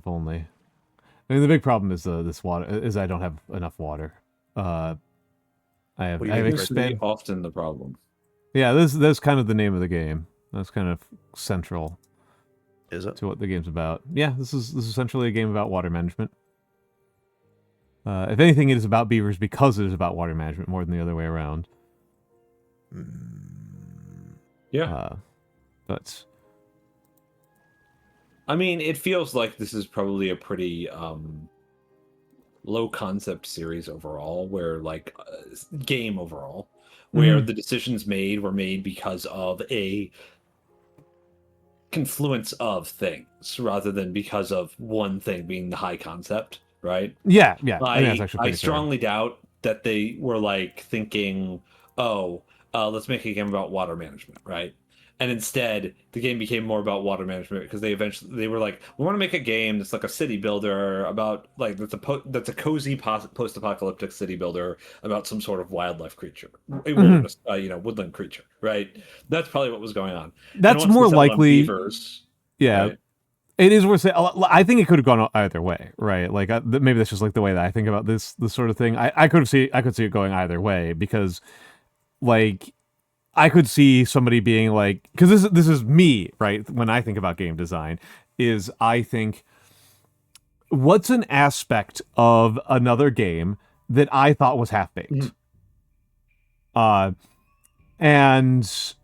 mean, the big problem is this water. Is I don't have enough water. I have. What do I you have mean? expand. Often the problem. Yeah, that's kind of the name of the game. That's kind of central. Is it? to what the game's about. Yeah, this is essentially a game about water management. If anything, it is about beavers because it is about water management more than the other way around. Yeah. But I mean, it feels like this is probably a pretty low concept series overall, where like game overall, where the decisions made were made because of a confluence of things rather than because of one thing being the high concept, right? yeah, I think that's actually I pretty strongly doubt that they were like thinking, oh, let's make a game about water management, right? And instead, the game became more about water management because they were like, we want to make a game that's like a city builder about like that's a cozy post-apocalyptic city builder about some sort of wildlife creature, a wilderness, woodland creature, right? That's probably what was going on. That's and once we more settled on likely. beavers, Yeah. right? It is worth saying. I think it could have gone either way, right? Like maybe that's just like the way that I think about this sort of thing. I could see it going either way because, like, I could see somebody being like, because this is me, right? When I think about game design, is I think, what's an aspect of another game that I thought was half baked, and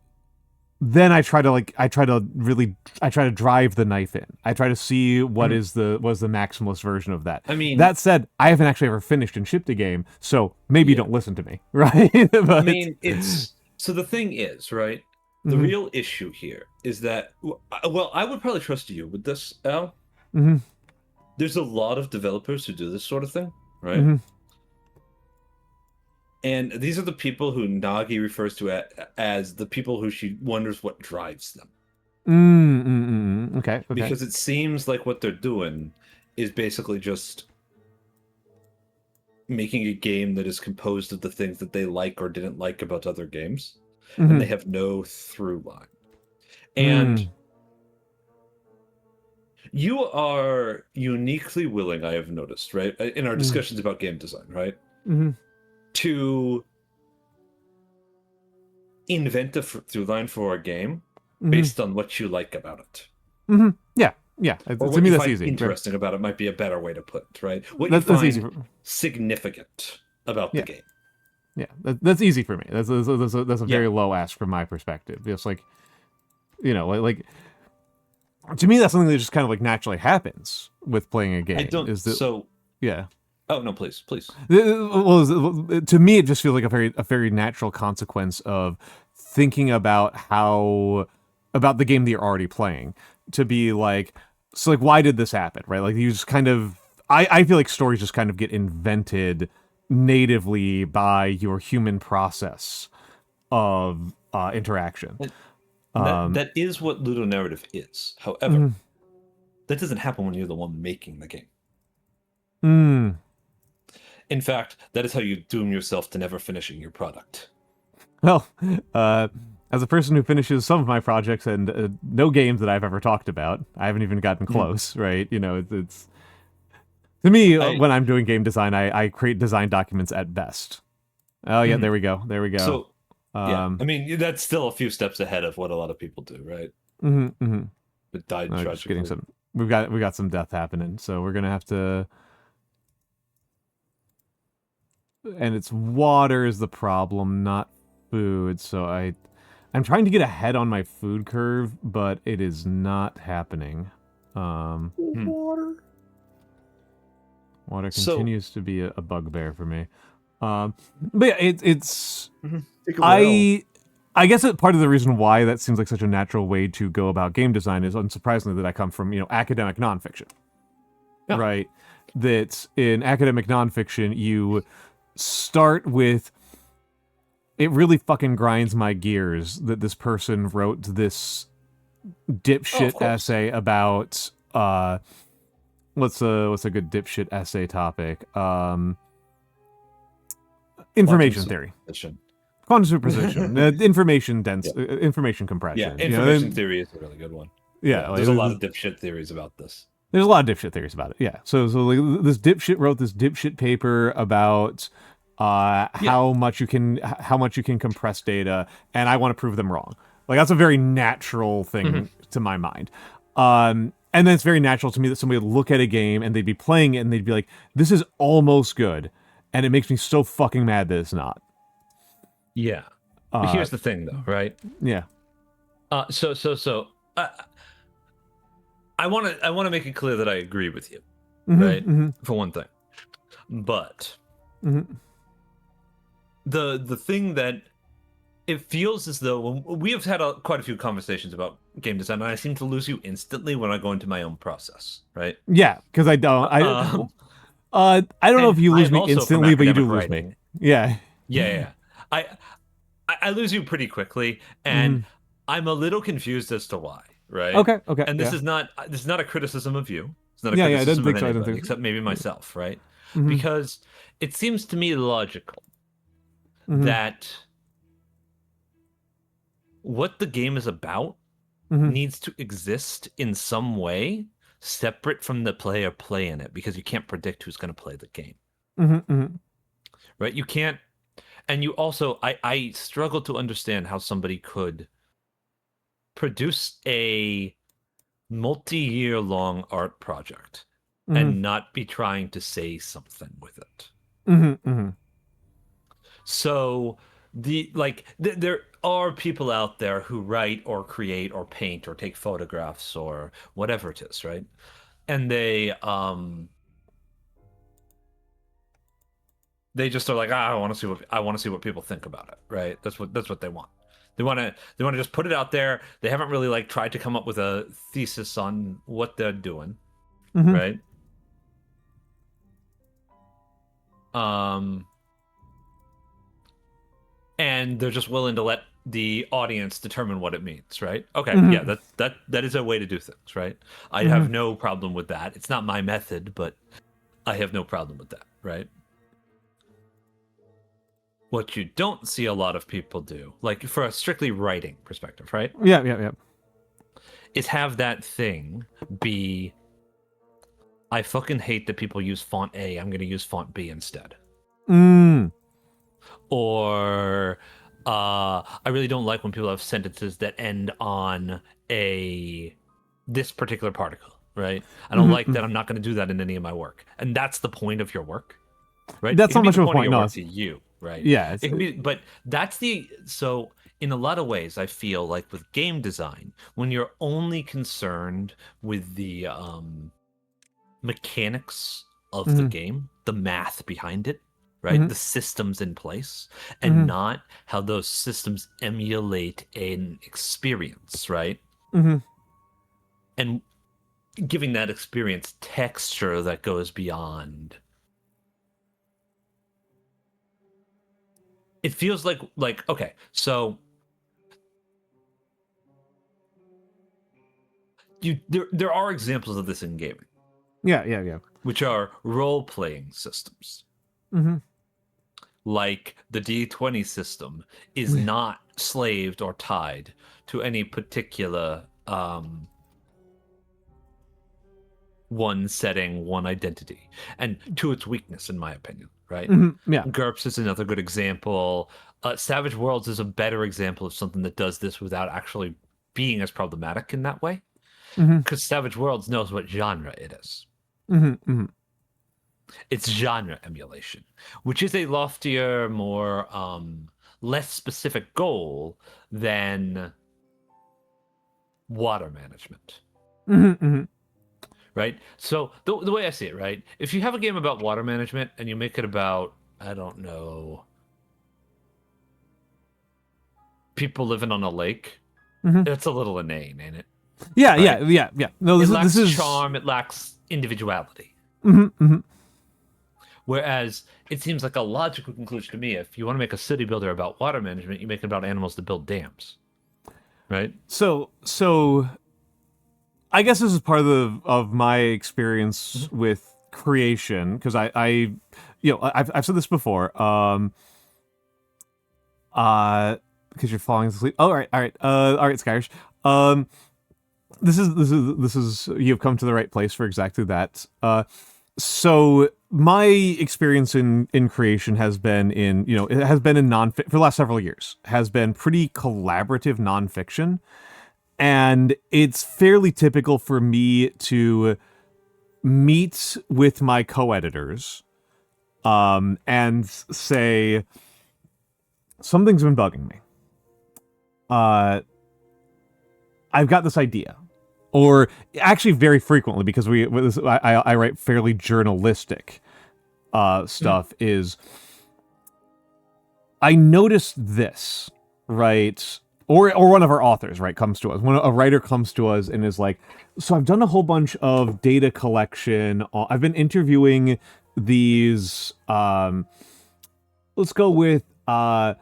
then I try to drive the knife in. I try to see what is the maximalist version of that. I mean, that said, I haven't actually ever finished and shipped a game, so maybe you don't listen to me, right? But, I mean, so the thing is, right? The real issue here is that, well, I would probably trust you with this, Al. There's a lot of developers who do this sort of thing, right? And these are the people who Nagi refers to as the people who she wonders what drives them. Okay. Because it seems like what they're doing is basically just making a game that is composed of the things that they like or didn't like about other games, and they have no through line. And you are uniquely willing, I have noticed, right, in our discussions about game design, right, to invent a through line for a game based on what you like about it. Yeah. Or To me, that's find easy. Interesting about it might be a better way to put it, right? What that's you find easy significant about the game. Yeah, that's easy for me. That's a very low ask from my perspective. Just like, like to me, that's something that just kind of like naturally happens with playing a game. Yeah. Oh no, please. Well, to me, it just feels like a very natural consequence of thinking about the game that you're already playing. To be like, so like, why did this happen, right? Like, you just kind of, I feel like stories just kind of get invented natively by your human process of interaction. That is what ludonarrative is. However, that doesn't happen when you're the one making the game. In fact, that is how you doom yourself to never finishing your product. Well, as a person who finishes some of my projects and no games that I've ever talked about, I haven't even gotten close, right? It's to me, when I'm doing game design, I create design documents at best. Oh yeah, there we go. So, I mean, that's still a few steps ahead of what a lot of people do, right? But died tragically. We've got some death happening, so we're gonna have to. And it's water is the problem, not food. So I'm trying to get ahead on my food curve, but it is not happening. Water continues to be a bugbear for me. But yeah, it's I guess part of the reason why that seems like such a natural way to go about game design is, unsurprisingly, that I come from academic nonfiction, right? That in academic nonfiction you start with, it really fucking grinds my gears that this person wrote this dipshit essay about what's a good dipshit essay topic? Information theory. Quantum superposition. Information compression. Yeah, information theory is a really good one. Yeah, there's a lot of dipshit theories about this. There's a lot of dipshit theories about it. Yeah. So like, this dipshit wrote this dipshit paper about how much you can compress data, and I want to prove them wrong. Like, that's a very natural thing to my mind. And then it's very natural to me that somebody would look at a game and they'd be playing it and they'd be like, this is almost good. And it makes me so fucking mad that it's not. Yeah. But here's the thing, though, right? Yeah. So I want to make it clear that I agree with you, right? For one thing, but the thing that it feels as though we have had quite a few conversations about game design, and I seem to lose you instantly when I go into my own process, right? Yeah, because I don't. I don't know if you lose me instantly, but you do lose me. Yeah. Yeah. I lose you pretty quickly, and I'm a little confused as to why, right? Okay. And this is not a criticism of you. It's not a criticism of anybody, except maybe myself, right? Because it seems to me logical that what the game is about needs to exist in some way separate from the player playing it, because you can't predict who's going to play the game. Right? You can't. And you also, I struggle to understand how somebody could produce a multi-year long art project and not be trying to say something with it. So there are people out there who write or create or paint or take photographs or whatever it is, right? And they just are like, I want to see what people think about it, right? That's what they want. They want to just put it out there. They haven't really tried to come up with a thesis on what they're doing, right? And they're just willing to let the audience determine what it means, right? Okay, yeah, that is a way to do things, right? I have no problem with that. It's not my method, but I have no problem with that, right? What you don't see a lot of people do, for a strictly writing perspective, right? Yeah. Is have that thing be, I fucking hate that people use font A, I'm going to use font B instead. Or I really don't like when people have sentences that end on this particular particle, right? I don't like that. I'm not going to do that in any of my work. And that's the point of your work, right? That's not much of a point, no. To you, right? Yeah. It can be, but that's so in a lot of ways, I feel like with game design, when you're only concerned with the mechanics of the game, the math behind it, right? The systems in place, and not how those systems emulate an experience, right? And giving that experience texture that goes beyond. It feels like okay, so there are examples of this in gaming. Yeah. Which are role-playing systems. Like the D20 system is not slaved or tied to any particular one setting, one identity, and to its weakness, in my opinion, right? Yeah. GURPS is another good example. Savage Worlds is a better example of something that does this without actually being as problematic in that way, because Savage Worlds knows what genre it is. It's genre emulation, which is a loftier, more less specific goal than water management. Right? So the way I see it, right? If you have a game about water management and you make it about, I don't know, people living on a lake, that's a little inane, ain't it? Yeah, right? yeah. No, this is charm. It lacks individuality. Whereas it seems like a logical conclusion to me, if you want to make a city builder about water management, you make it about animals that build dams, right? So I guess this is part of my experience with creation, because I've said this before. Because you're falling asleep. Oh, all right, Skyrish. This is you've come to the right place for exactly that. So my experience in creation has been for the last several years, has been pretty collaborative nonfiction. And it's fairly typical for me to meet with my co-editors and say, something's been bugging me. I've got this idea. Or actually very frequently, because I write fairly journalistic stuff, is I noticed this, right? Or one of our authors, right, comes to us. When a writer comes to us and is like, so I've done a whole bunch of data collection. I've been interviewing these, let's go with a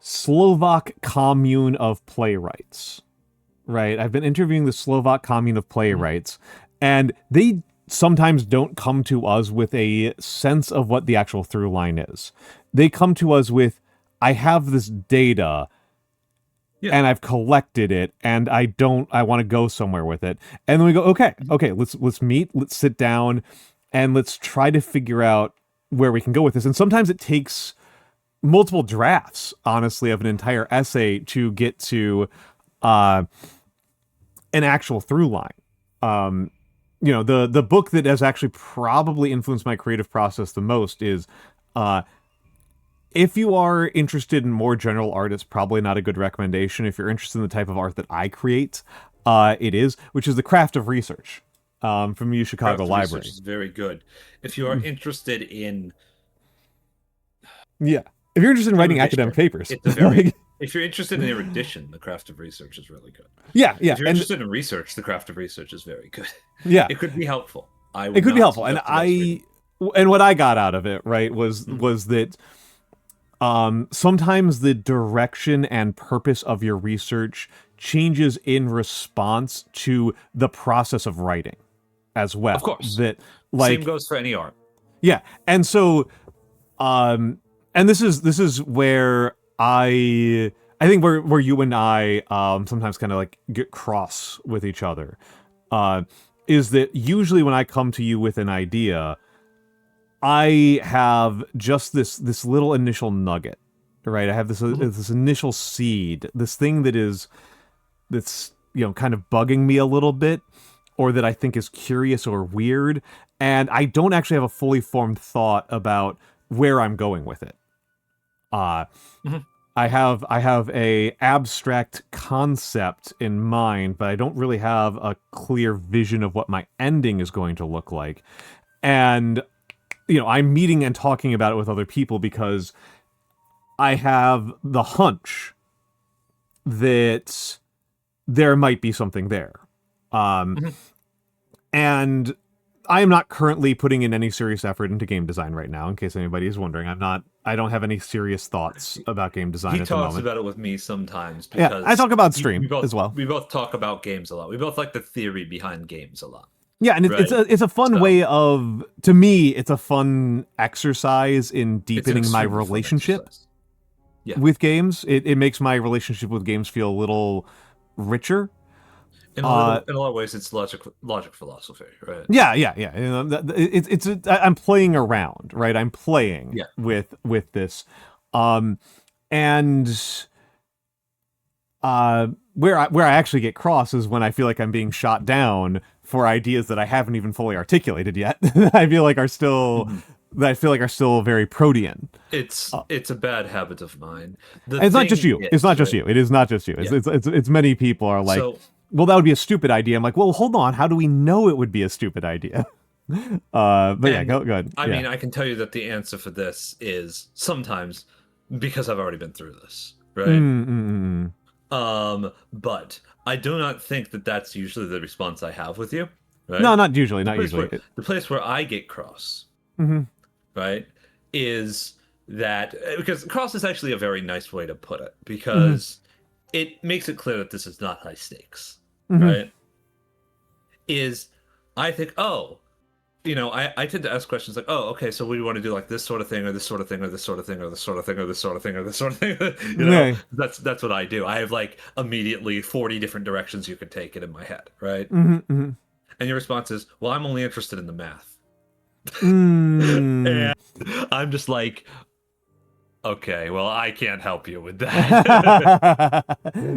Slovak commune of playwrights, right? I've been interviewing the Slovak commune of playwrights, and they sometimes don't come to us with a sense of what the actual through line is. They come to us with, I have this data, and I've collected it, and I want to go somewhere with it. And then we go, okay, let's meet, let's sit down, and let's try to figure out where we can go with this. And sometimes it takes multiple drafts, honestly, of an entire essay to get to an actual through line. The book that has actually probably influenced my creative process the most is if you are interested in more general art, it's probably not a good recommendation. If you're interested in the type of art that I create, it is, which is The Craft of Research from U Chicago Library. Research is very good. If you are interested in... Yeah. If you're interested in writing academic papers. It's a very... If you're interested in erudition, The Craft of Research is really good. Yeah. If you're interested in research, The Craft of Research is very good. Yeah. It could be helpful. It could be helpful. And what I got out of it, right, was that sometimes the direction and purpose of your research changes in response to the process of writing as well. Of course. That, like, same goes for any art. Yeah. And so and this is where I think where you and I sometimes kind of like get cross with each other, is that usually when I come to you with an idea, I have just this little initial nugget, right? I have this initial seed, this thing that's kind of bugging me a little bit, or that I think is curious or weird, and I don't actually have a fully formed thought about where I'm going with it. I have a abstract concept in mind, but I don't really have a clear vision of what my ending is going to look like. And I'm meeting and talking about it with other people because I have the hunch that there might be something there. And I am not currently putting in any serious effort into game design right now, in case anybody is wondering. I don't have any serious thoughts about game design at the moment. He talks about it with me sometimes. Because I talk about stream as well. We both talk about games a lot. We both like the theory behind games a lot. Yeah, and it's a fun way of, to me, it's a fun exercise in deepening my relationship with games. It makes my relationship with games feel a little richer. In a lot of ways, it's logic philosophy, right? Yeah. I'm playing around, right? I'm playing with this, and where I actually get cross is when I feel like I'm being shot down for ideas that I haven't even fully articulated yet. I feel like are still very protean. It's a bad habit of mine. It's not just you. It's not just you. It is not just you. It's many people are like, well, that would be a stupid idea. I'm like, well, hold on. How do we know it would be a stupid idea? But yeah, go ahead. I mean, I can tell you that the answer for this is sometimes because I've already been through this, right? But I do not think that that's usually the response I have with you. Right? No, not usually. Not usually. The place where I get cross, right, is that because cross is actually a very nice way to put it, because it makes it clear that this is not high stakes, right? Is I think, I tend to ask questions like, oh, okay, so we want to do like this sort of thing, or this sort of thing, or this sort of thing, or this sort of thing, or this sort of thing, or this sort of thing. That's what I do. I have like immediately 40 different directions you could take it in my head, right? And your response is, well, I'm only interested in the math. And I'm just like, Okay, well, I can't help you with that.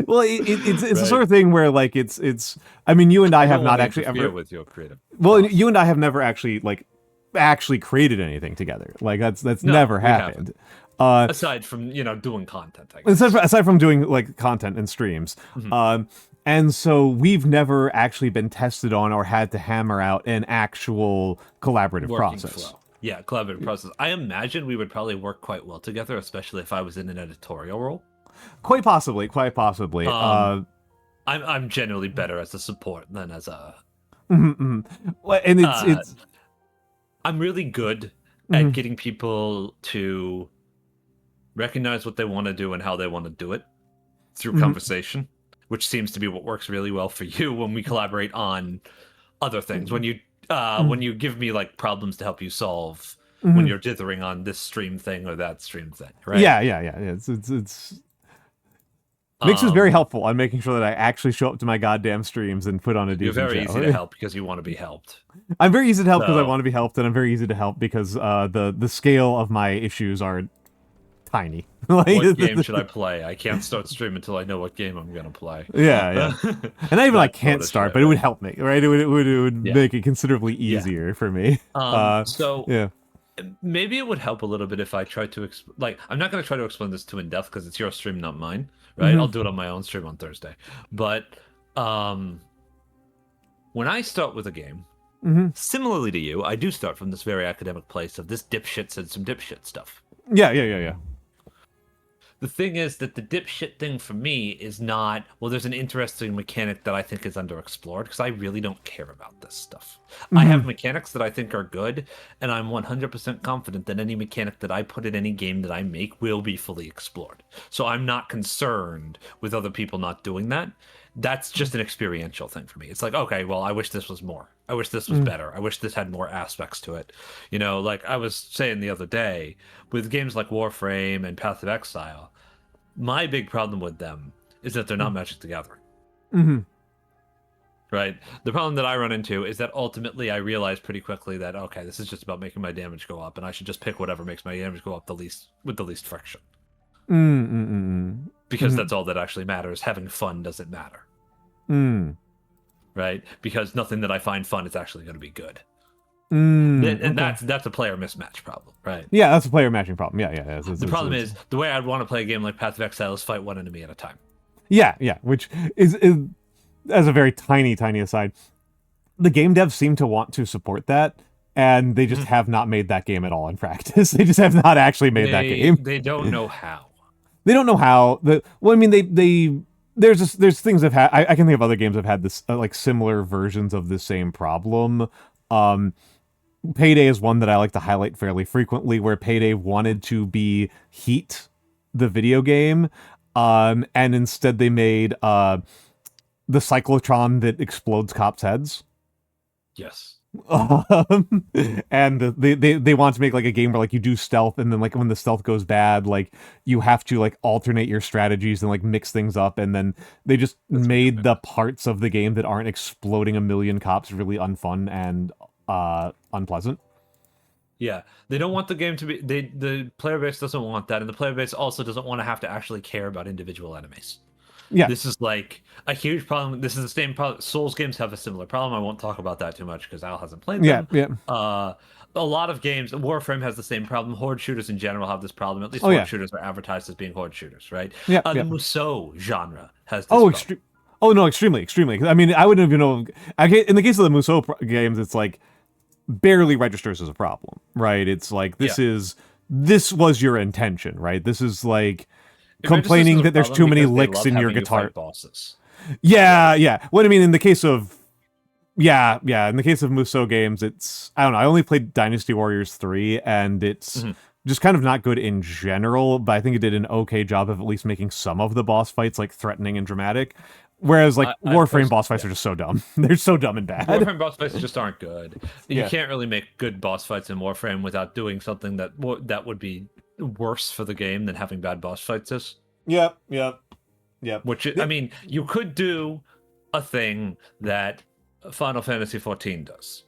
Well, it's the Right. sort of thing where like it's. I mean, you and I I have don't not want to actually interfere ever. with your creative. Well, process. you and I have never actually created anything together. Like that's No, never we happened. Aside from doing content, I guess. Aside from doing like content and streams. Mhm. And so we've never actually been tested on or had to hammer out an actual collaborative Working process. flow. Yeah, collaborative process. I imagine we would probably work quite well together, especially if I was in an editorial role. Quite possibly, quite possibly. I'm generally better as a support than as a. Well, and it's I'm really good Mhm. at getting people to recognize what they want to do and how they want to do it through conversation, which seems to be what works really well for you when we collaborate on other things. When you give me like problems to help you solve when you're dithering on this stream thing or that stream thing, right? Yeah. It's Mikks is very helpful on making sure that I actually show up to my goddamn streams and put on a You're decent very show. easy to help because you want to be helped. I'm very easy to help because I So- want to be helped, and I'm very easy to help because the scale of my issues are tiny. What game should I play? I can't start stream until I know what game I'm gonna play. Yeah. And I even like That can't sort of start, shit, but it would right? help me, right? It would Yeah. make it considerably easier for me. So Yeah. maybe it would help a little bit if I tried to I'm not going to try to explain this too in depth because it's your stream, not mine, right? I'll do it on my own stream on Thursday. But when I start with a game, similarly to you, I do start from this very academic place of this dipshit said some dipshit stuff. Yeah. The thing is that the dipshit thing for me is not, well, there's an interesting mechanic that I think is underexplored because I really don't care about this stuff. I have mechanics that I think are good, and I'm 100% confident that any mechanic that I put in any game that I make will be fully explored. So I'm not concerned with other people not doing that. That's just an experiential thing for me. It's like, okay, well, I wish this was more. I wish this was better. I wish this had more aspects to it. Like I was saying the other day, with games like Warframe and Path of Exile, my big problem with them is that they're not Magic the Gathering. Right? The problem that I run into is that ultimately I realize pretty quickly that, okay, this is just about making my damage go up, and I should just pick whatever makes my damage go up with the least friction. Because that's all that actually matters. Having fun doesn't matter. Right? Because nothing that I find fun is actually going to be good. And that's a player mismatch problem, right? Yeah, that's a player matching problem. Yeah. The problem is the way I'd want to play a game like Path of Exile is fight one enemy at a time. Yeah, which is as a very tiny aside, the game devs seem to want to support that, and they just have not made that game at all in practice. They just have not actually made that game. They don't know how. They don't know how. There's things I've had. I can think of other games I've had this like similar versions of the same problem. Payday is one that I like to highlight fairly frequently, where Payday wanted to be Heat, the video game, and instead they made the cyclotron that explodes cops' heads. Yes. And they want to make like a game where like you do stealth, and then like when the stealth goes bad, like you have to like alternate your strategies and like mix things up, and then they just made the parts of the game that aren't exploding a million cops really unfun and unpleasant. Yeah, they don't want the game to be. The player base doesn't want that, and the player base also doesn't want to have to actually care about individual enemies. Yeah, This is like a huge problem. This is the same problem. Souls games have a similar problem. I won't talk about that too much because Al hasn't played them. Yeah. A lot of games, Warframe has the same problem. Horde shooters in general have this problem. At least horde shooters are advertised as being horde shooters, right? The Musou genre has this problem. Extremely. I mean, I wouldn't even know. In the case of the Musou games, it's like barely registers as a problem, right? It's like this was your intention, right? This is like complaining that there's too many licks in your guitar. Bosses. Yeah. What I mean in the case of in the case of Musou games, it's I don't know. I only played Dynasty Warriors 3, and it's just kind of not good in general, but I think it did an okay job of at least making some of the boss fights like threatening and dramatic. Whereas like Warframe boss fights are just so dumb. They're so dumb and bad. Warframe boss fights just aren't good. You can't really make good boss fights in Warframe without doing something that would be worse for the game than having bad boss fights is. Yep. Which I mean, you could do a thing that Final Fantasy XIV does,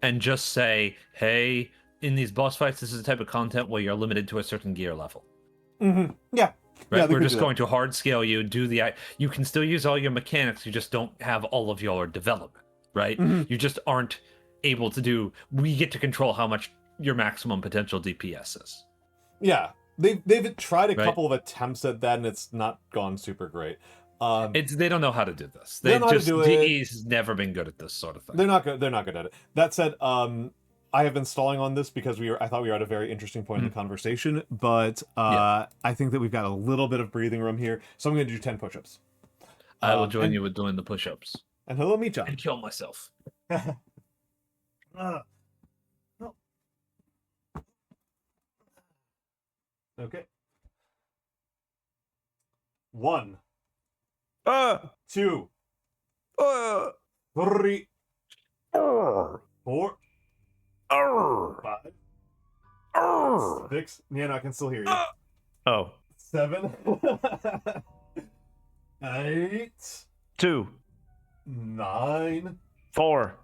and just say, "Hey, in these boss fights, this is the type of content where you're limited to a certain gear level. Mm-hmm. Yeah. Right? Yeah, We're just going to hard scale you, you can still use all your mechanics, you just don't have all of your development, right? You just aren't able to we get to control how much your maximum potential DPS is. Yeah. They've tried a couple of attempts at that, and it's not gone super great. They don't know how to do this. They don't know how to do it. DE's never been good at this sort of thing. They're not good. They're not good at it. That said, I have been stalling on this because I thought we were at a very interesting point in the conversation, but I think that we've got a little bit of breathing room here, so I'm going to do 10 push-ups. I will join you with doing the push-ups. And hello, Micha. And kill myself. Okay. 1, 2, 3, 4, 5, 6. Yeah, no, I can still hear you. 7, 8, 2, 9, 4,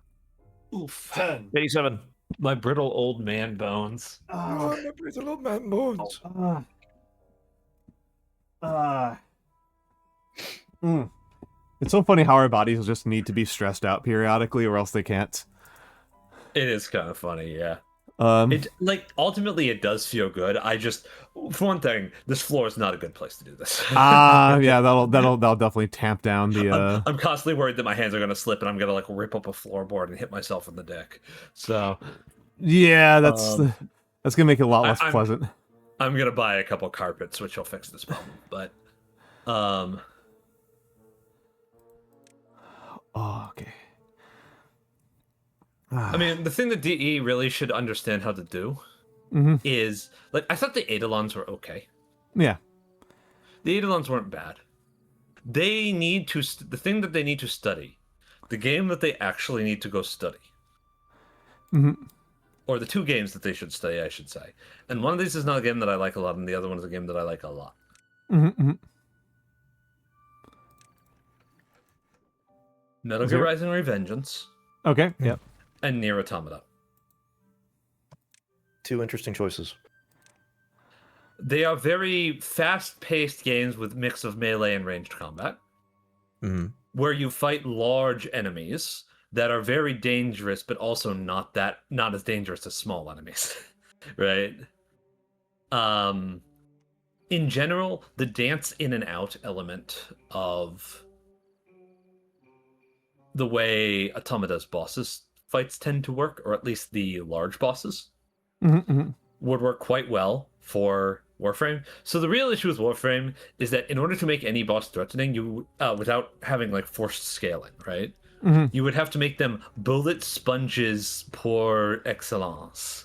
Oof. 10. 87. My brittle old man bones. My brittle old man bones. It's so funny how our bodies just need to be stressed out periodically, or else they can't. It is kind of funny, yeah. Ultimately it does feel good. For one thing, this floor is not a good place to do this. Yeah, that'll definitely tamp down the. I'm constantly worried that my hands are gonna slip and I'm gonna rip up a floorboard and hit myself in the dick. So. Yeah, that's gonna make it a lot less pleasant. I'm gonna buy a couple carpets, which will fix this problem. But, Oh, okay. I mean, the thing that DE really should understand how to do is, I thought the Eidolons were okay. Yeah. The Eidolons weren't bad. They need to, the thing that they need to study, the game that they actually need to go study, or the two games that they should study, I should say. And one of these is not a game that I like a lot, and the other one is a game that I like a lot. Metal Gear Rising: Revengeance. Okay, yep. And Nier Automata. Two interesting choices. They are very fast-paced games with mix of melee and ranged combat, where you fight large enemies that are very dangerous, but also not as dangerous as small enemies, right? In general, the dance in and out element of the way Automata's bosses fights tend to work, or at least the large bosses, would work quite well for Warframe. So the real issue with Warframe is that in order to make any boss threatening, you without having forced scaling, right? You would have to make them bullet sponges pour excellence.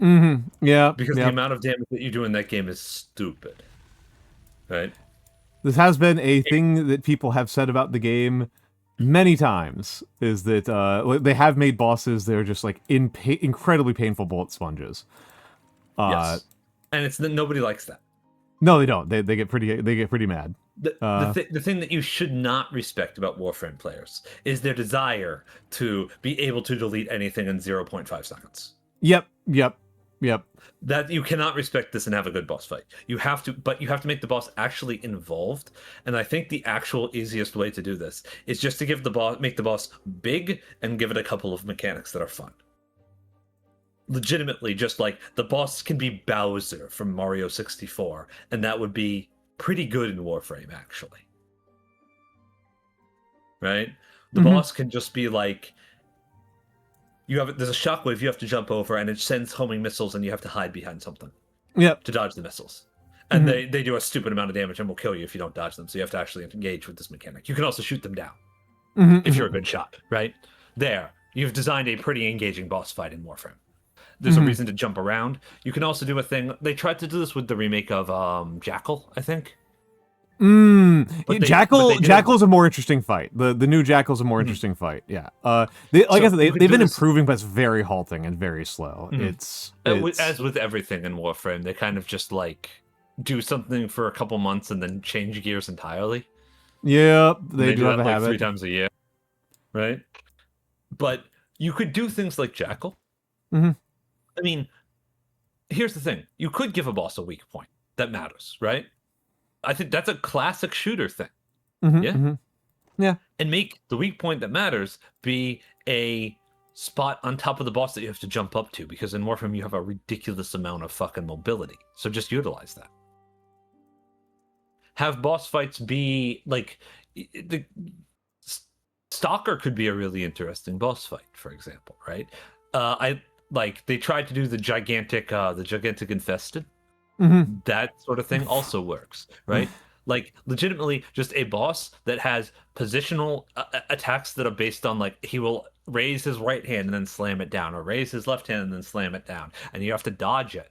Yeah. Because the amount of damage that you do in that game is stupid, right? This has been a thing that people have said about the game many times, is that they have made bosses that are just incredibly painful bullet sponges. Yes. And it's nobody likes that. No, they don't. They get pretty mad. The thing that you should not respect about Warframe players is their desire to be able to delete anything in 0.5 seconds. Yep. That you cannot respect this and have a good boss fight. You have to make the boss actually involved. And I think the actual easiest way to do this is just to make the boss big and give it a couple of mechanics that are fun. Legitimately, just the boss can be Bowser from Mario 64, and that would be pretty good in Warframe, actually. Right? The boss can just be there's a shockwave you have to jump over, and it sends homing missiles, and you have to hide behind something. Yep. To dodge the missiles. And they do a stupid amount of damage and will kill you if you don't dodge them, so you have to actually engage with this mechanic. You can also shoot them down if you're a good shot, right? There. You've designed a pretty engaging boss fight in Warframe. There's a reason to jump around. You can also do a thing. They tried to do this with the remake of Jackal, I think. Jackal's a more interesting fight. The new Jackal's a more interesting fight. Yeah. They've been improving, but it's very halting and very slow. It's as with everything in Warframe, they kind of just do something for a couple months and then change gears entirely. Yeah, they do have that a habit 3 times a year, right? But you could do things like Jackal. I mean, here's the thing: you could give a boss a weak point that matters, right? I think that's a classic shooter thing. Yeah. Yeah. And make the weak point that matters be a spot on top of the boss that you have to jump up to, because in Warframe you have a ridiculous amount of fucking mobility. So just utilize that. Have boss fights be like the Stalker could be a really interesting boss fight, for example, right? I like they tried to do the gigantic infested. That sort of thing also works, right? Like legitimately just a boss that has positional attacks that are based on like he will raise his right hand and then slam it down, or raise his left hand and then slam it down, and you have to dodge it.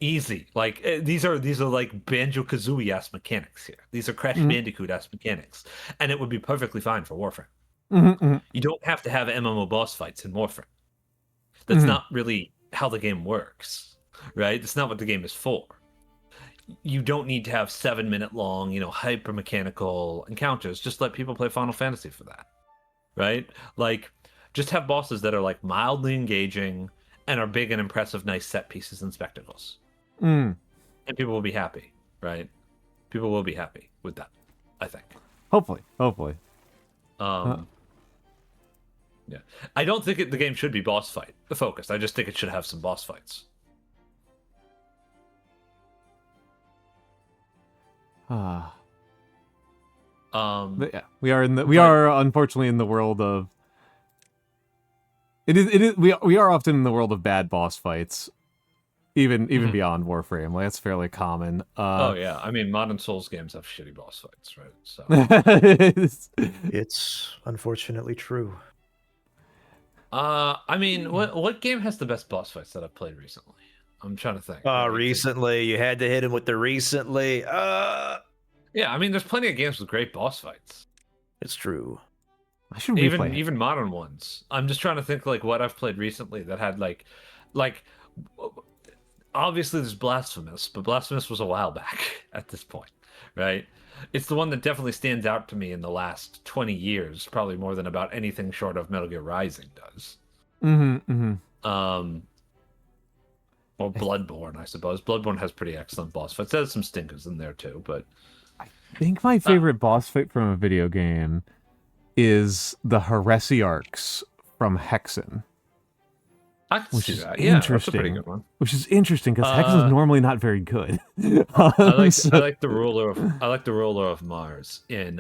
Easy. Like these are like Banjo-Kazooie ass mechanics here. These are Crash Bandicoot ass mechanics, and it would be perfectly fine for Warframe. You don't have to have MMO boss fights in Warframe. That's not really how the game works, right? That's not what the game is for. You don't need to have 7-minute long, hyper mechanical encounters. Just let people play Final Fantasy for that, right? Like, just have bosses that are like mildly engaging and are big and impressive, nice set pieces and spectacles. And people will be happy, right? People will be happy with that, I think. Hopefully. Yeah. I don't think the game should be boss fight focused. I just think it should have some boss fights. But yeah, we are unfortunately in the world of we are often in the world of bad boss fights. Even beyond Warframe, like that's fairly common. Oh yeah, I mean, modern Souls games have shitty boss fights, right? So It's unfortunately true. I mean, what game has the best boss fights that I've played recently? I'm trying to think. Recently, you had to hit him with the recently. Yeah, I mean, there's plenty of games with great boss fights. It's true. I should replay even modern ones. I'm just trying to think like what I've played recently that had like. Obviously, there's Blasphemous, but Blasphemous was a while back at this point, right? It's the one that definitely stands out to me in the last 20 years, probably more than about anything short of Metal Gear Rising does. Or Bloodborne, I suppose. Bloodborne has pretty excellent boss fights. There's some stinkers in there too, but I think my favorite boss fight from a video game is the Heresiarchs from Hexen. I can see that. Yeah, that's a pretty good one. Which is interesting because Hexen is normally not very good. I like the ruler of Mars in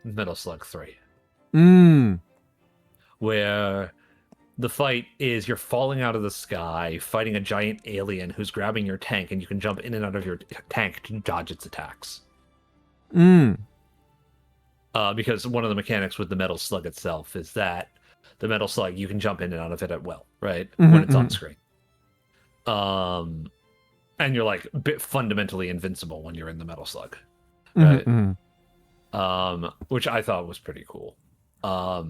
Metal Slug 3. Where the fight is you're falling out of the sky, fighting a giant alien who's grabbing your tank, and you can jump in and out of your tank to dodge its attacks. Because one of the mechanics with the Metal Slug itself is that the Metal Slug, you can jump in and out of it at will, right? When it's on screen. And you're like fundamentally invincible when you're in the Metal Slug, right? Which I thought was pretty cool. I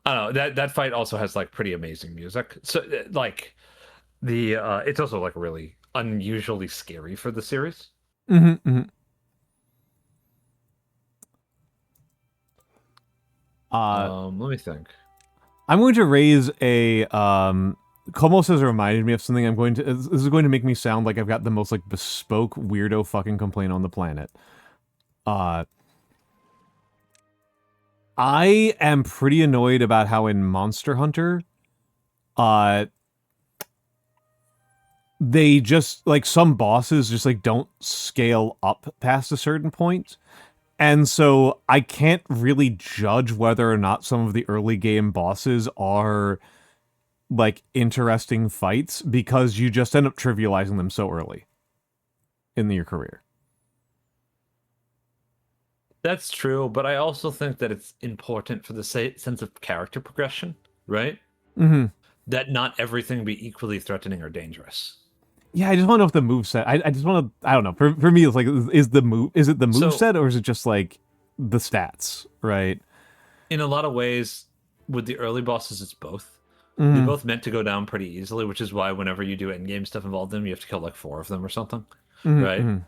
don't know, that fight also has like pretty amazing music. So like it's also like really unusually scary for the series. Let me think. I'm going to raise a Komos has reminded me of something. This is going to make me sound like I've got the most like bespoke weirdo fucking complaint on the planet. I am pretty annoyed about how in Monster Hunter they just like some bosses just like don't scale up past a certain point. And so I can't really judge whether or not some of the early game bosses are like interesting fights because you just end up trivializing them so early in your career. That's true, but I also think that it's important for the sense of character progression, right? That not everything be equally threatening or dangerous. Yeah, I just want to know if the moveset. I just want to. I don't know. For me, it's like, is it the moveset or is it just like the stats, right? In a lot of ways, with the early bosses, it's both. They're both meant to go down pretty easily, which is why whenever you do in-game stuff involved in them, you have to kill like 4 of them or something, right?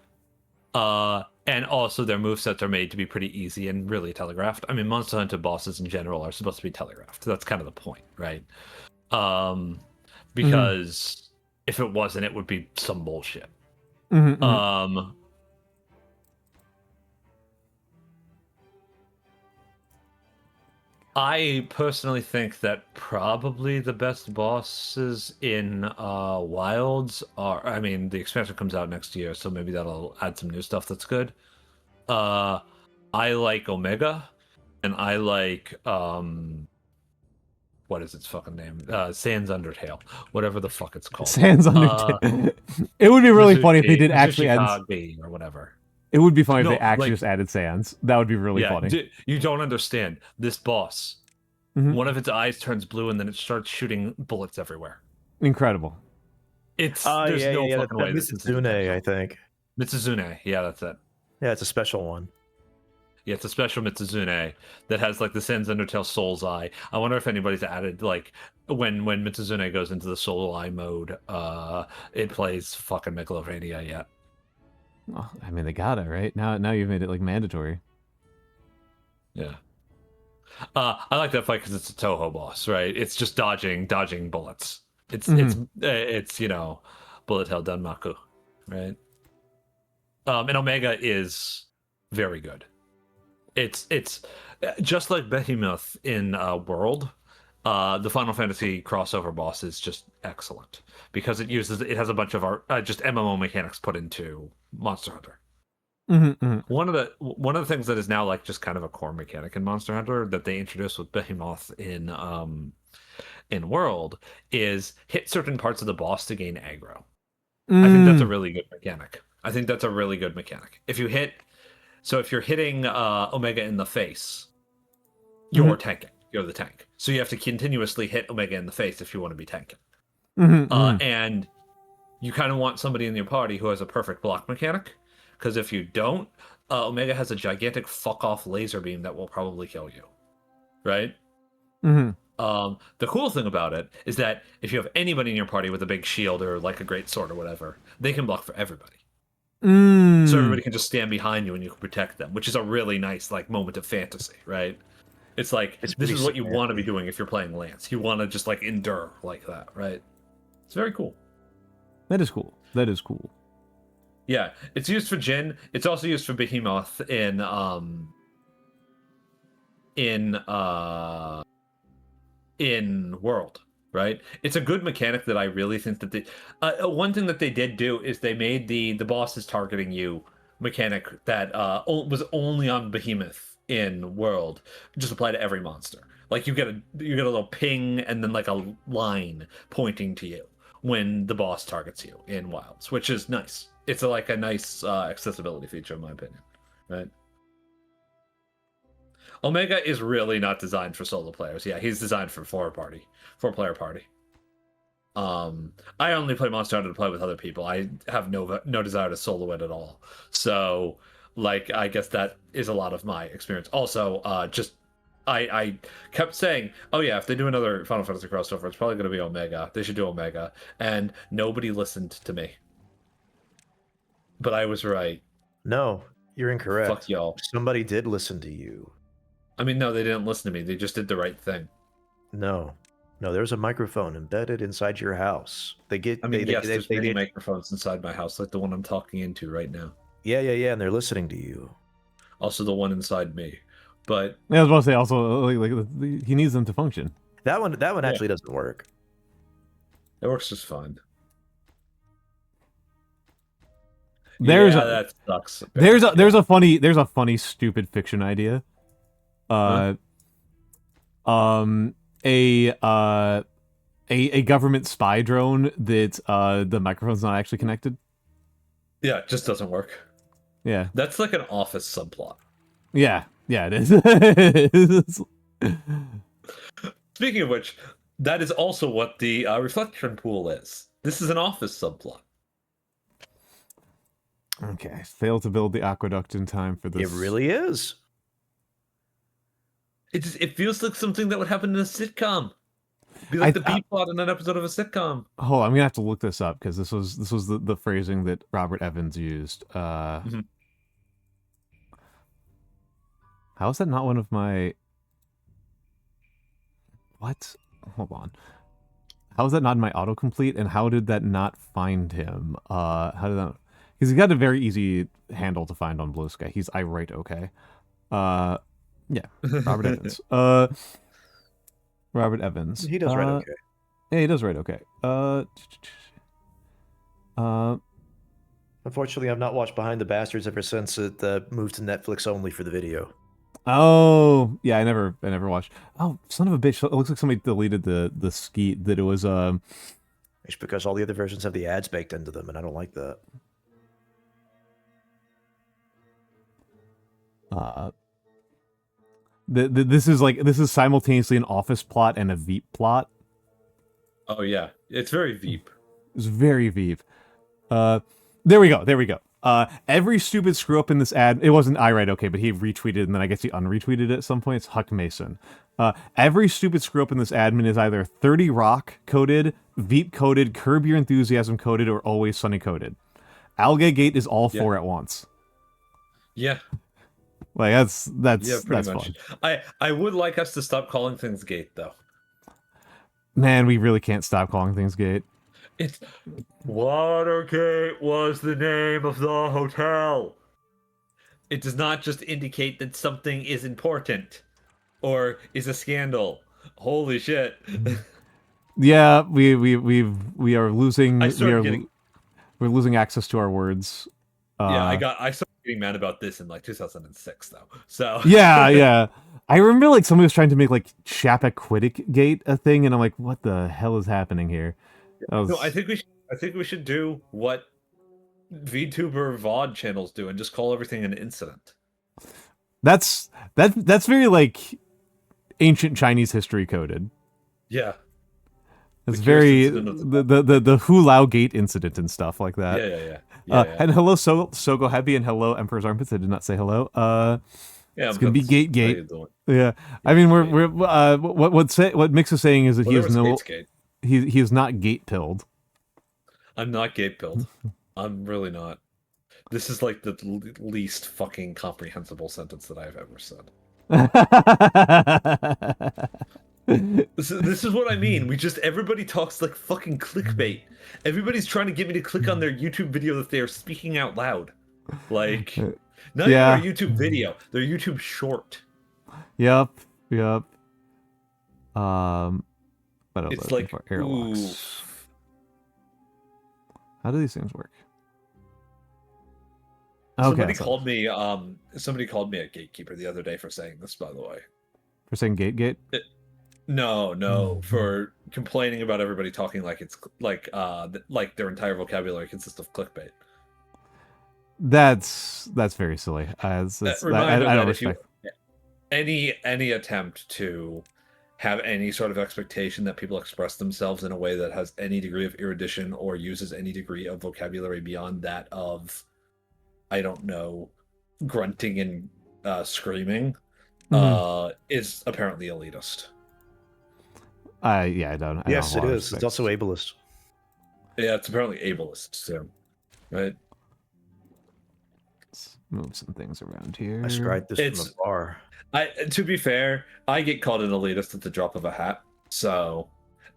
And also their movesets are made to be pretty easy and really telegraphed. I mean, Monster Hunter bosses in general are supposed to be telegraphed. That's kind of the point, right? because if it wasn't, it would be some bullshit. I personally think that probably the best bosses in Wilds are, I mean, the expansion comes out next year, so maybe that'll add some new stuff that's good. I like Omega, and I like what is its fucking name? Sans Undertale, whatever the fuck it's called. Sans Undertale. It would be really funny if they did actually add or whatever. It would be funny if they actually just added Sans. That would be really funny. You don't understand. This boss, one of its eyes turns blue and then it starts shooting bullets everywhere. Incredible. There's no fucking way. Mitsuzune, I think. Mitsuzune, yeah, that's it. Yeah, it's a special one. Yeah, it's a special Mitsuzune that has like the Sans Undertale Soul's Eye. I wonder if anybody's added like when Mitsuzune goes into the Soul Eye mode, it plays fucking Megalovania yet. Oh, I mean, they gotta, right? Now you've made it like mandatory. Yeah. I like that fight because it's a Toho boss, right? It's just dodging bullets. It's you know, bullet hell Danmaku, right? And Omega is very good. It's just like Behemoth in World. The Final Fantasy crossover boss is just excellent because it has a bunch of just MMO mechanics put into Monster Hunter. One of the things that is now like just kind of a core mechanic in Monster Hunter that they introduced with Behemoth in World is hit certain parts of the boss to gain aggro. I think that's a really good mechanic. If you're hitting Omega in the face, you're tanking. You're the tank. So you have to continuously hit Omega in the face if you want to be tanking. And you kind of want somebody in your party who has a perfect block mechanic, because if you don't, Omega has a gigantic fuck-off laser beam that will probably kill you. Right? The cool thing about it is that if you have anybody in your party with a big shield or like a great sword or whatever, they can block for everybody. So everybody can just stand behind you and you can protect them, which is a really nice like moment of fantasy, right? It's like this is what you want to be doing if you're playing Lance. You want to just like endure like that, right? It's very cool. That is cool. Yeah, it's used for Jin. It's also used for Behemoth in World, right? It's a good mechanic that I really think that they one thing that they did do is they made the bosses targeting you mechanic that was only on Behemoth in World just apply to every monster. Like you get a little ping and then like a line pointing to you when the boss targets you in Wilds, which is nice. It's like a nice accessibility feature in my opinion, right? Omega is really not designed for solo players. Yeah, he's designed for four-player party. I only play Monster Hunter to play with other people. I have no desire to solo it at all. So, like, I guess that is a lot of my experience. Also, I kept saying, oh yeah, if they do another Final Fantasy crossover, it's probably going to be Omega. They should do Omega. And nobody listened to me. But I was right. No, you're incorrect. Fuck y'all. Somebody did listen to you. I mean, no, they didn't listen to me. They just did the right thing. No, there's a microphone embedded inside your house. There's many microphones inside my house, like the one I'm talking into right now. Yeah, and they're listening to you. Also, the one inside me. But I was about to say also like he needs them to function. That one actually doesn't work. It works just fine. That sucks. There's a funny stupid fiction idea. A government spy drone that the microphone's not actually connected. Yeah, it just doesn't work. Yeah. That's like an Office subplot. Yeah, it is. Speaking of which, that is also what the reflection pool is. This is an Office subplot. Okay, failed to build the aqueduct in time for this. It really is. It feels like something that would happen in a sitcom. Be like the B plot in an episode of a sitcom. Oh, I'm gonna have to look this up because this was the phrasing that Robert Evans used. How is that not one of my? What? Hold on. How is that not in my autocomplete? And how did that not find him? How did that? Because he's got a very easy handle to find on Blue Sky. He's I write okay. Yeah, Robert Evans. Robert Evans. He does write okay. Yeah, he does write okay. Unfortunately, I've not watched Behind the Bastards ever since it moved to Netflix only for the video. Oh, yeah, I never watched. Oh, son of a bitch! It looks like somebody deleted the skeet that it was. It's because all the other versions have the ads baked into them, and I don't like that. This is simultaneously an Office plot and a Veep plot. Oh yeah, it's very Veep. It's very Veep. There we go. Every stupid screw up in this ad, it wasn't I write okay, but he retweeted and then I guess he unretweeted it at some point. It's Huck Mason. Every stupid screw up in this admin is either 30 Rock coded, Veep coded, Curb Your Enthusiasm coded, or Always Sunny coded. Algae Gate is all four at once. Yeah. Like that's pretty much. Fun. I would like us to stop calling things Gate though. Man, we really can't stop calling things Gate. It's Watergate was the name of the hotel. It does not just indicate that something is important or is a scandal. Holy shit. Yeah, we are losing we're losing access to our words. I started getting mad about this in like 2006 though. So yeah. I remember like somebody was trying to make like Chappaquiddick Gate a thing, and I'm like, what the hell is happening here? No, I think we should do what VTuber VoD channels do and just call everything an incident. That's very like ancient Chinese history coded. Yeah. It's very the Hu Lao Gate incident and stuff like that. Yeah. And hello Sogo Heavy and hello Emperor's Armpits. I did not say hello. It's gonna be Gate. Yeah. I mean we're what Mikks is saying is that he is not gate pilled. I'm not gate pilled. I'm really not. This is like the least fucking comprehensible sentence that I've ever said. This is what I mean. Everybody talks like fucking clickbait. Everybody's trying to get me to click on their YouTube video that they are speaking out loud. Like, not even their YouTube video, their YouTube short. Yep. But it's like for airlocks. How do these things work? Okay, somebody called me a gatekeeper the other day for saying this, by the way. For saying gate? No, for complaining about everybody talking like it's like their entire vocabulary consists of clickbait. That's very silly. I don't respect any attempt to have any sort of expectation that people express themselves in a way that has any degree of erudition or uses any degree of vocabulary beyond that of, I don't know, grunting and screaming is apparently elitist. I don't. Yes, it is. It's also ableist. Yeah, it's apparently ableist too, right? Let's move some things around here. I scried this from a bar. To be fair, I get called an elitist at the drop of a hat. So,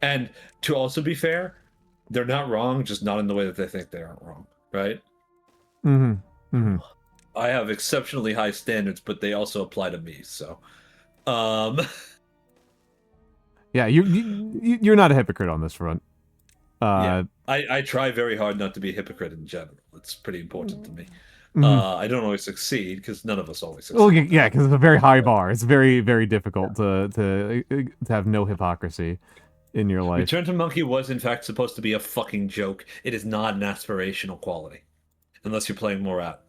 and to also be fair, they're not wrong, just not in the way that they think they aren't wrong, right? I have exceptionally high standards, but they also apply to me. So, yeah, you're not a hypocrite on this front. I try very hard not to be a hypocrite in general. It's pretty important to me. I don't always succeed because none of us always succeed. Well, yeah, because it's a very high bar. It's very, very difficult to have no hypocrisy in your life. Return to Monkey was in fact supposed to be a fucking joke. It is not an aspirational quality, unless you're playing more out.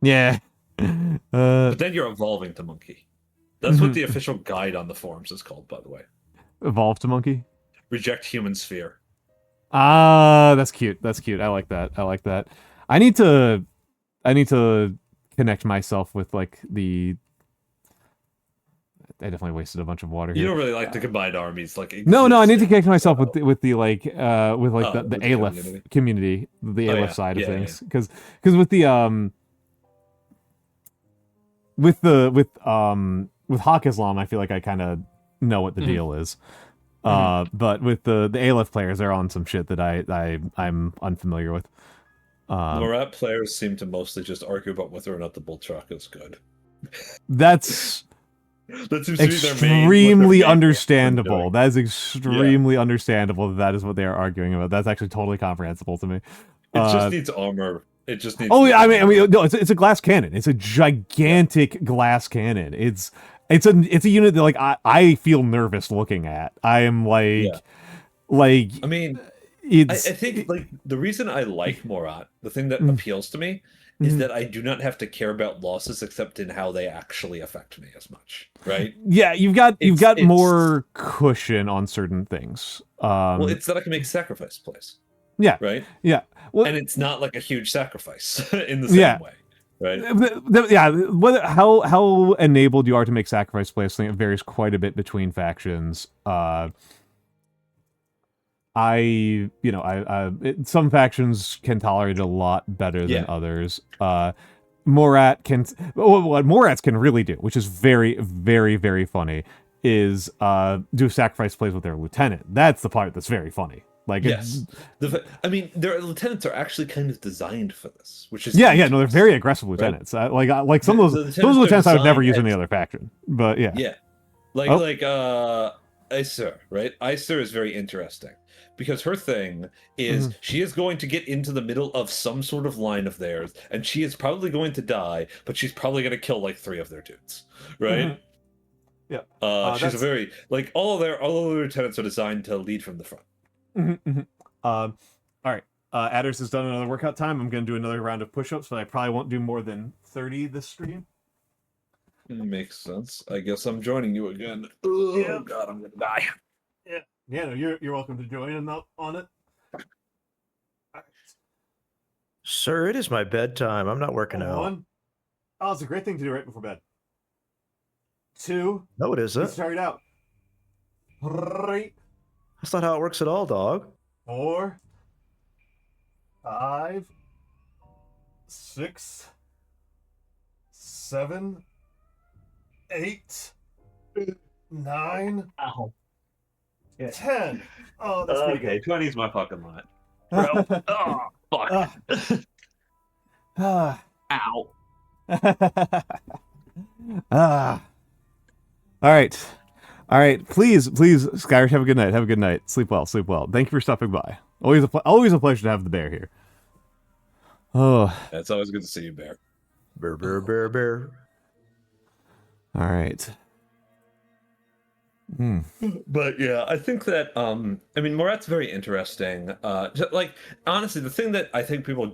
Yeah. But then you're evolving to Monkey. That's what the official guide on the forums is called, by the way. Evolve to Monkey? Reject human sphere. Ah, that's cute. I like that. I need to connect myself with like the. I definitely wasted a bunch of water here. You don't really like the combined armies, like no. I need to connect myself with the Aleph community, the Aleph side of things, because with the with Hawk Islam, I feel like I kind of know what the deal is. But with the ALF players, they're on some shit that I'm unfamiliar with. Morat players seem to mostly just argue about whether or not the bull truck is good. That's That seems to be their main. extremely understandable. That is extremely understandable. That is what they are arguing about. That's actually totally comprehensible to me. It just needs armor. It just needs. Oh yeah, I mean, no, it's a glass cannon. It's a gigantic glass cannon. It's a unit that like I feel nervous looking at. I am like. I mean, I think like the reason I like Morat, the thing that appeals to me, is that I do not have to care about losses except in how they actually affect me as much, right? Yeah, you've got more cushion on certain things. Well, it's that I can make sacrifice plays. Yeah. Right. Yeah. Well, and it's not like a huge sacrifice in the same way. Right. Yeah. How enabled you are to make sacrifice plays, I think it varies quite a bit between factions. Some factions can tolerate it a lot better than others. Morat can, what Morats can really do, which is very, very, very funny, is do sacrifice plays with their lieutenant. That's the part that's very funny. Like, yes, their lieutenants are actually kind of designed for this, which is no, they're very aggressive lieutenants. Right? Like some of those lieutenants I would never use in the other faction, but like Aesir, right? Aesir is very interesting because her thing is she is going to get into the middle of some sort of line of theirs, and she is probably going to die, but she's probably going to kill like 3 of their dudes, right? Yeah, she's a very like all of their lieutenants are designed to lead from the front. All right. Adders has done another workout time. I'm going to do another round of push-ups, but I probably won't do more than 30 this stream. Makes sense. I guess I'm joining you again. Oh God, I'm gonna die. Yeah. No, you're welcome to join in on it. Sir, it is my bedtime. I'm not working out. 1. Oh, it's a great thing to do right before bed. 2. No, it isn't. Start out. 3. That's not how it works at all, dog. 4. 5. 6. 7. 8. 9. Ow. 10. Oh, that's pretty good. 20 is my fucking limit. Bro. Oh, fuck. Ow. All right. Please, Skyrish, have a good night. Have a good night. Sleep well. Thank you for stopping by. Always a pleasure to have the bear here. Oh, it's always good to see you, bear. Bear. All right. But yeah, I think that Morat's very interesting. Like honestly, the thing that I think people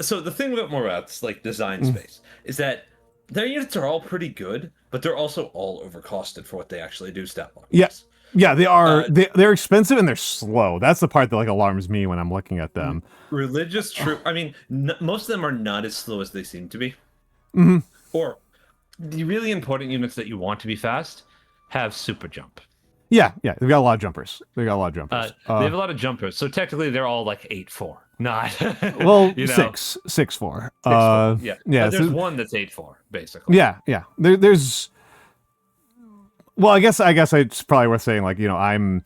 so the thing about Morat's like design space is that their units are all pretty good, but they're also all overcosted for what they actually do stat-wise. Yeah, they are. They're expensive and they're slow. That's the part that like alarms me when I'm looking at them. Religious troop. I mean, most of them are not as slow as they seem to be. Or the really important units that you want to be fast have super jump. Yeah, they've got a lot of jumpers. They have a lot of jumpers. So technically, they're all like 8-4, not well, 6-4. Yeah. There's one that's 8-4, basically. Yeah. There's. Well, I guess it's probably worth saying, like, I'm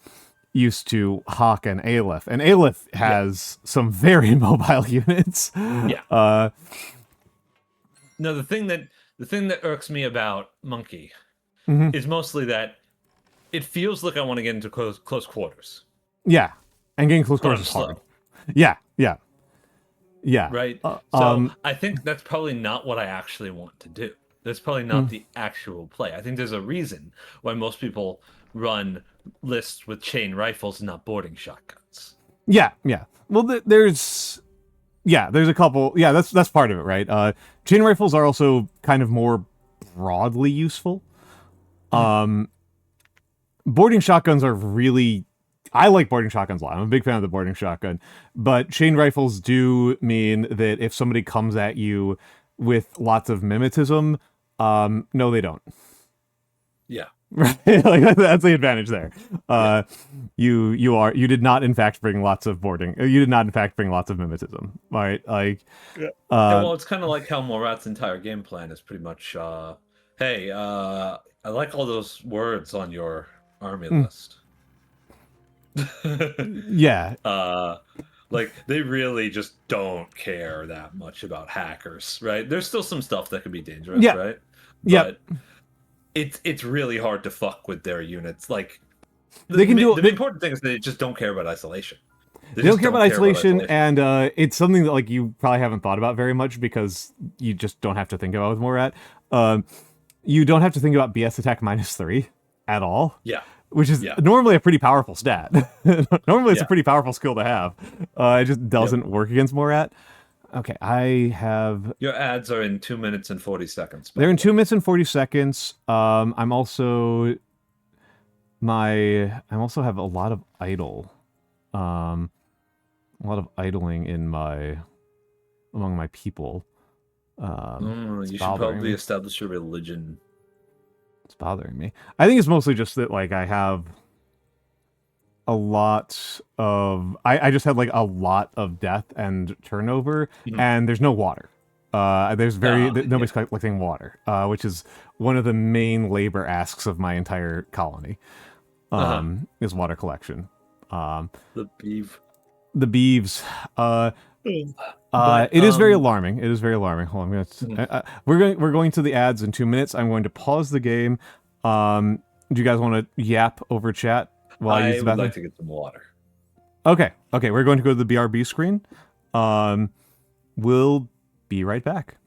used to Hawk and Aleph has some very mobile units. Yeah. No, the thing that irks me about Monkey is mostly that it feels like I want to get into close quarters. Yeah, and getting close quarters is hard. Yeah. Right. So I think that's probably not what I actually want to do. That's probably not the actual play. I think there's a reason why most people run lists with chain rifles and not boarding shotguns. Yeah. Well, there's a couple. Yeah, that's part of it, right? Chain rifles are also kind of more broadly useful. Boarding shotguns are really. I like boarding shotguns a lot. I'm a big fan of the boarding shotgun, but chain rifles do mean that if somebody comes at you with lots of mimetism, no, they don't. Yeah. Right. Like, that's the advantage there. You did not in fact bring lots of boarding. You did not in fact bring lots of mimetism. Right. Like. Yeah. Well, it's kind of like how Morat's entire game plan is pretty much, hey, I like all those words on your army Mm. list. Yeah. Like they really just don't care that much about hackers, right? There's still some stuff that can be dangerous, Yeah. right? Yep. But it's really hard to fuck with their units. Like They can do the important thing is they just don't care about isolation. They don't care about isolation, and it's something that like you probably haven't thought about very much because you just don't have to think about with Morat. You don't have to think about BS attack -3 at all. Yeah. Which is Yeah. normally a pretty powerful stat. Normally it's a Yeah. pretty powerful skill to have. It just doesn't work against Morat. Okay, I have... Your ads are in 2 minutes and 40 seconds. They're in 2 minutes and 40 seconds. I'm also... I also have a lot of idle. A lot of idling in among my people. You should probably establish a religion. It's bothering me. I think it's mostly just that like I have a lot of I just had like a lot of death and turnover, and there's no water. There's nobody's collecting water, which is one of the main labor asks of my entire colony. Is water collection. The beef. The beeves. It is very alarming. It is very alarming. Hold on, we're going to the ads in 2 minutes. I'm going to pause the game. Do you guys want to yap over chat while I use the bathroom? would like to get some water. Okay. We're going to go to the BRB screen. We'll be right back.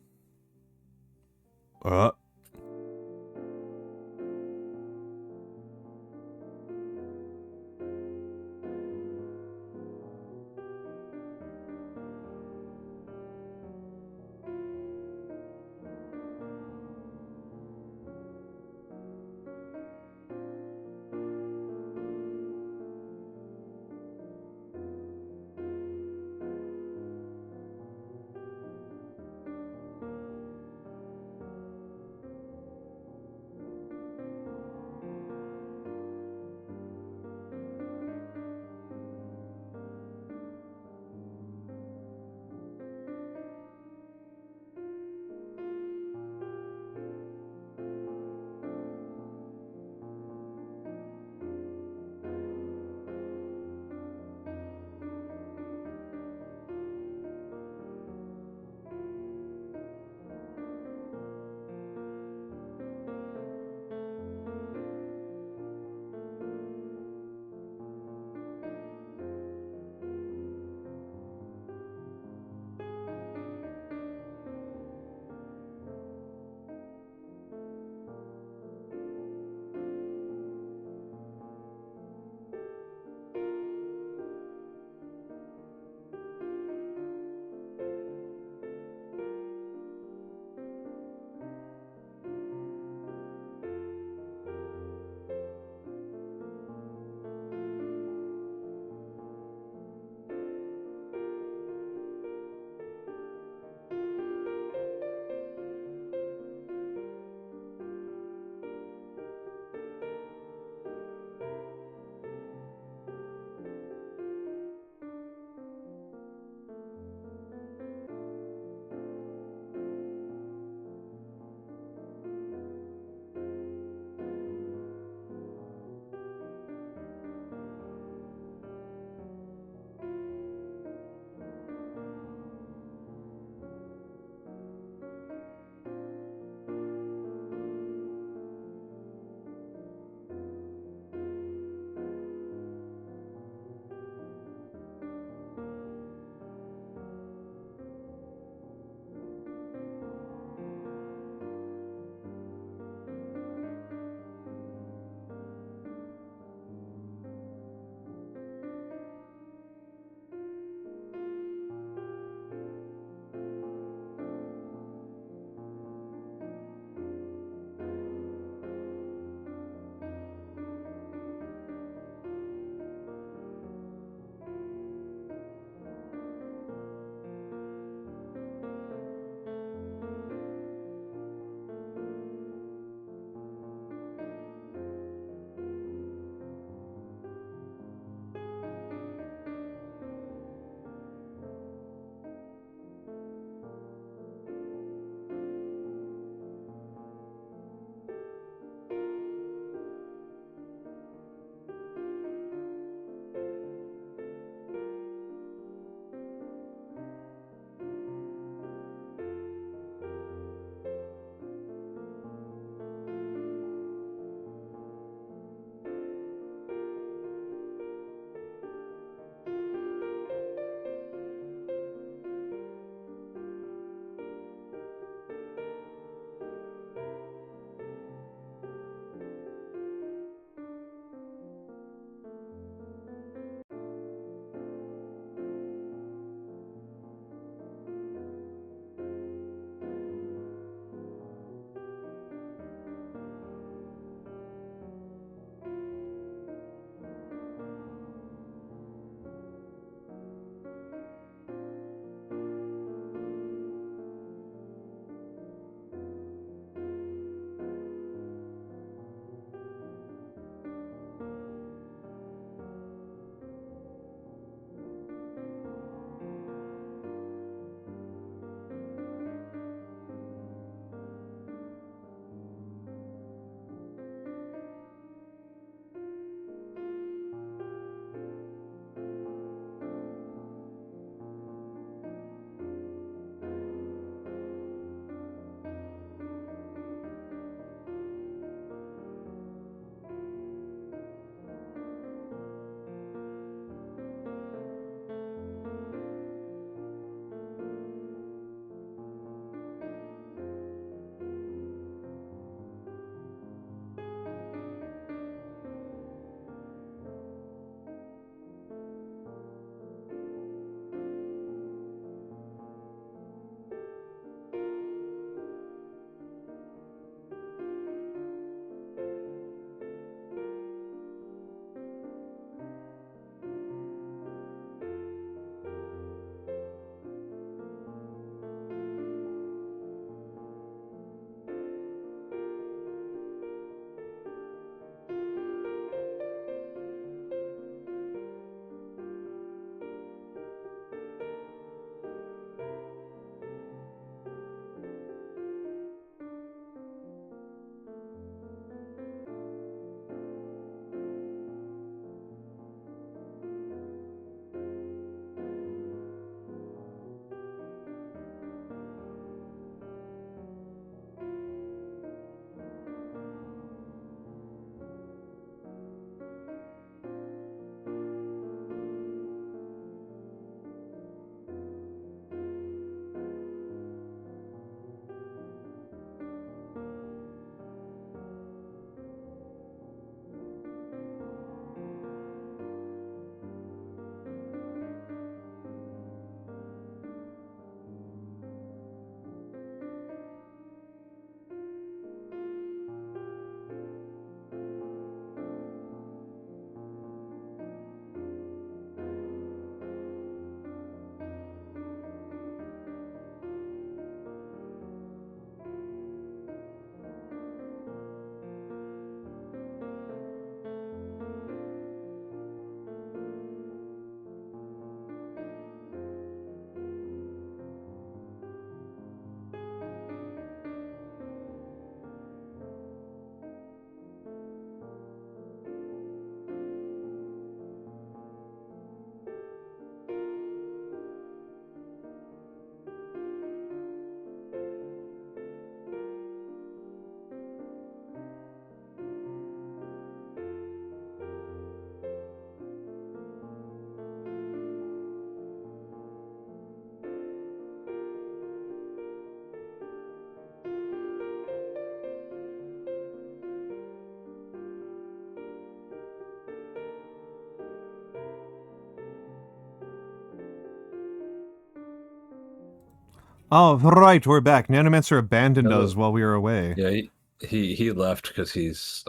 Oh, right, we're back. Nyanomancer abandoned Hello. us while we were away. Yeah, he left because he's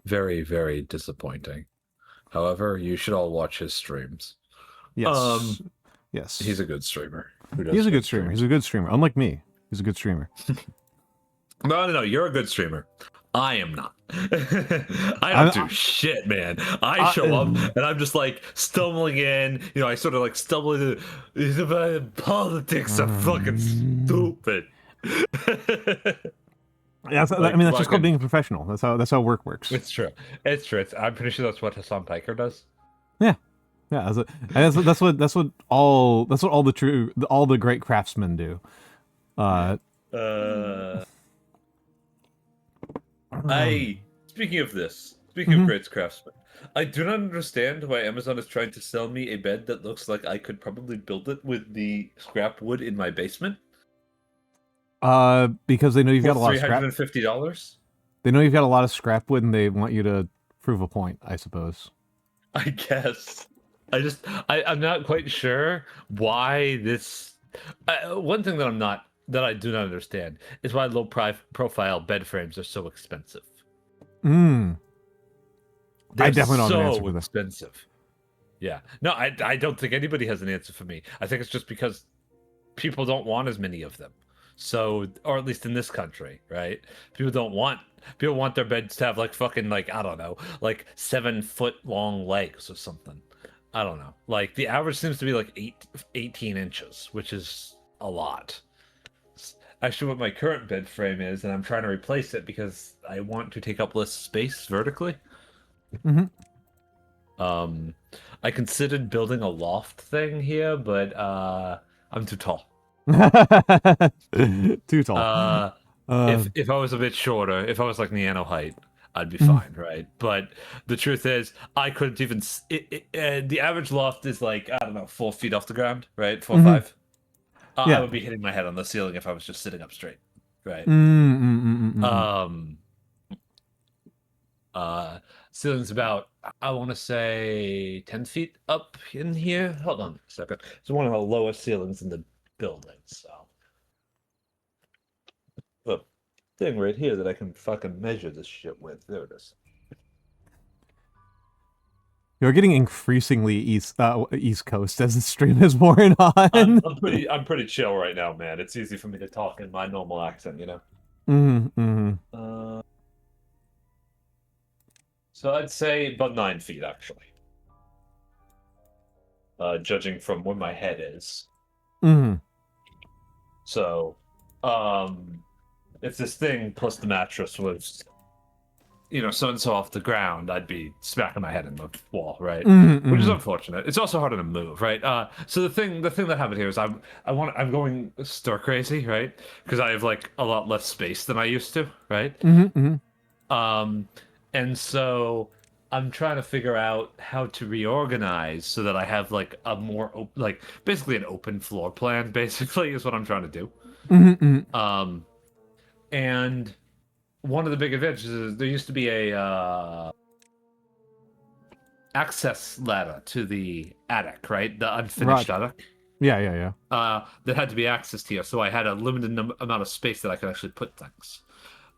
very, very disappointing. However, you should all watch his streams. Yes. Yes. He's a good streamer. He's a good streamer. He's a good streamer. Unlike me, he's a good streamer. No, you're a good streamer. I am not. I don't do shit, man. I show up and I'm just like stumbling in. You know, I sort of like stumble into politics are fucking stupid. Yeah, I mean, that's just called being a professional. That's how work works. It's true. It's true. I'm pretty sure that's what Hassan Piker does. Yeah, yeah. That's what all the great craftsmen do. Speaking of this, speaking of great craftsmen, I do not understand why Amazon is trying to sell me a bed that looks like I could probably build it with the scrap wood in my basement. Because they know you've got a lot of scrap. $350. They know you've got a lot of scrap wood, and they want you to prove a point, I suppose. I guess. I'm not quite sure why this. One thing that I do not understand is why low profile bed frames are so expensive. I definitely don't have an answer for this. Expensive. Yeah. No, I don't think anybody has an answer for me. I think it's just because people don't want as many of them. So, or at least in this country, right? People want their beds to have like fucking like, I don't know, like 7 foot long legs or something. I don't know. Like the average seems to be like 18 inches, which is a lot. Actually, what my current bed frame is, and I'm trying to replace it because I want to take up less space vertically. I considered building a loft thing here, but I'm too tall. Too tall. If I was a bit shorter, if I was like Nyano height, I'd be fine, right? But the truth is, I couldn't even. The average loft is like, I don't know, 4 feet off the ground, right? 4 or 5. Yeah. I would be hitting my head on the ceiling if I was just sitting up straight, right? Ceiling's about, I want to say 10 feet up in here. Hold on a second. It's one of the lowest ceilings in the building, so. The thing right here that I can fucking measure this shit with. There it is. You're getting increasingly East Coast as the stream is worn on. I'm pretty chill right now, man. It's easy for me to talk in my normal accent, you know? So I'd say about 9 feet, actually. Judging from where my head is. So, if this thing plus the mattress was, you know, so and so off the ground, I'd be smacking my head in the wall, right? Which is unfortunate. It's also harder to move, right? So the thing that happened here is I'm going stir crazy, right? Because I have like a lot less space than I used to, right? And so I'm trying to figure out how to reorganize so that I have like a more like basically an open floor plan. Basically, is what I'm trying to do. And one of the big advantages is there used to be a access ladder to the attic, right? The unfinished attic. Yeah. That had to be accessed here, so I had a limited amount of space that I could actually put things.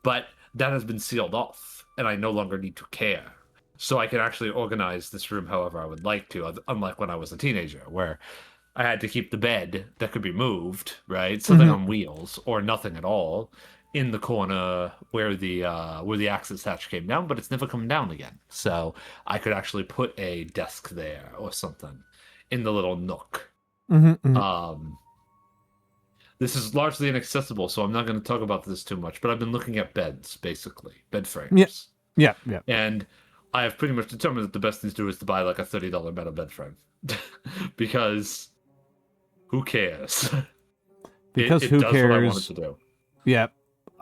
But that has been sealed off, and I no longer need to care. So I can actually organize this room however I would like to, unlike when I was a teenager, where I had to keep the bed that could be moved, right? Something on wheels, or nothing at all, in the corner where the access hatch came down, but it's never come down again. So I could actually put a desk there or something in the little nook. This is largely inaccessible, so I'm not going to talk about this too much, but I've been looking at beds, basically. Bed frames. Yeah. And I have pretty much determined that the best thing to do is to buy like a $30 metal bed frame. Because who cares? Because it who does cares? what I want it to do. Yeah.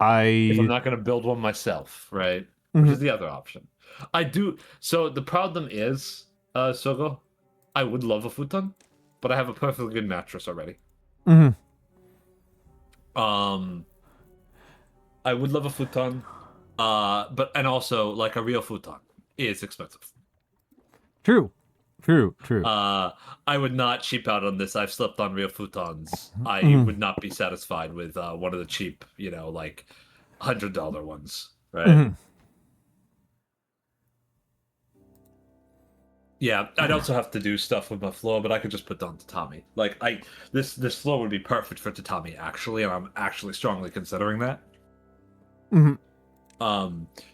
If I'm not going to build one myself, right? Which is the other option. I do. So the problem is, Sogo, I would love a futon, but I have a perfectly good mattress already. I would love a futon, and also like a real futon is expensive. True. True. I would not cheap out on this. I've slept on real futons. I Mhm. would not be satisfied with one of the cheap, like $100 ones, right? Mhm. Yeah, I'd also have to do stuff with my floor, but I could just put down tatami. Like this floor would be perfect for tatami actually, and I'm actually strongly considering that. Mhm.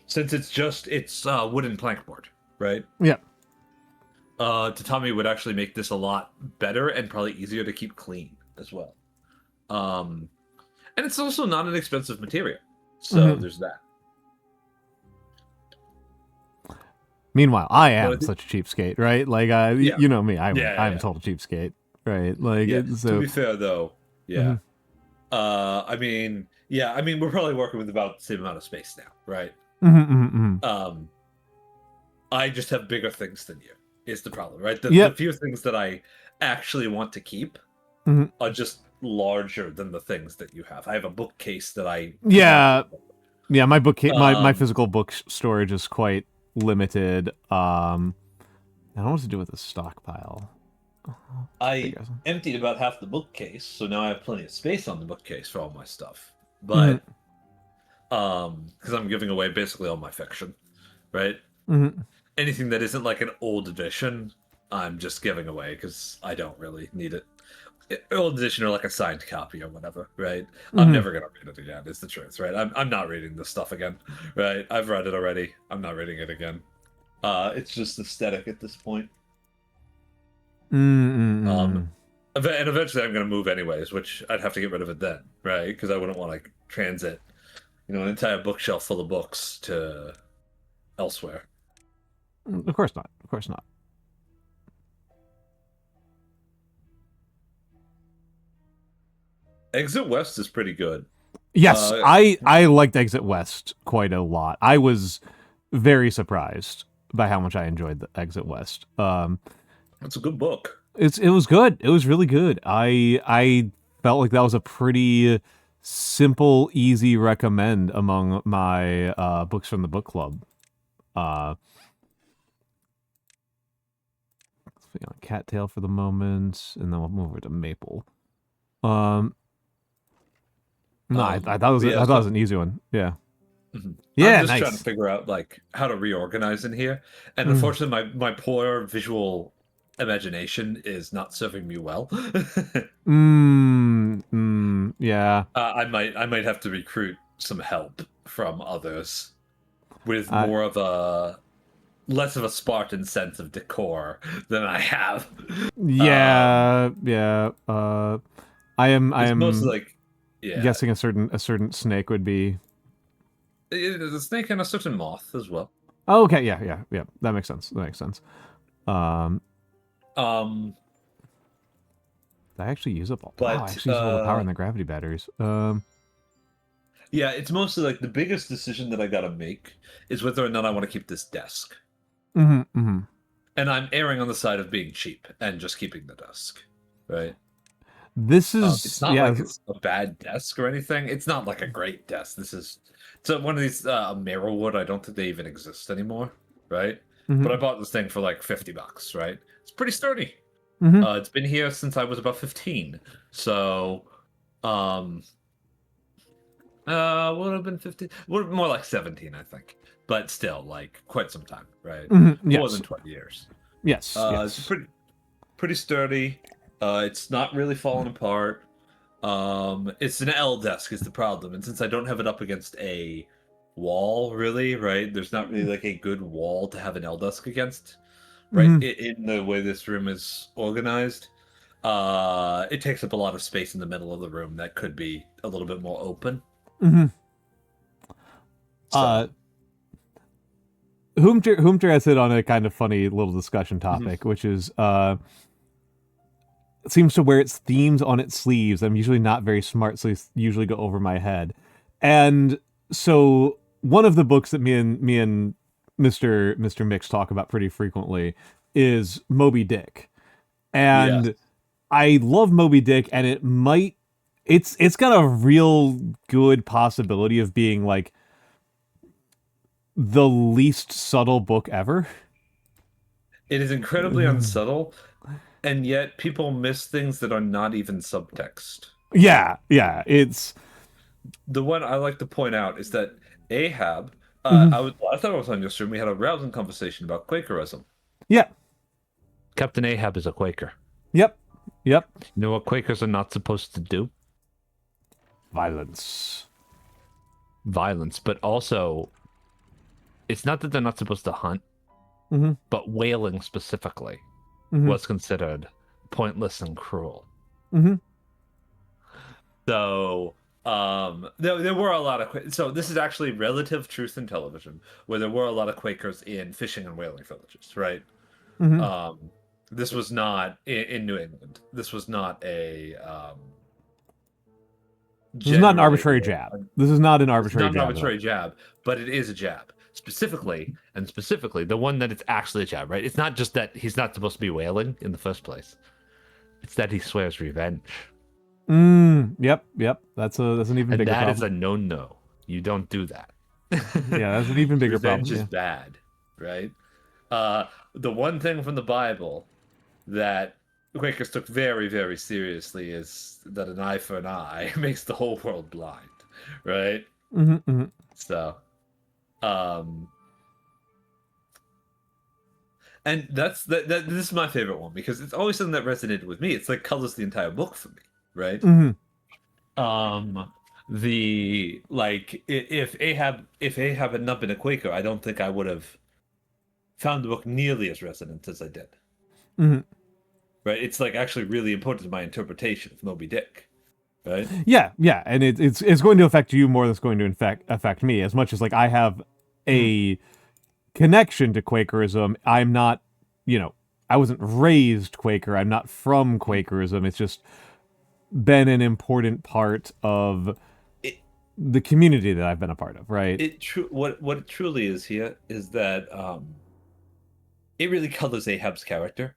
Since it's wooden plank board, right? Yeah. Tatami would actually make this a lot better and probably easier to keep clean as well. And it's also not an expensive material, so there's that. Meanwhile, I am But I such a cheapskate, right? Like, Yeah. you know me, I'm Yeah. a total cheapskate, right? Like, Yeah. so To be fair, though, yeah. I mean, we're probably working with about the same amount of space now, right? I just have bigger things than you. Is the problem, right? The few things that I actually want to keep are just larger than the things that you have. I have a bookcase that I yeah, my my Um, physical book storage is quite limited. I don't know what to do with the stockpile. I guess. emptied about half the bookcase, so now I have plenty of space on the bookcase for all my stuff. But because I'm giving away basically all my fiction, right? Anything that isn't like an old edition, I'm just giving away because I don't really need it. Old edition or like a signed copy or whatever, right? I'm never gonna read it again. Is the truth, right? I'm not reading this stuff again, right? I've read it already. I'm not reading it again. It's just aesthetic at this point. And eventually I'm going to move anyways, which I'd have to get rid of it then, right? Because I wouldn't want to transit, an entire bookshelf full of books to elsewhere. Of course not. Of course not. Exit West is pretty good. Yes, I liked Exit West quite a lot. I was very surprised by how much I enjoyed the Exit West. It's a good book. It was good. It was really good. I felt like that was a pretty simple, easy recommend among my books from the book club. Let's put on Cattail for the moment, and then we'll move over to Maple. No, I thought it was I thought it was an easy one. Yeah. Yeah, I'm just nice. trying to figure out like how to reorganize in here, and unfortunately, my poor visual imagination is not serving me well. Yeah. I might have to recruit some help from others with more of a less of a Spartan sense of decor than I have. Yeah, I am mostly like guessing a certain snake would be. There's a snake and a certain moth as well. Oh, okay, yeah. That makes sense. I actually use up all. But, Wow, I actually use up all the power in the gravity batteries. Yeah, it's mostly like the biggest decision that I gotta make is whether or not I want to keep this desk. And I'm erring on the side of being cheap and just keeping the desk, right? This is it's not like it's a bad desk or anything. It's not like a great desk. It's one of these Marrowwood. I don't think they even exist anymore, right? But I bought this thing for like $50, right? It's pretty sturdy. It's been here since I was about 15. So, would have been 15. Would more like 17, I think. But still, like quite some time, right? More than 20 years. Yes. It's pretty sturdy. It's not really falling apart. It's an L desk is the problem, and since I don't have it up against a wall, really, right? There's not really like a good wall to have an L desk against, right? In the way this room is organized, it takes up a lot of space in the middle of the room that could be a little bit more open. Humter has hit on a kind of funny little discussion topic, which is it seems to wear its themes on its sleeves. I'm usually not very smart, so they usually go over my head. And so one of the books that me and Mr. Mikks talk about pretty frequently is Moby Dick. And I love Moby Dick, and it's got a real good possibility of being like the least subtle book ever. It is incredibly unsubtle, and yet people miss things that are not even subtext. Yeah, it's The one I like to point out is that Ahab. Mhm. I thought I was on your stream. We had a rousing conversation about Quakerism. Yeah, Captain Ahab is a Quaker. yep, yep. You know what Quakers are not supposed to do? Violence. Violence, but also it's not that they're not supposed to hunt, but whaling specifically was considered pointless and cruel. So there were a lot of so this is actually relative truth in television, where there were a lot of Quakers in fishing and whaling villages, right? This was not in New England. This was not a This is not an arbitrary jab. This is not an arbitrary not an jab. arbitrary jab, but it is a jab. Specifically, the one that it's actually a jab, right? It's not just that he's not supposed to be whaling in the first place. It's that he swears revenge. Yep. That's an even bigger problem. That is a no. You don't do that. Yeah, that's an even bigger problem. Revenge is bad, right? The one thing from the Bible that Quakers took very, very seriously is that an eye for an eye makes the whole world blind, right? So, and this is my favorite one because it's always something that resonated with me. It's like colors the entire book for me, right? If Ahab had not been a Quaker, I don't think I would have found the book nearly as resonant as I did. Right? It's like actually really important to my interpretation of Moby Dick. Right? Yeah, and it's going to affect you more than it's going to affect me. As much as like I have a connection to Quakerism, I'm not, I wasn't raised Quaker. I'm not from Quakerism. It's just been an important part of the community that I've been a part of, right? What it truly is here is that it really colors Ahab's character.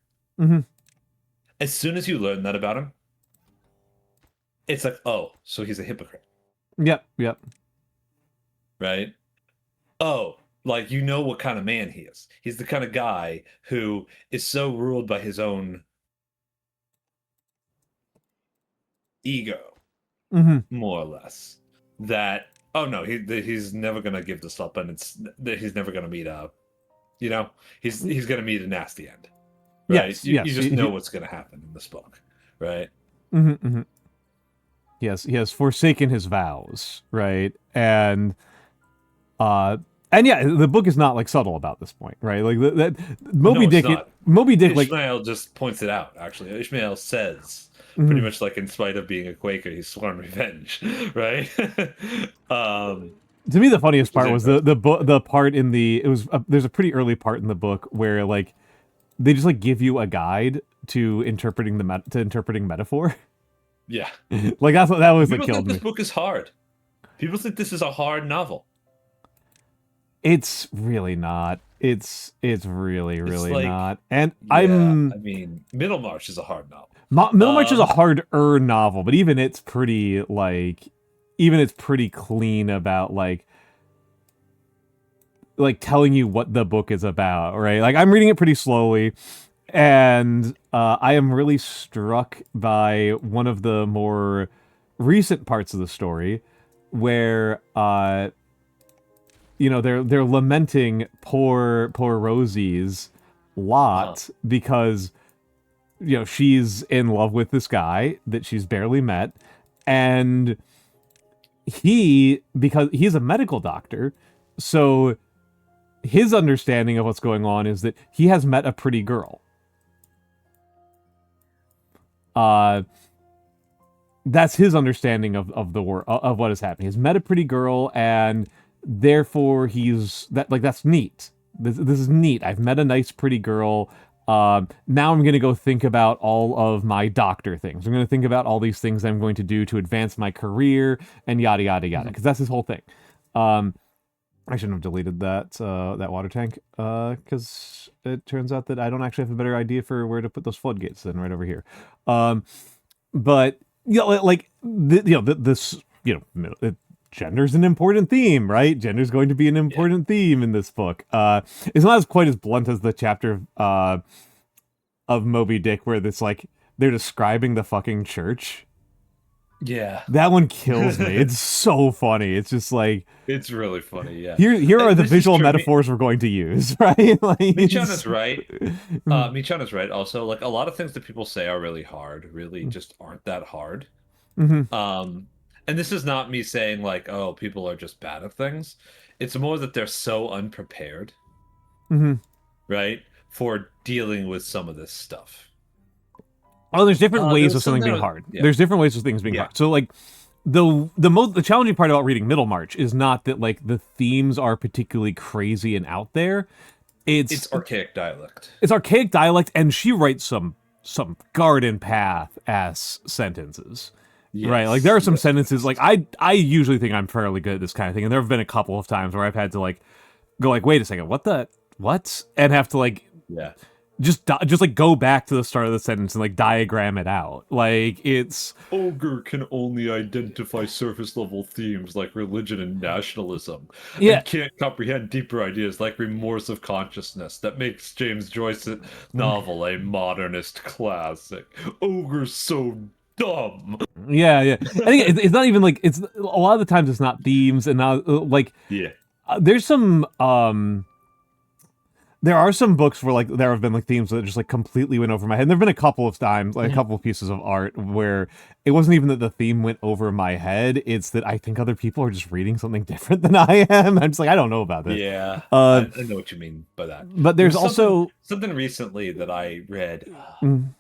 As soon as you learn that about him, it's like, oh, so he's a hypocrite. Yep. Right? Oh, like you know what kind of man he is. He's the kind of guy who is so ruled by his own ego, more or less, that he's never gonna give this up, and he's never gonna meet a, he's gonna meet a nasty end. Right? Yes, you just know what's gonna happen in this book, right? Yes, he has forsaken his vows, right? And yeah, the book is not like subtle about this point, right? Like that Moby Dick, like Ishmael just points it out. Actually, Ishmael says pretty much like, in spite of being a Quaker, he's sworn revenge, right? To me, the funniest part was the part in there's a pretty early part in the book where like they just like give you a guide to interpreting metaphor. Yeah, like that was like People killed think me. this book is hard. People think this is a hard novel. It's really not. It's really like, not. And I mean, Middlemarch is a hard novel. Middlemarch is a harder novel, but even it's pretty clean about like telling you what the book is about, right? Like I'm reading it pretty slowly, and I am really struck by one of the more recent parts of the story where they're lamenting poor Rosie's lot because she's in love with this guy that she's barely met, and because he's a medical doctor, so his understanding of what's going on is that he has met a pretty girl. That's his understanding of the world, of what is happening. He's met a pretty girl, and therefore that's neat. This is neat. I've met a nice pretty girl. Now I'm going to go think about all of my doctor things. I'm going to think about all these things I'm going to do to advance my career and yada, yada, yada. Because that's his whole thing. I shouldn't have deleted that water tank because it turns out that I don't actually have a better idea for where to put those floodgates in right over here. But gender's an important theme, right? Gender's going to be an important theme in this book. It's not as quite as blunt as the chapter of Moby Dick where it's like they're describing the fucking church. Yeah, that one kills me. It's so funny. It's just like it's really funny. Yeah, here are the This is visual true. metaphors we're going to use, right? Like, Michan is right. Michan is right. Also, like a lot of things that people say are really hard, really just aren't that hard. Mhm. And this is not me saying like, oh, people are just bad at things. It's more that they're so unprepared, Mhm. right, for dealing with some of this stuff. Oh, there's different ways there's of something some being that- hard. yeah. There's different ways of things being Yeah. hard. So like the challenging part about reading Middlemarch is not that like the themes are particularly crazy and out there. It's archaic dialect. It's archaic dialect, and she writes some garden path ass sentences. Right, like there are some sentences like I usually think I'm fairly good at this kind of thing, and there have been a couple of times where I've had to like go like, wait a second, what, and have to like Yeah. just like go back to the start of the sentence and like diagram it out. Like it's Ogre can only identify surface level themes like religion and nationalism. Yeah. And can't comprehend deeper ideas like remorse of consciousness that makes James Joyce's novel a modernist classic. Ogre's so dumb. yeah. I think it's not even like it's a lot of the times it's not themes and not like Yeah. there's some there are some books where like there have been like themes that just like completely went over my head. And there've been a couple of times, like a couple of pieces of art where it wasn't even that the theme went over my head, it's that I think other people are just reading something different than I am. I'm just like, I don't know about this. Yeah. Uh, I know what you mean by that. But there's also something recently that I read. Mm.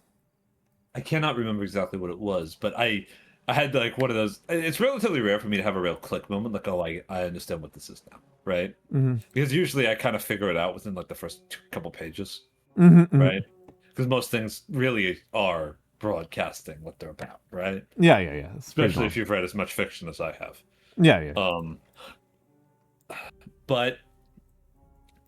I cannot remember exactly what it was, but I had like one of those. It's relatively rare for me to have a real click moment, like, oh, I understand what this is now, right? Mhm. Because usually I kind of figure it out within like the first couple pages, Mhm. right? Because most things really are broadcasting what they're about, right? Yeah. It's pretty Especially cool. if you've read as much fiction as I have. Yeah. But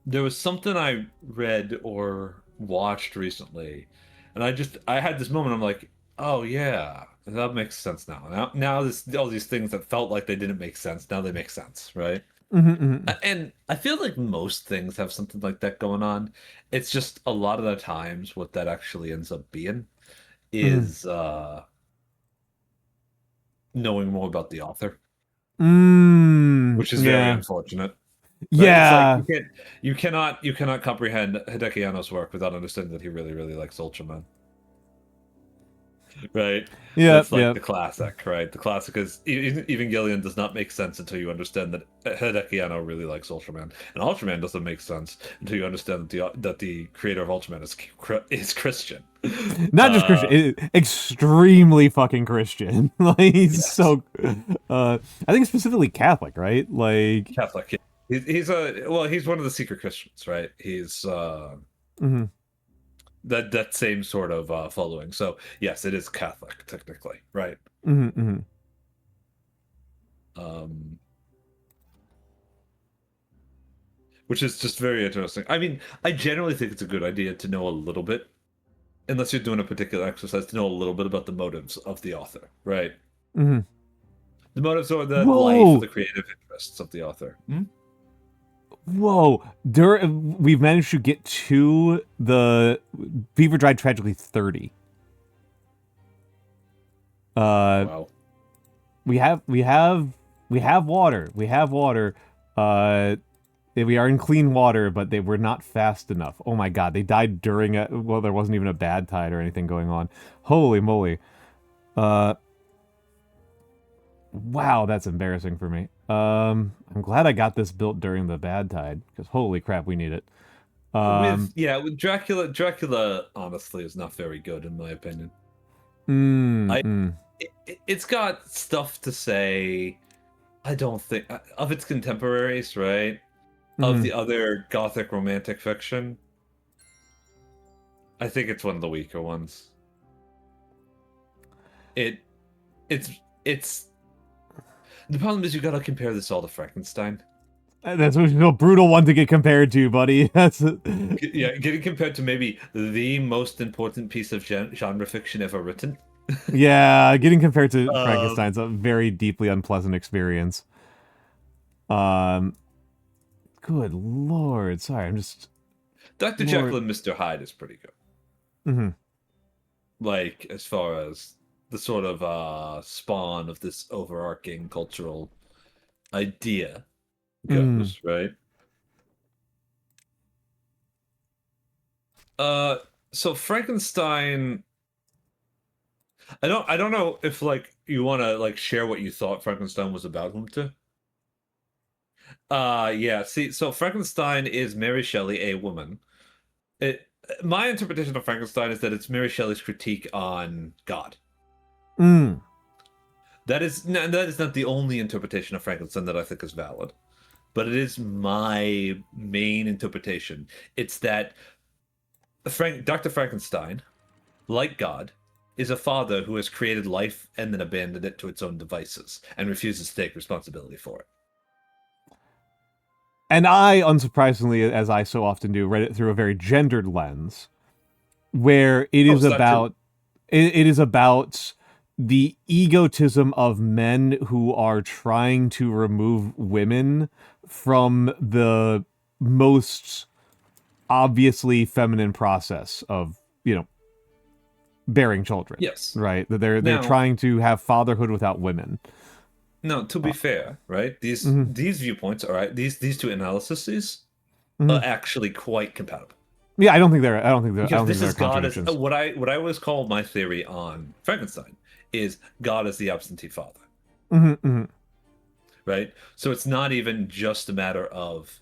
there was something I read or watched recently, and I had this moment. I'm like, oh yeah, that makes sense now. Now all these things that felt like they didn't make sense, now they make sense, right? And I feel like most things have something like that going on. It's just a lot of the times what that actually ends up being is knowing more about the author, which is very unfortunate. Right? Yeah. It's like you cannot comprehend Hideki Anno's work without understanding that he really, really likes Ultraman. Right? Yeah. That's like the classic, right? The classic is Evangelion does not make sense until you understand that Hideki Anno really likes Ultraman, and Ultraman doesn't make sense until you understand that the creator of Ultraman is Christian. Not just Christian, extremely fucking Christian. Like he's so. I think specifically Catholic, right? Like Catholic. He's one of the secret Christians, right? He's that same sort of following. So yes, it is Catholic technically, right? Which is just very interesting. I mean, I generally think it's a good idea to know a little bit, unless you're doing a particular exercise, to know a little bit about the motives of the author, right? The motives or the life or the creative interests of the author. Whoa! We've managed to get to the Beaver Dried Tragically 30. Wow. We have water. We have water. We are in clean water, but they were not fast enough. Oh my god, they died during well, there wasn't even a bad tide or anything going on. Holy moly. Wow, that's embarrassing for me. I'm glad I got this built during the bad tide, because holy crap, we need it. With Dracula honestly is not very good in my opinion. It's got stuff to say, I don't think, of its contemporaries, right? Of the other gothic romantic fiction. I think it's one of the weaker ones. It's the problem is you gotta compare this all to Frankenstein. That's a brutal one to get compared to, buddy. That's Yeah, getting compared to maybe the most important piece of genre fiction ever written. Yeah, getting compared to Frankenstein's a very deeply unpleasant experience. Good lord. Sorry, I'm just. Dr. Lord. Jekyll and Mr. Hyde is pretty good. Mm-hmm. Like, as far as the sort of spawn of this overarching cultural idea goes, right? So Frankenstein, I don't know if like you want to like share what you thought Frankenstein was about, Humta. Yeah, see, so Frankenstein is Mary Shelley, a woman. My interpretation of Frankenstein is that it's Mary Shelley's critique on God. That is not the only interpretation of Frankenstein that I think is valid, but it is my main interpretation. It's that Dr. Frankenstein, like God, is a father who has created life and then abandoned it to its own devices and refuses to take responsibility for it. And I, unsurprisingly, as I so often do, read it through a very gendered lens, where it is about it is about the egotism of men who are trying to remove women from the most obviously feminine process of, bearing children. Yes. Right? That they're trying to have fatherhood without women. No, to be fair, right? These viewpoints, all right, these two analyses are actually quite compatible. Yeah, I don't think they're. Because this is God as what I always call my theory on Frankenstein is God as the absentee father. Right? So it's not even just a matter of,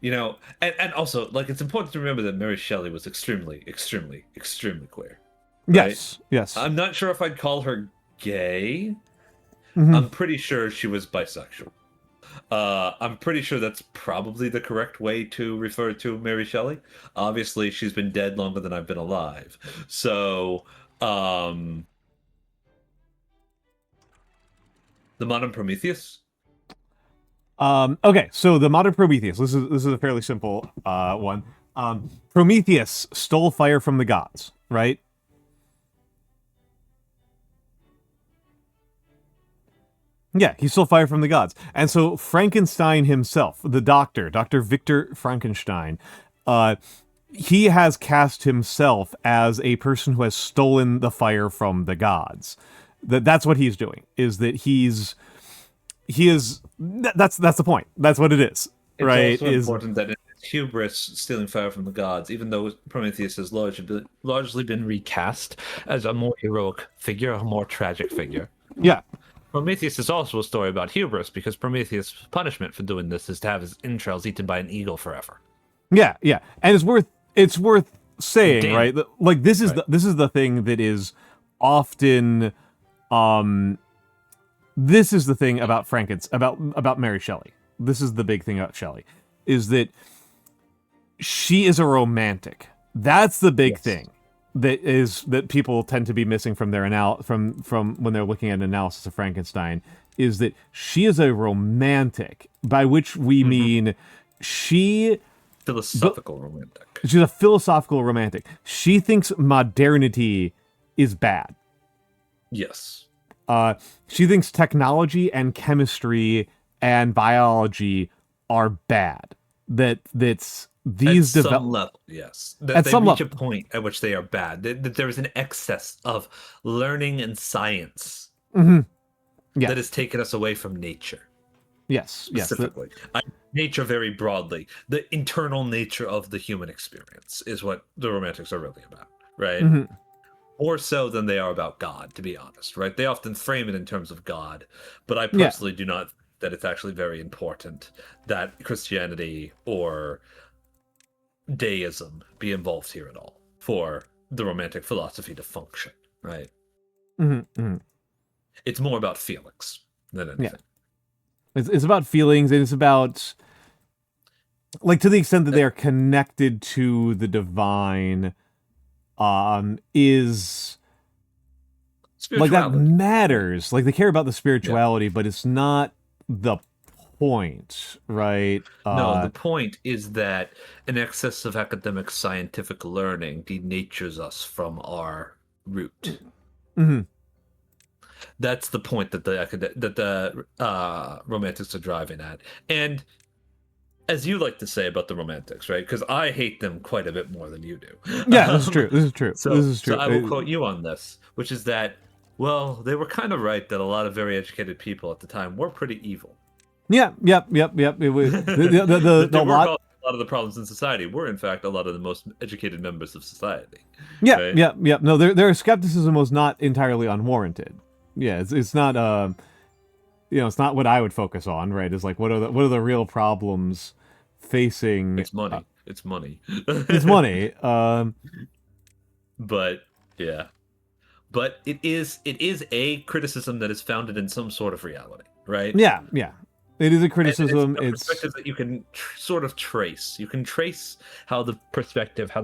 and also like it's important to remember that Mary Shelley was extremely, extremely, extremely queer. Right? Yes. I'm not sure if I'd call her gay. I'm pretty sure she was bisexual. I'm pretty sure that's probably the correct way to refer to Mary Shelley. Obviously, she's been dead longer than I've been alive. So, the modern Prometheus. Okay, so the modern Prometheus. This is a fairly simple one. Prometheus stole fire from the gods, right? Yeah, he stole fire from the gods. And so Frankenstein himself, the doctor, Dr. Victor Frankenstein, he has cast himself as a person who has stolen the fire from the gods. That's what he's doing, is that that's the point. That's what it is, right? It's also important that it's hubris stealing fire from the gods, even though Prometheus has largely been recast as a more heroic figure, a more tragic figure. Yeah. Prometheus is also a story about hubris, because Prometheus' punishment for doing this is to have his entrails eaten by an eagle forever. Yeah, and it's worth saying, right? Like this is the thing that is often, this is the thing about about Mary Shelley. This is the big thing about Shelley, is that she is a romantic. That's the big thing. That people tend to be missing from their from when they're looking at an analysis of Frankenstein, is that she is a romantic, by which we mean philosophical romantic. She's a philosophical romantic. She thinks modernity is bad. Yes. She thinks technology and chemistry and biology are bad. That's these at some level, yes. At some level, a point at which they are bad. That there is an excess of learning and science that has taken us away from nature. Yes, specifically. Nature very broadly. The internal nature of the human experience is what the romantics are really about, right? More so than they are about God, to be honest, right? They often frame it in terms of God, but I personally do not think that it's actually very important that Christianity or deism be involved here at all for the romantic philosophy to function, right? It's more about feelings than anything. It's about feelings, and it's about, like, to the extent that they are connected to the divine, is like that matters. Like, they care about the spirituality, but it's not the point, right? No, the point is that an excess of academic scientific learning denatures us from our root. That's the point that the romantics are driving at. And as you like to say about the romantics, right? Because I hate them quite a bit more than you do. Yeah, this is true. This is true. So, this is true. So I will quote you on this, which is that, well, they were kind of right that a lot of very educated people at the time were pretty evil. Yeah, yep. It was, A lot of the problems in society were, in fact, a lot of the most educated members of society. Yeah, right? yeah. No, their skepticism was not entirely unwarranted. Yeah, it's not it's not what I would focus on, right? It's like what are the real problems facing? It's money. It's money. It's money. But yeah, but it is a criticism that is founded in some sort of reality, right? Yeah. It is a criticism. And it's a perspective that you can sort of trace. You can trace how the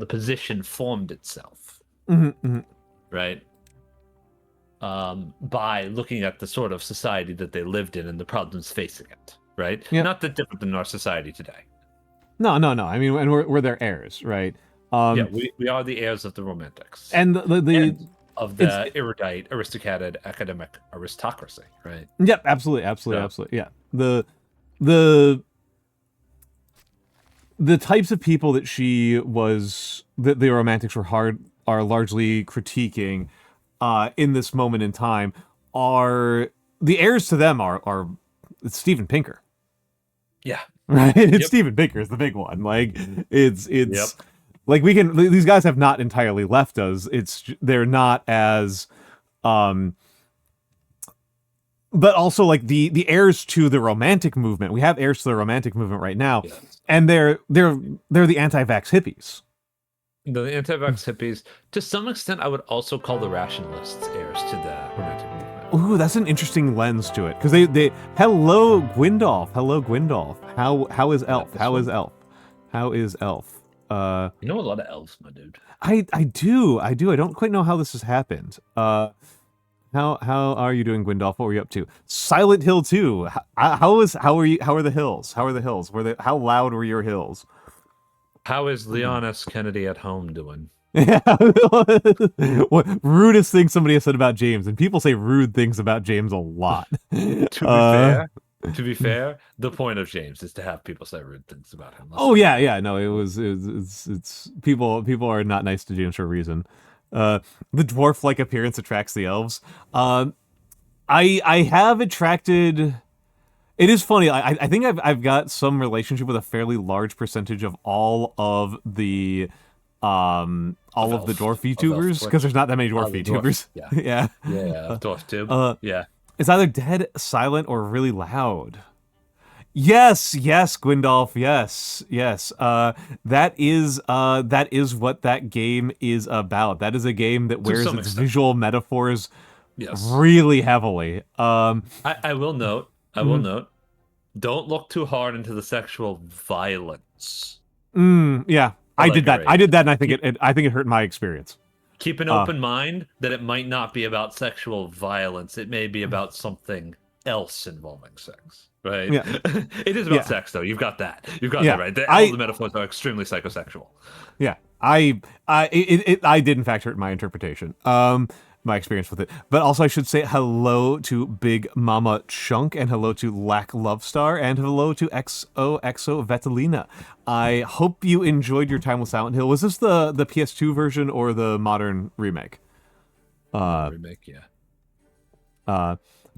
position formed itself, right? By looking at the sort of society that they lived in and the problems facing it, right? Yep. Not that different than our society today. No. I mean, and we're their heirs, right? Yeah, we are the heirs of the romantics and and of the erudite, aristocratic, academic aristocracy, right? Yep, absolutely. Yeah, the types of people that the romantics are largely critiquing in this moment in time are the heirs to them are it's Steven Pinker. Yeah. Right? It's Steven Pinker is the big one. Like it's like these guys have not entirely left us. They're not as but also like the heirs to the romantic movement. We have heirs to the romantic movement right now. Yes. And they're the anti-vax hippies. The anti-vax hippies, to some extent, I would also call the rationalists heirs to the romantic movement. Ooh, that's an interesting lens to it. Because they hello Gwyndolf. How is Elf? How is Elf? You know a lot of elves, my dude. I do. I don't quite know how this has happened. How are you doing, Gwyndolf? What were you up to? Silent Hill 2. How are the hills? How loud were your hills? How is Leonis Kennedy at home doing? Yeah. What rudest thing somebody has said about James, and people say rude things about James a lot. To be fair, the point of James is to have people say rude things about him. Oh yeah. No, it's people are not nice to James for a reason. The dwarf-like appearance attracts the elves. I have attracted. It is funny. I think I've got some relationship with a fairly large percentage of all of the dwarf VTubers, because there's not that many dwarf VTubers. Yeah. Dwarf tube. Yeah. It's either dead, silent, or really loud. Yes, Gwyndolf. Yes. That is what that game is about. That is a game that wears its visual metaphors really heavily. I will note. Don't look too hard into the sexual violence. Yeah, I did that, and I think it hurt my experience. Keep an open mind that it might not be about sexual violence. It may be about something else involving sex. Right? Yeah. It is about sex, though. You've got that. You've got that right. All the metaphors are extremely psychosexual. Yeah, I did in fact hurt my interpretation. My experience with it. But also I should say hello to Big Mama Chunk, and hello to Lack Lovestar, and hello to XOXO Vetelina. I hope you enjoyed your time with Silent Hill. Was this the PS2 version or the modern remake? Remake, yeah.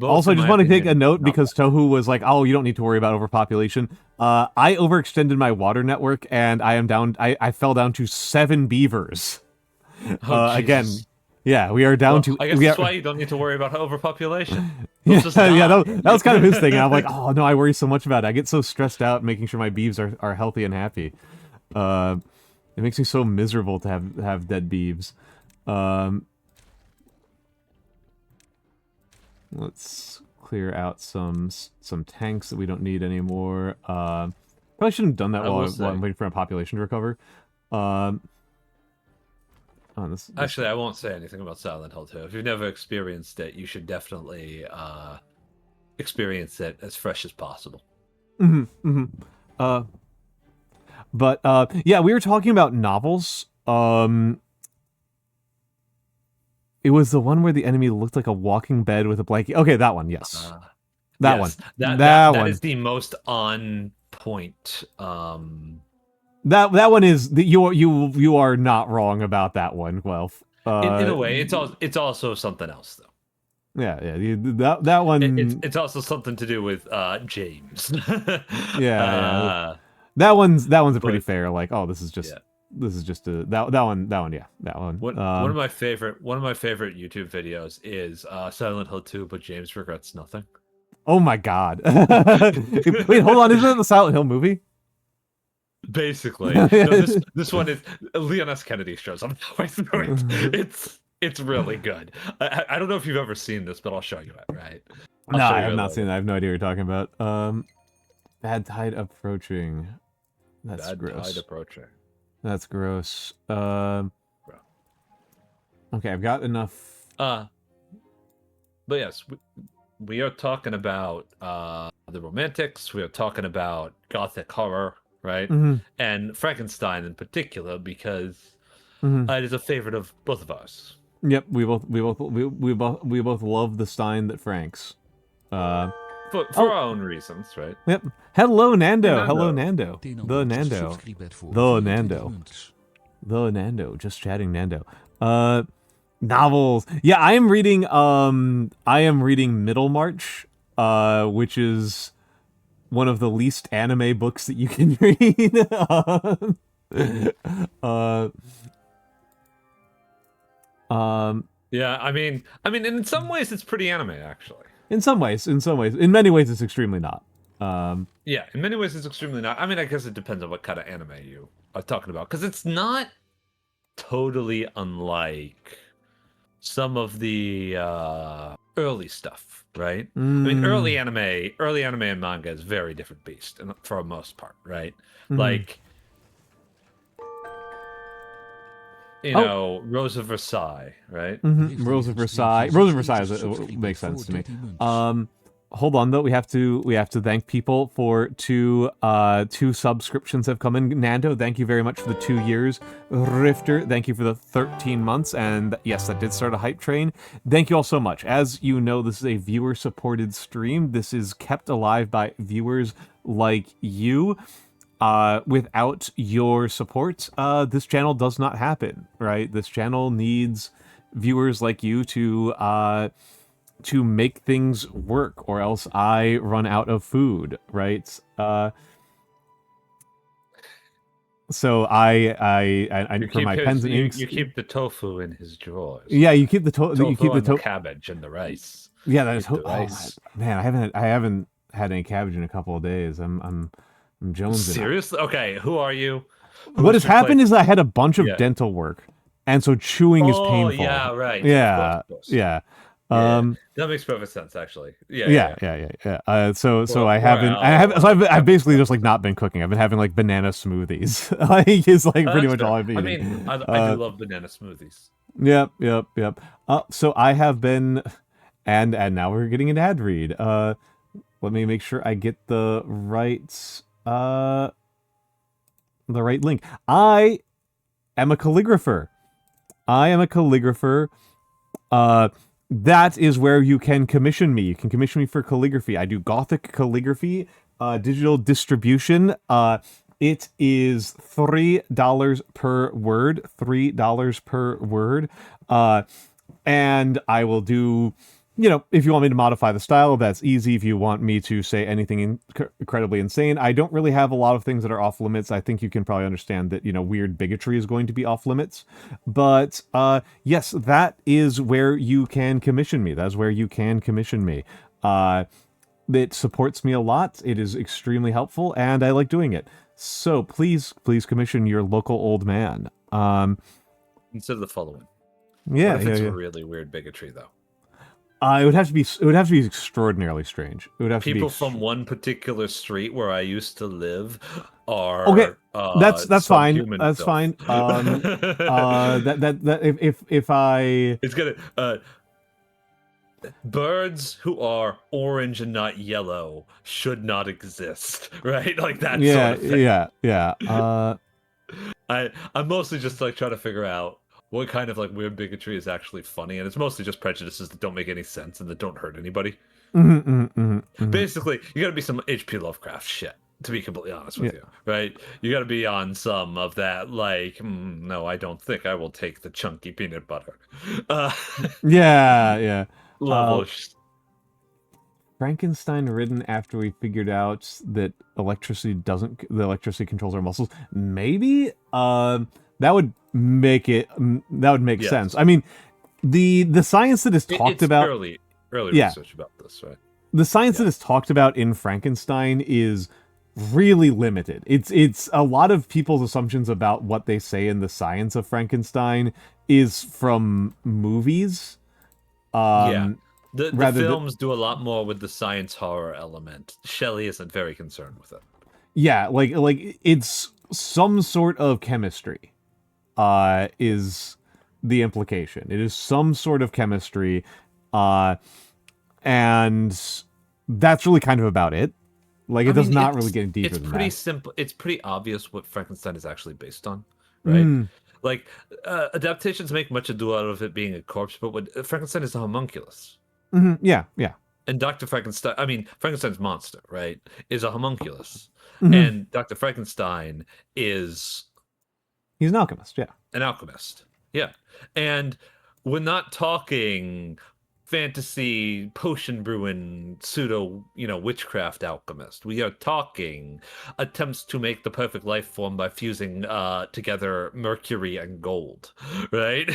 Also, I just want to take a note because Tohu was like, "Oh, you don't need to worry about overpopulation." I overextended my water network, and I fell down to 7 beavers. Again. Yeah, we are down to. I guess that's why you don't need to worry about overpopulation. That was kind of his thing. And I'm like, oh no, I worry so much about it. I get so stressed out making sure my beeves are healthy and happy. It makes me so miserable to have dead beeves. Let's clear out some tanks that we don't need anymore. Probably shouldn't have done that while I'm waiting for my population to recover. Actually, I won't say anything about Silent Hill 2. If you've never experienced it, you should definitely experience it as fresh as possible. But yeah, we were talking about novels. It was the one where the enemy looked like a walking bed with a blanket. Okay, that one. Yes, that yes, one. That one is the most on point. That one is you are not wrong about that one, Guelph. In a way, it's also something else though. Yeah. That one. It's also something to do with James. Yeah. That one's a pretty but- fair. Like, oh, this is just a that one. Yeah, that one. One of my favorite YouTube videos is Silent Hill 2, but James regrets nothing. Oh my god! Wait, hold on. Isn't that the Silent Hill movie? Basically, no, this one is Leon S. Kennedy shows up halfway through it. It's really good. I don't know if you've ever seen this, but I'll show you it. Right? No, I have not seen it. I have no idea what you're talking about. Bad tide approaching. That's Bad gross. tide approaching. That's gross. Okay, I've got enough. But yes, we are talking about the Romantics. We are talking about Gothic horror, right? And Frankenstein in particular, because it is a favorite of both of us. Yep, we both love the Stein that Franks. For our own reasons, right? Yep. Hello, Nando. Nando. Hello, Nando. The Nando. The Nando. Munts. The Nando. Just chatting, Nando. Novels. Yeah, I am reading Middlemarch, which is one of the least anime books that you can read. Yeah, I mean, in some ways, it's pretty anime, actually. In some ways. In many ways, it's extremely not. Yeah, in many ways, it's extremely not. I mean, I guess it depends on what kind of anime you are talking about, because it's not totally unlike some of the early stuff, right? I mean, early anime and manga is very different beast, for the most part, right? Like, you know, Rose of Versailles, right? Rose of Versailles. Makes sense to me. Hold on though, we have to thank people for two subscriptions have come in. Nando, thank you very much for the 2 years. Rifter, thank you for the 13 months. And yes, that did start a hype train. Thank you all so much. As you know, this is a viewer supported stream. This is kept alive by viewers like you. Without your support, this channel does not happen, right? This channel needs viewers like you to make things work, or else I run out of food, right? So I for my pens and inks. You keep the tofu in his drawers. Yeah, you keep the the cabbage and the rice. Yeah, that is the rice. Man, I haven't had any cabbage in a couple of days. I'm jonesing. Seriously? Okay, who are you? What has happened is I had a bunch of dental work, and so chewing is painful. Yeah, right. Yeah, of course. yeah. That makes perfect sense, actually. Yeah. So I've basically just like not been cooking. I've been having like banana smoothies. Like it's like pretty much all I've been eating. I mean, I do love banana smoothies. Yep. So I have been, and now we're getting an ad read. Let me make sure I get the right link. I am a calligrapher. That is where you can commission me. You can commission me for calligraphy. I do Gothic calligraphy, digital distribution. It is $3 per word. $3 per word. And I will do, if you want me to modify the style, that's easy. If you want me to say anything incredibly insane, I don't really have a lot of things that are off limits. I think you can probably understand that, weird bigotry is going to be off limits. But yes, that is where you can commission me. That's where you can commission me. It supports me a lot. It is extremely helpful, and I like doing it. So please commission your local old man. Consider the following. Yeah, what if it's really weird bigotry, though? It would have to be extraordinarily strange. It would have people to be from one particular street where I used to live are okay. That's fine. That's filth. Fine. If I it's gonna birds who are orange and not yellow should not exist, right? Like that. Yeah, sort of thing. yeah. I'm mostly just like trying to figure out what kind of like weird bigotry is actually funny, and it's mostly just prejudices that don't make any sense and that don't hurt anybody. Basically, you got to be some H.P. Lovecraft shit, to be completely honest with you, right? You got to be on some of that, like, no, I don't think I will take the chunky peanut butter. Yeah. Level. Frankenstein written after we figured out that the electricity controls our muscles. Maybe that would make sense. I mean, the science that is talked about early research about this, right? The science that is talked about in Frankenstein is really limited. It's a lot of people's assumptions about what they say in the science of Frankenstein is from movies. The films do a lot more with the science horror element. Shelley isn't very concerned with it. Yeah, like it's some sort of chemistry. Is the implication. It is some sort of chemistry, and that's really kind of about it. Like, it does not really get deeper than that. It's pretty simple. It's pretty obvious what Frankenstein is actually based on, right? Like, adaptations make much ado out of it being a corpse, but Frankenstein is a homunculus. Yeah. And Frankenstein's monster, right, is a homunculus. And Dr. Frankenstein is... He's an alchemist, yeah. An alchemist, yeah. And we're not talking fantasy potion brewing pseudo witchcraft alchemist. We are talking attempts to make the perfect life form by fusing together mercury and gold, right?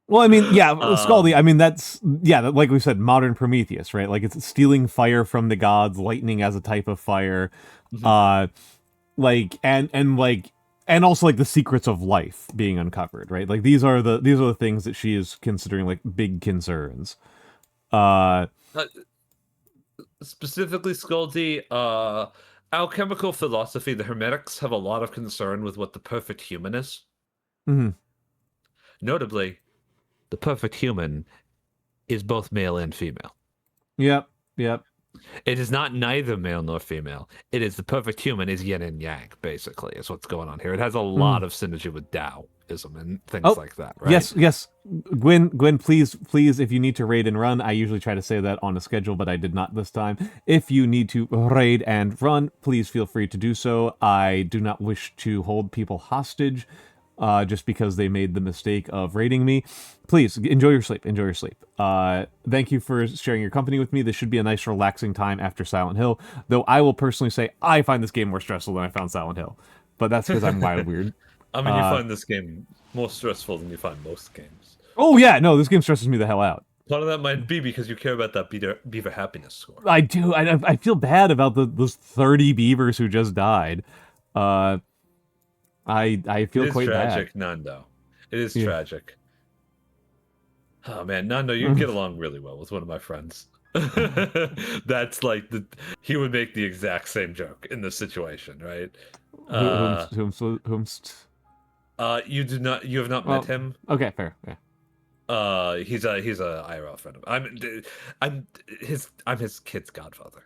Well, I mean, yeah, Scaldi, I mean, that's, like we said, modern Prometheus, right? Like, it's stealing fire from the gods, lightning as a type of fire, and also, like, the secrets of life being uncovered, right? Like, these are the things that she is considering, like, big concerns. Specifically, Scaldi, alchemical philosophy, the Hermetics have a lot of concern with what the perfect human is. Notably, the perfect human is both male and female. Yep. It is not neither male nor female. It is the perfect human is yin and yang, basically, is what's going on here. It has a lot of synergy with Taoism and things like that, right? Yes. Gwen, please, if you need to raid and run, I usually try to say that on a schedule, but I did not this time. If you need to raid and run, please feel free to do so. I do not wish to hold people hostage just because they made the mistake of raiding me. Please, enjoy your sleep. Thank you for sharing your company with me. This should be a nice, relaxing time after Silent Hill, though I will personally say I find this game more stressful than I found Silent Hill. But that's because I'm wild weird. I mean, you find this game more stressful than you find most games. Oh, yeah, no, this game stresses me the hell out. Part of that might be because you care about that beaver happiness score. I do. I feel bad about those 30 beavers who just died. I feel quite bad. It is tragic, Nando. It is tragic. Oh man, Nando, you get along really well with one of my friends. That's like he would make the exact same joke in this situation, right? Whomst? You have not met him. Okay, fair. Yeah. He's a IRL friend of mine. I'm his kid's godfather.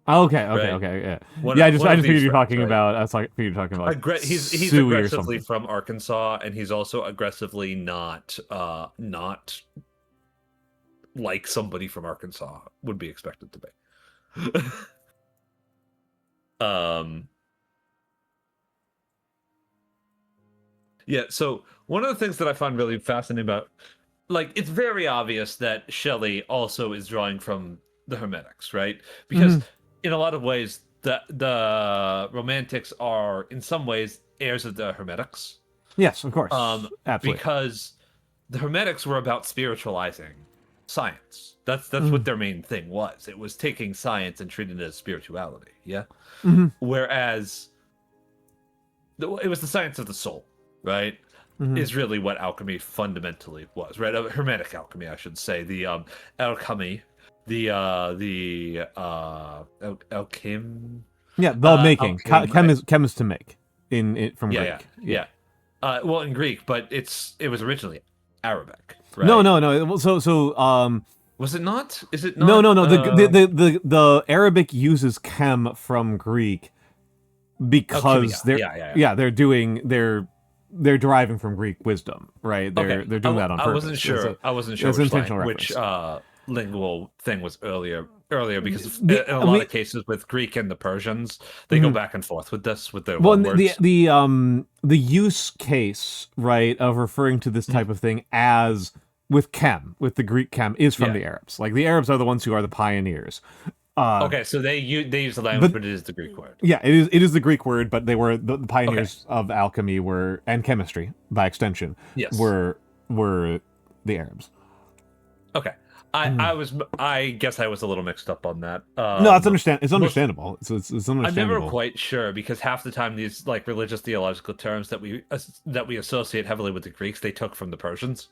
Okay, yeah. I just figured you're talking about. I figured you're talking about. He's aggressively from Arkansas, and he's also aggressively not like somebody from Arkansas would be expected to be. Yeah. So one of the things that I find really fascinating about, like, it's very obvious that Shelley also is drawing from the Hermetics, right? Because in a lot of ways, the Romantics are, in some ways, heirs of the Hermetics. Yes, of course. Absolutely. Because the Hermetics were about spiritualizing science. That's what their main thing was. It was taking science and treating it as spirituality, yeah? Whereas it was the science of the soul, right? Is really what alchemy fundamentally was, right? Hermetic alchemy, I should say. The alchemy, alchem. Yeah, the making. Chem is to make from Greek. Yeah. Well, in Greek, but it was originally Arabic. Right? No. So was it not? Is it not? No. The Arabic uses chem from Greek because they're they're deriving from Greek wisdom, right? They're doing that on purpose. I wasn't sure. I wasn't sure it's which, intentional which lingual thing was earlier because The- in a lot of cases with Greek and the Persians, they go back and forth with this with their Well, words. the use case, right, of referring to this type of thing as with the Greek chem is from the Arabs. Like the Arabs are the ones who are the pioneers. Okay, so they use the language, but it is the Greek word. Yeah, it is the Greek word, but they were the pioneers of alchemy and chemistry by extension. Yes, were the Arabs. Okay. I guess I was a little mixed up on that. No, it's understandable. It's understandable. I'm never quite sure because half the time these like religious theological terms that we associate heavily with the Greeks, they took from the Persians.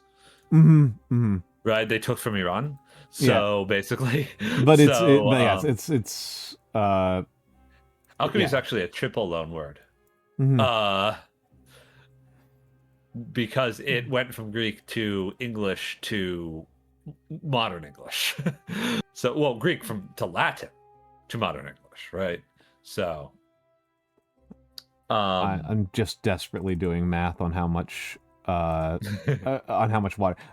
Right? They took from Iran. So basically, but alchemy is actually a triple loan word. Because it went from Greek to English to modern English. Greek to Latin to modern English, right? So I'm just desperately doing math on how much water.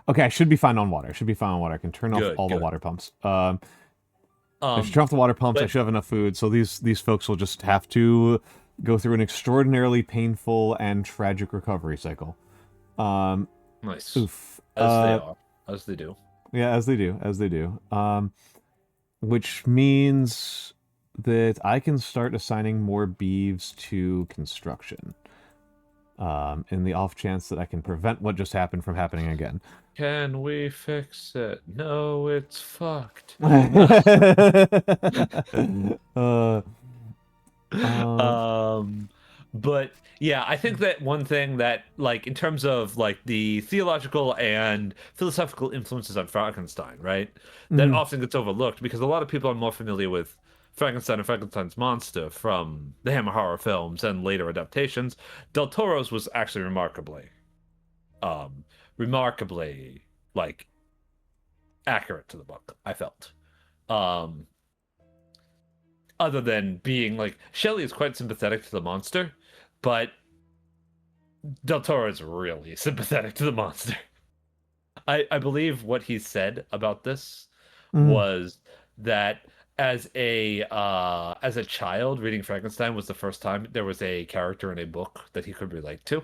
Okay, I should be fine on water. I can turn off all the water pumps. I should turn off the water pumps. I should have enough food. So these folks will just have to go through an extraordinarily painful and tragic recovery cycle. Nice. Oof. As they do. Yeah, as they do. Which means that I can start assigning more beeves to construction. In the off chance that I can prevent what just happened from happening again. Can we fix it? No, it's fucked. But yeah, I think that one thing that, like, in terms of like the theological and philosophical influences on Frankenstein, right, that often gets overlooked because a lot of people are more familiar with Frankenstein and Frankenstein's monster from the Hammer horror films and later adaptations. Del Toro's was actually remarkably like accurate to the book, I felt. Other than being like, Shelley is quite sympathetic to the monster, but Del Toro is really sympathetic to the monster. I believe what he said about this was that as a child, reading Frankenstein was the first time there was a character in a book that he could relate to,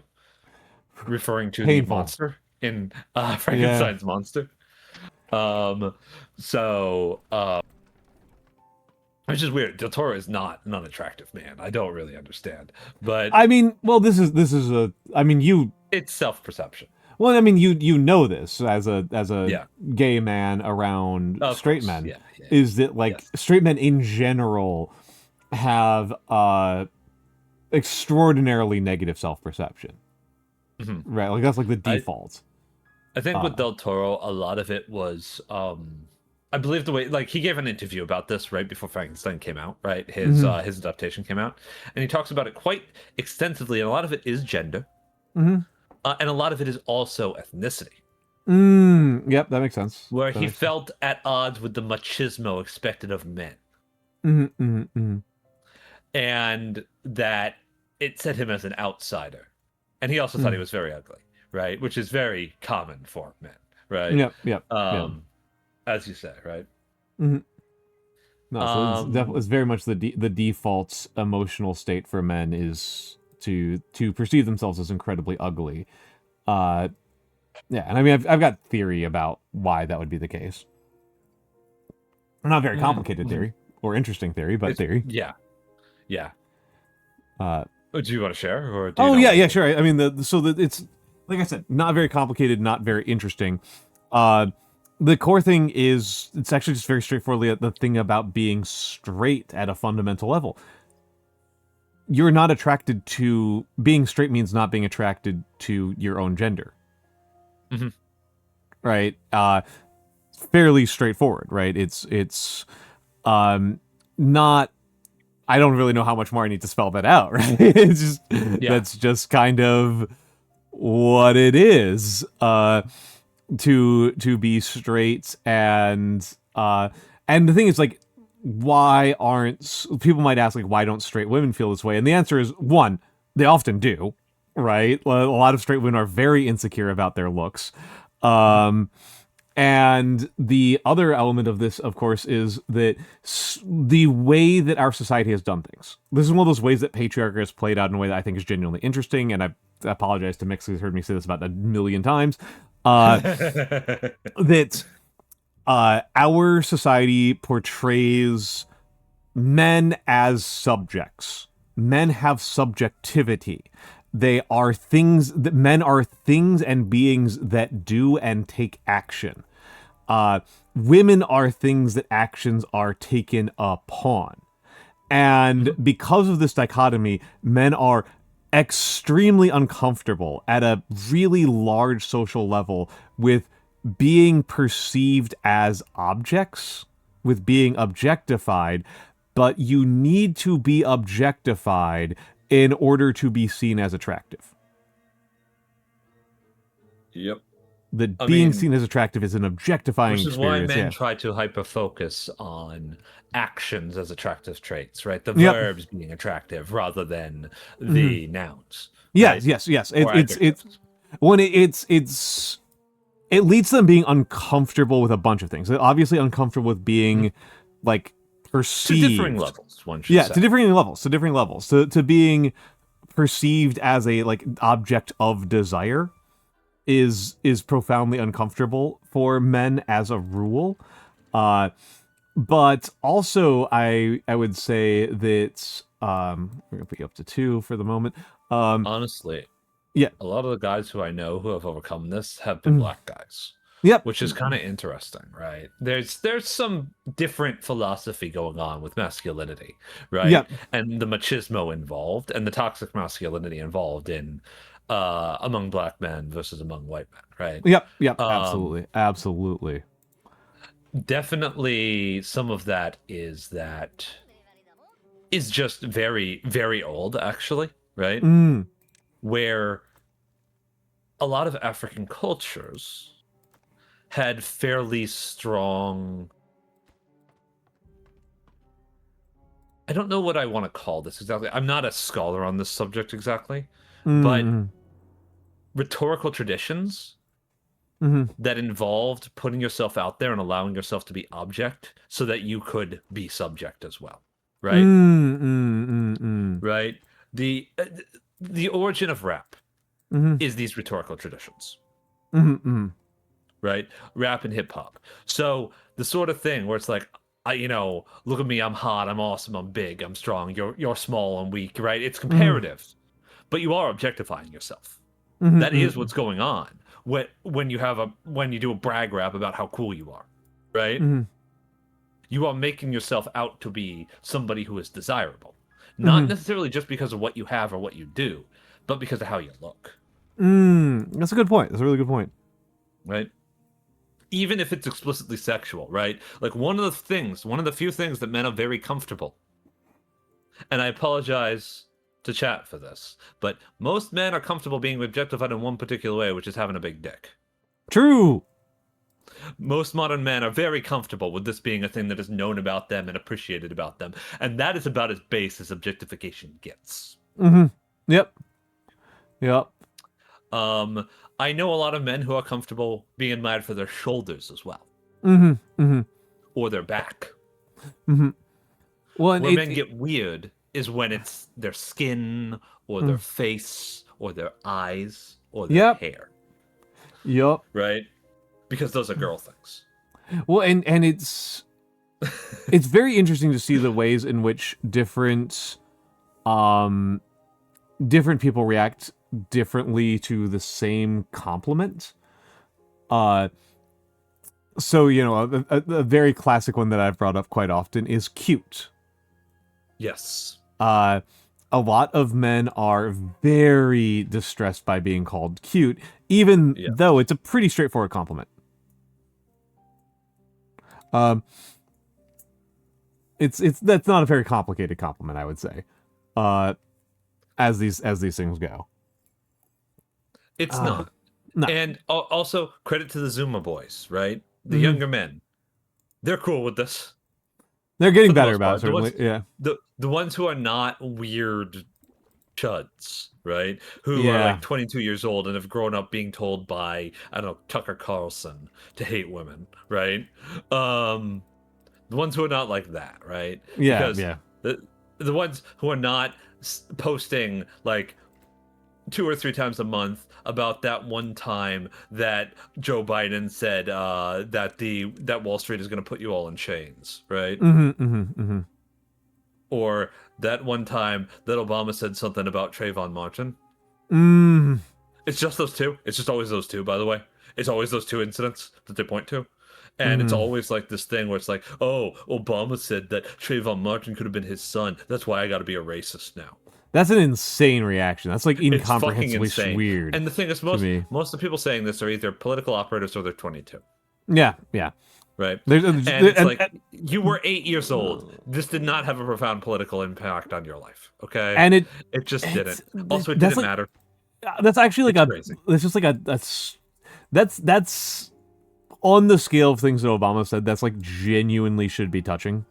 referring to the monster in Frankenstein's monster. Which is weird. Del Toro is not an unattractive man. I don't really understand, but I mean, well, this is it's self-perception. Well, I mean, you know this as a gay man around straight men, is that like straight men in general have extraordinarily negative self-perception, right? Like that's like the default. I think with Del Toro, a lot of it was, I believe the way, like he gave an interview about this right before Frankenstein came out, right? His adaptation came out, and he talks about it quite extensively, and a lot of it is gender. And a lot of it is also ethnicity. Yep, that makes sense. Where he felt at odds with the machismo expected of men. And that it set him as an outsider. And he also thought he was very ugly, right? Which is very common for men, right? Yep. As you say, right? No, so it's very much the default emotional state for men is to perceive themselves as incredibly ugly. And I mean I've got theory about why that would be the case. Not very complicated theory or interesting theory, but theory. Yeah. Do you want to share? Or Sure. I mean it's like I said, not very complicated, not very interesting. The core thing is it's actually just very straightforwardly the thing about being straight at a fundamental level. You're not attracted to being straight means not being attracted to your own gender. Right? Fairly straightforward, right? It's not, I don't really know how much more I need to spell that out, right? It's just, that's just kind of what it is, to be straight and the thing is like, why aren't people might ask like why don't straight women feel this way, and the answer is one, they often do, right? A lot of straight women are very insecure about their looks. And the other element of this, of course, is that the way that our society has done things. This is one of those ways that patriarchy has played out in a way that I think is genuinely interesting, and I apologize to Mikks, who's heard me say this about a million times. That our society portrays men as subjects. Men have subjectivity. They are things that men are things and beings that do and take action. Women are things that actions are taken upon. And because of this dichotomy, men are extremely uncomfortable at a really large social level with being perceived as objects, with being objectified, but you need to be objectified in order to be seen as attractive. Yep. That being seen as attractive is an objectifying Which is experience. why men try to hyper-focus on actions as attractive traits, right? The verbs being attractive rather than the nouns. Right? Yes. It leads to them being uncomfortable with a bunch of things. They're obviously uncomfortable with being like perceived. To differing levels, one should say. To differing levels. To being perceived as a like object of desire is profoundly uncomfortable for men as a rule. But also I would say that we're gonna put you up to 2 for the moment. Honestly, yeah, a lot of the guys who I know who have overcome this have been black guys. Yep. Which is kind of interesting, right? There's some different philosophy going on with masculinity, right? Yep. And the machismo involved and the toxic masculinity involved in among black men versus among white men, right? Yep. Absolutely. Definitely some of that is just very, very old, actually, right? Where a lot of African cultures had fairly strong, I don't know what I want to call this exactly. I'm not a scholar on this subject exactly, but rhetorical traditions that involved putting yourself out there and allowing yourself to be object so that you could be subject as well, right? Right? The origin of rap is these rhetorical traditions. Right? Rap and hip hop. So the sort of thing where it's like, look at me, I'm hot, I'm awesome, I'm big, I'm strong, you're small and weak, right? It's comparative, but you are objectifying yourself. That is what's going on when you do a brag rap about how cool you are, right? You are making yourself out to be somebody who is desirable, not necessarily just because of what you have or what you do, but because of how you look. That's a good point. That's a really good point. Right? Even if it's explicitly sexual, right? Like one of the few things that men are very comfortable, and I apologize to chat for this, but most men are comfortable being objectified in one particular way, which is having a big dick. True. Most modern men are very comfortable with this being a thing that is known about them and appreciated about them, and that is about as base as objectification gets. Yep. I know a lot of men who are comfortable being admired for their shoulders as well. Or their back. Well, where men get weird is when it's their skin, or their face, or their eyes, or their hair. Yep. Right? Because those are girl things. Well, and it's very interesting to see the ways in which different people react differently to the same compliment. So, a very classic one that I've brought up quite often is cute. Yes. A lot of men are very distressed by being called cute, even though it's a pretty straightforward compliment. That's not a very complicated compliment, I would say. As these things go. It's not. No. And also, credit to the Zuma boys, right? The younger men. They're cool with this. They're getting better about it, certainly. The ones who are not weird chuds, right? Who are Yeah. like 22 years old and have grown up being told by, I don't know, Tucker Carlson to hate women, right? The ones who are not like that, right? Yeah, Because yeah. the ones who are not posting like 2 or 3 times a month about that one time that Joe Biden said that Wall Street is going to put you all in chains, right? Or that one time that Obama said something about Trayvon Martin. It's just those two. It's just always those two, by the way. It's always those two incidents that they point to. And it's always like this thing where it's like, oh, Obama said that Trayvon Martin could have been his son. That's why I got to be a racist now. That's an insane reaction. That's like It's fucking incomprehensibly insane. weird. And the thing is, most of the people saying this are either political operators or they're 22. Yeah, yeah. Right. And it's like, you were 8 years old. This did not have a profound political impact on your life. Okay. And it just didn't. Also, it that's didn't like, matter. That's actually like Crazy. It's just like that's on the scale of things that Obama said. That's like genuinely should be touching.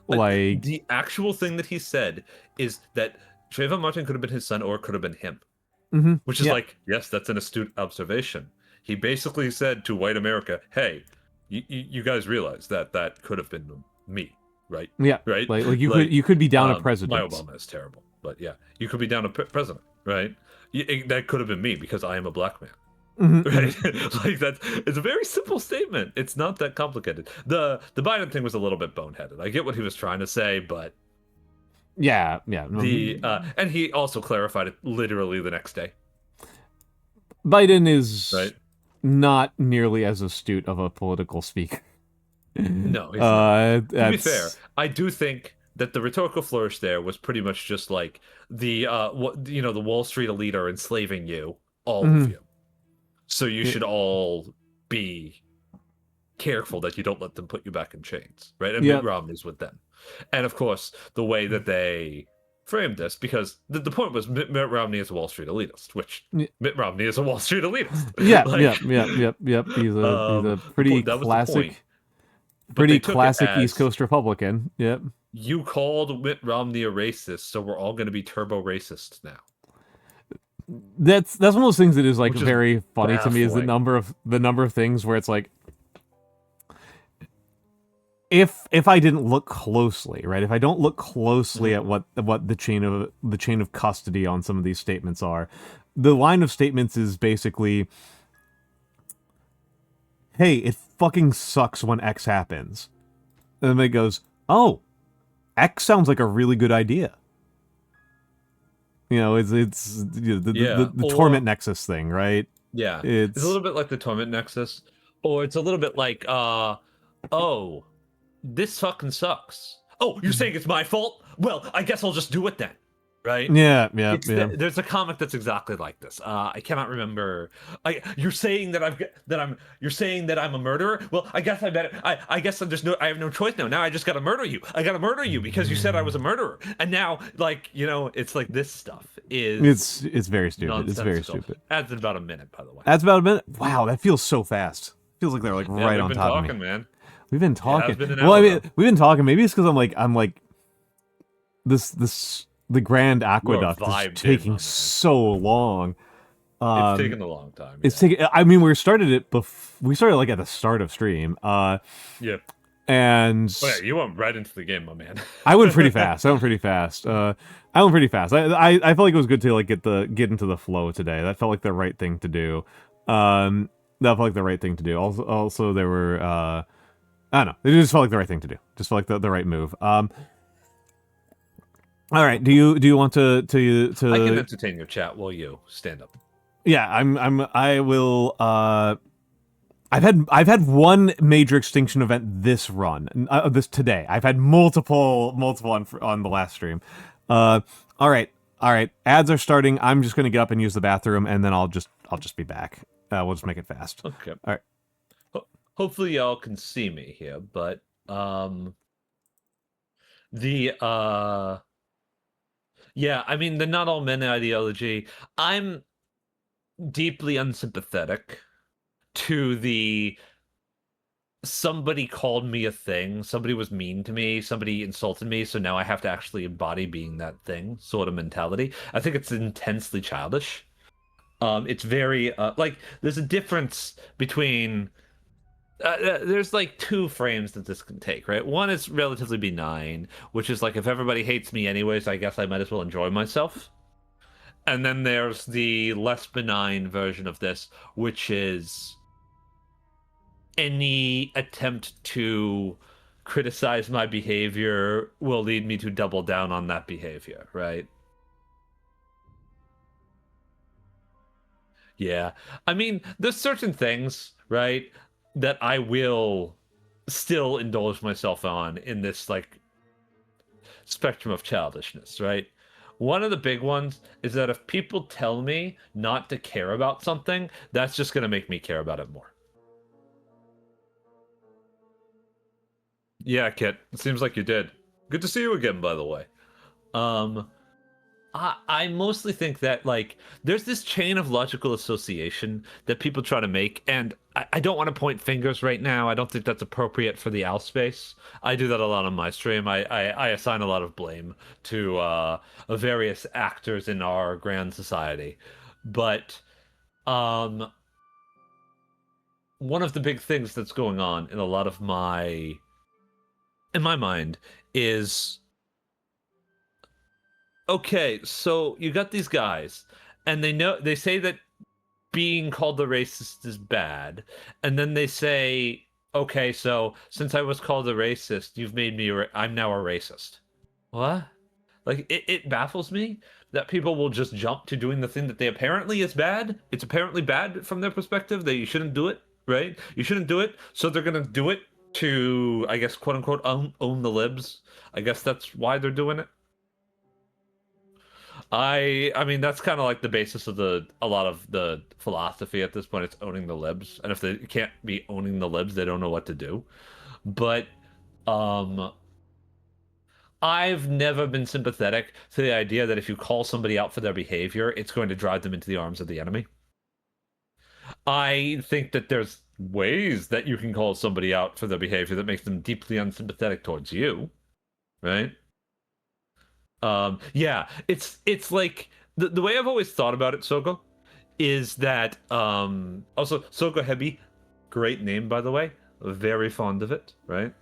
Like the actual thing that he said is that Trayvon Martin could have been his son or it could have been him. Which is like, yes, that's an astute observation. He basically said to white America, hey, you guys realize that could have been me, right? Yeah, right. Like you could be down a president. My Obama is terrible, but yeah, you could be down a president, right? That could have been me because I am a black man. Right? Like it's a very simple statement. It's not that complicated. The Biden thing was a little bit boneheaded. I get what he was trying to say, but yeah. And he also clarified it literally the next day. Biden is right. not nearly as astute of a political speaker. No, he's not. To be fair, I do think that the rhetorical flourish there was pretty much just like the the Wall Street elite are enslaving you, all of you. So you should all be careful that you don't let them put you back in chains, right? And Mitt Romney's with them. And of course, the way that they framed this, because the point was Mitt Romney is a Wall Street elitist, which Mitt Romney is a Wall Street elitist. Yep. He's a pretty classic East Coast Republican. Yep. You called Mitt Romney a racist, so we're all going to be turbo racist now. That's one of those things that is like very funny baffling. to me is the number of things where it's like if I didn't look closely, right? If I don't look closely at what the chain of custody on some of these statements are, the line of statements is basically, hey, it fucking sucks when X happens. And then it goes, oh, X sounds like a really good idea. You know, it's the torment nexus thing, right? Yeah, it's a little bit like the torment nexus, or it's a little bit like, oh, this fucking sucks. Oh, you're saying it's my fault? Well, I guess I'll just do it then, right? Yeah. There's a comic that's exactly like this. I cannot remember. You're saying that I'm a murderer? Well, I guess I guess I have no choice now. Now I just gotta murder you. I gotta murder you because you said I was a murderer. And now, it's like this stuff is it's very stupid. It's very stupid. Adds in about a minute, by the way. Adds about a minute. Wow, that feels so fast. Feels like they're like right on top of me. Man. We've been talking. Been we've been talking. Maybe it's because I'm like the Grand Aqueduct is taking so long. It's taken a long time. It's taking. I mean, we started like at the start of stream. Yeah. And you went right into the game, my man. I went pretty fast. I felt like it was good to like get into the flow today. That felt like the right thing to do. Also, there were. I don't know. It just felt like the right thing to do. Just felt like the right move. All right. Do you want to? I can entertain your chat while you stand up. Yeah, I will. I've had one major extinction event this run. This today. I've had multiple on the last stream. All right. Ads are starting. I'm just gonna get up and use the bathroom, and then I'll just be back. We'll just make it fast. Okay. All right. Hopefully y'all can see me here, but yeah, I mean the not all men ideology, I'm deeply unsympathetic to the somebody called me a thing, somebody was mean to me, somebody insulted me, so now I have to actually embody being that thing sort of mentality. I think it's intensely childish. It's very like there's a difference between there's like two frames that this can take, right? One is relatively benign, which is like if everybody hates me anyways, I guess I might as well enjoy myself. And then there's the less benign version of this, which is any attempt to criticize my behavior will lead me to double down on that behavior, right? Yeah. I mean, there's certain things, right, that I will still indulge myself on in this like spectrum of childishness, right? One of the big ones is that if people tell me not to care about something, that's just going to make me care about it more. Yeah, Kit. It seems like you did. Good to see you again, by the way. I mostly think that, like, there's this chain of logical association that people try to make, and I don't want to point fingers right now. I don't think that's appropriate for the owl space. I do that a lot on my stream. I assign a lot of blame to various actors in our grand society. But one of the big things that's going on in a lot of in my mind is, okay, so you got these guys, and they say that being called a racist is bad, and then they say, okay, so since I was called a racist, you've made me I'm now a racist. What? Like, it baffles me that people will just jump to doing the thing that they apparently is bad. It's apparently bad from their perspective, that you shouldn't do it, right? You shouldn't do it, so they're gonna do it to, I guess, quote unquote, own the libs. I guess that's why they're doing it. I mean, that's kind of like the basis of a lot of the philosophy at this point. It's owning the libs, and if they can't be owning the libs, they don't know what to do. But I've never been sympathetic to the idea that if you call somebody out for their behavior, it's going to drive them into the arms of the enemy. I think that there's ways that you can call somebody out for their behavior that makes them deeply unsympathetic towards you, right? Yeah, it's like the way I've always thought about it, Soko, is that also Soko Hebi, great name by the way, very fond of it, right?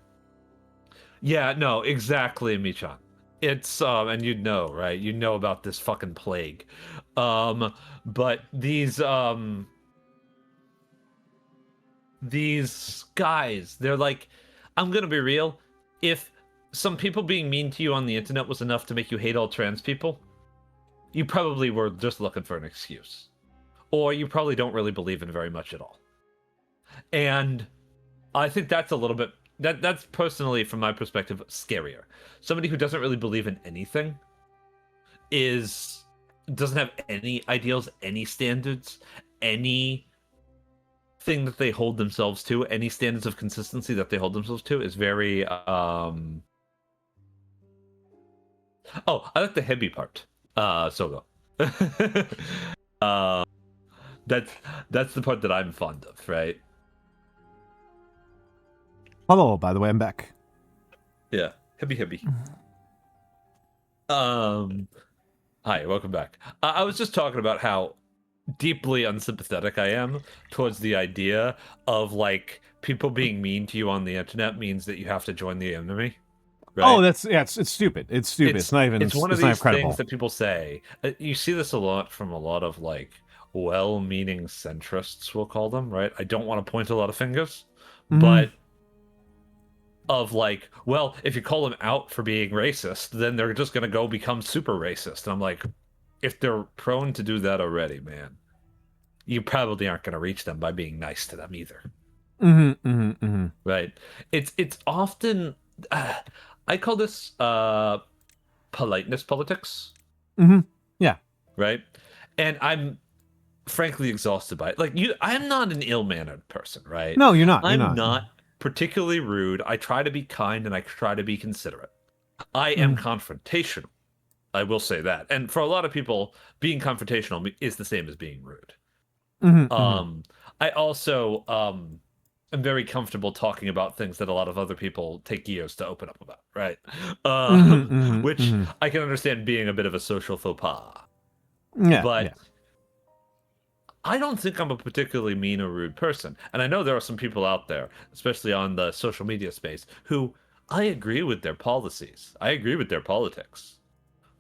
Yeah, no, exactly, Michan. It's and you'd know, right? You know about this fucking plague. But these guys, they're like, I'm gonna be real, if some people being mean to you on the internet was enough to make you hate all trans people, you probably were just looking for an excuse. Or you probably don't really believe in very much at all. And I think that's a little bit, that's personally, from my perspective, scarier. Somebody who doesn't really believe in anything doesn't have any ideals, any standards, any thing that they hold themselves to, any standards of consistency that they hold themselves to, is very Oh, I like the heavy part. Sogo. That's the part that I'm fond of, right? Hello, by the way, I'm back. Yeah, heavy. Hi, welcome back. I was just talking about how deeply unsympathetic I am towards the idea of, like, people being mean to you on the internet means that you have to join the enemy. Right? Oh, it's stupid. It's stupid. It's not even. It's one of these things that people say. You see this a lot from a lot of, like, well-meaning centrists, we'll call them, right? I don't want to point a lot of fingers, but of like, well, if you call them out for being racist, then they're just going to go become super racist. And I'm like, if they're prone to do that already, man, you probably aren't going to reach them by being nice to them either. Right? It's often, I call this politeness politics. Yeah. Right? And I'm frankly exhausted by it. Like, I'm not an ill-mannered person, right? No, you're not. I'm not particularly rude. I try to be kind and I try to be considerate. I am confrontational. I will say that. And for a lot of people, being confrontational is the same as being rude. I also am very comfortable talking about things that a lot of other people take years to open up about, right? Which I can understand being a bit of a social faux pas. Yeah, But yeah. I don't think I'm a particularly mean or rude person. And I know there are some people out there, especially on the social media space, who I agree with their policies. I agree with their politics.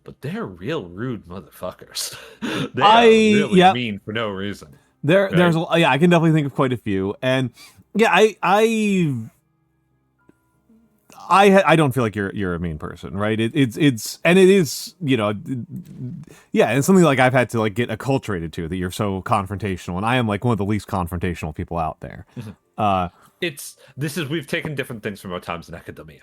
But they're real rude motherfuckers. They are really mean for no reason. There's I can definitely think of quite a few. And yeah, I don't feel like you're a mean person, right? It's and it is, yeah, and something like I've had to like get acculturated to, that you're so confrontational, and I am like one of the least confrontational people out there. We've taken different things from our times in academia.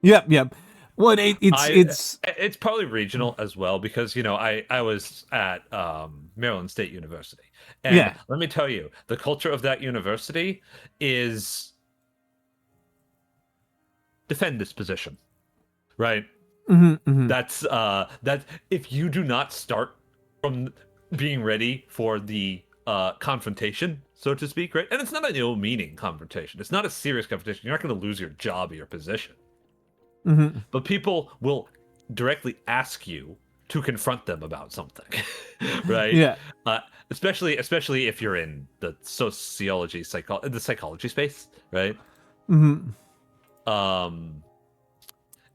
Yep. Well, it's probably regional as well, because I was at Maryland State University, and let me tell you, the culture of that university is defend this position, right? That's that if you do not start from being ready for the confrontation, so to speak, right? And it's not an ill-meaning confrontation. It's not a serious confrontation. You're not going to lose your job or your position. But people will directly ask you to confront them about something, right? Yeah. Especially if you're in the sociology, the psychology space, right?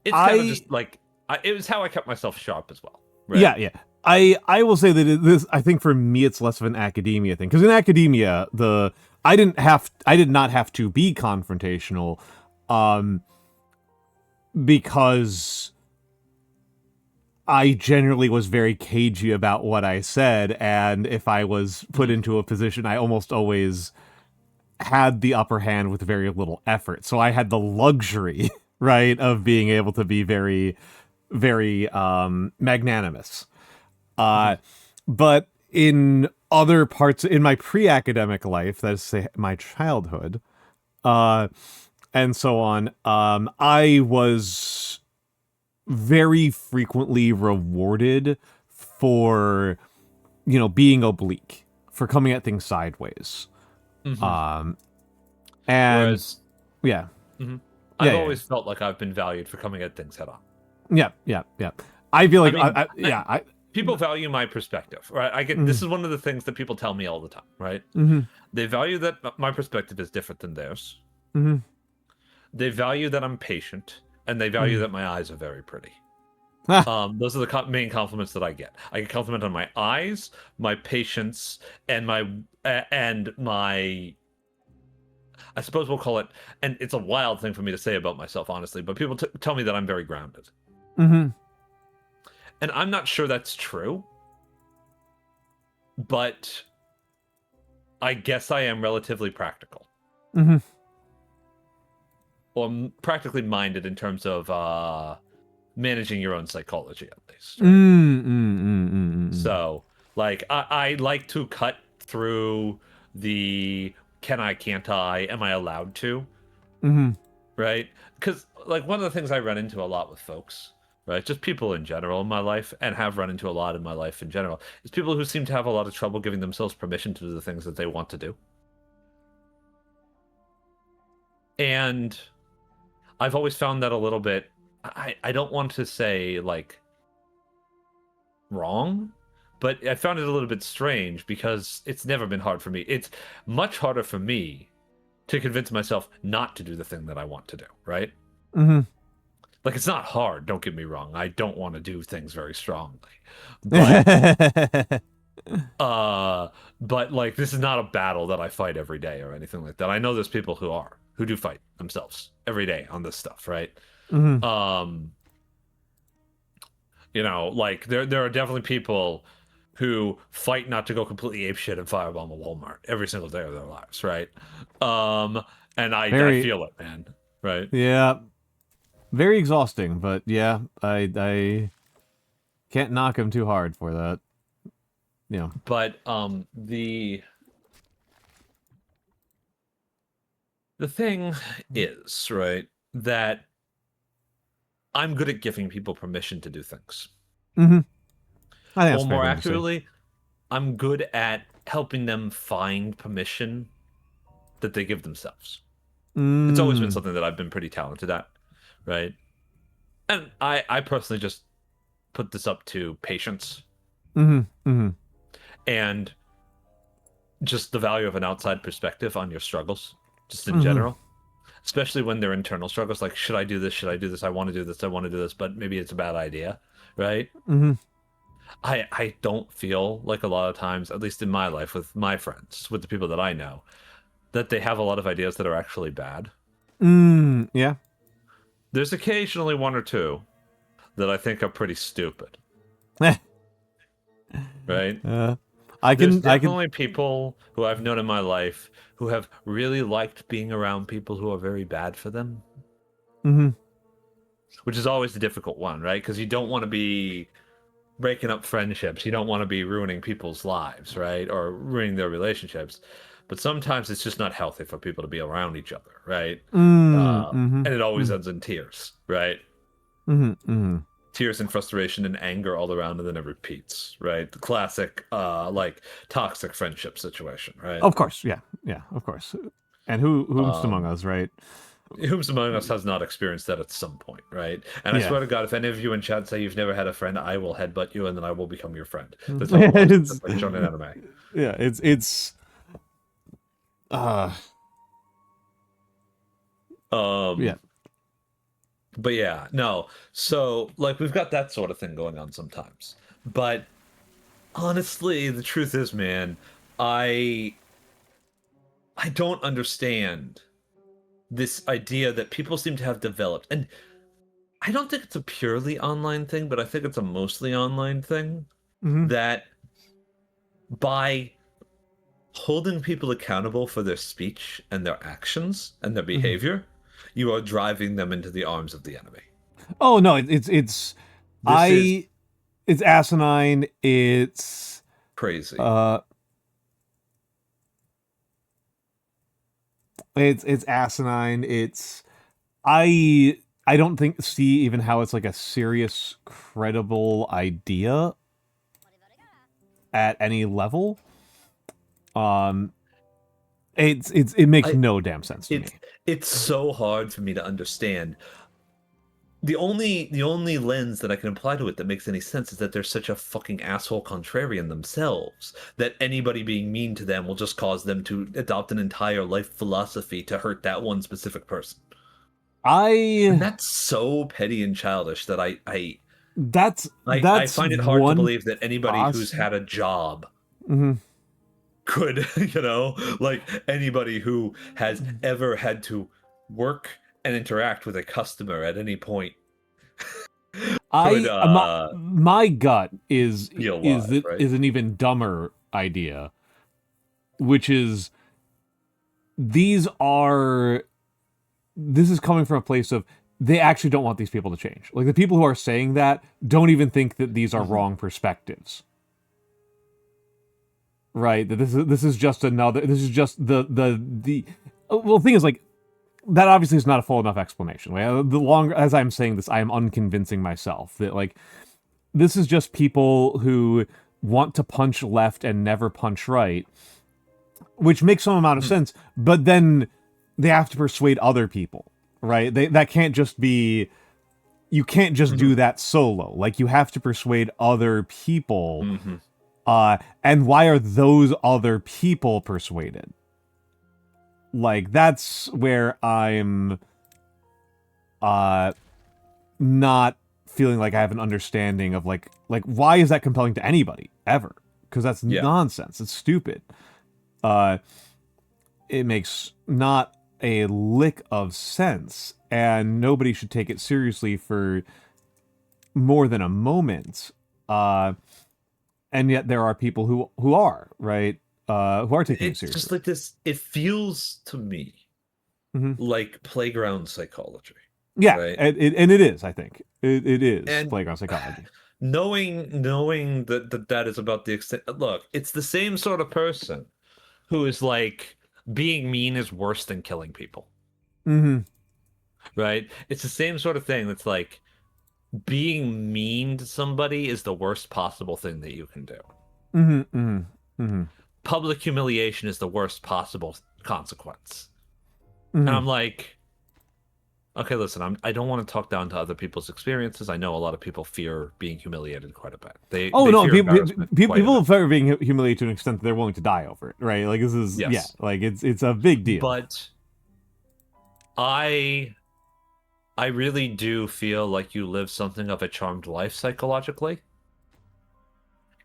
It's kind of just like it was how I kept myself sharp as well. Right? Yeah. I will say that I think for me it's less of an academia thing, because in academia I did not have to be confrontational, because I generally was very cagey about what I said, and if I was put into a position, I almost always had the upper hand with very little effort. So I had the luxury, right, of being able to be very, very magnanimous. But in other parts, in my pre-academic life, that is to say my childhood, and so on, I was very frequently rewarded for, being oblique, for coming at things sideways. And whereas, I've Yeah, always felt like I've been valued for coming at things head on. Yeah. I feel like people value my perspective, right? I get this is one of the things that people tell me all the time, right? They value that my perspective is different than theirs. They value that I'm patient, and they value that my eyes are very pretty. Those are the main compliments that I get. I get compliment on my eyes, my patience, and my I suppose we'll call it, and it's a wild thing for me to say about myself, honestly, but people tell me that I'm very grounded. And I'm not sure that's true, but I guess I am relatively practical. Or practically minded in terms of managing your own psychology, at least. Right? So, like, I like to cut through the can I, can't I, am I allowed to? Right? Because, like, one of the things I run into a lot with folks, right, just people in general in my life, and have run into a lot in my life in general, is people who seem to have a lot of trouble giving themselves permission to do the things that they want to do. And I've always found that a little bit, I don't want to say, like, wrong, but I found it a little bit strange, because it's never been hard for me. It's much harder for me to convince myself not to do the thing that I want to do, right? Like, it's not hard, don't get me wrong. I don't want to do things very strongly. But, but like, this is not a battle that I fight every day or anything like that. I know there's people who do fight themselves every day on this stuff, right? Like, there are definitely people who fight not to go completely apeshit and firebomb a Walmart every single day of their lives, right? And I feel it, man, right? Yeah. Very exhausting, but yeah, I can't knock him too hard for that. Yeah. But the thing is, right, that I'm good at giving people permission to do things. I think or more accurately, I'm good at helping them find permission that they give themselves. It's always been Mm. something that I've been pretty talented at, right? And I personally just put this up to patience and just the value of an outside perspective on your struggles, just in general. Especially when they're internal struggles, like, should I do this? Should I do this? I want to do this. I want to do this, but maybe it's a bad idea, right? I don't feel like a lot of times, at least in my life, with my friends, with the people that I know, that they have a lot of ideas that are actually bad. Yeah. There's occasionally one or two that I think are pretty stupid, right? There's definitely people who I've known in my life who have really liked being around people who are very bad for them. Which is always the difficult one, right? Because you don't want to be breaking up friendships. You don't want to be ruining people's lives, right? Or ruining their relationships. But sometimes it's just not healthy for people to be around each other, right? And it always ends in tears, right? Tears and frustration and anger all around, and then it repeats, right? The classic, like, toxic friendship situation, right? Of course, yeah, of course. And whomst among us, right? Whomst among us has not experienced that at some point, right? And I swear to God, if any of you in chat say you've never had a friend, I will headbutt you, and then I will become your friend. That's how it's like shown in anime. Yeah, it's. Yeah. But yeah, no. So, like, we've got that sort of thing going on sometimes. But honestly, the truth is, man, I don't understand this idea that people seem to have developed. And I don't think it's a purely online thing, but I think it's a mostly online thing. That by holding people accountable for their speech and their actions and their behavior, you are driving them into the arms of the enemy. Oh no, it's asinine. It's crazy. It's asinine. I don't see even how it's like a serious, credible idea at any level. It makes no damn sense to me. It's so hard for me to understand. The only lens that I can apply to it that makes any sense is that they're such a fucking asshole contrarian themselves that anybody being mean to them will just cause them to adopt an entire life philosophy to hurt that one specific person. And that's so petty and childish that I find it hard to believe that anybody who's had a job could, like anybody who has ever had to work and interact with a customer at any point. My gut is right? an even dumber idea, which is this is coming from a place of they actually don't want these people to change. Like the people who are saying that don't even think that these are wrong perspectives. Right? That this is just the well, the thing is, like, that obviously is not a full enough explanation. The longer as I'm saying this, I am unconvincing myself that, like, this is just people who want to punch left and never punch right, which makes some amount of sense, but then they have to persuade other people, right? That can't just be, you can't just do that solo. Like, you have to persuade other people. And why are those other people persuaded? Like, that's where I'm not feeling like I have an understanding of like why is that compelling to anybody ever? Because that's nonsense. It's stupid. It makes not a lick of sense, and nobody should take it seriously for more than a moment. And yet there are people who are, right? Who are taking it seriously. It's just like this. It feels to me like playground psychology. Yeah, right? and it is. I think it is And playground psychology. Knowing that is about the extent. Look, it's the same sort of person who is like, being mean is worse than killing people. Right? It's the same sort of thing. That's like, being mean to somebody is the worst possible thing that you can do. Public humiliation is the worst possible consequence. And I'm like, okay, listen, I don't want to talk down to other people's experiences. I know a lot of people fear being humiliated quite a bit. They fear embarrassment quite a people bit. fear being humiliated to an extent that they're willing to die over it, right? Like this is Yes. like it's a big deal. But I really do feel like you live something of a charmed life psychologically.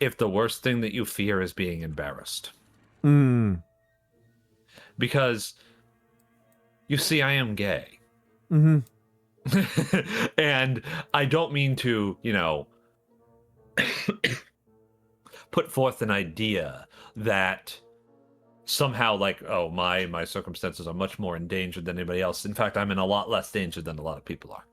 If the worst thing that you fear is being embarrassed. Because you see, I am gay. And I don't mean to, put forth an idea that somehow like, oh, my circumstances are much more endangered than anybody else. In fact, I'm in a lot less danger than a lot of people are,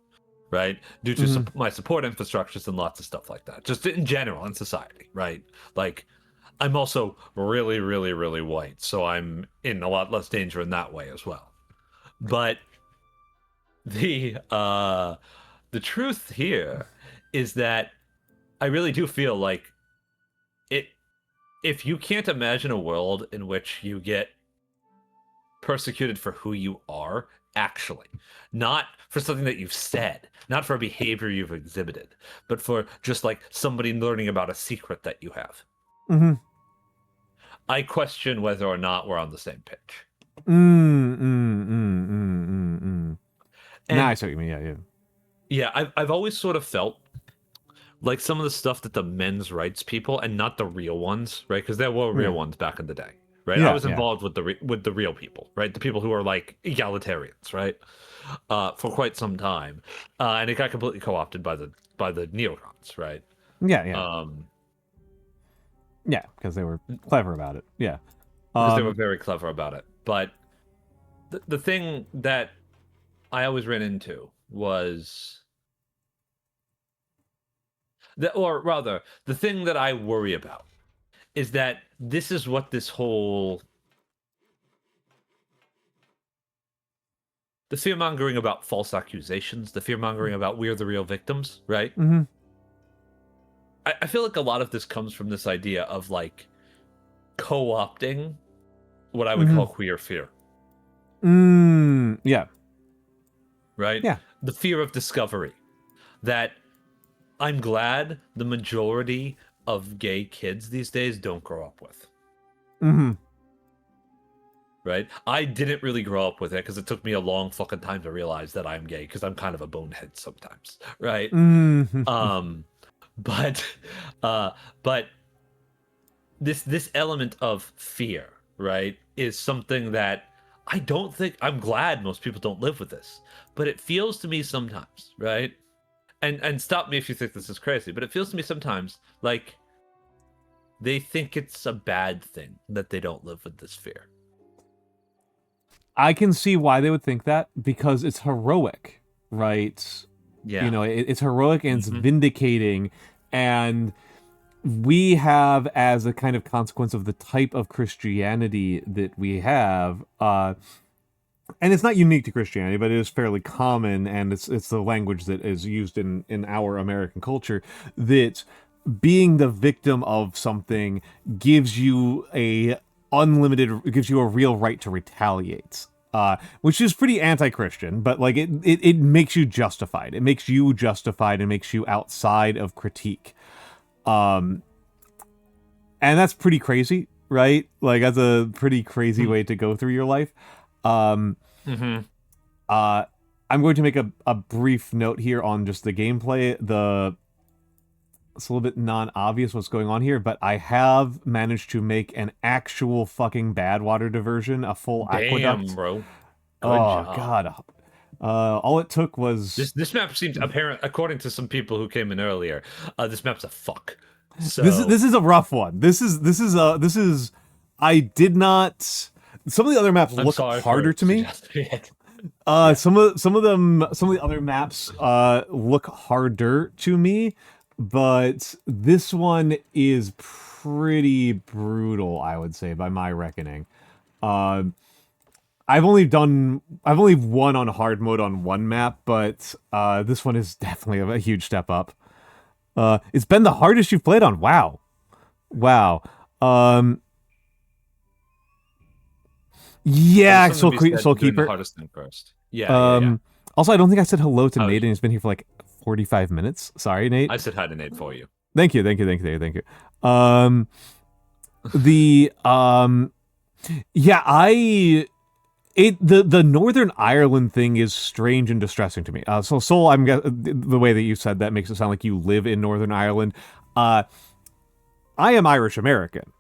right? Due to my support infrastructures and lots of stuff like that. Just in general in society, right? Like, I'm also really, really, really white, so I'm in a lot less danger in that way as well. But the truth here is that I really do feel like if you can't imagine a world in which you get persecuted for who you are, actually, not for something that you've said, not for a behavior you've exhibited, but for just like somebody learning about a secret that you have. I question whether or not we're on the same page. Nah, I see what you mean. Yeah, I've always sort of felt like some of the stuff that the men's rights people, and not the real ones, right? Because there were real ones back in the day, right? I was involved with the real people, right? The people who are like egalitarians, right? For quite some time, and it got completely co-opted by the neocons, right? Yeah, because they were clever about it. Yeah, because they were very clever about it. But the thing that I always ran into was or rather, the thing that I worry about is that this is what this whole the fear-mongering about false accusations, the fear-mongering about we're the real victims, right? I feel like a lot of this comes from this idea of like co-opting what I would call queer fear. Yeah. Right? Yeah. The fear of discovery. That I'm glad the majority of gay kids these days don't grow up with. Right? I didn't really grow up with it because it took me a long fucking time to realize that I'm gay because I'm kind of a bonehead sometimes, right? But this element of fear, right, is something that I'm glad most people don't live with this, but it feels to me sometimes, right? And stop me if you think this is crazy, but it feels to me sometimes like they think it's a bad thing that they don't live with this fear. I can see why they would think that, because it's heroic, right? Yeah. It's heroic and it's vindicating, and we have, as a kind of consequence of the type of Christianity that we have, and it's not unique to Christianity, but it is fairly common, and it's the language that is used in our American culture, that being the victim of something gives you a real right to retaliate. Which is pretty anti-Christian, but like it makes you justified. It makes you justified and makes you outside of critique. And that's pretty crazy, right? Like that's a pretty crazy way to go through your life. I'm going to make a brief note here on just the gameplay. It's a little bit non-obvious what's going on here, but I have managed to make an actual fucking badwater diversion, a full aqueduct. Damn, bro. Good job. God. All it took was this map seems apparent, according to some people who came in earlier. This map's a fuck. So this is a rough one. This is I did not. Some of the other maps look harder to me. Some of the other maps look harder to me, but this one is pretty brutal, I would say, by my reckoning. I've only won on hard mode on one map, but this one is definitely a huge step up. It's been the hardest you've played on. Wow. Yeah, Soul Soul doing the Keeper. hardest thing first. Yeah. Also, I don't think I said hello to Oh, Nate, and he's been here for like 45 minutes. Sorry, Nate. I said hi to Nate for you. Thank you. The yeah, the Northern Ireland thing is strange and distressing to me. So Soul, the way that you said that makes it sound like you live in Northern Ireland. I am Irish American,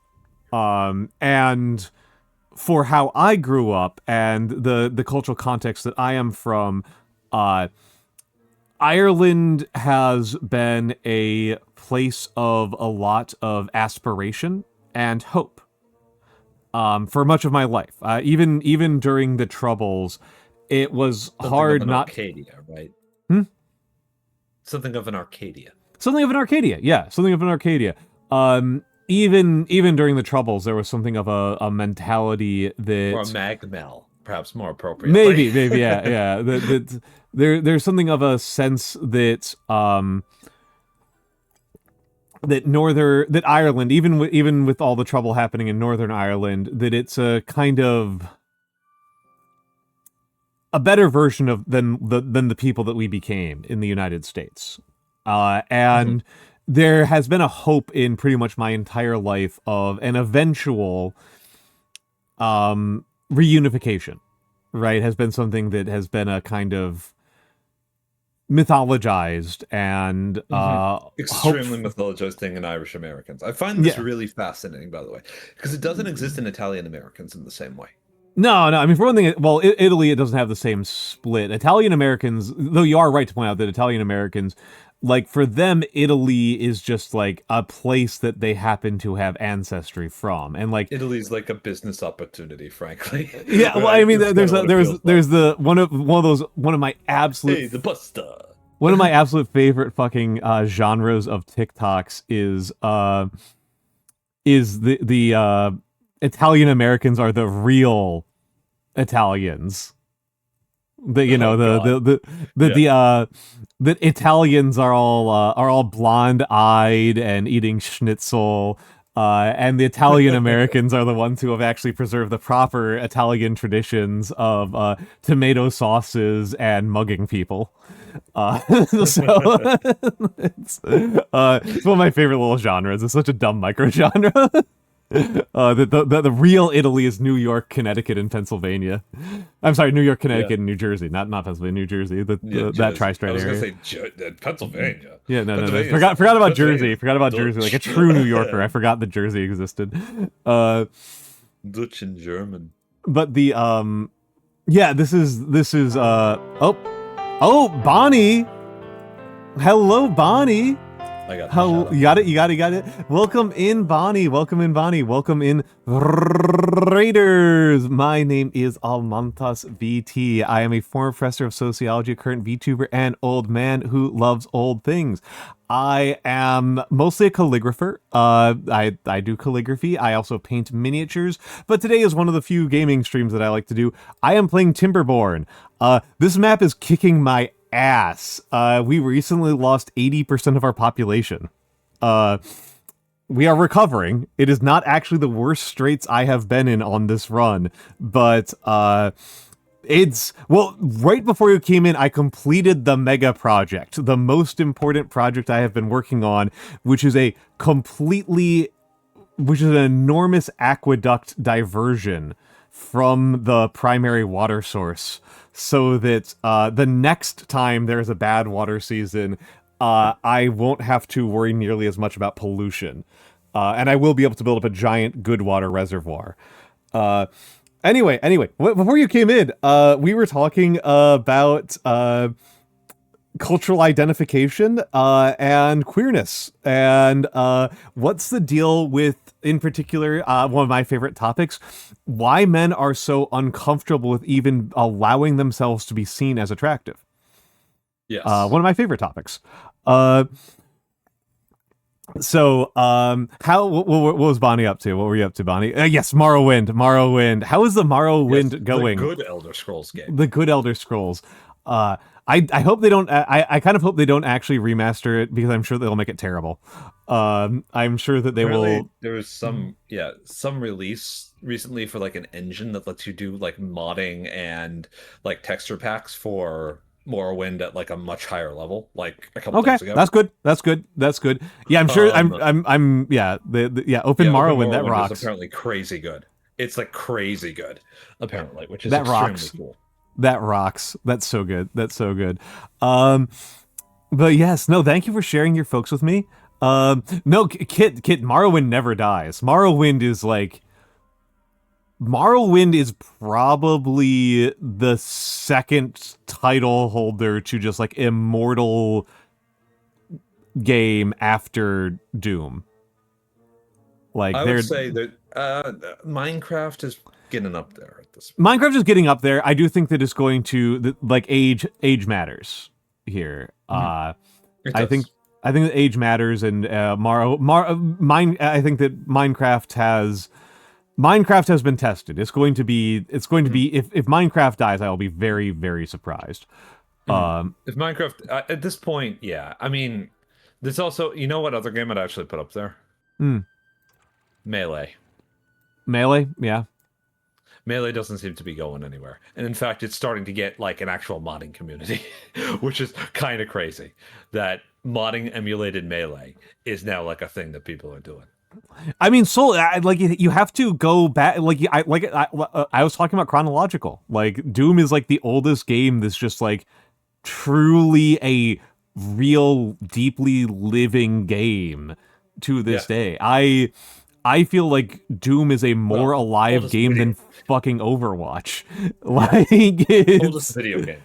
and for how I grew up and the cultural context that I am from, Ireland has been a place of a lot of aspiration and hope. For much of my life, even during the Troubles, it was hard not. Arcadia, right? Something of an Arcadia. Something of an Arcadia, yeah. Something of an Arcadia. Even during the Troubles, there was something of a mentality that, or a Magmel, perhaps more appropriate. Maybe, yeah. There's something of a sense that that Ireland, even with all the trouble happening in Northern Ireland, that it's a kind of a better version of than the people that we became in the United States, and there has been a hope in pretty much my entire life of an eventual reunification. Right, has been something that has been a kind of mythologized and extremely mythologized thing in Irish Americans. I find this really fascinating, by the way, because it doesn't exist in Italian Americans in the same way. No. I mean, for one thing, well, Italy, it doesn't have the same split. Italian Americans, though you are right to point out that Italian Americans, like, for them, Italy is just like a place that they happen to have ancestry from, and like Italy's like a business opportunity, frankly. Yeah, well, I mean, there's the one of my absolute the Buster. One of my absolute favorite fucking genres of TikToks is the Italian Americans are the real Italians. The Italians are all blonde-eyed and eating schnitzel, and the Italian Americans are the ones who have actually preserved the proper Italian traditions of tomato sauces and mugging people. So it's one of my favorite little genres. It's such a dumb micro genre. The real Italy is New York, Connecticut, and Pennsylvania. I'm sorry, New York, Connecticut, and New Jersey, not Pennsylvania, New Jersey. That tri-state area. I was gonna say Pennsylvania. Yeah, no. Forgot about Jersey. Forgot about Jersey. Like a true New Yorker, I forgot that Jersey existed. Dutch and German. But the this is Bonnie. Hello, Bonnie. You got it. Welcome in, Bonnie. Welcome in, Raiders. My name is Almantas VT. I am a former professor of sociology, a current VTuber, and old man who loves old things. I am mostly a calligrapher. I do calligraphy. I also paint miniatures. But today is one of the few gaming streams that I like to do. I am playing Timberborn. This map is kicking my ass. We recently lost 80% of our population. We are recovering. It is not actually the worst straits I have been in on this run, but right before you came in, I completed the mega project, the most important project I have been working on, which is an enormous aqueduct diversion from the primary water source, so that the next time there's a bad water season, I won't have to worry nearly as much about pollution. And I will be able to build up a giant good water reservoir. Anyway, before you came in, we were talking about cultural identification and queerness, and what's the deal with, in particular, one of my favorite topics, why men are so uncomfortable with even allowing themselves to be seen as attractive. Yes. One of my favorite topics. What was Bonnie up to? What were you up to, Bonnie? Yes, Morrowind. How is the Morrowind going? The good Elder Scrolls game. The good Elder Scrolls. I hope they don't. I kind of hope they don't actually remaster it, because I'm sure they'll make it terrible. I'm sure that they will. There was some release recently for like an engine that lets you do like modding and like texture packs for Morrowind at like a much higher level, like a couple Okay, days ago. that's good. That's good. That's good. Yeah, I'm sure. Yeah. Open Morrowind that rocks. Is apparently crazy good. It's like crazy good, apparently, which is That extremely rocks. cool. That rocks. That's so good. That's so good. But yes, no, thank you for sharing your folks with me. No, Kit, Morrowind never dies. Morrowind is probably the second title holder to just like immortal game after Doom. Like I would say that Minecraft is getting up there at this point. Minecraft is getting up there. I do think that it's going to like age matters here. I think that age matters, and I think that Minecraft has been tested. It's going to be if Minecraft dies, I will be very, very surprised. If Minecraft at this point, yeah. I mean, there's also, you know what other game I'd actually put up there? Melee. Yeah. Melee doesn't seem to be going anywhere. And in fact, it's starting to get like an actual modding community, which is kind of crazy that modding emulated Melee is now like a thing that people are doing. I mean, like you have to go back. I was talking about chronological. Like Doom is like the oldest game that's just like truly a real, deeply living game to this day. I feel like Doom is a more alive game than fucking Overwatch. Like Oldest video game.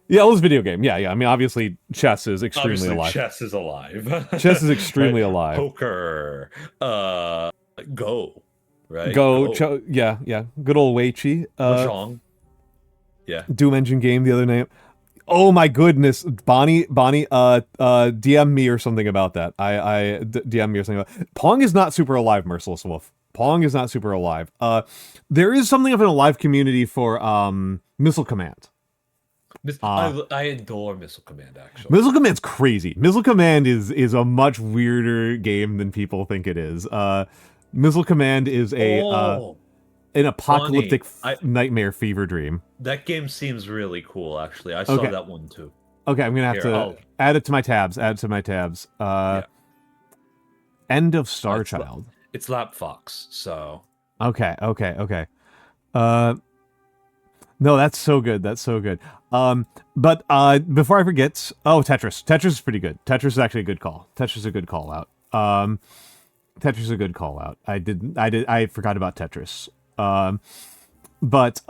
Yeah, oldest video game. Yeah. I mean, obviously, chess is extremely alive. Chess is alive. Chess is extremely alive. Poker. Go. Right? Go. Yeah. Good old Wei Chi. Mahjong. Yeah. Doom engine game the other night. Oh my goodness, Bonnie, DM me or something about that. DM me or something about that. Pong is not super alive, Merciless Wolf. Pong is not super alive. There is something of an alive community for Missile Command. I adore Missile Command, actually. Missile Command's crazy. Missile Command is a much weirder game than people think it is. Missile Command is an apocalyptic nightmare fever dream. That game seems really cool, actually. I saw that one too. Okay, I'm gonna have to add it to my tabs. End of Star Child. It's Lap Fox, so. Okay. No, that's so good. But before I forget, Tetris. Tetris is pretty good. Tetris is actually a good call. Tetris is a good call out. I forgot about Tetris. But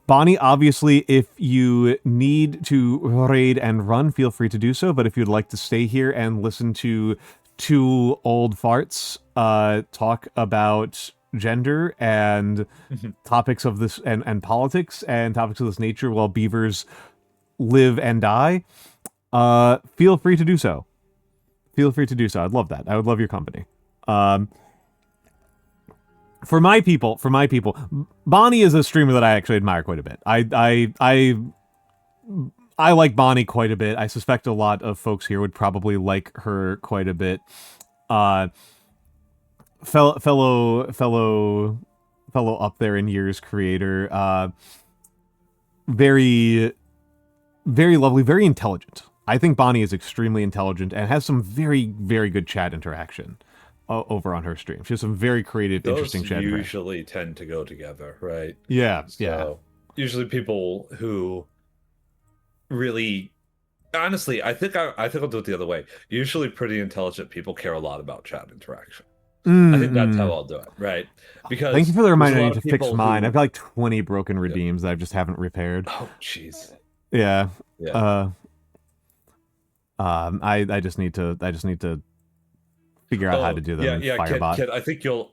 Bonnie, obviously, if you need to raid and run, feel free to do so. But if you'd like to stay here and listen to two old farts talk about gender and topics of this and politics and topics of this nature while beavers live and die, feel free to do so. I'd love that. I would love your company. For my people, Bonnie is a streamer that I actually admire quite a bit. I like Bonnie quite a bit. I suspect a lot of folks here would probably like her quite a bit. Fellow up there in years creator. Very, very lovely, very intelligent. I think Bonnie is extremely intelligent and has some very, very good chat interaction over on her stream. She has some very creative, interesting chat. Usually tend to go together, right? Yeah. Usually people who really, honestly, I think I'll do it the other way. Usually pretty intelligent people care a lot about chat interaction. I think that's how I'll do it, right? Because thank you for the reminder. I need to fix mine. I've got like 20 broken redeems that I just haven't repaired. Oh, jeez. Yeah. I just need to figure out how to do them. Kid, I think you'll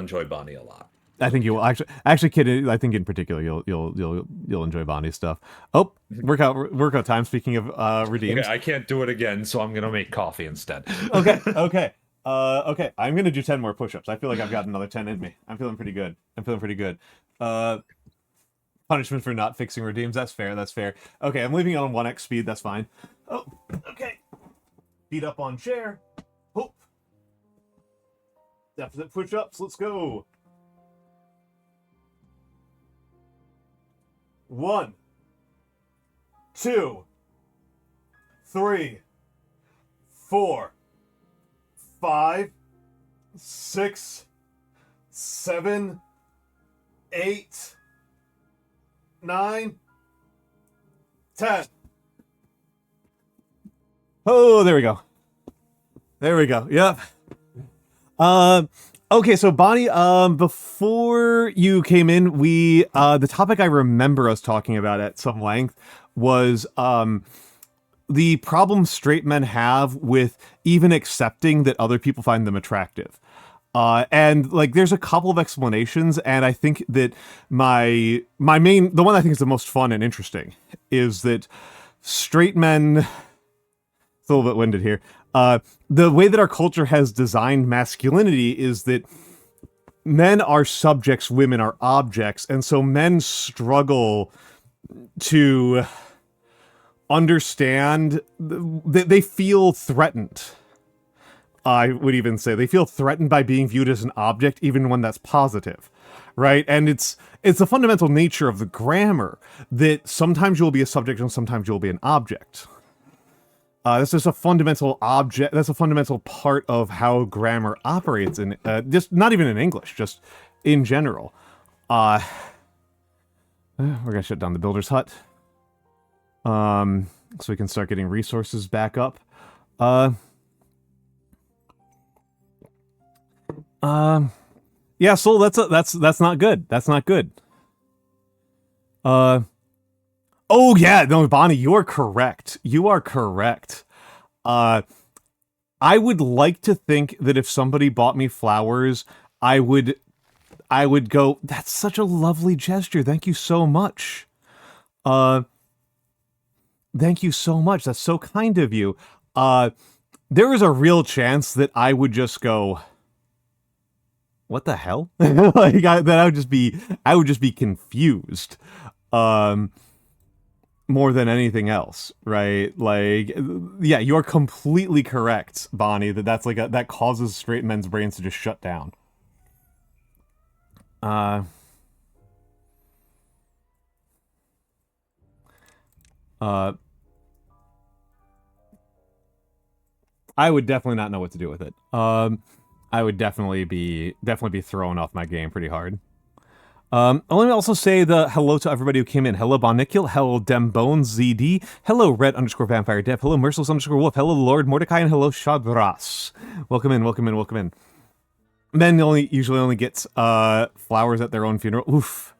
enjoy Bonnie a lot. I think you will actually, Kid. I think in particular you'll enjoy Bonnie's stuff. Oh, workout time. Speaking of redeems, okay, I can't do it again, so I'm gonna make coffee instead. Okay. I'm gonna do 10 more push-ups. I feel like I've got another 10 in me. I'm feeling pretty good. Punishment for not fixing redeems. That's fair. Okay, I'm leaving it on 1x speed. That's fine. Oh, okay. Feet up on chair. Hope. Deficit push-ups. Let's go. 1, 2, 3, 4, 5, 6, 7, 8, 9, 10. Oh, there we go. There we go. Yep. Okay, so Bonnie, before you came in, we the topic I remember us talking about at some length was the problem straight men have with even accepting that other people find them attractive. And like, there's a couple of explanations, and I think that the one I think is the most fun and interesting is that straight men, it's a little bit winded here. The way that our culture has designed masculinity is that men are subjects, women are objects, and so men struggle to understand, they feel threatened. I would even say they feel threatened by being viewed as an object, even when that's positive, right? And it's the fundamental nature of the grammar that sometimes you'll be a subject and sometimes you'll be an object. This is a fundamental object. That's a fundamental part of how grammar operates in just not even in English, just in general. We're gonna shut down the builder's hut, so we can start getting resources back up. Yeah, Soul, that's not good. That's not good. Oh yeah, no, Bonnie, you are correct. You are correct. I would like to think that if somebody bought me flowers, I would go, that's such a lovely gesture. Thank you so much. Thank you so much. That's so kind of you. There is a real chance that I would just go, what the hell? Like I would just be confused. More than anything else, right? Like, yeah, you're completely correct, Bonnie, that's like that causes straight men's brains to just shut down. I would definitely not know what to do with it. I would definitely be thrown off my game pretty hard. Let me also say the hello to everybody who came in. Hello, Bonicul. Hello, Dembones ZD. Hello, Red_Vampire Dev. Hello, Merciless_Wolf. Hello, Lord Mordecai. And hello, Shadras. Welcome in, welcome in, welcome in. Men usually only gets flowers at their own funeral. Oof.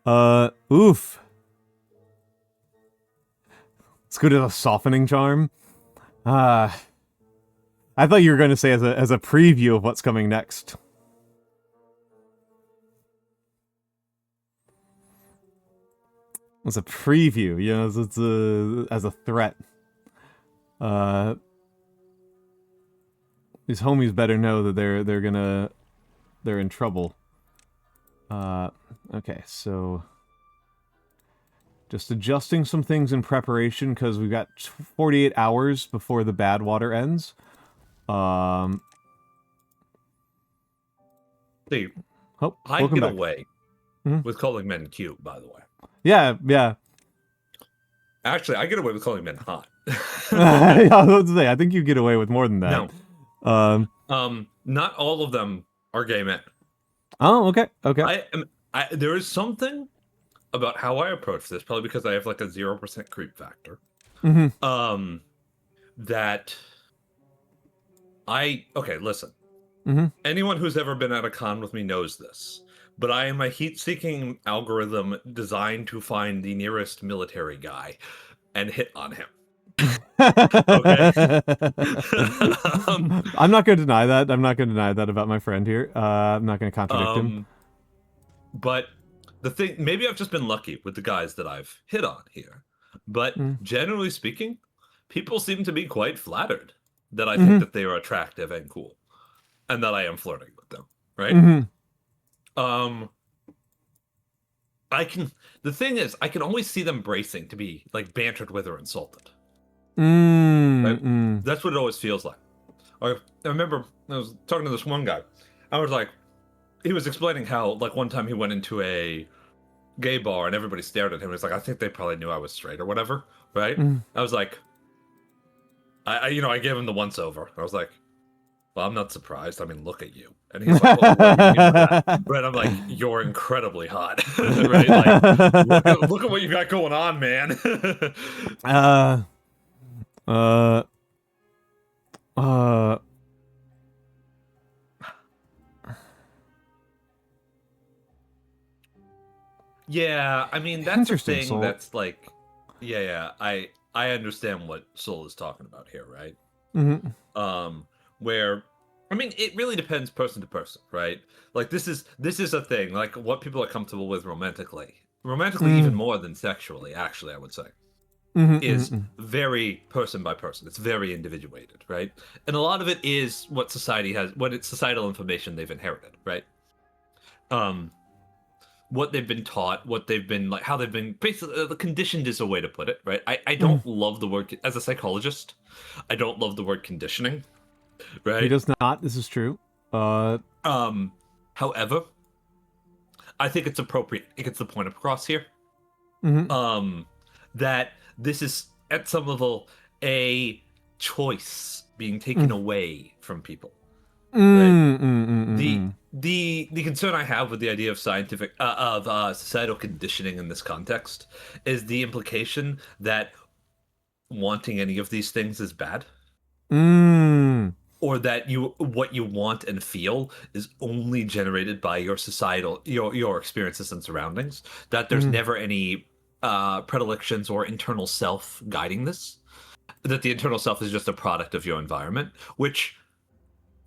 Oof. It's good as a softening charm. I thought you were going to say as a preview of what's coming next. As a preview, you know, as a threat. These homies better know that they're in trouble. Okay, so just adjusting some things in preparation because we've got 48 hours before the badwater ends. See, I get away with calling men cute, by the way. Yeah, yeah. Actually, I get away with calling men hot. I was say, I think you get away with more than that. No. Not all of them are gay men. Oh, okay, okay. There is something about how I approach this, probably because I have like a 0% creep factor. Mm-hmm. Okay, listen. Mm-hmm. Anyone who's ever been at a con with me knows this. But I am a heat-seeking algorithm designed to find the nearest military guy and hit on him. Okay? I'm not going to deny that. I'm not going to deny that about my friend here. I'm not going to contradict him. But the thing, maybe I've just been lucky with the guys that I've hit on here. But generally speaking, people seem to be quite flattered that I think that they are attractive and cool. And that I am flirting with them, right? The thing is, I can always see them bracing to be like bantered with or insulted. Right? That's what it always feels like. I remember I was talking to this one guy. I was like, he was explaining how like one time he went into a gay bar and everybody stared at him. He's like, I think they probably knew I was straight or whatever, right? I was like, I gave him the once over. I was like, well, I'm not surprised. I mean, look at you. And he's like, well, what do you mean by that? Right? I'm like, you're incredibly hot, right? Like, look at what you got going on, man. Yeah, I mean, that's the Interesting, thing. Soul. That's like, yeah. I understand what Soul is talking about here, right? Where, I mean, it really depends person to person, right? Like this is a thing. Like what people are comfortable with romantically, even more than sexually. Actually, I would say. Is very person by person. It's very individuated, right? And a lot of it is what society has, what it's societal information they've inherited, right? What they've been taught, what they've been like, how they've been basically conditioned is a way to put it, right? I don't love the word as a psychologist. I don't love the word conditioning, right? He does not. This is true. However, I think it's appropriate. It gets the point across here. That this is at some level a choice being taken away from people. Right? The concern I have with the idea of societal conditioning in this context is the implication that wanting any of these things is bad. Or that what you want and feel is only generated by your societal your experiences and surroundings, that there's never any predilections or internal self guiding this, that the internal self is just a product of your environment, which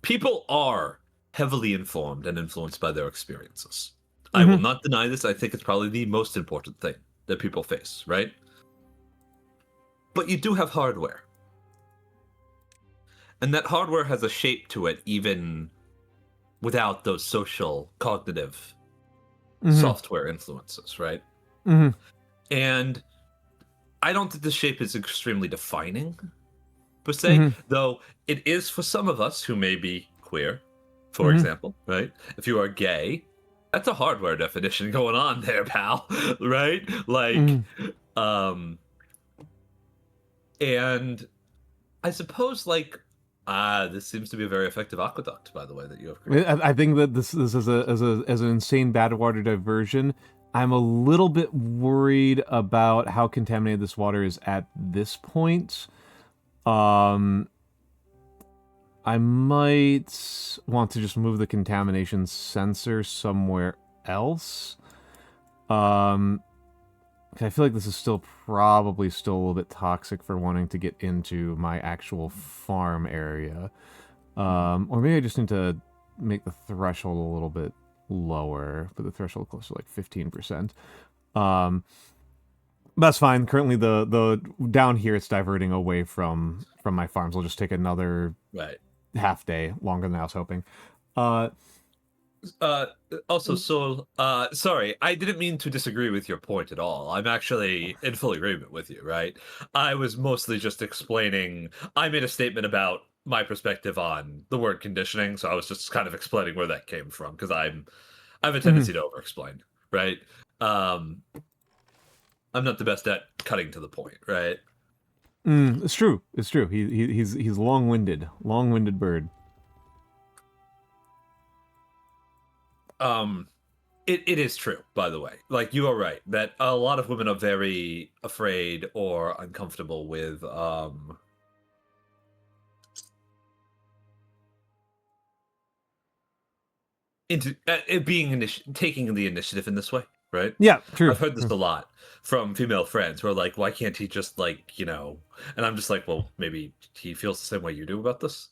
people are heavily informed and influenced by their experiences. I will not deny this. I think it's probably the most important thing that people face, right? But you do have hardware. And that hardware has a shape to it even without those social, cognitive software influences, right? And I don't think the shape is extremely defining, per se, though it is for some of us who may be queer, for example, right? If you are gay, that's a hardware definition going on there, pal, right? Like, and I suppose, like, this seems to be a very effective aqueduct, by the way, that you have created. I think that this is as an insane badwater diversion. I'm a little bit worried about how contaminated this water is at this point. I might want to just move the contamination sensor somewhere else. I feel like this is probably still a little bit toxic for wanting to get into my actual farm area. Or maybe I just need to make the threshold a little bit lower, put the threshold closer to like 15%. That's fine. Currently, the down here it's diverting away from my farms. I'll just take another half day longer than I was hoping. Also, Sol, sorry, I didn't mean to disagree with your point at all. I'm actually in full agreement with you, right? I was mostly just explaining, I made a statement about my perspective on the word conditioning, so I was just kind of explaining where that came from, because I have a tendency to over-explain, right? I'm not the best at cutting to the point, right? It's true. It's true. He's long-winded bird. It is true, by the way. Like, you are right that a lot of women are very afraid or uncomfortable with taking the initiative in this way, right? Yeah, true. I've heard this a lot from female friends who are like, "Why can't he just, like, you know?" And I'm just like, "Well, maybe he feels the same way you do about this."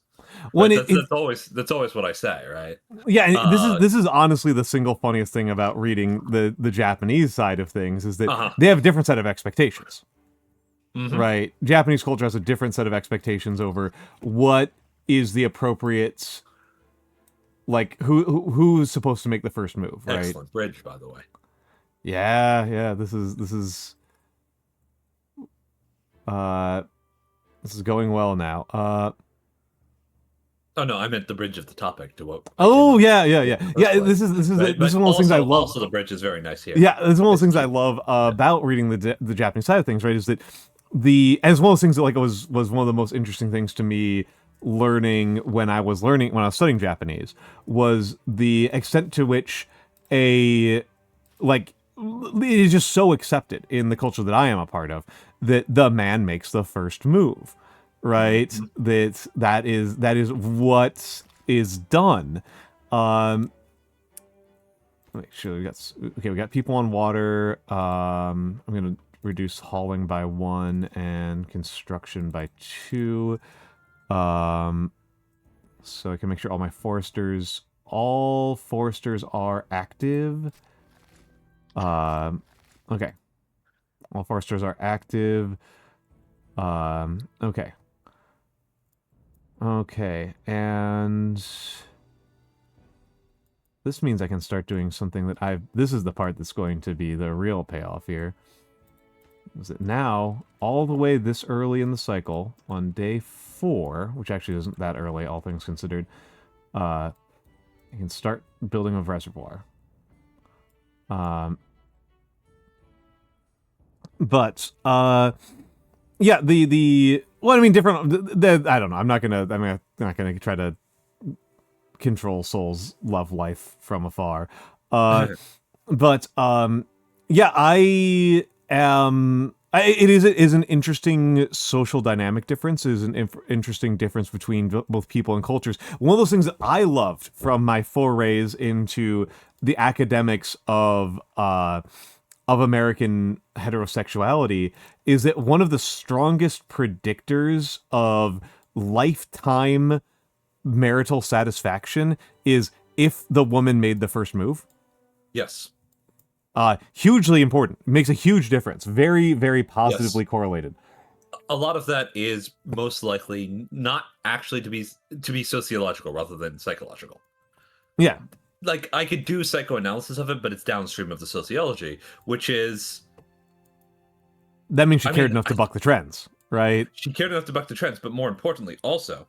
When right? That's always what I say, right? Yeah, and this is honestly the single funniest thing about reading the Japanese side of things is that they have a different set of expectations. Right? Japanese culture has a different set of expectations over what is the appropriate, like, who's supposed to make the first move, right? Excellent bridge, by the way. Yeah, this is going well now. Oh no, I meant the bridge of the topic to what. Oh yeah. Place. This is Right, this is one of those things I love. Also, the bridge is very nice here. Yeah, it's one of those things I love about reading the Japanese side of things. Right, is that as one of those things that like was one of the most interesting things to me learning when I was studying Japanese was the extent to which it is just so accepted in the culture that I am a part of that the man makes the first move, right? That is what is done. Make sure we got people on water. I'm gonna reduce hauling by 1 and construction by 2. So I can make sure all foresters are active. Okay. All foresters are active. Okay. Okay, and this means I can start doing something that this is the part that's going to be the real payoff here. Is that now, all the way this early in the cycle, on day 4, which actually isn't that early, all things considered, I can start building a reservoir. Yeah, different. I don't know. I'm not gonna try to control souls love life from afar. Yeah, I am. It is an interesting social dynamic difference. It is an interesting difference between both people and cultures. One of those things that I loved from my forays into the academics of American heterosexuality is that one of the strongest predictors of lifetime marital satisfaction is if the woman made the first move. Yes. Hugely important. Makes a huge difference. Very, very positively correlated. A lot of that is most likely not actually to be sociological rather than psychological. Yeah. Like, I could do psychoanalysis of it, but it's downstream of the sociology, which is... That means she cared enough to buck the trends, right? She cared enough to buck the trends, but more importantly, also,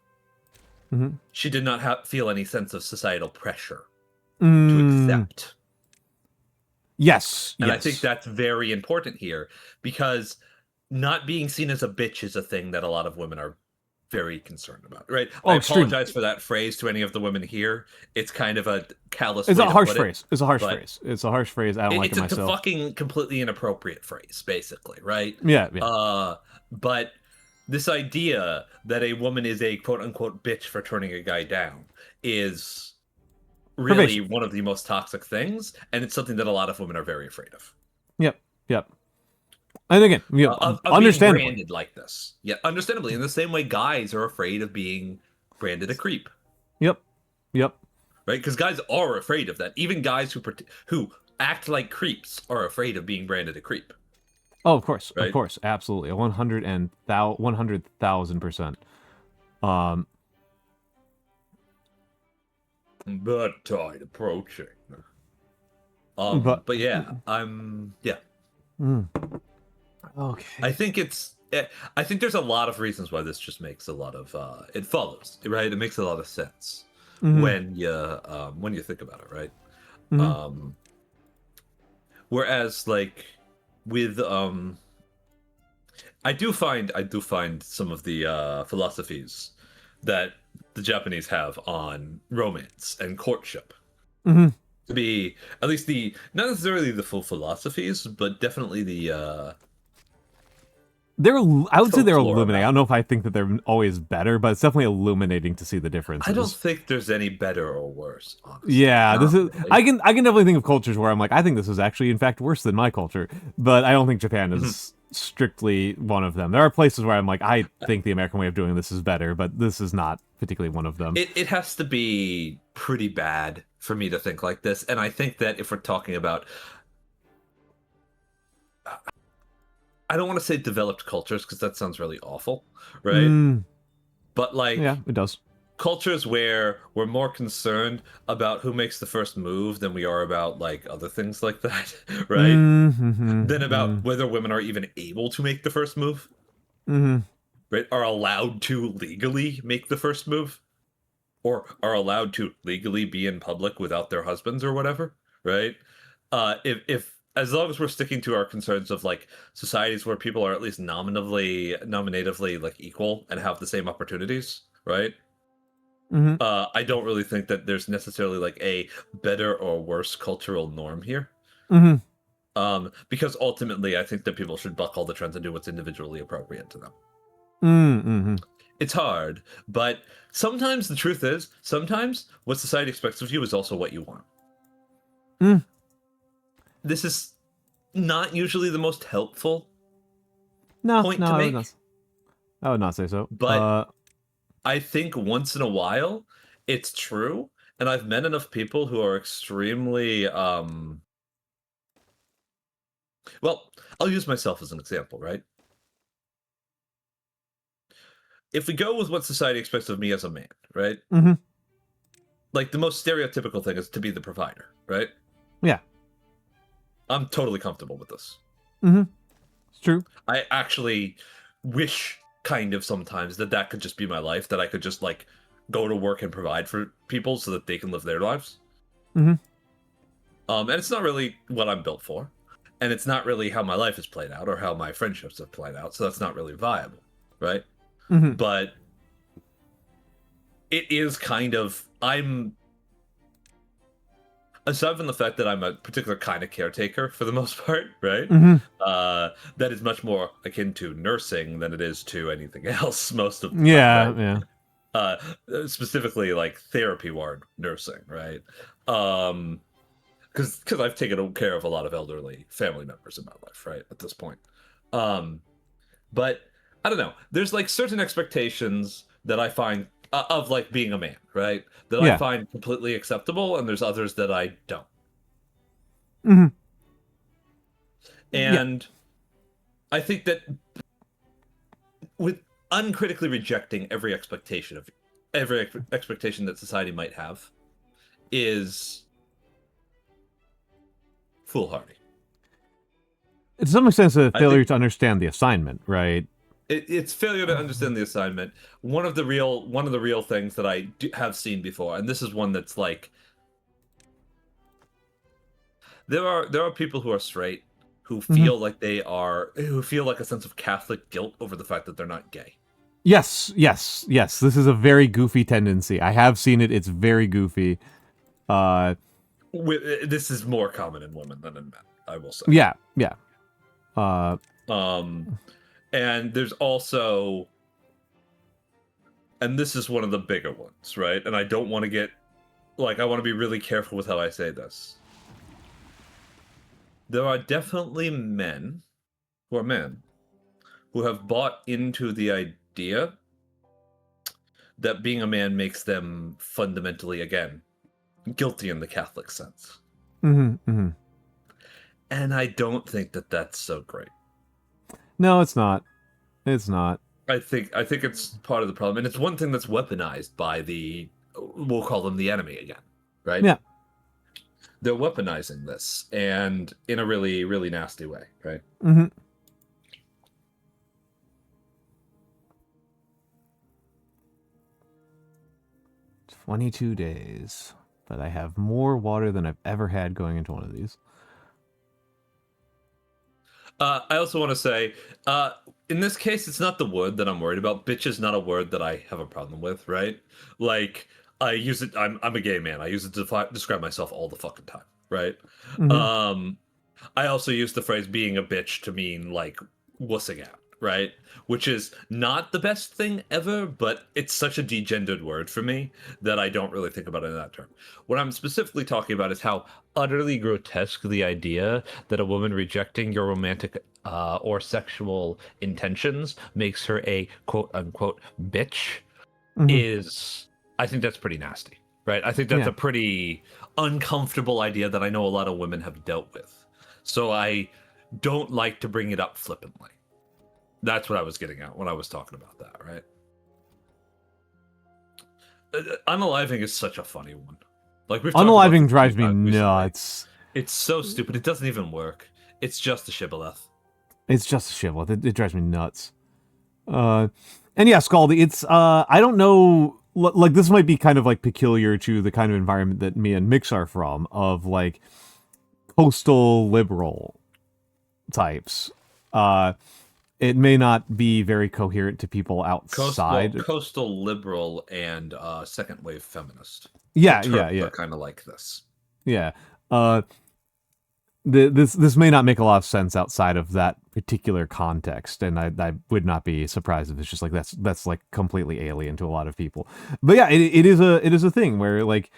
she did not feel any sense of societal pressure to accept. Yes. And I think that's very important here, because not being seen as a bitch is a thing that a lot of women are very concerned about, right? I apologize for that phrase to any of the women here. It's kind of a callous. It's a harsh phrase. It's a harsh phrase. It's a harsh phrase. I don't like it myself. It's a fucking completely inappropriate phrase, basically, right? Yeah. But this idea that a woman is a quote unquote bitch for turning a guy down is really one of the most toxic things, and it's something that a lot of women are very afraid of. Yep. And again, understandably, being branded like this. Yeah, understandably, in the same way guys are afraid of being branded a creep. Yep. Right, because guys are afraid of that. Even guys who act like creeps are afraid of being branded a creep. Oh, of course, right? Of course, absolutely, 100,000%. But tide approaching. But yeah, Okay. I think there's a lot of reasons why this just makes a lot of it follows, right? It makes a lot of sense when you think about it, right? Whereas like with I do find some of the philosophies that the Japanese have on romance and courtship to be at least not necessarily the full philosophies, but definitely the I would say they're illuminating. I don't know if I think that they're always better, but it's definitely illuminating to see the differences. I don't think there's any better or worse, honestly. Yeah, this is. I can definitely think of cultures where I'm like, I think this is actually in fact worse than my culture, but I don't think Japan is strictly one of them. There are places where I'm like, I think the American way of doing this is better, but this is not particularly one of them. It has to be pretty bad for me to think like this, and I think that if we're talking about, I don't want to say developed cultures because that sounds really awful, right? But like, yeah, it does. Cultures where we're more concerned about who makes the first move than we are about like other things like that, right? Than about whether women are even able to make the first move, right? Are allowed to legally make the first move. or are allowed to legally be in public without their husbands or whatever, right? If as long as we're sticking to our concerns of like societies where people are at least nominatively like equal and have the same opportunities, right? Mm-hmm. I don't really think that there's necessarily like a better or worse cultural norm here. Mm-hmm. Because ultimately, I think that people should buck all the trends and do what's individually appropriate to them. Mm-hmm. It's hard, but sometimes the truth is, sometimes what society expects of you is also what you want. Mm. This is not usually the most helpful No, point no, to I make, would not say so. but I think once in a while it's true, and I've met enough people who are extremely well, I'll use myself as an example, right? If we go with what society expects of me as a man, right? Mm-hmm. Like the most stereotypical thing is to be the provider, right? Yeah. I'm totally comfortable with this. Mm-hmm. It's true. I actually wish kind of sometimes that could just be my life, that I could just like go to work and provide for people so that they can live their lives. Mm-hmm. And it's not really what I'm built for, and it's not really how my life is played out or how my friendships have played out, so that's not really viable, right? Mm-hmm. But it is kind of, I'm, aside from the fact that I'm a particular kind of caretaker for the most part, right? Mm-hmm. That is much more akin to nursing than it is to anything else most of the time, Yeah, right? yeah. Specifically like therapy ward nursing, right? Because I've taken care of a lot of elderly family members in my life, right, at this point. But I don't know, there's like certain expectations that I find of like being a man, right, that Yeah. I find completely acceptable, and there's others that I don't. Mm-hmm. And I think that with uncritically rejecting every expectation that society might have is foolhardy. To some extent, it's a I failure think- to understand the assignment, right? It's failure to understand the assignment. One of the real things that I have seen before, and this is one that's like, there are people who are straight who feel like who feel like a sense of Catholic guilt over the fact that they're not gay. Yes. This is a very goofy tendency. I have seen it. It's very goofy. This is more common in women than in men, I will say. Yeah. And there's also, and this is one of the bigger ones, right? And I don't want to get, like, I want to be really careful with how I say this. There are definitely men who have bought into the idea that being a man makes them fundamentally, again, guilty in the Catholic sense. Mm-hmm. And I don't think that that's so great. No, it's not. It's not. I think it's part of the problem, and it's one thing that's weaponized by we'll call them the enemy again, right? Yeah. They're weaponizing this, and in a really, really nasty way, right? Mm-hmm. "22 days, but I have more water than I've ever had going into one of these." I also want to say, in this case, it's not the word that I'm worried about. Bitch is not a word that I have a problem with, right? Like, I use it, I'm a gay man. I use it to describe myself all the fucking time, right? Mm-hmm. I also use the phrase being a bitch to mean, like, wussing out, right? Which is not the best thing ever, but it's such a degendered word for me that I don't really think about it in that term. What I'm specifically talking about is how utterly grotesque the idea that a woman rejecting your romantic or sexual intentions makes her a quote-unquote bitch is, I think that's pretty nasty, right? I think that's a pretty uncomfortable idea that I know a lot of women have dealt with. So I don't like to bring it up flippantly. That's what I was getting at when I was talking about that, right? Unaliving is such a funny one. Like, we've talked about Unaliving this drives me recently. nuts. It's so stupid. It doesn't even work. It's just a shibboleth. It's just a shibboleth. It drives me nuts. And yeah, Scaldy, it's I don't know, like this might be kind of like peculiar to the kind of environment that me and Mikks are from, of like coastal liberal types. It may not be very coherent to people outside. Coastal liberal and second wave feminist. Yeah, The yeah, Turks yeah. are kind of like this. Yeah. This may not make a lot of sense outside of that particular context, and I would not be surprised if it's just like that's like completely alien to a lot of people. But yeah, it is a thing where like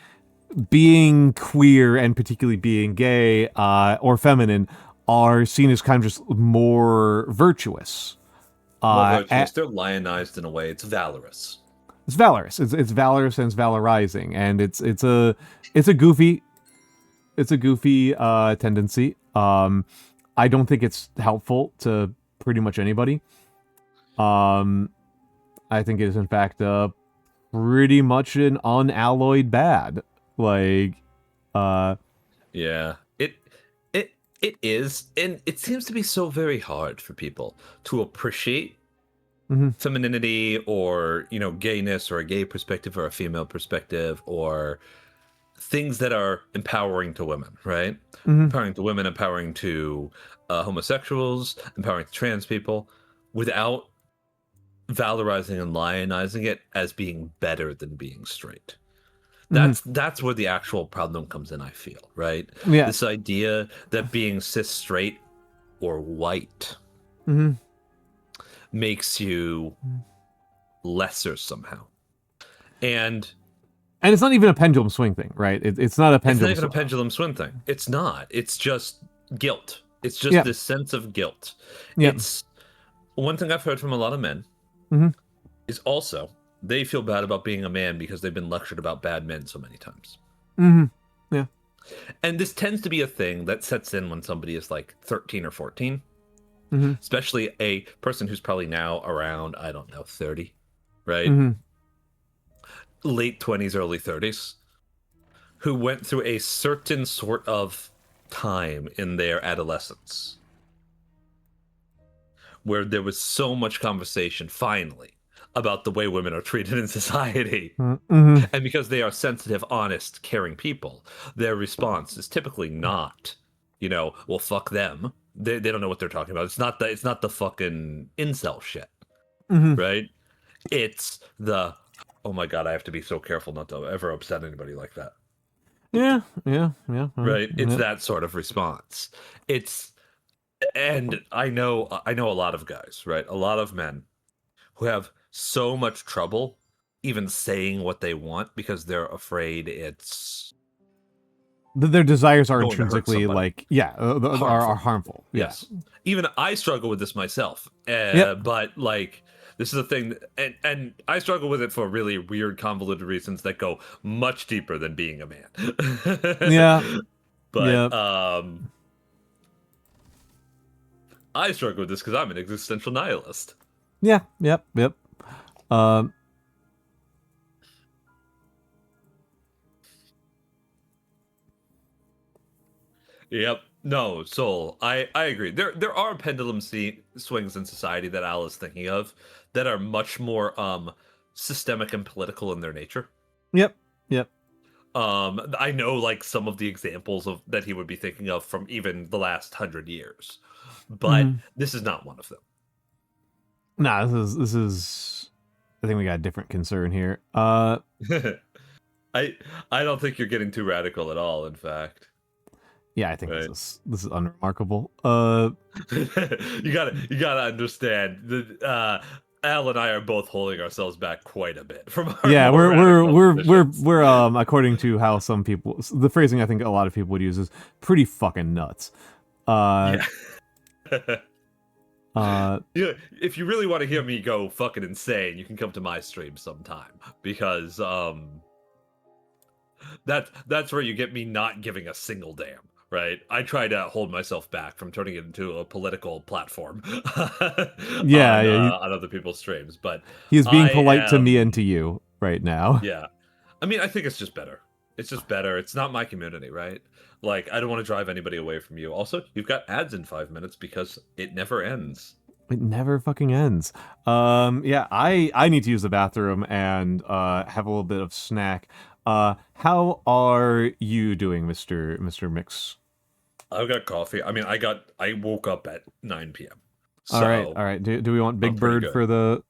being queer and particularly being gay or feminine are seen as kind of just more virtuous. They're lionized in a way. It's valorous. It's valorous. It's valorous and it's valorizing, and it's a goofy tendency. I don't think it's helpful to pretty much anybody. I think it is in fact pretty much an unalloyed bad. Like, yeah, it is, and it seems to be so very hard for people to appreciate femininity, or gayness, or a gay perspective, or a female perspective, or things that are empowering to women, right? Empowering to women, empowering to homosexuals, empowering to trans people, without valorizing and lionizing it as being better than being straight. That's where the actual problem comes in, I feel, right? Yeah. This idea that being cis straight or white makes you lesser somehow. And it's not even a pendulum swing thing, right? It's not a pendulum. It's not even a pendulum swing thing. It's not. It's just guilt. It's just this sense of guilt. Yeah. It's one thing I've heard from a lot of men is also they feel bad about being a man because they've been lectured about bad men so many times. Yeah. And this tends to be a thing that sets in when somebody is like 13 or 14, especially a person who's probably now around, I don't know, 30, right? Late 20s, early 30s, who went through a certain sort of time in their adolescence where there was so much conversation, finally, about the way women are treated in society. And because they are sensitive, honest, caring people, their response is typically not, well, fuck them. They don't know what they're talking about. It's not the fucking incel shit, right? It's the, oh my god, I have to be so careful not to ever upset anybody like that. Yeah. Right? It's that sort of response. And I know a lot of guys, right? A lot of men who have so much trouble even saying what they want because they're afraid it's their desires are going to hurt intrinsically somebody. are harmful. Yes. Even I struggle with this myself. But like, this is a thing, and I struggle with it for really weird, convoluted reasons that go much deeper than being a man. But I struggle with this because I'm an existential nihilist. Yep. Yep. No, Soul. I agree. There are pendulum swings in society that Al is thinking of that are much more systemic and political in their nature. Yep. I know like some of the examples of that he would be thinking of from even the last 100 years, but this is not one of them. Nah, this is. I think we got a different concern here. I don't think you're getting too radical at all. In fact. Yeah, I think this is unremarkable. You gotta understand that Al and I are both holding ourselves back quite a bit from our we're according to how some people, the phrasing I think a lot of people would use is pretty fucking nuts. Yeah, if you really want to hear me go fucking insane, you can come to my stream sometime, because that's where you get me not giving a single damn. Right, I try to hold myself back from turning it into a political platform. On other people's streams, but he's being polite to me and to you right now. Yeah, I mean, I think it's just better. It's just better. It's not my community, right? Like, I don't want to drive anybody away from you. Also, you've got ads in 5 minutes because it never ends. It never fucking ends. Yeah, I need to use the bathroom and have a little bit of snack. How are you doing, Mr. Mikks? I've got coffee. I mean, I woke up at 9 p.m. All right, So all right. Do we want I'm Big pretty Bird good. for the?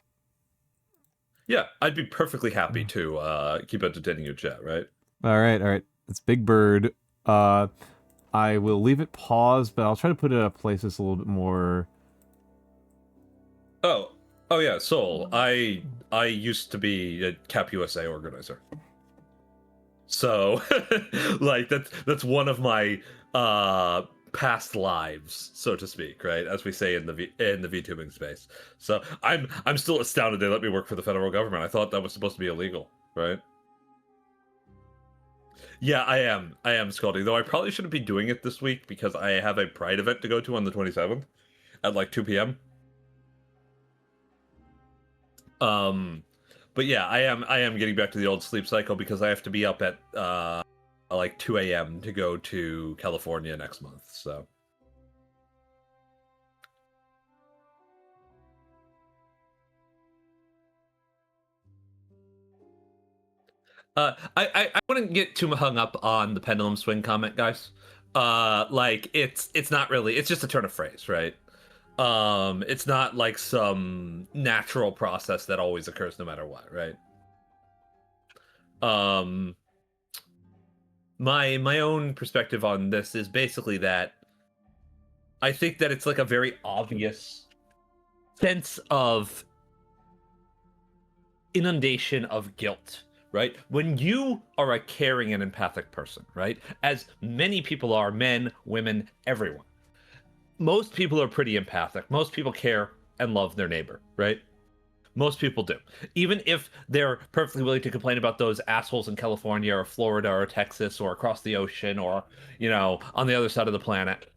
Yeah, I'd be perfectly happy to keep entertaining your chat, right? All right, all right. It's Big Bird. I will leave it paused, but I'll try to put it at a place that's a little bit more. Oh, oh yeah, Soul. I used to be a Cap USA organizer. So like that's one of my past lives, so to speak, right? As we say in the VTubing space. So I'm still astounded they let me work for the federal government. I thought that was supposed to be illegal, right? Yeah, I am. I am Scaldy, though I probably shouldn't be doing it this week because I have a Pride event to go to on the 27th at like 2 p.m. But yeah, I am getting back to the old sleep cycle because I have to be up at like 2 a.m. to go to California next month. So I wouldn't get too hung up on the pendulum swing comment, guys. Like it's not really, it's just a turn of phrase, right? It's not like some natural process that always occurs no matter what, right? My own perspective on this is basically that I think that it's like a very obvious sense of inundation of guilt, right? When you are a caring and empathic person, right? As many people are, men, women, everyone. Most people are pretty empathic. Most people care and love their neighbor, right? Most people do. Even if they're perfectly willing to complain about those assholes in California or Florida or Texas or across the ocean or, you know, on the other side of the planet.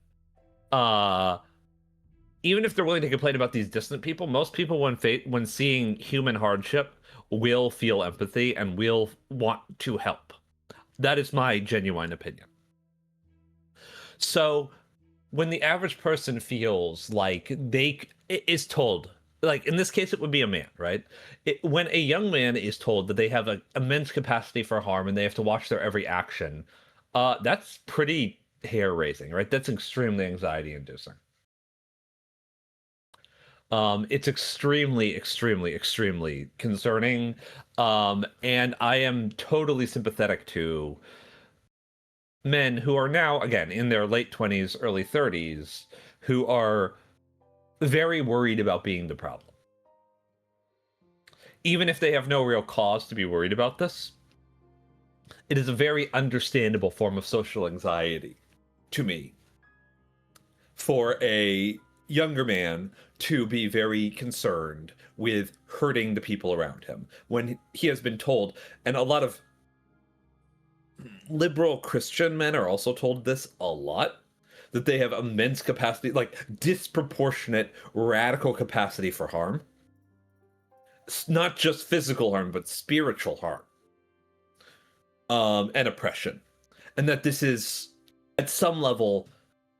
Even if they're willing to complain about these distant people, most people when seeing human hardship will feel empathy and will want to help. That is my genuine opinion. So when the average person feels like is told, like in this case it would be a man, right? When a young man is told that they have an immense capacity for harm and they have to watch their every action, that's pretty hair raising, right? That's extremely anxiety inducing. It's extremely, extremely, extremely concerning. And I am totally sympathetic to men who are now, again, in their late 20s, early 30s, who are very worried about being the problem. Even if they have no real cause to be worried about this, it is a very understandable form of social anxiety to me for a younger man to be very concerned with hurting the people around him when he has been told, and a lot of liberal Christian men are also told this a lot, that they have immense capacity, like disproportionate radical capacity for harm. It's not just physical harm, but spiritual harm, and oppression. And that this is, at some level,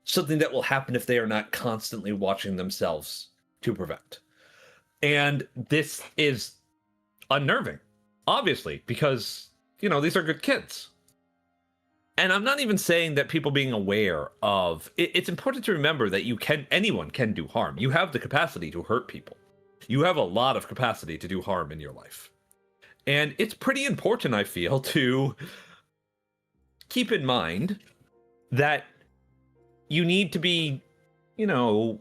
something that will happen if they are not constantly watching themselves to prevent. And this is unnerving, obviously, because, you know, these are good kids. And I'm not even saying that people being aware of it's important to remember that anyone can do harm. You have the capacity to hurt people. You have a lot of capacity to do harm in your life. And it's pretty important, I feel, to keep in mind that you need to be, you know,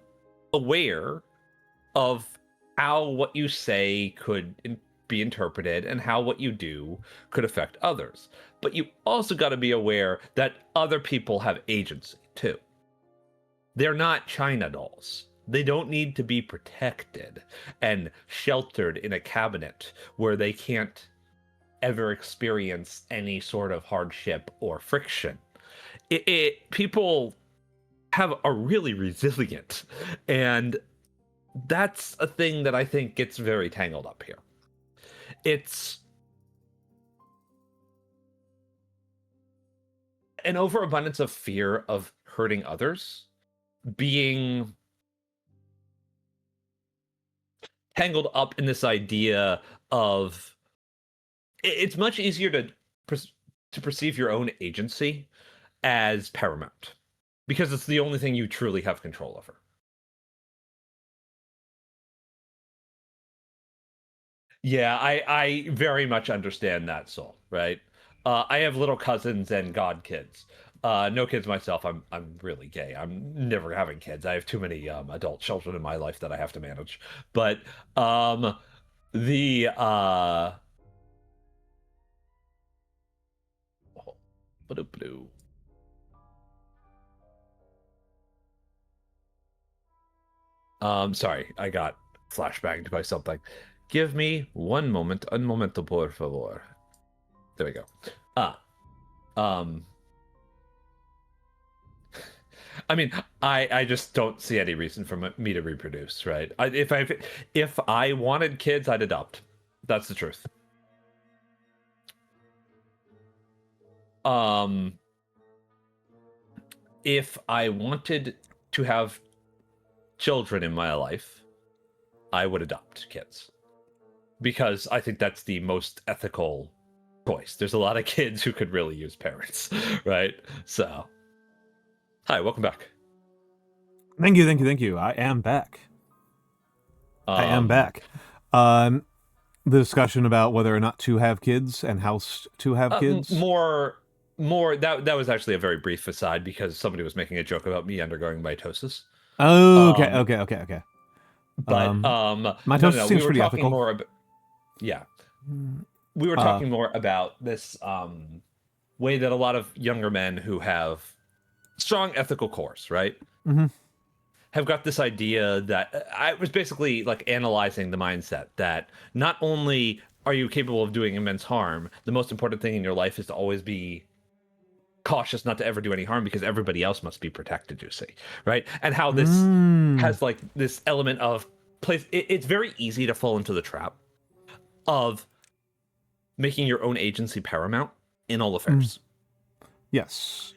aware of how what you say could be interpreted and how what you do could affect others. But you also got to be aware that other people have agency too. They're not China dolls. They don't need to be protected and sheltered in a cabinet where they can't ever experience any sort of hardship or friction. People are really resilient, and that's a thing that I think gets very tangled up here. It's an overabundance of fear of hurting others being tangled up in this idea of it's much easier to perceive your own agency as paramount because it's the only thing you truly have control over. Yeah, I very much understand that, Soul, right? I have little cousins and godkids. No kids myself. I'm really gay. I'm never having kids. I have too many adult children in my life that I have to manage. But the ba-do-ba-do. Sorry, I got flashbanged by something. Give me one moment. Un momento, por favor. There we go. I mean, I just don't see any reason for me to reproduce, right? If I wanted kids, I'd adopt. That's the truth. If I wanted to have children in my life, I would adopt kids. Because I think that's the most ethical choice. There's a lot of kids who could really use parents, right? So, hi, welcome back. Thank you. I am back. I am back. The discussion about whether or not to have kids and how to have kids. More. That was actually a very brief aside because somebody was making a joke about me undergoing mitosis. Oh, okay. But mitosis seems we were pretty talking ethical. more about. Yeah, we were talking more about this way that a lot of younger men who have strong ethical cores, right, have got this idea that I was basically like analyzing the mindset that not only are you capable of doing immense harm, the most important thing in your life is to always be cautious not to ever do any harm because everybody else must be protected, you see, right? And how this has like this element of place. It's very easy to fall into the trap of making your own agency paramount in all affairs. Yes.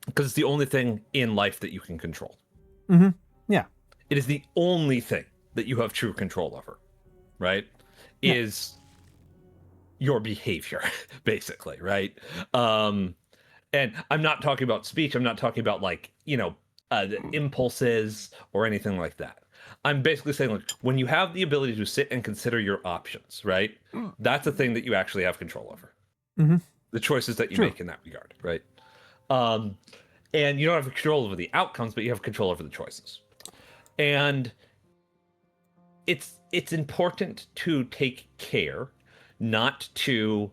Because it's the only thing in life that you can control. Yeah. It is the only thing that you have true control over, right? Yeah. Is your behavior, basically, right? And I'm not talking about speech. I'm not talking about like, the impulses or anything like that. I'm basically saying, like, when you have the ability to sit and consider your options, right? That's a thing that you actually have control over. The choices that you make in that regard, right? And you don't have control over the outcomes, but you have control over the choices. And it's important to take care, not to,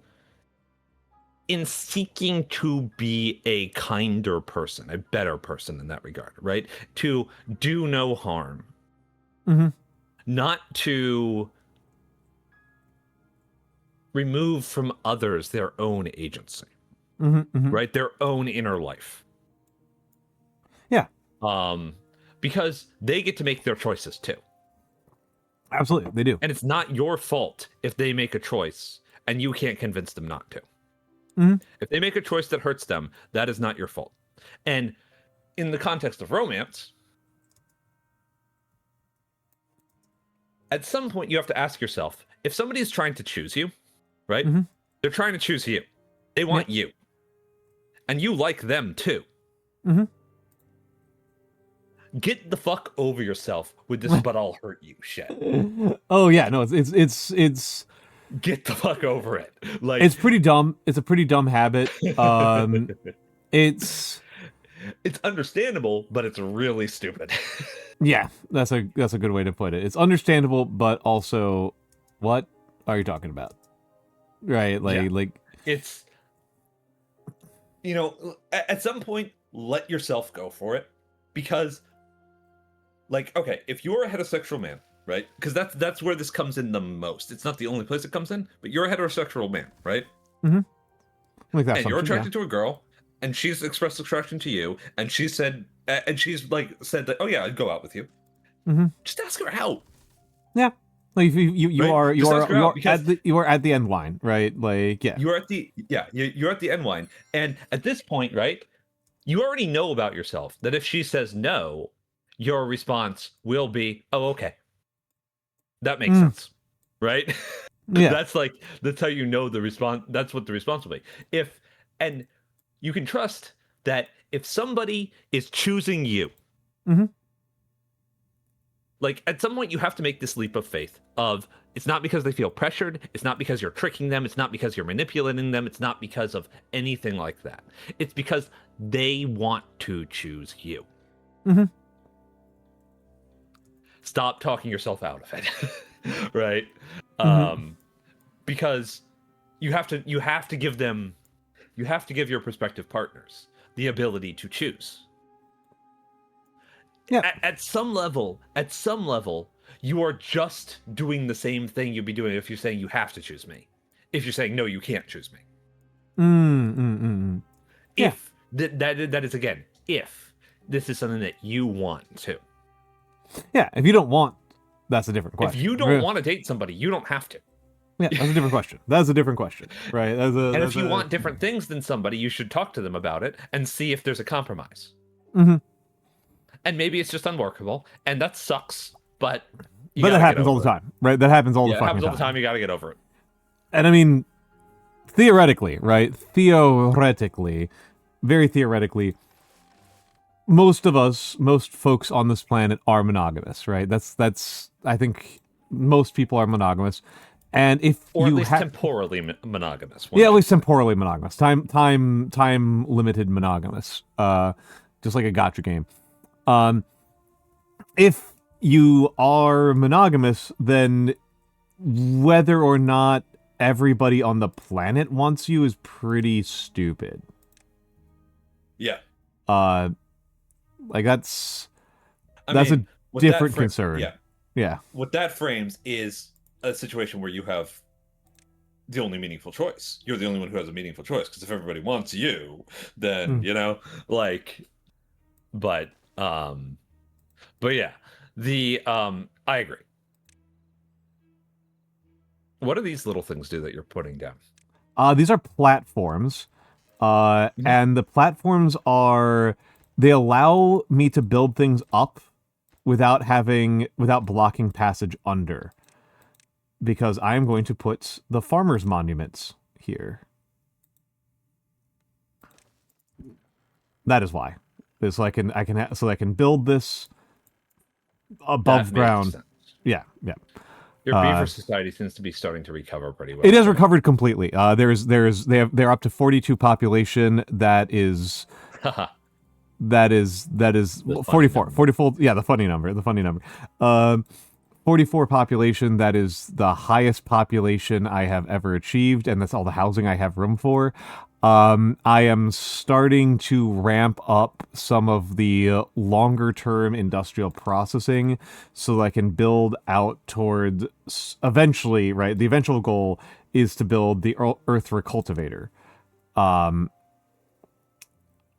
in seeking to be a kinder person, a better person in that regard, right? To do no harm. Not to remove from others their own agency, right? Their own inner life. Yeah. Because they get to make their choices too. Absolutely, they do. And it's not your fault if they make a choice and you can't convince them not to. If they make a choice that hurts them, that is not your fault. And in the context of romance, at some point you have to ask yourself, if somebody is trying to choose you, right? They're trying to choose you. They want you. And you like them too. Get the fuck over yourself with this but I'll hurt you shit. Oh yeah, no, it's get the fuck over it. Like, it's pretty dumb. It's a pretty dumb habit. It's understandable, but it's really stupid. Yeah, that's a good way to put it. It's understandable, but also, what are you talking about? Right, like it's, at some point, let yourself go for it, because, like, okay, if you're a heterosexual man, right? Because that's where this comes in the most. It's not the only place it comes in, but you're a heterosexual man, right? Like that. And you're attracted to a girl, and she's expressed attraction to you, and she said, that, oh yeah, I'd go out with you. Just ask her out. Yeah, like you right? you are at the end line, right? Like, yeah, you're at the end line, and at this point, right, you already know about yourself that if she says no, your response will be, oh, okay. That makes sense, right? Yeah. That's how you know the response. That's what the response will be. And you can trust that if somebody is choosing you, Mhm. like at some point you have to make this leap of faith of it's not because they feel pressured, it's not because you're tricking them, it's not because you're manipulating them, it's not because of anything like that. It's because they want to choose you. Mhm. Stop talking yourself out of it. Right? Mhm. Because you have to give your prospective partners the ability to choose. Yeah. At some level, you are just doing the same thing you'd be doing if you're saying you have to choose me. If you're saying no, you can't choose me. Yeah. If that is again, if this is something that you want to. Yeah. If you don't want, that's a different question. If you don't want to date somebody, you don't have to. Yeah, that's a different question. That's a different question, right? And if you want different things than somebody, you should talk to them about it and see if there's a compromise. Mm-hmm. And maybe it's just unworkable, and that sucks. But that happens all the time, right? That happens all the fucking time. It happens all the time. You got to get over it. And I mean, theoretically, right? Very theoretically, most folks on this planet are monogamous, right? That's. I think most people are monogamous. And if or you at least temporally monogamous. Yeah, at least temporally monogamous. Time limited monogamous. Just like a gacha game. If you are monogamous, then whether or not everybody on the planet wants you is pretty stupid. Yeah. Like that's a different concern. Yeah. Yeah. What that frames is a situation where you have the only meaningful choice. You're the only one who has a meaningful choice, because if everybody wants you, then but yeah, I agree. What do these little things do that you're putting down? These are platforms, and the platforms they allow me to build things up without blocking passage under. Because I'm going to put the farmers' monuments here. That is why. So I can build this above ground. Sense. Yeah. Your beaver society seems to be starting to recover pretty well. It has recovered completely. They're up to 42 population. That is 44. 44. Yeah, the funny number. 44 population, that is the highest population I have ever achieved, and that's all the housing I have room for. I am starting to ramp up some of the longer-term industrial processing so that I can build out toward eventually, right? The eventual goal is to build the Earth Recultivator. I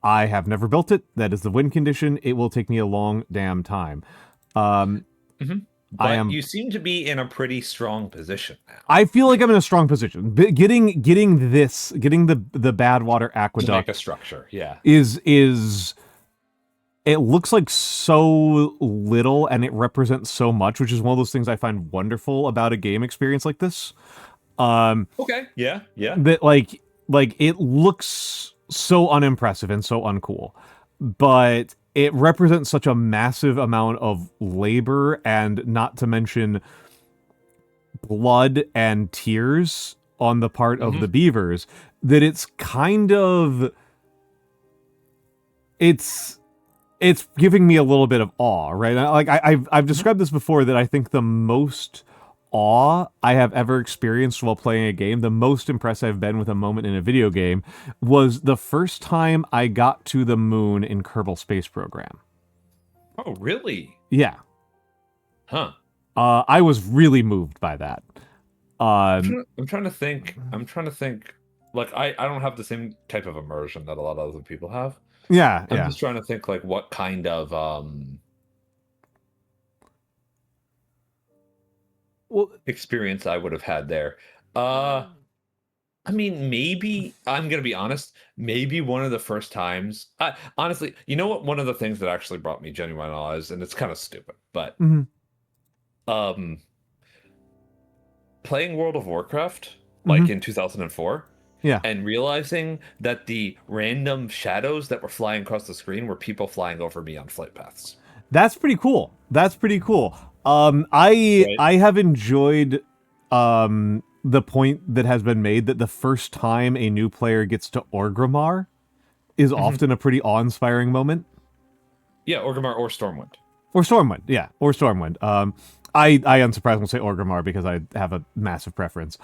have never built it. That is the win condition. It will take me a long damn time. But you seem to be in a pretty strong position now. I feel like I'm in a strong position. Getting the badwater aqueduct to make a structure, yeah, is it looks like so little and it represents so much, which is one of those things I find wonderful about a game experience like this. Okay, yeah. That like it looks so unimpressive and so uncool, but it represents such a massive amount of labor and not to mention blood and tears on the part of the beavers that it's kind of it's giving me a little bit of awe, right? Like I've described this before that I think the most awe I have ever experienced while playing a game, the most impressed I've been with a moment in a video game, was the first time I got to the moon in Kerbal Space Program. Oh, really? Yeah. Huh. I was really moved by that. I'm trying to think. Like, I don't have the same type of immersion that a lot of other people have. Yeah, I'm just trying to think, like, what kind of experience I would have had there. I mean, maybe, I'm gonna be honest, maybe one of the first times, honestly, you know what, one of the things that actually brought me genuine awe is, and it's kind of stupid, but playing World of Warcraft like in 2004. Yeah. And realizing that the random shadows that were flying across the screen were people flying over me on flight paths. That's pretty cool. That's pretty cool. Right. I have enjoyed the point that has been made that the first time a new player gets to Orgrimmar is often a pretty awe-inspiring moment. Yeah, Orgrimmar or Stormwind. Or Stormwind, yeah, or Stormwind. I unsurprisingly will say Orgrimmar because I have a massive preference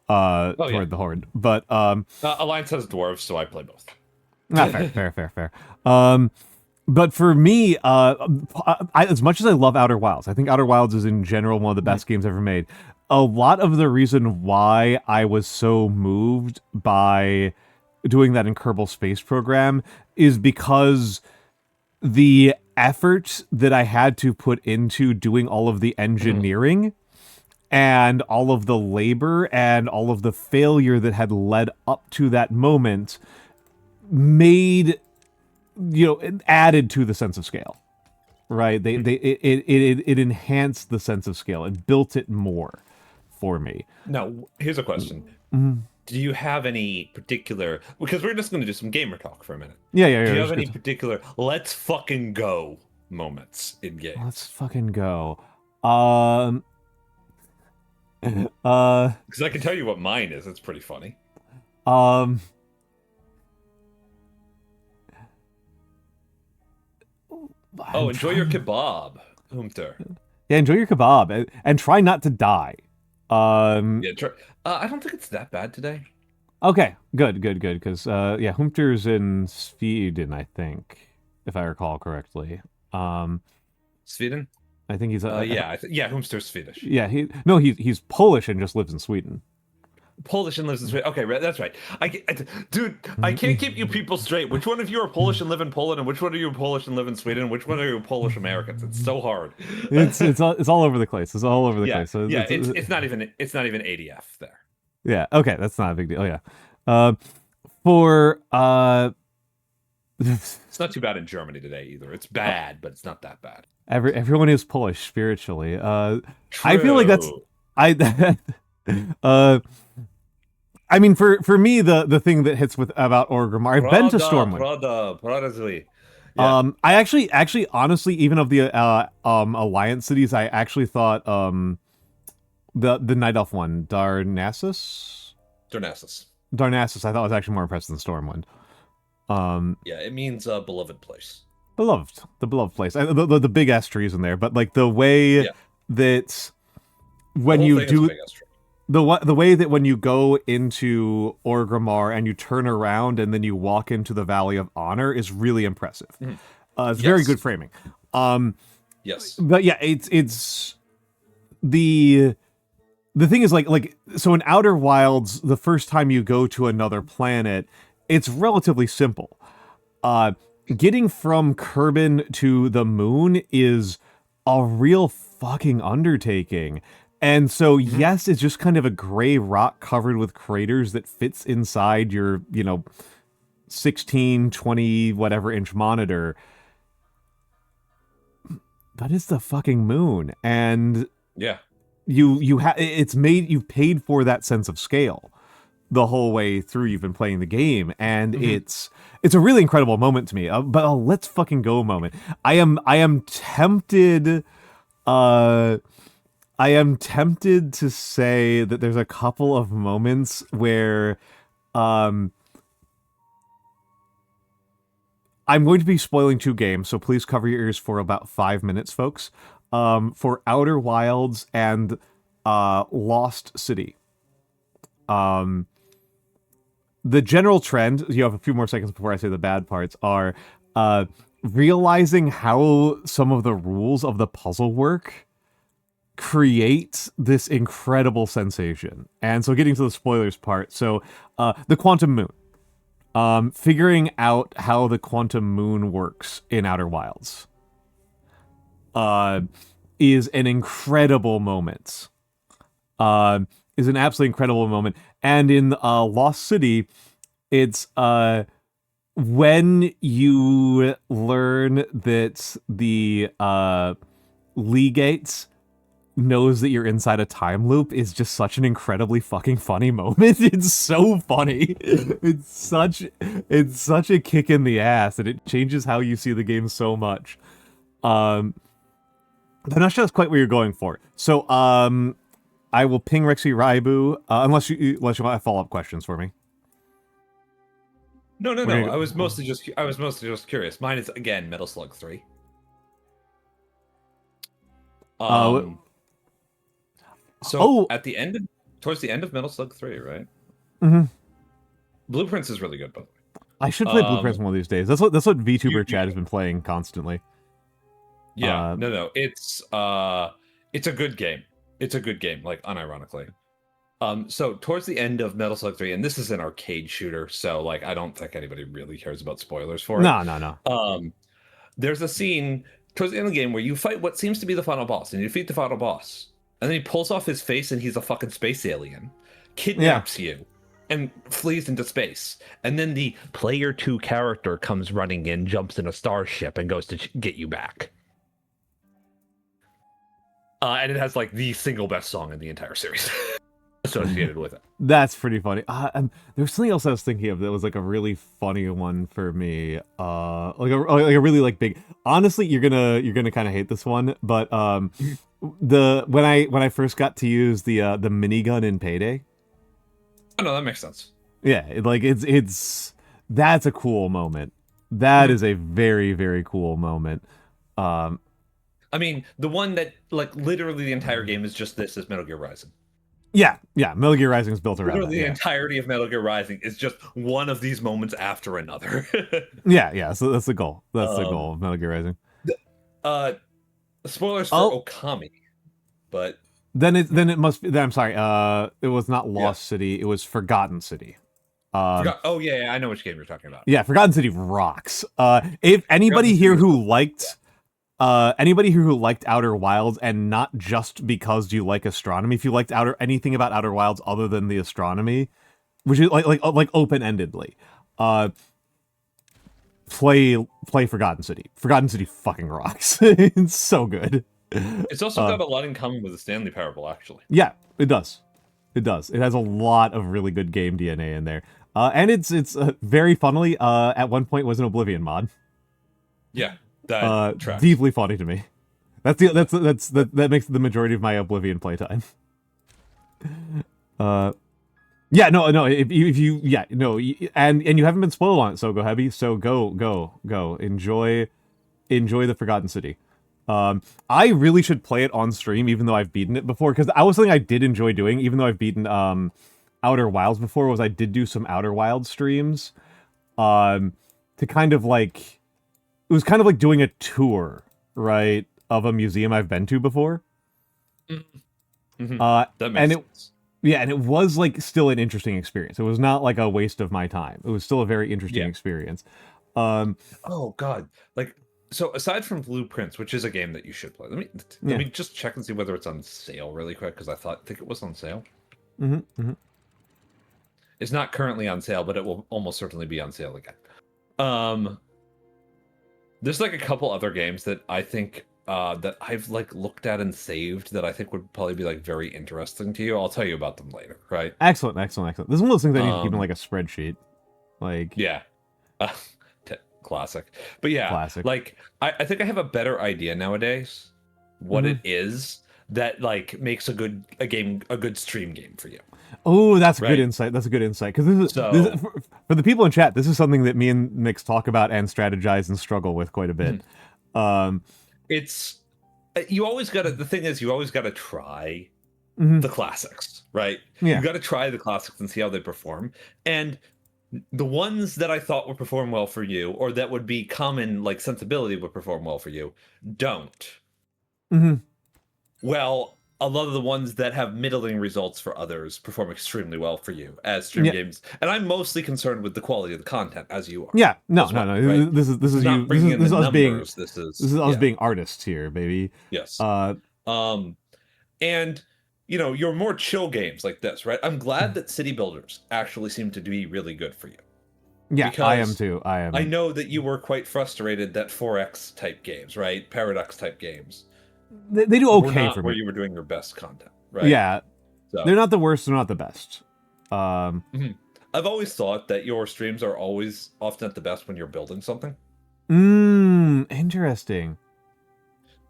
toward the Horde. But Alliance has dwarves, so I play both. fair. But for me, as much as I love Outer Wilds, I think Outer Wilds is in general one of the best games ever made. A lot of the reason why I was so moved by doing that in Kerbal Space Program is because the effort that I had to put into doing all of the engineering and all of the labor and all of the failure that had led up to that moment made, it added to the sense of scale, right? It enhanced the sense of scale. It built it more for me. Now, here's a question. Do you have any particular, because we're just going to do some gamer talk for a minute. Yeah. Do you have any particular let's fucking go moments in games? Let's fucking go. Because I can tell you what mine is. It's pretty funny. Oh, Enjoy your kebab, Humter. Yeah, enjoy your kebab and try not to die. I don't think it's that bad today. Okay, good. Because Humter's in Sweden, I think, if I recall correctly. Sweden? I think he's Humter's Swedish. Yeah, he's Polish and just lives in Sweden. Polish and lives in Sweden. Okay, that's right. I can't keep you people straight. Which one of you are Polish and live in Poland, and which one of you are Polish and live in Sweden, and which one are you Polish Americans? It's so hard. It's all over the place. It's all over the place. So it's not even ADF there. Yeah. Okay, that's not a big deal. Yeah. It's not too bad in Germany today either. It's bad, but it's not that bad. Everyone is Polish spiritually. I feel like that's I mean, for me, the thing that hits about Orgrimmar, I've been to Stormwind. Yeah. I actually, honestly, even of the Alliance cities, I actually thought the Night Elf one, Darnassus, I thought was actually more impressive than Stormwind. It means beloved place. The beloved place. The big ass trees in there, but like the way that when you do. The way that when you go into Orgrimmar and you turn around and then you walk into the Valley of Honor is really impressive. It's very good framing. Yes. But yeah, it's the thing is like so in Outer Wilds, the first time you go to another planet, it's relatively simple. Getting from Kerbin to the moon is a real fucking undertaking. And so, yes, it's just kind of a gray rock covered with craters that fits inside your, 16, 20, whatever inch monitor. But it's the fucking moon. And you've paid for that sense of scale the whole way through you've been playing the game. And it's a really incredible moment to me. But a let's fucking go moment. I am tempted to say that there's a couple of moments where I'm going to be spoiling 2 games, so please cover your ears for about 5 minutes, folks. For Outer Wilds and Lost City. The general trend, you have a few more seconds before I say the bad parts, are realizing how some of the rules of the puzzle work create this incredible sensation. And so getting to the spoilers part, so the quantum moon. Figuring out how the quantum moon works in Outer Wilds is an incredible moment. Is an absolutely incredible moment. And in Lost City, it's when you learn that the legates knows that you're inside a time loop is just such an incredibly fucking funny moment. It's so funny. It's such a kick in the ass, and it changes how you see the game so much. I'm not sure that's quite what you're going for. So, I will ping Rexy Raibu, unless you want to have follow-up questions for me. No. I was mostly just curious. Mine is again Metal Slug 3. At the end, towards the end of Metal Slug 3, right? Mm-hmm. Blueprints is really good, by the way. I should play Blueprints one of these days. That's what VTuber chat has been playing constantly. Yeah, it's a good game. It's a good game, like unironically. So towards the end of Metal Slug 3, and this is an arcade shooter, so like I don't think anybody really cares about spoilers for it. No. There's a scene towards the end of the game where you fight what seems to be the final boss, and you defeat the final boss. And then he pulls off his face and he's a fucking space alien. Kidnaps you and flees into space. And then the player 2 character comes running in, jumps in a starship, and goes to get you back. And it has like the single best song in the entire series associated with it. That's pretty funny. And there's something else I was thinking of that was like a really funny one for me. Like a really like big. Honestly, you're gonna kind of hate this one, but when I first got to use the minigun in Payday. Oh no, that makes sense. Yeah, that's a cool moment. That is a very, very cool moment. I mean, the one that like literally the entire game is just this is Metal Gear Rising. Yeah, Metal Gear Rising is built around literally that, the entirety of Metal Gear Rising is just one of these moments after another. yeah. So that's the goal. That's the goal of Metal Gear Rising. Spoilers for Okami, but then it must be. I'm sorry. It was not Lost City. It was Forgotten City. I know which game you're talking about. Yeah, Forgotten City rocks. If anybody here who liked Outer Wilds, and not just because you like astronomy, if you liked anything about Outer Wilds other than the astronomy, which is like open-endedly, play Forgotten City. Forgotten City fucking rocks. It's so good. It's also got a lot in common with the Stanley Parable, actually. Yeah, it does. It has a lot of really good game DNA in there. And it's very funnily, at one point was an Oblivion mod. Yeah. That deeply funny to me. That makes the majority of my Oblivion playtime. If you and you haven't been spoiled on it, so go heavy. So go enjoy the Forgotten City. I really should play it on stream, even though I've beaten it before, because I was something I did enjoy doing, even though I've beaten Outer Wilds before. Was I did do some Outer Wilds streams, to kind of like. It was kind of like doing a tour, right, of a museum I've been to before. Mm-hmm. That makes sense. And it was like still an interesting experience. It was not like a waste of my time. It was still a very interesting experience. Oh God! Like, so aside from Blueprints, which is a game that you should play, let me just check and see whether it's on sale really quick, because I think it was on sale. Mm-hmm. It's not currently on sale, but it will almost certainly be on sale again. There's like a couple other games that I think that I've like looked at and saved that I think would probably be like very interesting to you. I'll tell you about them later, right? Excellent. This is one of those things I need to keep in like a spreadsheet. Like classic. But yeah, classic. Like I think I have a better idea nowadays what it is that like makes a good stream game for you. Oh, that's a good insight. That's a good insight, because this is for the people in chat. This is something that me and Mikks talk about and strategize and struggle with quite a bit. It's you always got to. The thing is, you always got to try the classics, right? Yeah. You got to try the classics and see how they perform. And the ones that I thought would perform well for you, or that would be common like sensibility would perform well for you, don't. Well, a lot of the ones that have middling results for others perform extremely well for you as stream games. And I'm mostly concerned with the quality of the content, as you are. Yeah, no. Right? This is you. This is us being. This is us being artists here, baby. Yes. And you know, your more chill games like this, right? I'm glad that City Builders actually seem to be really good for you. Yeah, I am too. I am. I know that you were quite frustrated that 4X type games, right? Paradox type games They do were okay not for where me. you were doing your best content, right? Yeah, So, they're not the worst. They're not the best. I've always thought that your streams are always often at the best when you're building something. Interesting.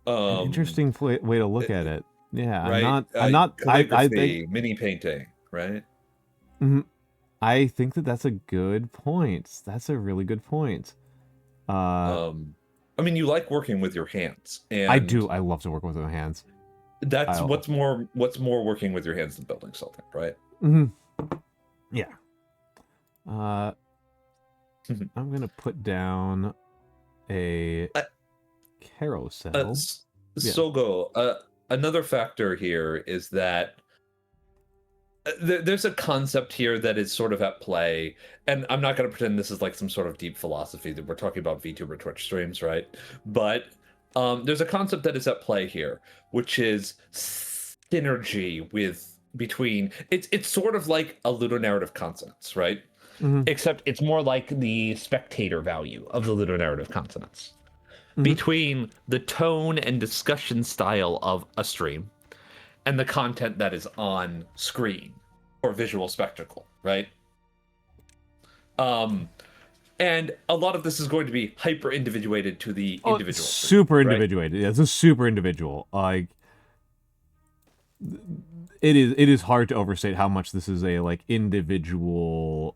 An interesting way to look at it. Yeah, right? I'm not. I think. Mini painting, right? I think that's a good point. That's a really good point. I mean, you like working with your hands, and I do. I love to work with my hands. That's what's more working with your hands than building something, right? Yeah. I'm gonna put down a carousel. So another factor here is that there's a concept here that is sort of at play, and I'm not going to pretend this is like some sort of deep philosophy that we're talking about VTuber Twitch streams, right? But there's a concept that is at play here, which is synergy between it's sort of like a ludonarrative consonance, right? Except it's more like the spectator value of the ludonarrative consonance between the tone and discussion style of a stream and the content that is on screen or visual spectacle, right? And a lot of this is going to be hyper individuated to the individual. Super stream, individuated. Right? Yeah, it's a super individual. Like it is hard to overstate how much this is a like individual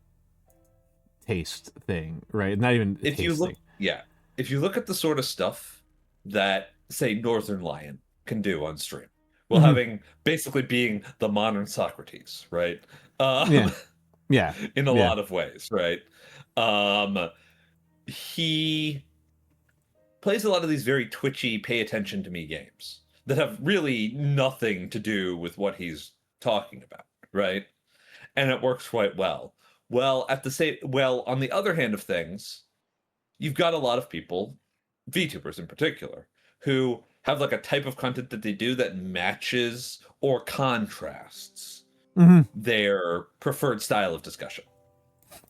taste thing, right? Not even if you look, if you look at the sort of stuff that say Northern Lion can do on stream, while having basically being the modern Socrates, right? Yeah. In a lot of ways, right? He plays a lot of these very twitchy, pay attention to me games that have really nothing to do with what he's talking about, right? And it works quite well. Well, on the other hand of things, you've got a lot of people, VTubers in particular, who have like a type of content that they do that matches or contrasts their preferred style of discussion.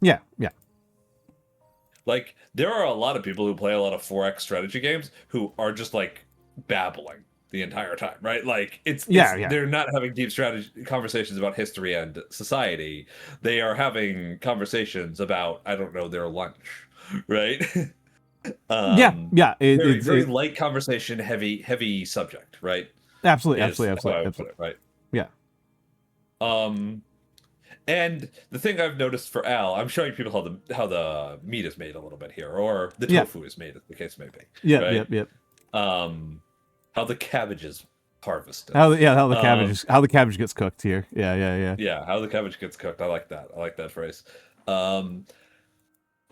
Yeah. Like, there are a lot of people who play a lot of 4X strategy games who are just like babbling the entire time, right? Like they're not having deep strategy conversations about history and society. They are having conversations about, I don't know, their lunch, right? It's very light conversation, heavy subject, right? Absolutely. Right? Yeah. And the thing I've noticed for Al, I'm showing people how the meat is made a little bit here, or the tofu is made, as the case may be. Yep. How the cabbage is harvested. How the cabbage gets cooked here. Yeah. Yeah, how the cabbage gets cooked. I like that phrase. I'm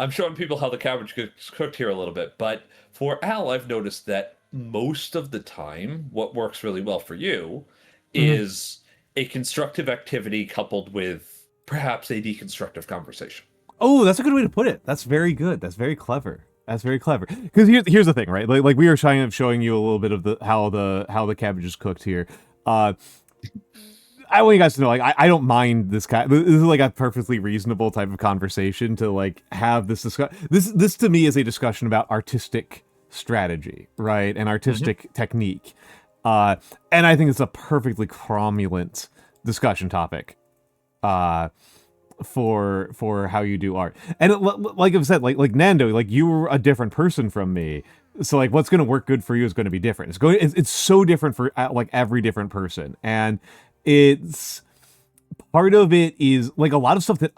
showing people how the cabbage gets cooked here a little bit, but for Al, I've noticed that most of the time, what works really well for you is a constructive activity coupled with perhaps a deconstructive conversation. Oh, that's a good way to put it. That's very good. That's very clever. Because here's the thing, right? Like we were showing you a little bit of how the cabbage is cooked here. I want you guys to know, like, I don't mind this kind. This is like a perfectly reasonable type of conversation to like have this discussion. This to me is a discussion about artistic strategy, right, and artistic technique. And I think it's a perfectly cromulent discussion topic. For how you do art, and like I've said, like Nando, like you were a different person from me, so like what's going to work good for you is going to be different. It's so different for like every different person, and it's part of it is like a lot of stuff that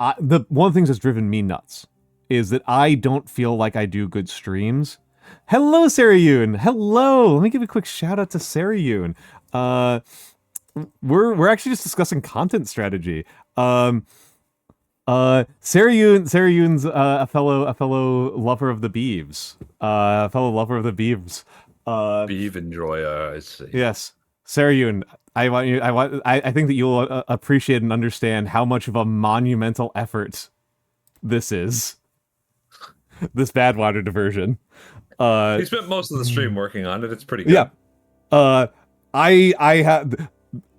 one of the things that's driven me nuts is that I don't feel like I do good streams. Hello, Sarayun. Hello. Let me give a quick shout out to Sarayun. We're actually just discussing content strategy. Sarayun's a fellow lover of the beavs. Beef enjoyer, I see. Yes, Sarayun. I think that you'll appreciate and understand how much of a monumental effort this is. This badwater diversion. He spent most of the stream working on it. It's pretty good. Yeah. I have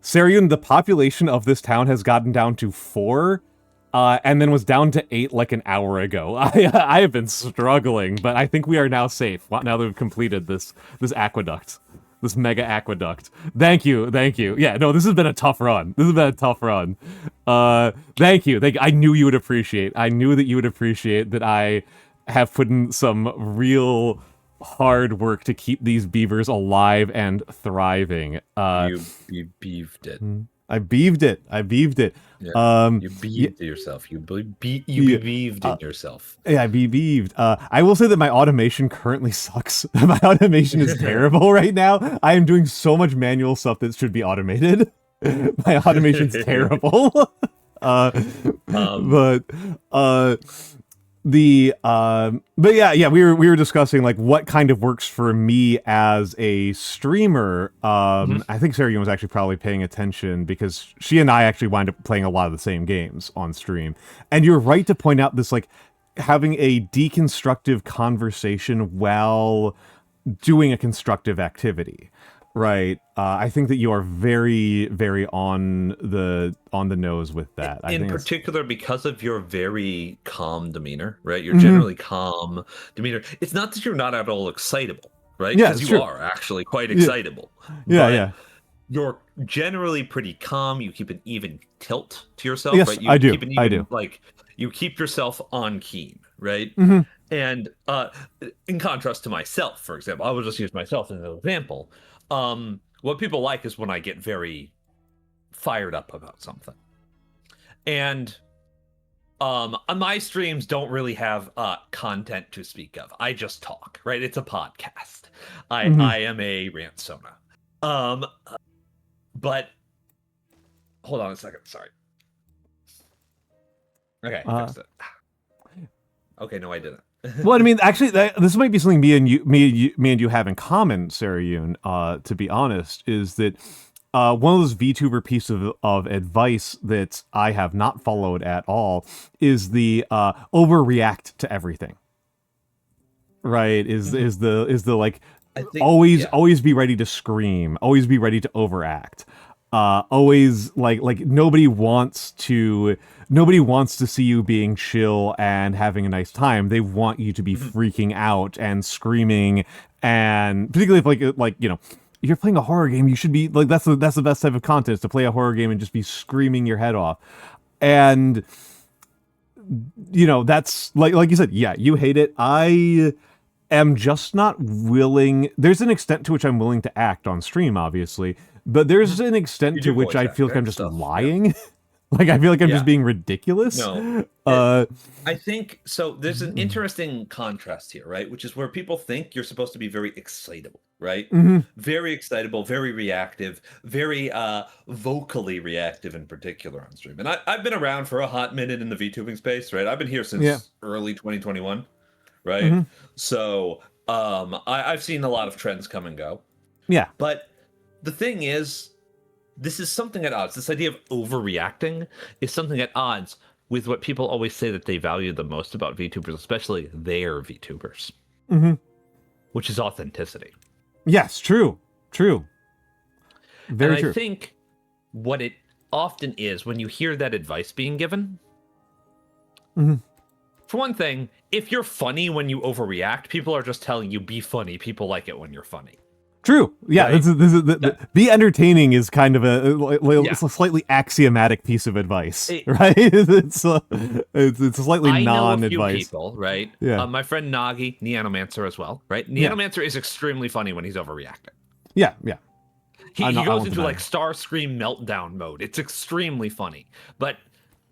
Sarayun. The population of this town has gotten down to 4. And then was down to 8 like an hour ago. I have been struggling, but I think we are now safe now that we've completed this aqueduct. This mega aqueduct. Thank you. Yeah, no, this has been a tough run. Thank you. I knew you would appreciate. I knew that you would appreciate that I have put in some real hard work to keep these beavers alive and thriving. You beaved it. I beaved it. Yeah. You beaved yourself. You beaved in yourself. Yeah, I beaved. I will say that my automation currently sucks. My automation is terrible right now. I am doing so much manual stuff that should be automated. My automation's terrible. But yeah, we were discussing like what kind of works for me as a streamer. I think Sarah was actually probably paying attention because she and I actually wind up playing a lot of the same games on stream. And you're right to point out this, like, having a deconstructive conversation while doing a constructive activity. Right. I think that you are very, very on the nose with that. In particular, because of your very calm demeanor, right? You're generally calm demeanor. It's not that you're not at all excitable, right? Yeah, because you are actually quite excitable. Yeah. You're generally pretty calm. You keep an even tilt to yourself, yes, right? I do. Keep an even, I do. Like, you keep yourself on keen, right? And in contrast to myself, for example, I will just use myself as an example. What people like is when I get very fired up about something. And my streams don't really have content to speak of. I just talk, right? It's a podcast. I am a rantsona. But hold on a second. Sorry. Okay, fixed it. Okay, no, I didn't. Well, I mean, actually, this might be something me and you have in common, Sarah Yoon, to be honest, is that one of those VTuber pieces of advice that I have not followed at all is the overreact to everything. Right? Is the like, I think, always be ready to scream, always be ready to overact. Always like nobody wants to see you being chill and having a nice time. They want you to be freaking out and screaming, and particularly if like you know, if you're playing a horror game, you should be like, that's the best type of content, is to play a horror game and just be screaming your head off. And you know, that's like you said, yeah, you hate it. I am just not willing. There's an extent to which I'm willing to act on stream, obviously. But there's an extent to which I feel like I'm just lying. Like, I feel like I'm just being ridiculous. No. I think, so there's an interesting contrast here, right? Which is where people think you're supposed to be very excitable, right? Very excitable, very reactive, very vocally reactive in particular on stream. And I've been around for a hot minute in the VTubing space, right? I've been here since early 2021, right? So I've seen a lot of trends come and go. Yeah. But the thing is, this is something at odds. This idea of overreacting is something at odds with what people always say that they value the most about VTubers, especially their VTubers, which is authenticity. Yes, true. Very true. I think what it often is when you hear that advice being given, for one thing, if you're funny when you overreact, people are just telling you be funny. People like it when you're funny. True. Yeah, right? Be entertaining is kind of it's a slightly axiomatic piece of advice, right? It's a slightly non-advice. I know a few people, right? Yeah. My friend Nagi, Nyanomancer as well, right? Nyanomancer is extremely funny when he's overreacting. Yeah. He goes into like Starscream meltdown mode. It's extremely funny, but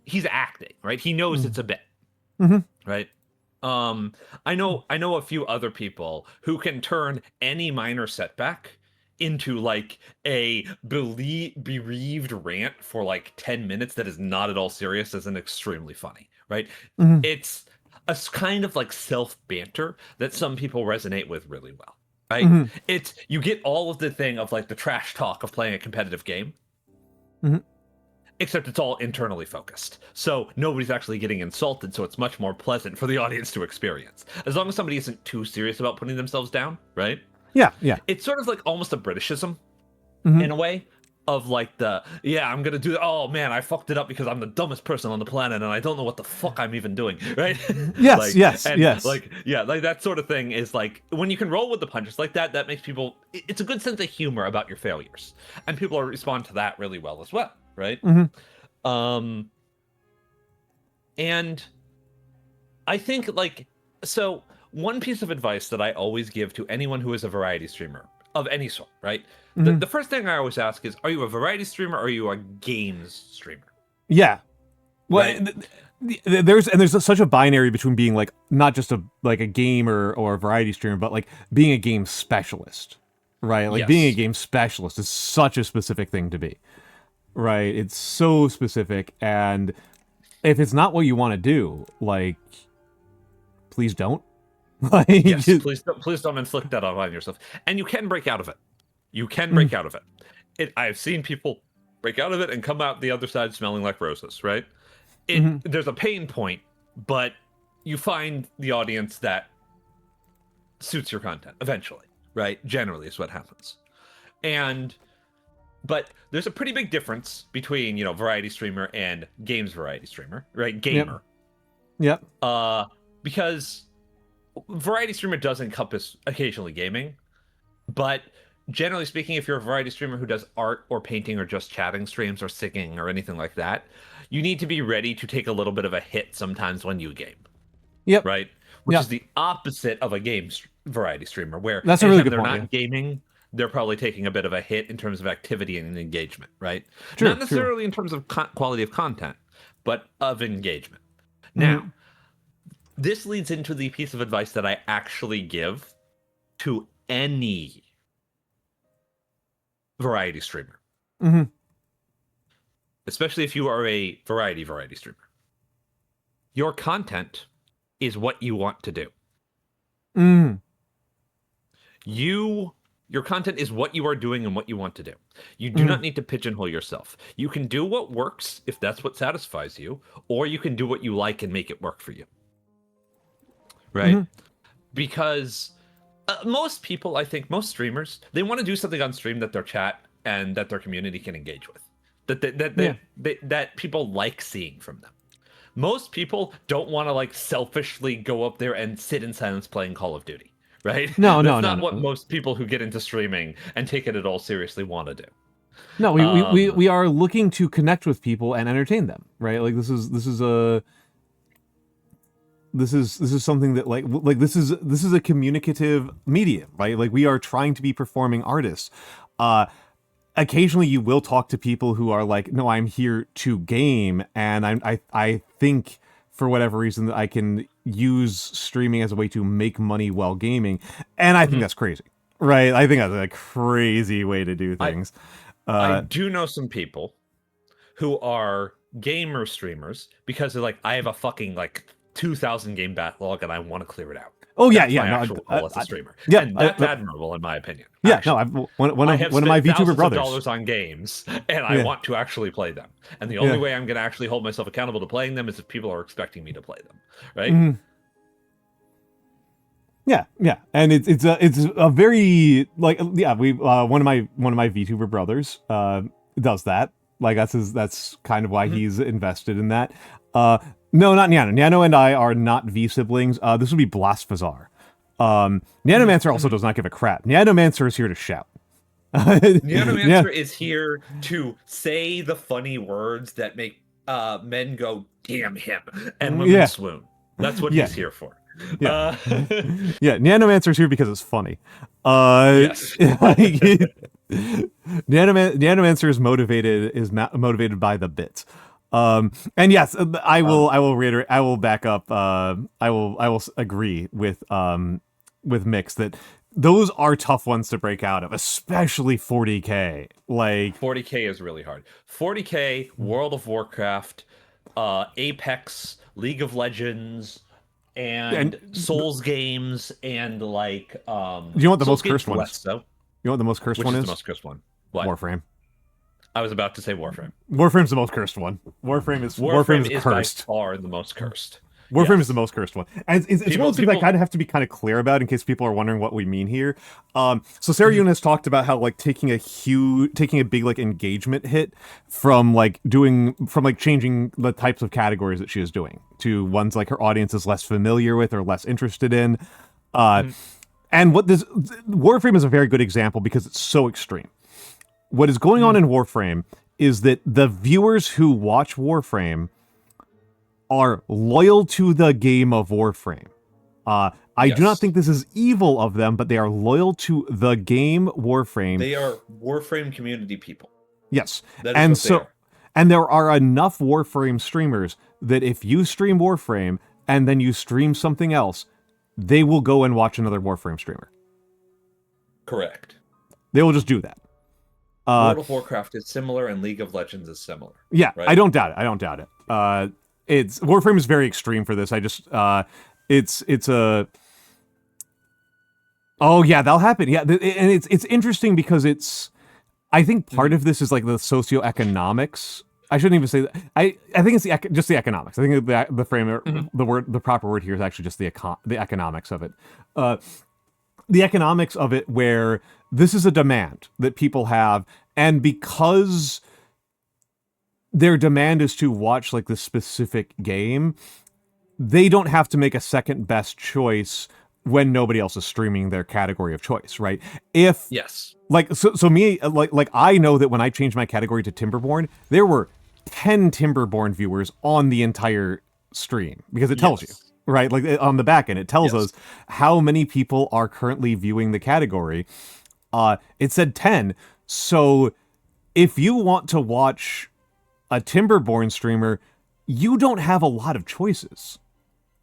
he's acting, right? He knows it's a bit, right? I know a few other people who can turn any minor setback into like a bereaved rant for like 10 minutes that is not at all serious as an extremely funny, right? It's a kind of like self-banter that some people resonate with really well, right? It's, you get all of the thing of like the trash talk of playing a competitive game. Except it's all internally focused. So nobody's actually getting insulted, so it's much more pleasant for the audience to experience. As long as somebody isn't too serious about putting themselves down, right? Yeah. It's sort of like almost a Britishism in a way, of like I'm gonna do, oh man, I fucked it up because I'm the dumbest person on the planet and I don't know what the fuck I'm even doing, right? Yes, yes. Like that sort of thing is like, when you can roll with the punches like that, that makes people, it's a good sense of humor about your failures, and people respond to that really well as well, right? And I think, like, so one piece of advice that I always give to anyone who is a variety streamer of any sort, right? The first thing I always ask is, are you a variety streamer or are you a games streamer? Yeah. Well, Right? there's such a binary between being like not just a game or a variety streamer, but like being a game specialist, right? Like being a game specialist is such a specific thing to be, right? It's so specific, and if it's not what you want to do, like, please don't. Like, yes, please don't inflict that on yourself. And you can break out of it. You can break out of it. I've seen people break out of it and come out the other side smelling like roses, right? There's a pain point, but you find the audience that suits your content eventually, right? Generally is what happens. But there's a pretty big difference between, variety streamer and games variety streamer, right? Gamer. Yep. Because variety streamer does encompass occasionally gaming, but generally speaking, if you're a variety streamer who does art or painting or just chatting streams or singing or anything like that, you need to be ready to take a little bit of a hit sometimes when you game. Yep. Right? Which is the opposite of a variety streamer, where that's a really good they're point, not gaming, they're probably taking a bit of a hit in terms of activity and engagement, right? True, not necessarily in terms of quality of content, but of engagement. Mm-hmm. Now, this leads into the piece of advice that I actually give to any variety streamer. Especially if you are a variety streamer. Your content is what you want to do. Your content is what you are doing and what you want to do. You do not need to pigeonhole yourself. You can do what works if that's what satisfies you, or you can do what you like and make it work for you. Right? Because most people, I think, most streamers, they want to do something on stream that their chat and that their community can engage with. That people like seeing from them. Most people don't want to like selfishly go up there and sit in silence playing Call of Duty, right? No, That's not what most people who get into streaming and take it at all seriously want to do. No, we are looking to connect with people and entertain them, right? Like this is something that like this is a communicative medium, right? Like we are trying to be performing artists. Occasionally you will talk to people who are like, no, I'm here to game, and I think for whatever reason that I can use streaming as a way to make money while gaming, and I think that's crazy, right? I think that's a crazy way to do things. I do know some people who are gamer streamers because they're like, I have a fucking like 2,000 game backlog and I want to clear it out. Oh yeah, That's yeah. my No, actual goal as a streamer. Yeah, and that's admirable in my opinion. Yeah, actually. no, one of my VTuber brothers. Dollars on games, and I want to actually play them. And the only way I'm going to actually hold myself accountable to playing them is if people are expecting me to play them, right? Yeah, and it's a very like we one of my VTuber brothers does that. Like that's kind of why he's invested in that. No, not Nyano. Nyano and I are not V siblings. This would be Blasphazar. Nyanomancer also does not give a crap. Nyanomancer is here to shout. Nyanomancer is here to say the funny words that make men go, damn him, and women swoon. That's what he's here for. Yeah, Nyanomancer is here because it's funny. Yes. Nyanomancer is motivated by the bits. And yes, I will reiterate. I will back up. I will agree with Mikks that those are tough ones to break out of, especially 40K. Like 40K is really hard. 40K, World of Warcraft, Apex, League of Legends, and Souls games, and like do you want the most cursed one? So. You know what the most cursed one is? The most cursed one? What? Warframe. I was about to say Warframe. Warframe's the most cursed one. Warframe is cursed. By far the most cursed. Warframe Yes. is the most cursed one. And it's one of those things I kind of have to be kind of clear about in case people are wondering what we mean here. So Sarah Yoon has talked about how like taking a big like engagement hit from changing the types of categories that she is doing to ones like her audience is less familiar with or less interested in. And Warframe is a very good example because it's so extreme. What is going on in Warframe is that the viewers who watch Warframe are loyal to the game of Warframe. I do not think this is evil of them, but they are loyal to the game Warframe. They are Warframe community people. Yes. That is what they are. And there are enough Warframe streamers that if you stream Warframe and then you stream something else, they will go and watch another Warframe streamer. Correct. They will just do that. World of Warcraft is similar and League of Legends is similar. Yeah, right? I don't doubt it. Warframe is very extreme for this. Oh yeah, that'll happen. Yeah, and it's interesting because I think part of this is like the socioeconomics. I shouldn't even say that. I think it's just the economics. I think the proper word here is actually just the economics of it. The economics of it, where this is a demand that people have, and because their demand is to watch like the specific game, they don't have to make a second best choice when nobody else is streaming their category of choice, right? Yes. So me, I know that when I changed my category to Timberborn, there were 10 Timberborn viewers on the entire stream because it tells you, right? Like on the back end, it tells us how many people are currently viewing the category. It said 10. So if you want to watch a Timberborn streamer, you don't have a lot of choices.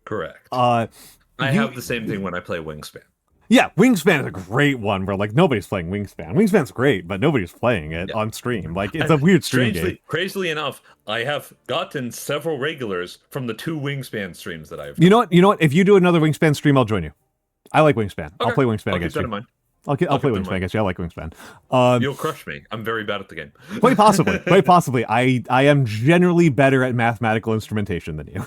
Correct. I have the same thing when I play Wingspan. Yeah, Wingspan is a great one where like nobody's playing Wingspan. Wingspan's great, but nobody's playing it on stream. Like it's a weird stream game. Crazily enough, I have gotten several regulars from the 2 Wingspan streams that I've. You know what? If you do another Wingspan stream, I'll join you. I like Wingspan. Okay. I'll play Wingspan against you. I'll play Wingspan against you. I like Wingspan. You'll crush me. I'm very bad at the game. Quite possibly. I am generally better at mathematical instrumentation than you.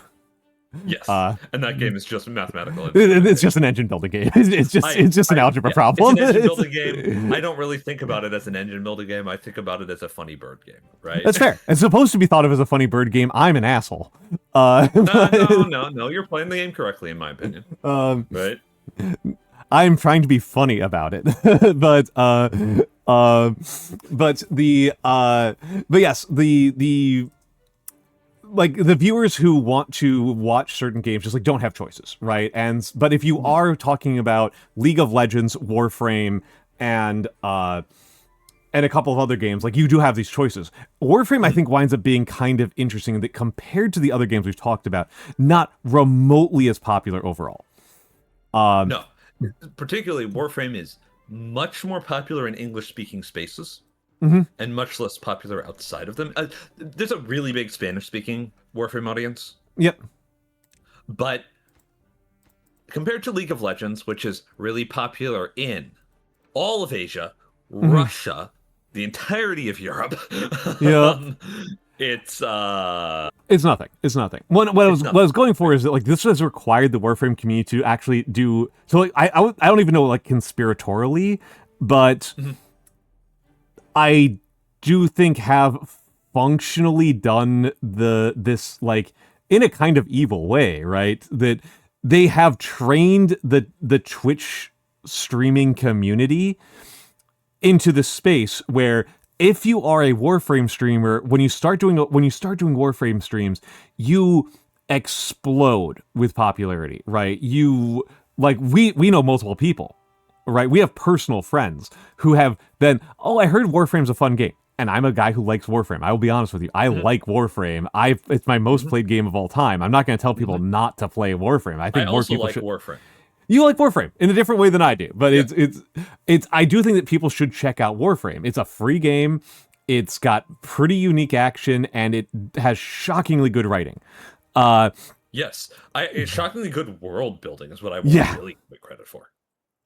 Yes, and that game is just mathematical. It's just an engine building game. It's just an algebra problem. It's an engine building game. I don't really think about it as an engine building game. I think about it as a funny bird game, right? That's fair. It's supposed to be thought of as a funny bird game. I'm an asshole. No. You're playing the game correctly, in my opinion. Right? I'm trying to be funny about it, but yes, the like the viewers who want to watch certain games just like don't have choices, right? But if you are talking about League of Legends, Warframe, and a couple of other games, like you do have these choices. Warframe, I think, winds up being kind of interesting that compared to the other games we've talked about, not remotely as popular overall. No, particularly Warframe is much more popular in English-speaking spaces. And much less popular outside of them. There's a really big Spanish-speaking Warframe audience. Yep. But compared to League of Legends, which is really popular in all of Asia, Russia, the entirety of Europe, it's nothing. What I was going for is that like this has required the Warframe community to actually do so. Like I don't even know like conspiratorially, but. I do think have functionally done this like in a kind of evil way, right? That they have trained the Twitch streaming community into the space where if you are a Warframe streamer, when you start doing Warframe streams, you explode with popularity, right? You like we know multiple people. Right, we have personal friends who have been, I heard Warframe's a fun game, and I'm a guy who likes Warframe. I will be honest with you, I like Warframe. It's my most played game of all time. I'm not going to tell people not to play Warframe. I think more people should. Warframe. You like Warframe in a different way than I do, but it's. I do think that people should check out Warframe. It's a free game. It's got pretty unique action, and it has shockingly good writing. Yes, it's shockingly good world building is what I want to really give credit for.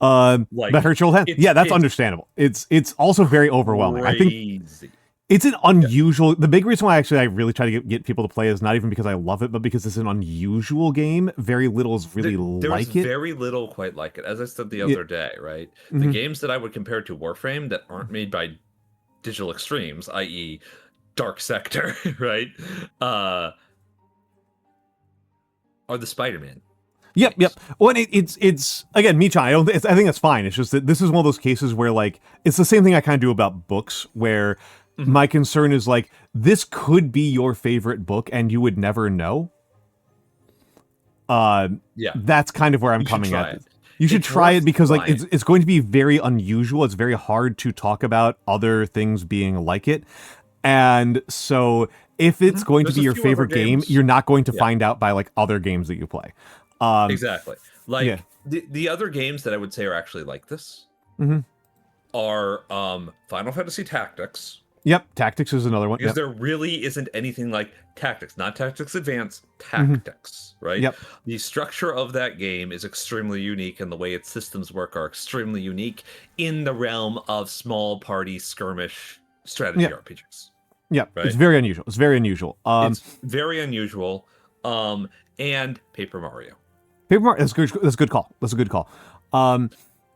That hurts your old hand. Yeah, that's understandable. It's also very overwhelming. Crazy. It's an unusual. The big reason why I really try to get people to play is not even because I love it, but because it's an unusual game. Very little is really like it. Very little quite like it. As I said the other day, right? The games that I would compare to Warframe that aren't made by Digital Extremes, i.e., Dark Sector, right? Are the Spider-Man. Yep. Well, it's again, Michan. I think that's fine. It's just that this is one of those cases where like it's the same thing I kind of do about books, where my concern is like this could be your favorite book and you would never know. That's kind of where I'm coming at. You should try it because like it's going to be very unusual. It's very hard to talk about other things being like it, and so if it's going to be your favorite game, you're not going to find out by like other games that you play. Exactly. Like the other games that I would say are actually like this are Final Fantasy Tactics. Yep, Tactics is another one. Because there really isn't anything like Tactics, not Tactics Advance, Tactics, right? Yep. The structure of that game is extremely unique, and the way its systems work are extremely unique in the realm of small party skirmish strategy RPGs. Yeah, right? It's very unusual. It's very unusual. And Paper Mario. Paper Mario, that's a good call. That's a good call.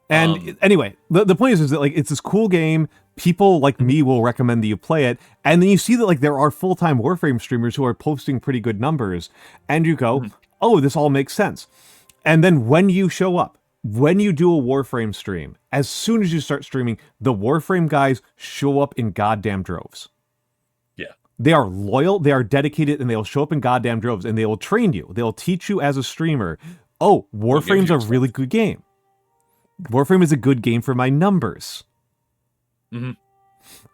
Anyway, the point is that like it's this cool game. People like me will recommend that you play it, and then you see that like there are full-time Warframe streamers who are posting pretty good numbers, and you go, "Oh, this all makes sense." And then when you show up, when you do a Warframe stream, as soon as you start streaming, the Warframe guys show up in goddamn droves. Yeah, they are loyal, they are dedicated, and they'll show up in goddamn droves, and they will train you. They'll teach you as a streamer. Oh, Warframe's a really good game. Warframe is a good game for my numbers.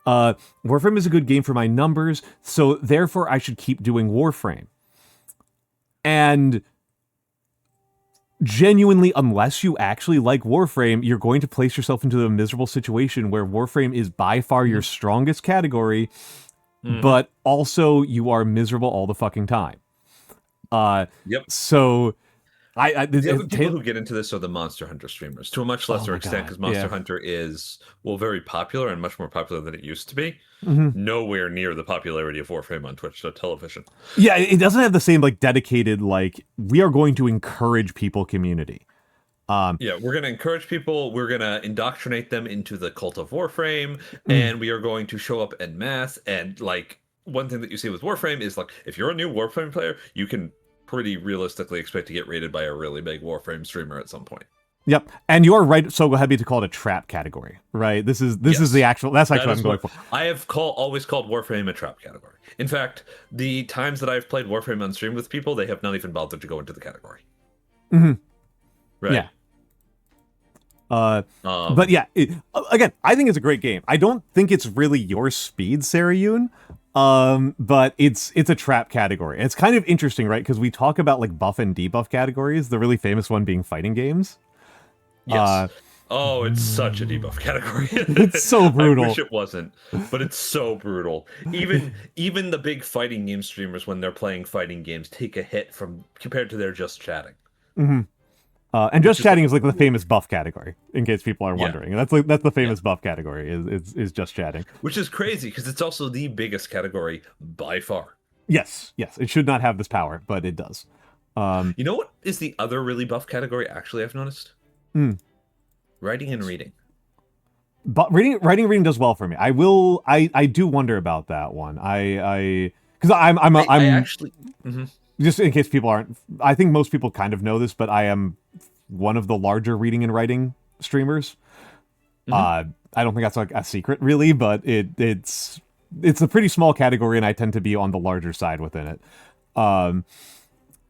Warframe is a good game for my numbers, so therefore I should keep doing Warframe. And genuinely, unless you actually like Warframe, you're going to place yourself into a miserable situation where Warframe is by far your strongest category, but also you are miserable all the fucking time. So the other people who get into this are the Monster Hunter streamers, to a much lesser extent, because Monster Hunter is, well, very popular and much more popular than it used to be. Nowhere near the popularity of Warframe on Twitch television. Yeah, it doesn't have the same like dedicated, like, we are going to encourage people community. We're going to encourage people. We're going to indoctrinate them into the cult of Warframe, and we are going to show up en masse. And like one thing that you see with Warframe is like, if you're a new Warframe player, you can pretty realistically expect to get rated by a really big Warframe streamer at some point. Yep, and you are right. So happy to call it a trap category, right? This is the actual. That's actually what I'm going for. I have always called Warframe a trap category. In fact, the times that I've played Warframe on stream with people, they have not even bothered to go into the category. Right. Yeah. But yeah, again, I think it's a great game. I don't think it's really your speed, Sarayun. But it's a trap category. And it's kind of interesting, right? Because we talk about like buff and debuff categories, the really famous one being fighting games. Yes. It's such a debuff category. It's so brutal. I wish it wasn't, but it's so brutal. Even the big fighting game streamers, when they're playing fighting games, take a hit compared to their just chatting. And just chatting is like the famous buff category, in case people are wondering. That's the famous buff category is just chatting. Which is crazy because it's also the biggest category by far. Yes, it should not have this power, but it does. You know what is the other really buff category? Actually, I've noticed. Writing and reading. But writing and reading does well for me. I do wonder about that one. Because I'm actually. Just in case people aren't, I think most people kind of know this, but I am one of the larger reading and writing streamers. I don't think that's like a secret really, but it's a pretty small category, and I tend to be on the larger side within it.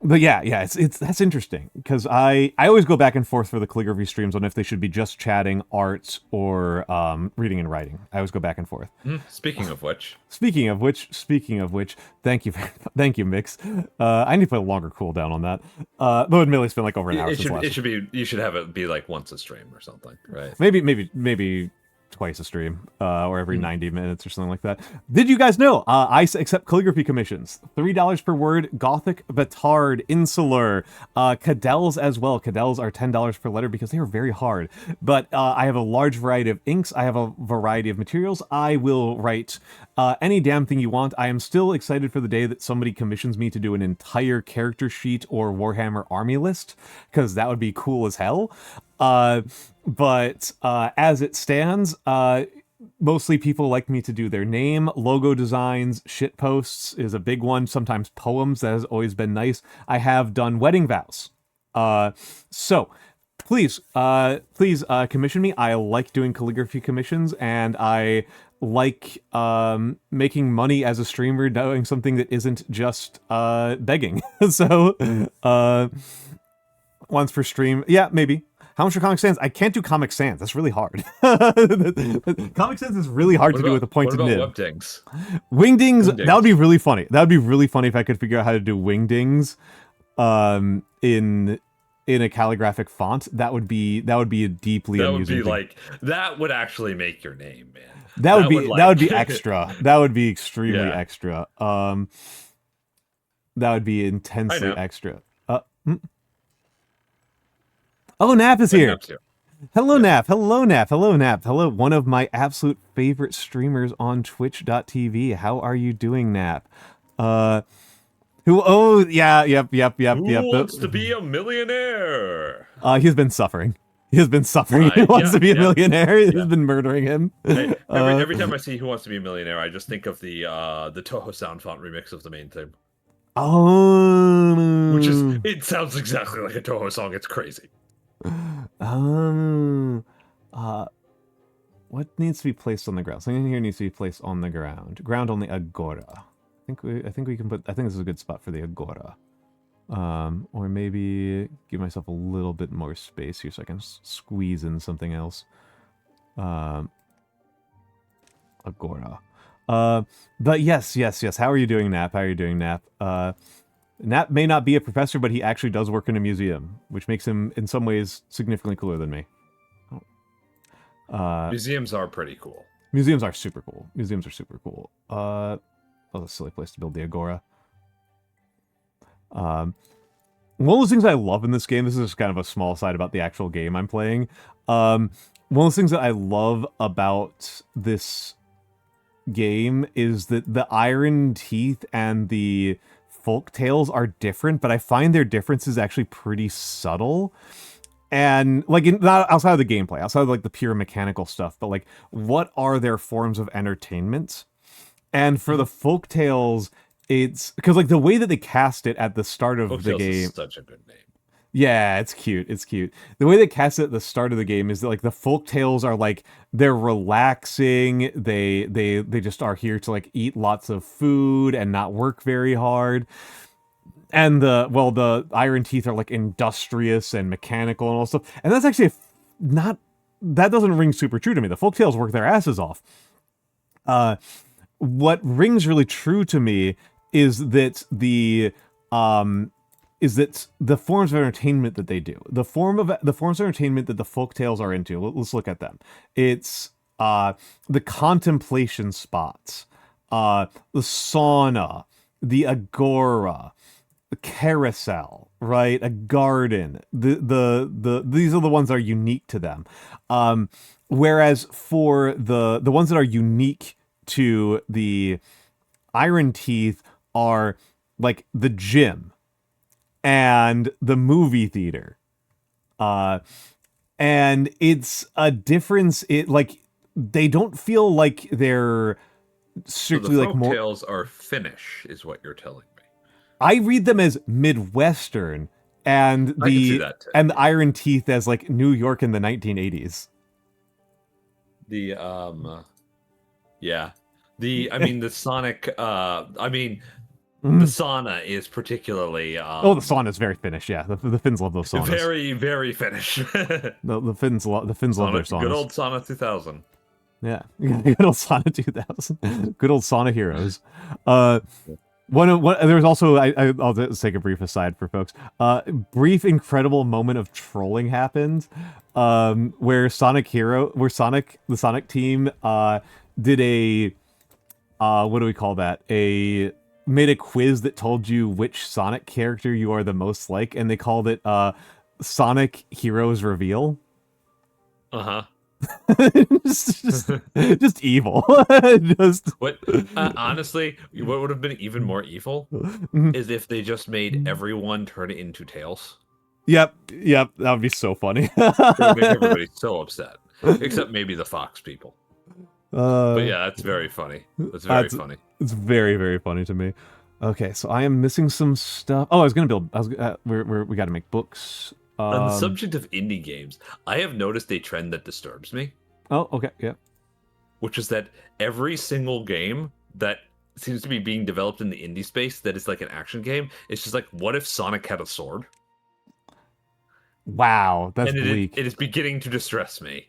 But yeah, it's that's interesting because I always go back and forth for the calligraphy streams on if they should be just chatting, arts, or reading and writing. I always go back and forth. Speaking of which, thank you, Mikks. I need to put a longer cooldown on that. Though admittedly, it's been like over an hour since last. You should have it be like once a stream or something, right? Maybe twice a stream, or every 90 minutes or something like that. Did you guys know I accept calligraphy commissions? $3 per word, Gothic, Batard, Insular, Cadels as well. Cadels are $10 per letter because they are very hard. But I have a large variety of inks. I have a variety of materials. I will write any damn thing you want. I am still excited for the day that somebody commissions me to do an entire character sheet or Warhammer army list, because that would be cool as hell. But as it stands, mostly people like me to do their name, logo designs, shit posts is a big one. Sometimes poems, that has always been nice. I have done wedding vows. So please commission me. I like doing calligraphy commissions, and I like making money as a streamer doing something that isn't just begging. So once per stream, yeah, maybe. How much for Comic Sans? I can't do Comic Sans. That's really hard. Comic Sans is really hard to do with a pointed nib. What about webdings? Wingdings, that would be really funny. That would be really funny if I could figure out how to do wingdings in a calligraphic font. That would be a deeply amusing thing. That would actually make your name, man. That would be extra. That would be extremely extra. That would be intensely extra. Oh, Nap is here. Hello, Nap. Hello, Nap. Hello, Nap. Hello, one of my absolute favorite streamers on Twitch.tv. How are you doing, Nap? Who? Oh, yeah, yep. Who wants to be a millionaire? He's been suffering. He wants to be a millionaire. He's been murdering him. Hey, every time I see Who Wants to Be a Millionaire, I just think of the Toho sound font remix of the main theme. Oh, it sounds exactly like a Toho song. It's crazy. What needs to be placed on the ground? Something here needs to be placed on the ground. Ground only agora. I think we can put. I think this is a good spot for the agora. Or maybe give myself a little bit more space here so I can squeeze in something else. Agora. But yes. How are you doing, Nap? How are you doing, Nap? Nap may not be a professor, but he actually does work in a museum, which makes him, in some ways, significantly cooler than me. Museums are pretty cool. Museums are super cool. Oh, that's a silly place to build the agora. One of those things I love in this game, this is just kind of a small side about the actual game I'm playing. One of those things that I love about this game is that the Iron Teeth and the folk tales are different, but I find their differences actually pretty subtle. And like not outside of the gameplay, outside of like the pure mechanical stuff, but like what are their forms of entertainment? And for the folk tales, it's because like the way that they cast it at the start of the game is such a good name. Yeah, it's cute. The way they cast it at the start of the game is that like the folk tales are like they're relaxing. They just are here to like eat lots of food and not work very hard. And the Iron Teeth are like industrious and mechanical and all stuff. And that's actually that doesn't ring super true to me. The folk tales work their asses off. What rings really true to me is that the forms of entertainment that they do, the forms of entertainment that the folk tales are into. Let's look at them. It's the contemplation spots, the sauna, the agora, the carousel, right? A garden. These are the ones that are unique to them. Whereas for the ones that are unique to the Iron Teeth are like the gym and the movie theater. And it's a difference. It like they don't feel like they're strictly so the like more tales are Finnish, is what you're telling me. I read them as Midwestern and the Iron Teeth as like New York in the 1980s. The Sonic the sauna is particularly the sauna is very Finnish. Yeah, the Finns love those saunas. Very, very Finnish. the Finns love their saunas. Good old Sauna 2000. Yeah, good old Sauna 2000. Good old sauna heroes. There's also I'll just take a brief aside for folks. Brief incredible moment of trolling happened, where the Sonic team did a what do we call that? Made a quiz that told you which Sonic character you are the most like, and they called it Sonic Heroes Reveal. Uh-huh. just evil. What honestly, what would have been even more evil is if they just made everyone turn into Tails. Yep, that would be so funny. It would make everybody so upset, except maybe the Fox people. But yeah, that's very funny. That's very funny. It's very, very funny to me. Okay, so I am missing some stuff. Oh, I was gonna build. We got to make books. On the subject of indie games, I have noticed a trend that disturbs me. Oh, okay, yeah. Which is that every single game that seems to be being developed in the indie space that is like an action game, it's just like, what if Sonic had a sword? Wow, that's bleak. It is beginning to distress me.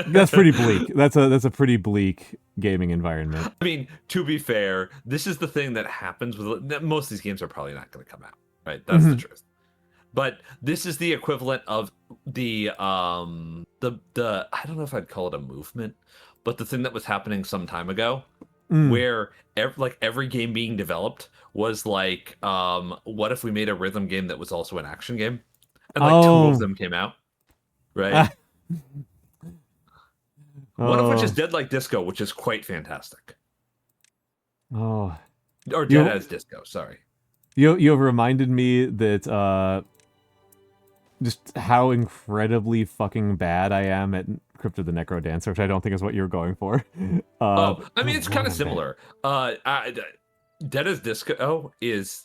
That's pretty bleak. That's a pretty bleak gaming environment. I mean, to be fair, this is the thing that happens with most of these games are probably not going to come out, right? That's the truth. But this is the equivalent of the I don't know if I'd call it a movement, but the thing that was happening some time ago, where every game being developed was like, what if we made a rhythm game that was also an action game? And like two of them came out, right? One of which is Dead Like Disco, which is quite fantastic. Oh, or Dead as Disco. Sorry. You have reminded me that just how incredibly fucking bad I am at Crypt of the Necrodancer, which I don't think is what you were going for. I mean, it's kind of similar. Dead as Disco is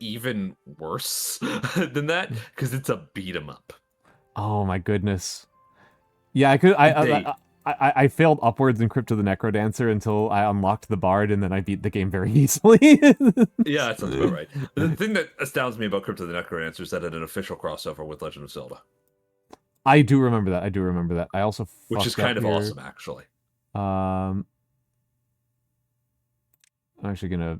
even worse than that because it's a beat 'em up. Oh my goodness. Yeah, I failed upwards in Crypt of the Necrodancer until I unlocked the Bard, and then I beat the game very easily. Yeah, that sounds about right. The thing that astounds me about Crypt of the Necrodancer is that it had an official crossover with Legend of Zelda. I do remember that. I also which is kind of awesome, actually. I'm actually gonna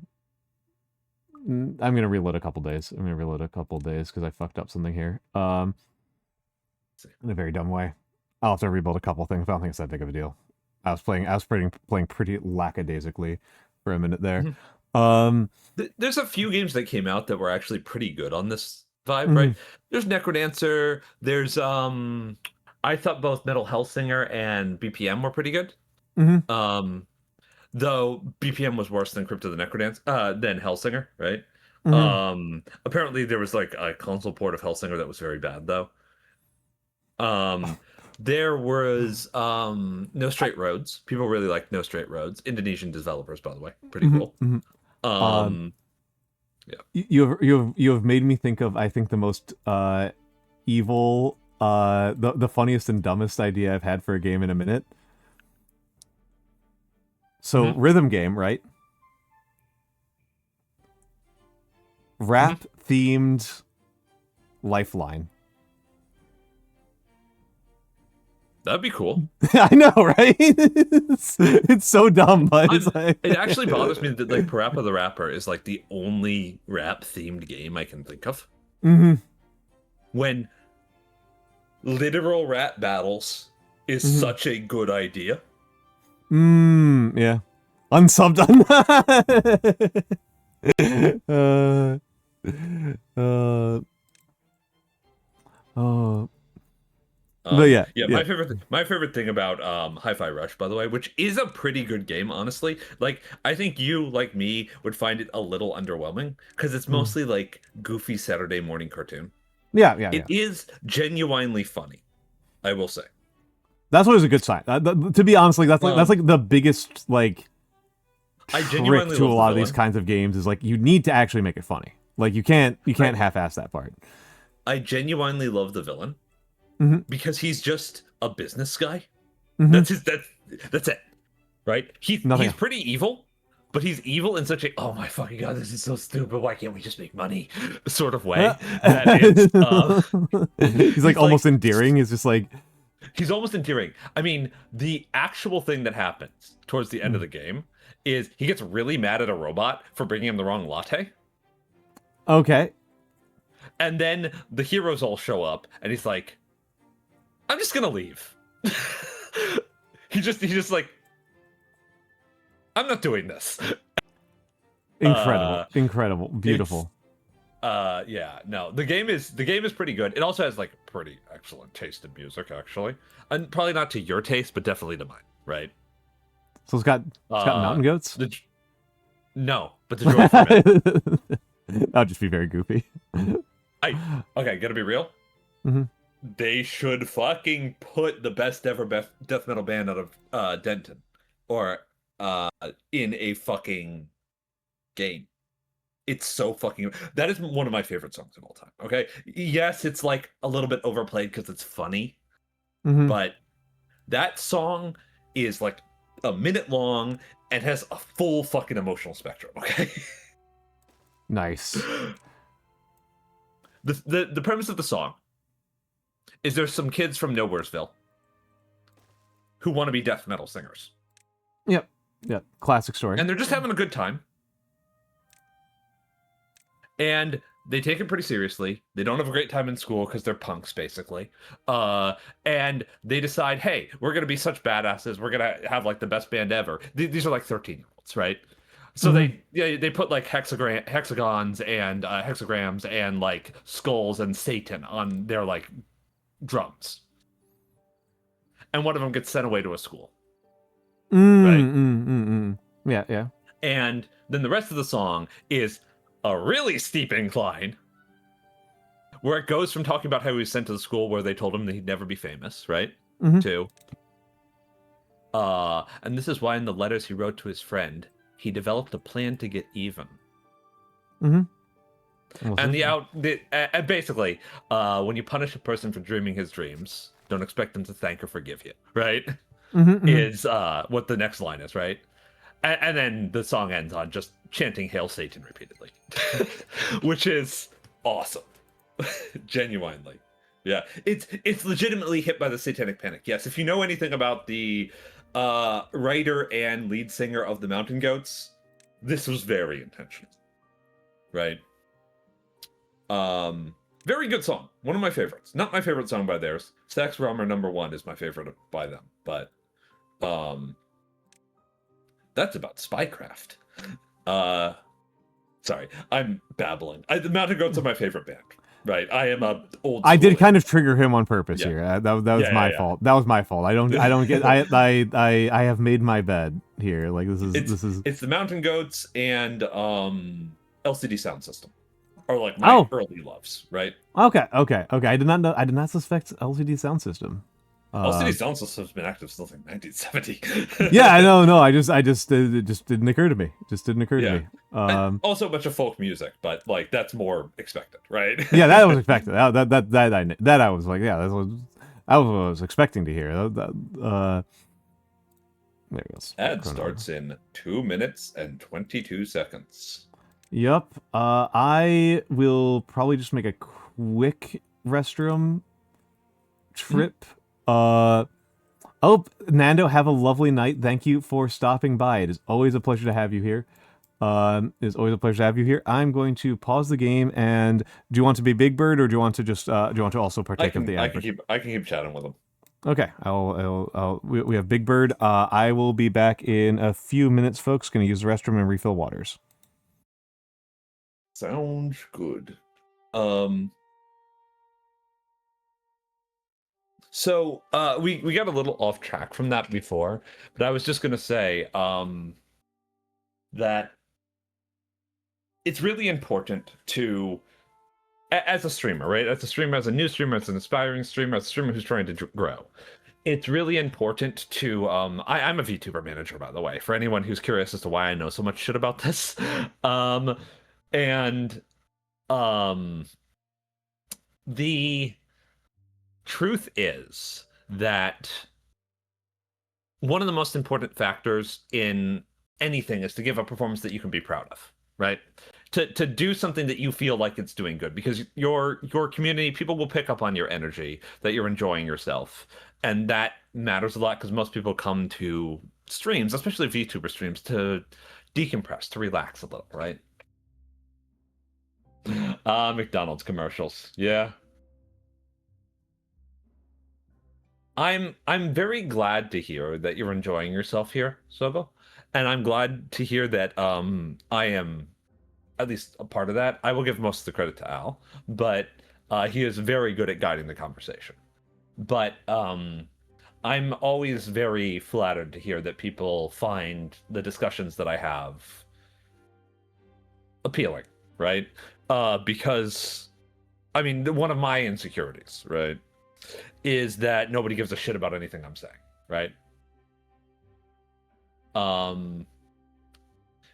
reload a couple days. Because I fucked up something here. In a very dumb way. I'll have to rebuild a couple things, but I don't think it's that big of a deal. I was playing pretty lackadaisically for a minute there. There's a few games that came out that were actually pretty good on this vibe, right? There's Necrodancer. There's I thought both Metal Hellsinger and BPM were pretty good. Though BPM was worse than Crypt of the Necrodancer, than Hellsinger, right? Apparently there was like a console port of Hellsinger that was very bad though. There was No Straight Roads. People really liked No Straight Roads. Indonesian developers, by the way. Pretty cool. Yeah. You have made me think of, I think, the most evil, the funniest and dumbest idea I've had for a game in a minute. So rhythm game, right? Rap themed Lifeline. That'd be cool. I know, right? It's so dumb, but it's like... It actually bothers me that like Parappa the Rapper is like the only rap themed game I can think of. When literal rap battles is such a good idea. Yeah. Unsubbed but yeah, my favorite thing about Hi-Fi Rush, by the way, which is a pretty good game, honestly. Like, I think you, like me, would find it a little underwhelming because it's mostly like goofy Saturday morning cartoon. Yeah. It is genuinely funny, I will say. That's always a good sign. To be honest, like that's like the biggest like trick to a lot of these kinds of games is like you need to actually make it funny. Like you can't half-ass that part. I genuinely love the villain. Because he's just a business guy. That's it. Right? He's pretty evil, but he's evil in such a oh my fucking god, this is so stupid, why can't we just make money sort of way. He's like almost endearing. He's just like he's almost endearing. I mean, the actual thing that happens towards the end of the game is he gets really mad at a robot for bringing him the wrong latte. Okay. And then the heroes all show up, and he's like, "I'm just gonna leave." He just like, "I'm not doing this." Incredible, beautiful. Yeah, no, the game is pretty good. It also has like pretty excellent taste in music, actually, and probably not to your taste, but definitely to mine, right? So it's got mountain goats. No, but the droid forbid. That'll just be very goofy. Okay, gotta be real. Mm-hmm. They should fucking put the best ever death metal band out of Denton, or in a fucking game. It's so fucking. That is one of my favorite songs of all time. Okay, yes, it's like a little bit overplayed because it's funny, but that song is like a minute long and has a full fucking emotional spectrum. Okay. Nice. The premise of the song is there's some kids from Nowheresville who want to be death metal singers. Yep. Classic story. And they're just having a good time. And they take it pretty seriously. They don't have a great time in school because they're punks, basically. And they decide, hey, we're going to be such badasses. We're going to have like the best band ever. These are like 13-year-olds, right? So they put like hexagons and hexagrams and like skulls and Satan on their like drums. And one of them gets sent away to a school. Right? Yeah. And then the rest of the song is a really steep incline where it goes from talking about how he was sent to the school where they told him that he'd never be famous, right? To and this is why in the letters he wrote to his friend, he developed a plan to get even. And basically, when you punish a person for dreaming his dreams, don't expect them to thank or forgive you, right? Is what the next line is, right? And then the song ends on just chanting Hail Satan repeatedly, which is awesome. Genuinely. Yeah, it's legitimately hit by the Satanic Panic. Yes, if you know anything about the writer and lead singer of the Mountain Goats, this was very intentional. Right? Very good song. One of my favorites. Not my favorite song by theirs. Sax Realmer #1 is my favorite by them, but that's about spycraft. Sorry, I'm babbling. The Mountain Goats are my favorite band. Right, I am a old. I did kind of trigger him on purpose here. That was my fault. That was my fault. I don't get. I have made my bed here. Like this is. It's the Mountain Goats and LCD Sound System, are like my early loves. Right. Okay. I did not know. I did not suspect LCD Sound System. LCD Sound System's been active since like 1970. Yeah, I know. No, it just didn't occur to me. To me. Also a bunch of folk music, but like that's more expected, right? Yeah, that was expected. That I was like, yeah, that was what I was expecting to hear. There it goes. Ad starts in 2 minutes and 22 seconds. Yep. I will probably just make a quick restroom trip. Nando, have a lovely night. Thank you for stopping by. It is always a pleasure to have you here. I'm going to pause the game. And do you want to be Big Bird, or do you want to just do you want to also partake of the ad? I can keep chatting with him. Okay, we have Big Bird. I will be back in a few minutes, folks. Going to use the restroom and refill waters. Sounds good. So we got a little off track from that before, but I was just gonna say that it's really important to, as a streamer, right? As a streamer, as a new streamer, as an aspiring streamer, as a streamer who's trying to grow, it's really important to I'm a VTuber manager, by the way, for anyone who's curious as to why I know so much shit about this. The truth is that one of the most important factors in anything is to give a performance that you can be proud of, right? To do something that you feel like it's doing good, because your community, people will pick up on your energy, that you're enjoying yourself, and that matters a lot because most people come to streams, especially VTuber streams, to decompress, to relax a little, right? McDonald's commercials. Yeah. I'm very glad to hear that you're enjoying yourself here, Sogo. And I'm glad to hear that I am at least a part of that. I will give most of the credit to Al, but he is very good at guiding the conversation. But I'm always very flattered to hear that people find the discussions that I have appealing, right? Because, I mean, one of my insecurities, right, is that nobody gives a shit about anything I'm saying, right?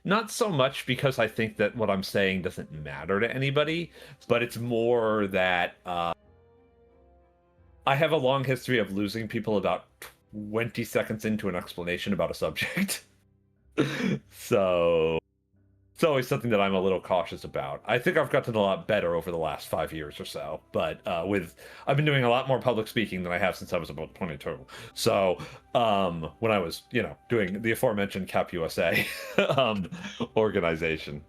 Not so much because I think that what I'm saying doesn't matter to anybody, but it's more that I have a long history of losing people about 20 seconds into an explanation about a subject. So it's always something that I'm a little cautious about. I think I've gotten a lot better over the last 5 years or so, but I've been doing a lot more public speaking than I have since I was about 22. So when I was, doing the aforementioned Cap USA organization.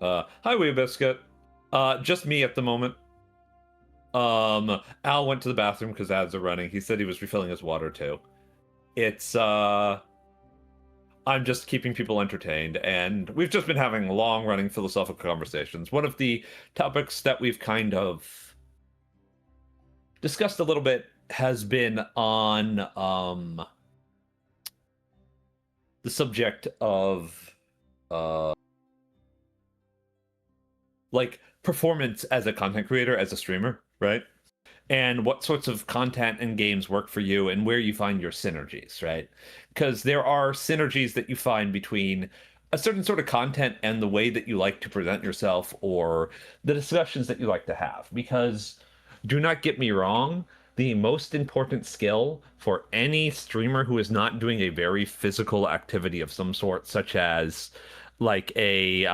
Hi, Wee Biscuit. Just me at the moment. Al went to the bathroom because ads are running. He said he was refilling his water too. It's I'm just keeping people entertained, and we've just been having long-running philosophical conversations. One of the topics that we've kind of discussed a little bit has been on the subject of like performance as a content creator, as a streamer, right? And what sorts of content and games work for you and where you find your synergies, right? Because there are synergies that you find between a certain sort of content and the way that you like to present yourself or the discussions that you like to have. Because do not get me wrong, the most important skill for any streamer who is not doing a very physical activity of some sort, such as like a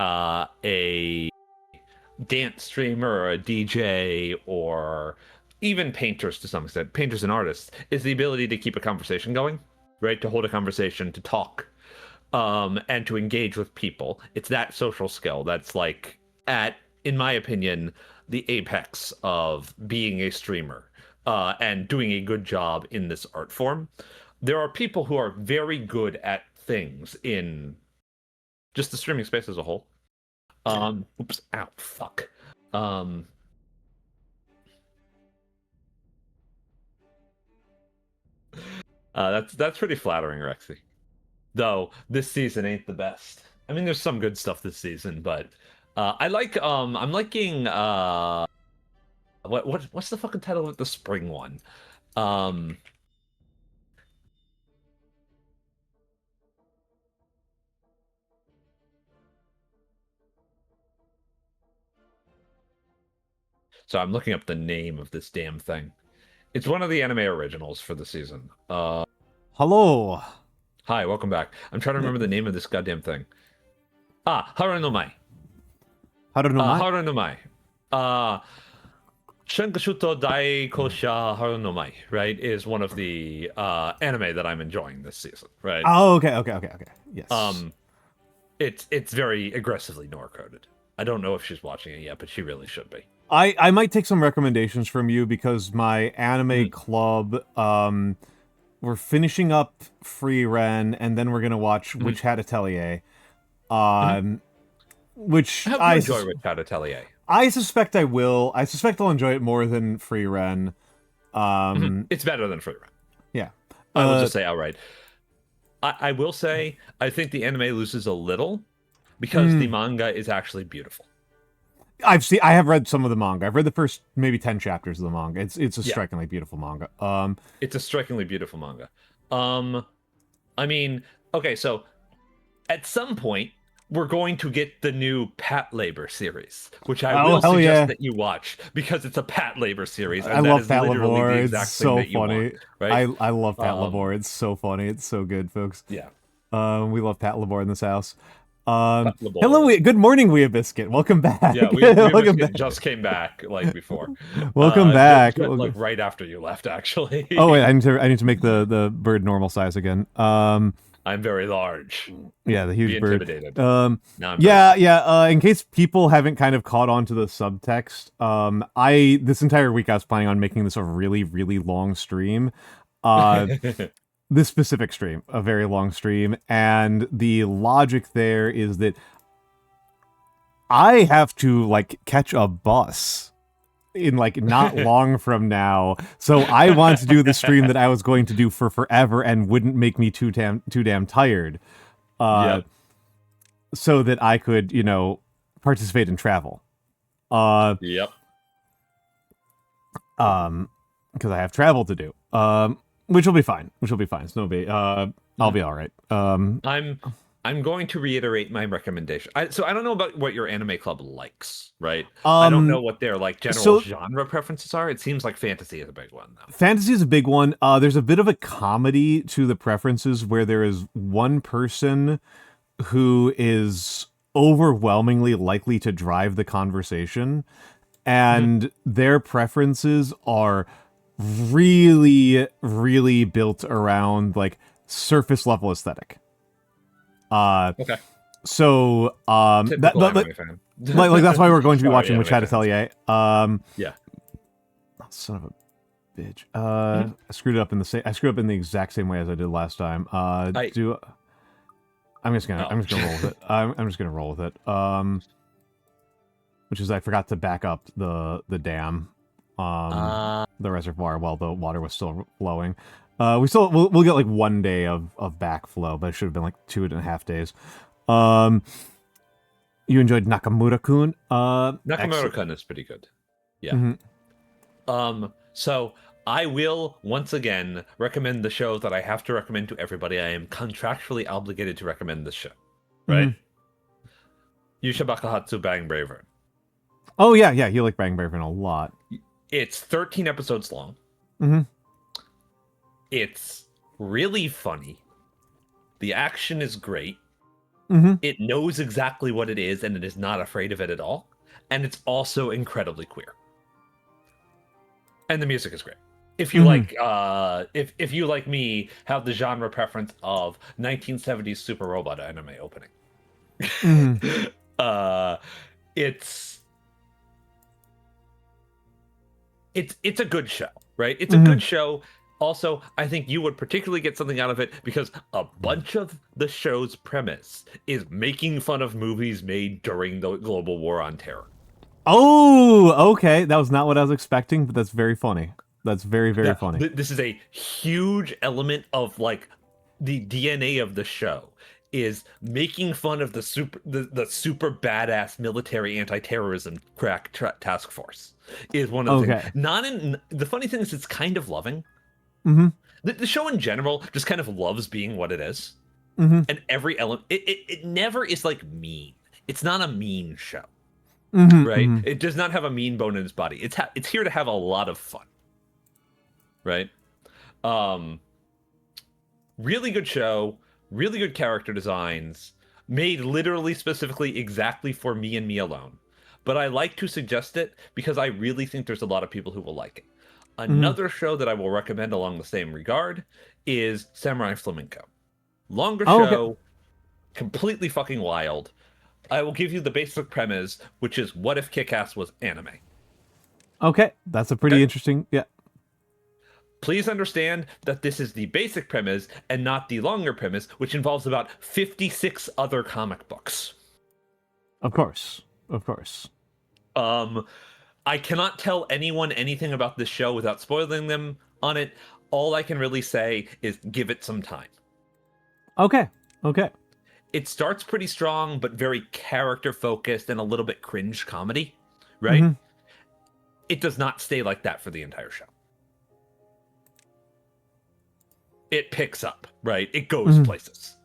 dance streamer or a DJ or even painters to some extent, painters and artists, is the ability to keep a conversation going, right? To hold a conversation, to talk, and to engage with people. It's that social skill that's like in my opinion, the apex of being a streamer and doing a good job in this art form. There are people who are very good at things in just the streaming space as a whole. Oops, ow, fuck. That's pretty flattering, Rexy. Though this season ain't the best. I mean, there's some good stuff this season, but I'm liking what's the fucking title of the spring one? So I'm looking up the name of this damn thing. It's one of the anime originals for the season. Hello. Hi, welcome back. I'm trying to remember the name of this goddamn thing. Haru no Mai. Haru no Mai? Haru no Mai. Shunkashuto Dai Kosha Haru no Mai, right, is one of the anime that I'm enjoying this season, right? Oh, okay. Yes. It's very aggressively Nor coded. I don't know if she's watching it yet, but she really should be. I might take some recommendations from you because my anime club, we're finishing up Free Ren, and then we're gonna watch Witch Hat Atelier. Which I enjoy Witch Hat Atelier. I suspect I will. I suspect I'll enjoy it more than Free Ren. It's better than Free Ren. Yeah. I will just say outright. I will say I think the anime loses a little because the manga is actually beautiful. I have read some of the manga. I've read the first maybe 10 chapters of the manga. It's a strikingly beautiful manga. It's a strikingly beautiful manga. I mean, okay, so at some point we're going to get the new Pat Labor series, which I will suggest that you watch because it's a Pat Labor series. And I love Pat literally Labor. the exact It's thing so that you funny. want, right? I love Pat Labor. It's so funny. It's so good, folks. Yeah. We love Pat Labor in this house. Hello, good morning, Weeabiscuit. Welcome back. Yeah, Welcome back. just came back like before. Welcome back. Like right after you left, actually. Oh wait, I need to make the bird normal size again. I'm very large. Yeah, the huge Be bird. intimidated. In case people haven't kind of caught on to the subtext, this entire week I was planning on making this a really, really long stream. This specific stream, a very long stream, and the logic there is that I have to like catch a bus in like not long from now, so I want to do the stream that I was going to do for forever and wouldn't make me too damn tired, so that I could participate in travel. Yep. Because I have travel to do. Which will be fine. It's no big. I'll be all right. I'm going to reiterate my recommendation. So I don't know about what your anime club likes, right? I don't know what their like general genre preferences are. It seems like fantasy is a big one, though. Fantasy is a big one. There's a bit of a comedy to the preferences where there is one person who is overwhelmingly likely to drive the conversation, and their preferences are really, really built around like surface level aesthetic. Okay. So Typical anime fan. like that's why we're going to be watching Sorry, Witch Atelier. Yeah. Oh, son of a bitch. I screwed up in the exact same way as I did last time. I'm just gonna roll with it. I'm just gonna roll with it. Which is I forgot to back up the dam. The reservoir while the water was still flowing. We'll get like 1 day of backflow, but it should have been like 2.5 days. You enjoyed Nakamura-kun? Nakamura-kun is pretty good. Yeah. Mm-hmm. So I will once again recommend the show that I have to recommend to everybody. I am contractually obligated to recommend this show, right? Yushabakahatsu Bang Braver. Oh yeah, you like Bang Braver a lot. It's 13 episodes long. It's really funny. The action is great. It knows exactly what it is, and it is not afraid of it at all. And it's also incredibly queer. And the music is great. If you like, if you like me, have the genre preference of 1970s super robot anime opening. It's a good show, right? It's a good show. Also, I think you would particularly get something out of it because a bunch of the show's premise is making fun of movies made during the global war on terror. Oh, okay. That was not what I was expecting, but that's very funny. That's very, very funny. This is a huge element of like the DNA of the show is making fun of the super badass military anti-terrorism crack task force is one of the things. The funny thing is it's kind of loving. The show in general just kind of loves being what it is. And every element, it never is like mean. It's not a mean show, right? It does not have a mean bone in its body. It's here to have a lot of fun, right? Really good show, really good character designs, made literally specifically exactly for me and me alone. But I like to suggest it because I really think there's a lot of people who will like it. Another show that I will recommend along the same regard is Samurai Flamenco. Longer show, completely fucking wild. I will give you the basic premise, which is what if Kick-Ass was anime? Okay, that's a pretty interesting, Please understand that this is the basic premise and not the longer premise, which involves about 56 other comic books. Of course. I cannot tell anyone anything about this show without spoiling them on it. All I can really say is give it some time. Okay. It starts pretty strong, but very character-focused and a little bit cringe comedy, right? It does not stay like that for the entire show. It picks up, right? It goes places.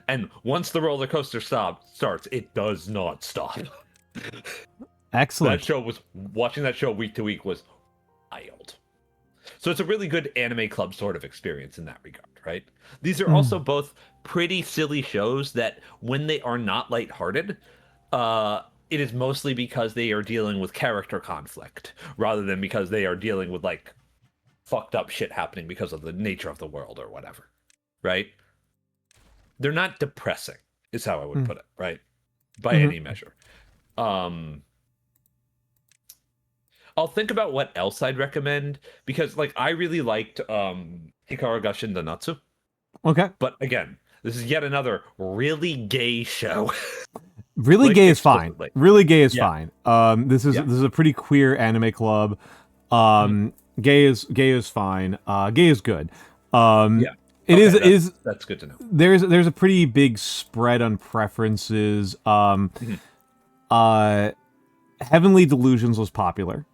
And once the roller coaster starts, it does not stop. Excellent. Watching that show week to week was wild. So it's a really good anime club sort of experience in that regard, right? These are also both pretty silly shows that when they are not lighthearted, it is mostly because they are dealing with character conflict rather than because they are dealing with like fucked up shit happening because of the nature of the world or whatever, right? They're not depressing, is how I would put it, right? By any measure. I'll think about what else I'd recommend because, like, I really liked Hikaru Gashin Danatsu. Okay. But again, this is yet another really gay show. Really Like, gay is fine. explicitly. Really gay is Yeah. fine. This is a pretty queer anime club. Gay is fine. Gay is good. Yeah. It is. That's good to know. There's a pretty big spread on preferences. Heavenly Delusions was popular.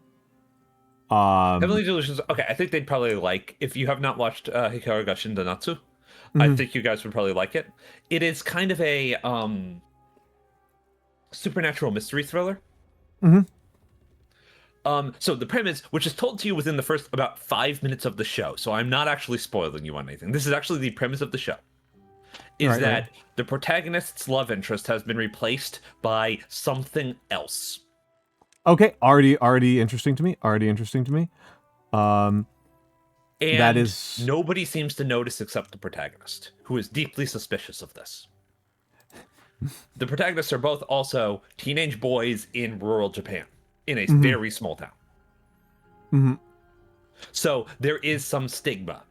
Heavenly Delusions. Okay, I think they'd probably like if you have not watched Hikaru Gashin Danatsu. I think you guys would probably like it. It is kind of a supernatural mystery thriller. So the premise, which is told to you within the first about 5 minutes of the show, so I'm not actually spoiling you on anything. This is actually the premise of the show. Is that the protagonist's love interest has been replaced by something else. Okay, already interesting to me. And that is nobody seems to notice except the protagonist, who is deeply suspicious of this. The protagonists are both also teenage boys in rural Japan, in a very small town. So there is some stigma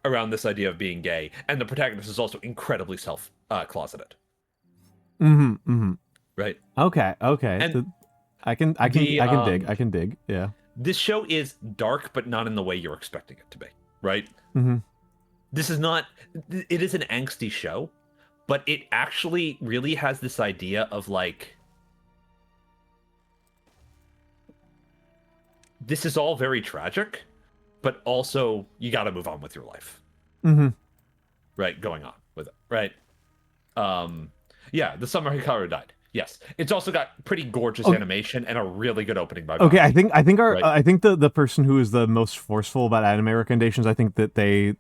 around this idea of being gay, and the protagonist is also incredibly self-closeted. Right? Okay. And I can dig. Yeah. This show is dark, but not in the way you're expecting it to be, right? This is not... It is an angsty show, but it actually really has this idea of, like... This is all very tragic, but also you got to move on with your life. Right? Going on with it, right? Yeah, the summer Hikaru died. Yes, it's also got pretty gorgeous animation and a really good opening by. Okay, I think right? I think the person who is the most forceful about anime recommendations, I think that they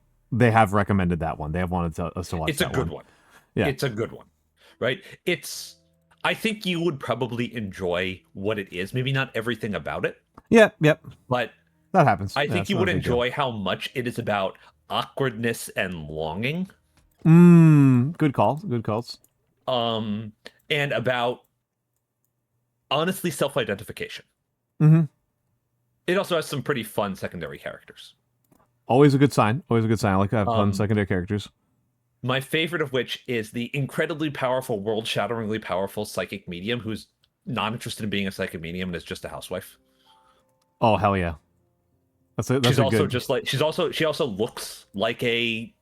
have recommended that one. They have wanted us to watch. It's a good one. Yeah, it's a good one, right? I think you would probably enjoy what it is. Maybe not everything about it. Yeah, yep. But that happens. I think you would enjoy how much it is about awkwardness and longing. Good calls. Good calls. And about honestly self-identification. It also has some pretty fun secondary characters. Always a good sign. I like to have fun secondary characters. My favorite of which is the incredibly powerful, world-shatteringly powerful psychic medium who's not interested in being a psychic medium and is just a housewife. Oh hell yeah! She's also looks like a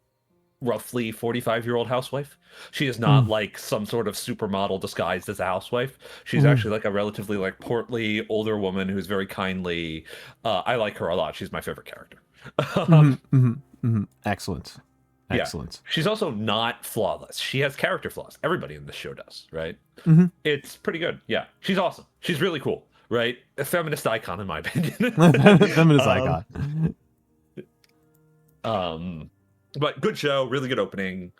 roughly 45-year-old housewife. She is not like some sort of supermodel disguised as a housewife. She's actually like a relatively like portly older woman who's very kindly. I like her a lot. She's my favorite character. Excellent. Yeah. She's also not flawless. She has character flaws. Everybody in this show does, right? It's pretty good. Yeah, she's awesome. She's really cool, right? A feminist icon, in my opinion. Feminist icon. But good show, really good opening.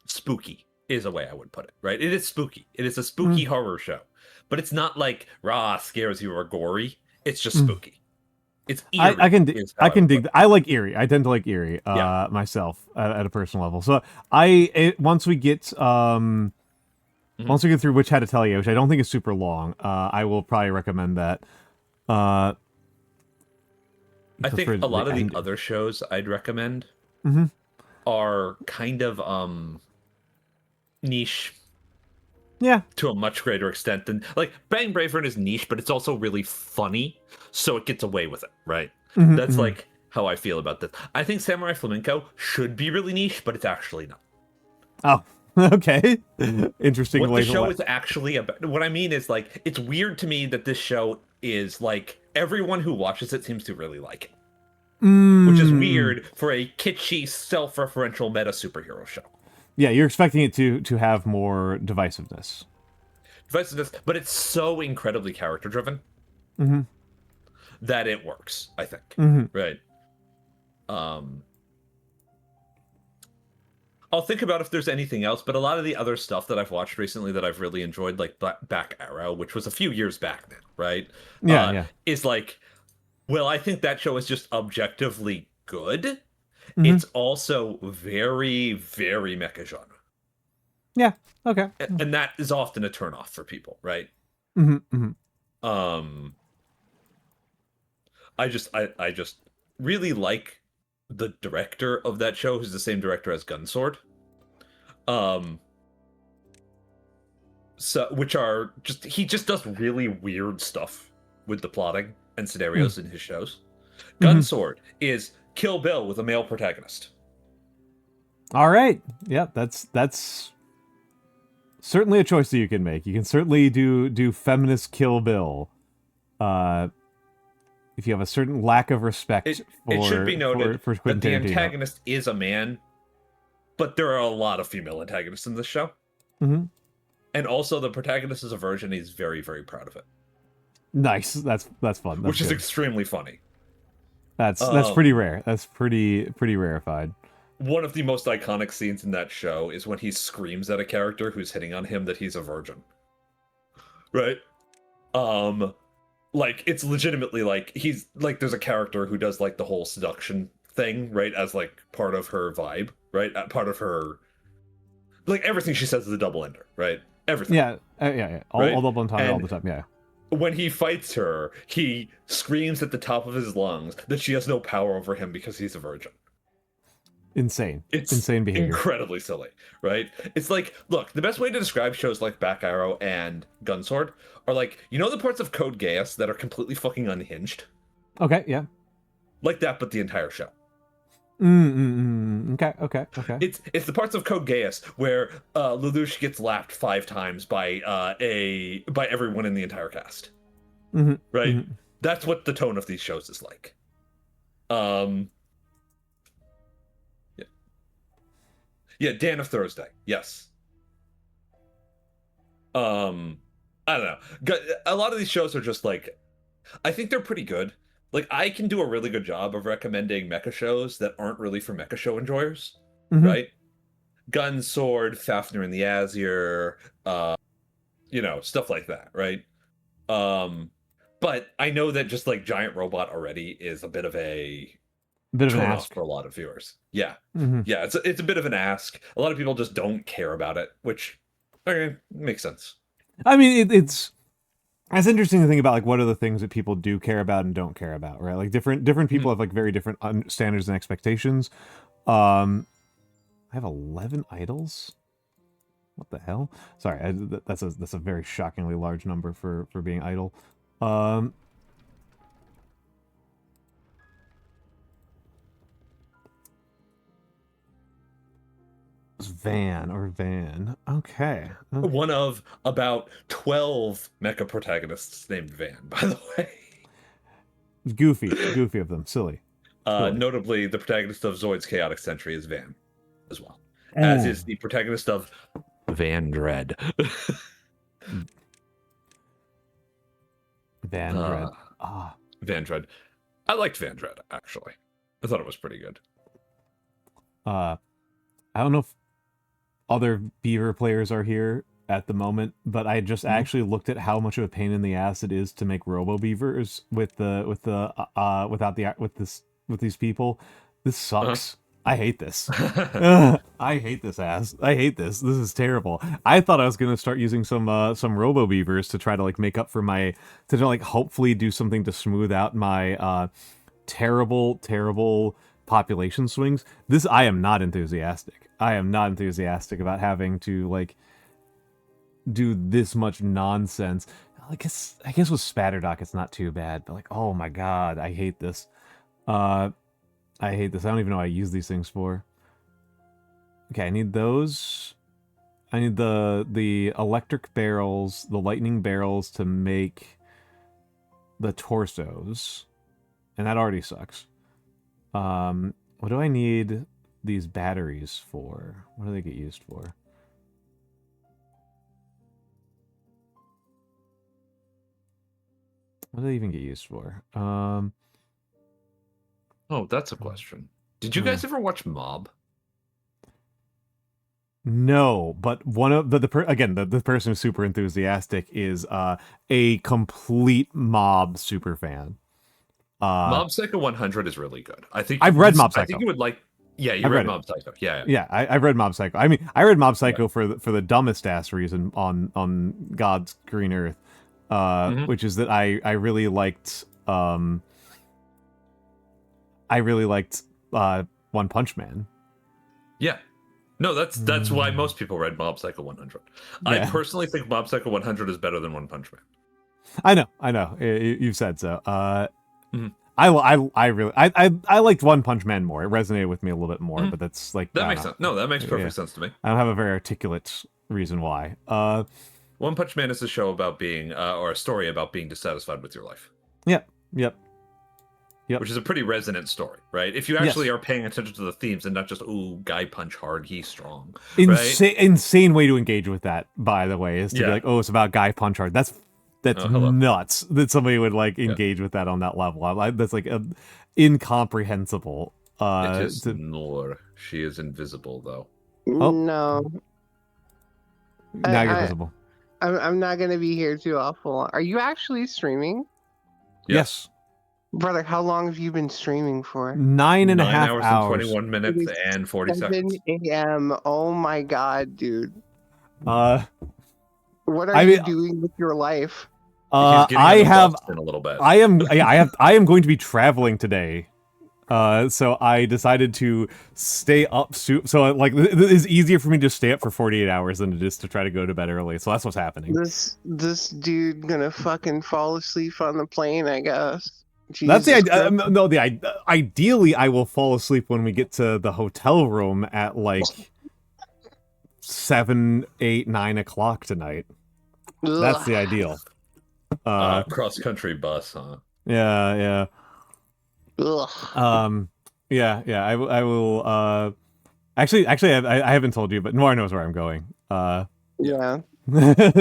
Spooky is a way I would put it, right? It is spooky. It is a spooky horror show, but it's not like scares you or gory. It's just spooky. It's eerie. I can dig. I like eerie. I tend to like eerie myself at a personal level. So once we get through Which Had to Tell You, which I don't think is super long, I will probably recommend that. I think a lot of the other shows I'd recommend are kind of niche. Yeah. To a much greater extent than like Bang Braveheart is niche, but it's also really funny, so it gets away with it, right? That's like how I feel about this. I think Samurai Flamenco should be really niche, but it's actually not. Oh, okay. Interesting. What the show is actually about. What I mean is like it's weird to me that this show is like everyone who watches it seems to really like it, which is weird for a kitschy, self-referential meta superhero show. Yeah, you're expecting it to have more divisiveness. But it's so incredibly character driven that it works, I think. Mm-hmm. Right. I'll think about if there's anything else, but a lot of the other stuff that I've watched recently that I've really enjoyed, like Back Arrow, which was a few years back now, right? Yeah. Is like, well, I think that show is just objectively good. Mm-hmm. It's also very, very mecha genre. Yeah. Okay. And that is often a turnoff for people, right? Mm-hmm. I just really like the director of that show, who's the same director as Gunsword. So which are just he just does really weird stuff with the plotting and scenarios in his shows. Gunsword is Kill Bill with a male protagonist. All right. Yeah, that's certainly a choice that you can make. You can certainly do feminist Kill Bill. If you have a certain lack of respect It should be noted for that the Tarantino. antagonist is a man, but there are a lot of female antagonists in this show. Mm-hmm. And also the protagonist is a virgin. He's very, very proud of it. Nice. That's fun. That's which is good. extremely funny. That's pretty rare. That's pretty rarefied. One of the most iconic scenes in that show is when he screams at a character who's hitting on him that he's a virgin. Right? Like, it's legitimately like, he's like, there's a character who does like the whole seduction thing, right? As like part of her vibe, right? Part of her, like, everything she says is a double ender, right? Everything. Yeah. All double time, all the time. Yeah. When he fights her, he screams at the top of his lungs that she has no power over him because he's a virgin. Insane. It's insane behavior. Incredibly silly, right? It's like, look, the best way to describe shows like Back Arrow and Gunsword are like, you know the parts of Code Geass that are completely fucking unhinged? Okay, yeah. Like that, but the entire show. Okay. It's the parts of Code Geass where Lelouch gets lapped 5 times by everyone in the entire cast. Mm-hmm. Right? Mm-hmm. That's what the tone of these shows is like. Yeah, Dan of Thursday. Yes. I don't know. A lot of these shows are just like, I think they're pretty good. Like, I can do a really good job of recommending mecha shows that aren't really for mecha show enjoyers, right? Gun, Sword, Fafnir and the Azure, stuff like that, right? But I know that just like Giant Robot already is a bit of an ask for a lot of viewers. Yeah, yeah, it's a bit of an ask. A lot of people just don't care about it, which makes sense. I mean, it's interesting to think about, like, what are the things that people do care about and don't care about, right? Like, different people have like very different standards and expectations. I have 11 idols. What the hell? Sorry, that's a very shockingly large number for being idle. Van. Okay. One of about 12 mecha protagonists named Van, by the way. Goofy of them. Silly. Notably, the protagonist of Zoid's Chaotic Century is Van, as well. As is the protagonist of Van Dread. Van Dread. Van Dread. I liked Van Dread, actually. I thought it was pretty good. I don't know if other Beaver players are here at the moment, but I just actually looked at how much of a pain in the ass it is to make Robo Beavers with these people. This sucks. I hate this. I hate this ass. I hate this. This is terrible. I thought I was gonna start using some Robo Beavers to try to like make up for hopefully do something to smooth out my terrible population swings. I am not enthusiastic. I am not enthusiastic about having to like do this much nonsense. I guess with Spatterdock it's not too bad, but like, oh my god, I hate this. I hate this. I don't even know what I use these things for. Okay, I need those. I need the electric barrels, the lightning barrels to make the torsos. And that already sucks. What do I need these batteries for? What do they get used for? What do they even get used for? Oh, that's a question. Did you guys ever watch Mob? No, but one of the person who's super enthusiastic is a complete Mob super fan. Mob Psycho 100 is really good. I think I've read Mob I Psycho. think you would like. Yeah, you I've read read it. Mob Psycho. Yeah. Yeah, I've read Mob Psycho. I mean, I read Mob Psycho for the dumbest ass reason on God's green earth, which is that I really liked One Punch Man. Yeah. No, that's why most people read Mob Psycho 100. Yeah. I personally think Mob Psycho 100 is better than One Punch Man. I know. You've said so. I really liked One Punch Man more. It resonated with me a little bit more, but that's like That makes sense. No, that makes perfect sense to me. I don't have a very articulate reason why. One Punch Man is a show about being, or a story about being dissatisfied with your life. Yep. Which is a pretty resonant story, right? If you actually are paying attention to the themes and not just, ooh, guy punch hard, he's strong. Insane way to engage with that, by the way, is to be like, oh, it's about guy punch hard. That's nuts that somebody would like engage with that on that level. That's like incomprehensible. It is Noir. She is invisible, though. Oh. No. Now you're visible. I'm not going to be here too awful. Are you actually streaming? Yes. Brother, how long have you been streaming for? 9.5 hours. hours. And 21 minutes and 40 seconds. 7 a.m. Oh my god, dude. What What are you doing with your life? I have in a little bit. I am going to be traveling today. So I decided to stay up so like it is easier for me to stay up for 48 hours than it is to try to go to bed early. So that's what's happening. This dude gonna fucking fall asleep on the plane, I guess. That's the idea. Ideally, I will fall asleep when we get to the hotel room at like 7, 8, 9 o'clock tonight. Ugh. That's the ideal. Cross country bus, huh? Yeah. Ugh. Yeah. I will. Actually, I haven't told you, but Noir knows where I'm going. Yeah.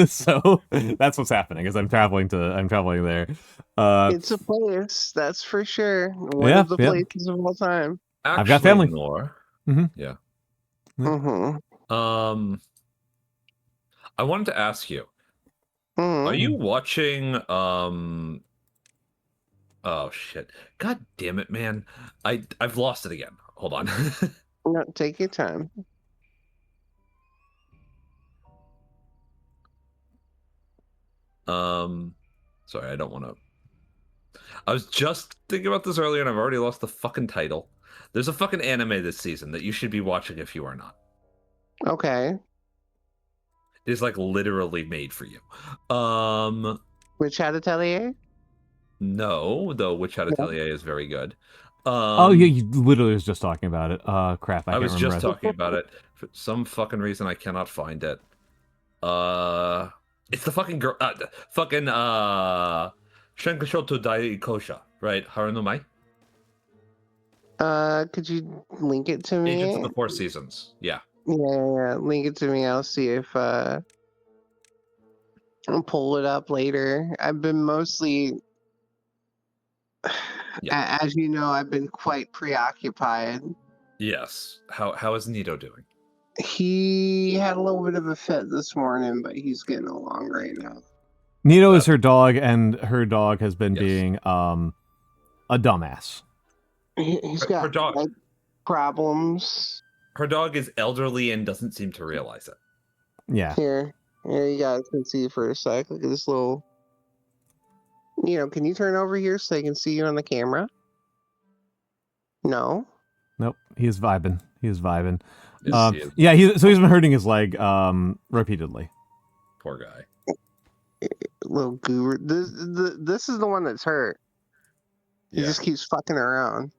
So that's what's happening. Is I'm traveling there. It's a place, that's for sure. One of the places of all time. Actually, I've got family. Noir. Yeah. Mm-hmm. I wanted to ask you. Are you watching oh shit. God damn it, man. I've lost it again. Hold on. No, take your time. Sorry, I don't want to. I was just thinking about this earlier and I've already lost the fucking title. There's a fucking anime this season that you should be watching if you are not. Okay. It is like literally made for you. Witch Hat Atelier? No, though Witch Hat Atelier is very good. Oh yeah, you literally was just talking about it. Crap, I was can't just remember. talking about it. For some fucking reason I cannot find it. It's the fucking girl Shenkashoto Dai Kosha, right? Haru no Mai? Could you link it to me? Agents of the Four Seasons. Yeah. Yeah, link it to me. I'll see if I'll pull it up later. I've been mostly as you know, I've been quite preoccupied. Yes. How is Nito doing? He had a little bit of a fit this morning, but he's getting along right now. Nito is her dog, and her dog has been being a dumbass. He's got her dog, like, problems. Her dog is elderly and doesn't seem to realize it. Yeah. Here you guys can see for a sec. Look at this little. Can you turn over here so I can see you on the camera? No. Nope. He's vibing. He's vibing. Yes, he is. Yeah. He's been hurting his leg repeatedly. Poor guy. Little guru. This is the one that's hurt. He just keeps fucking around.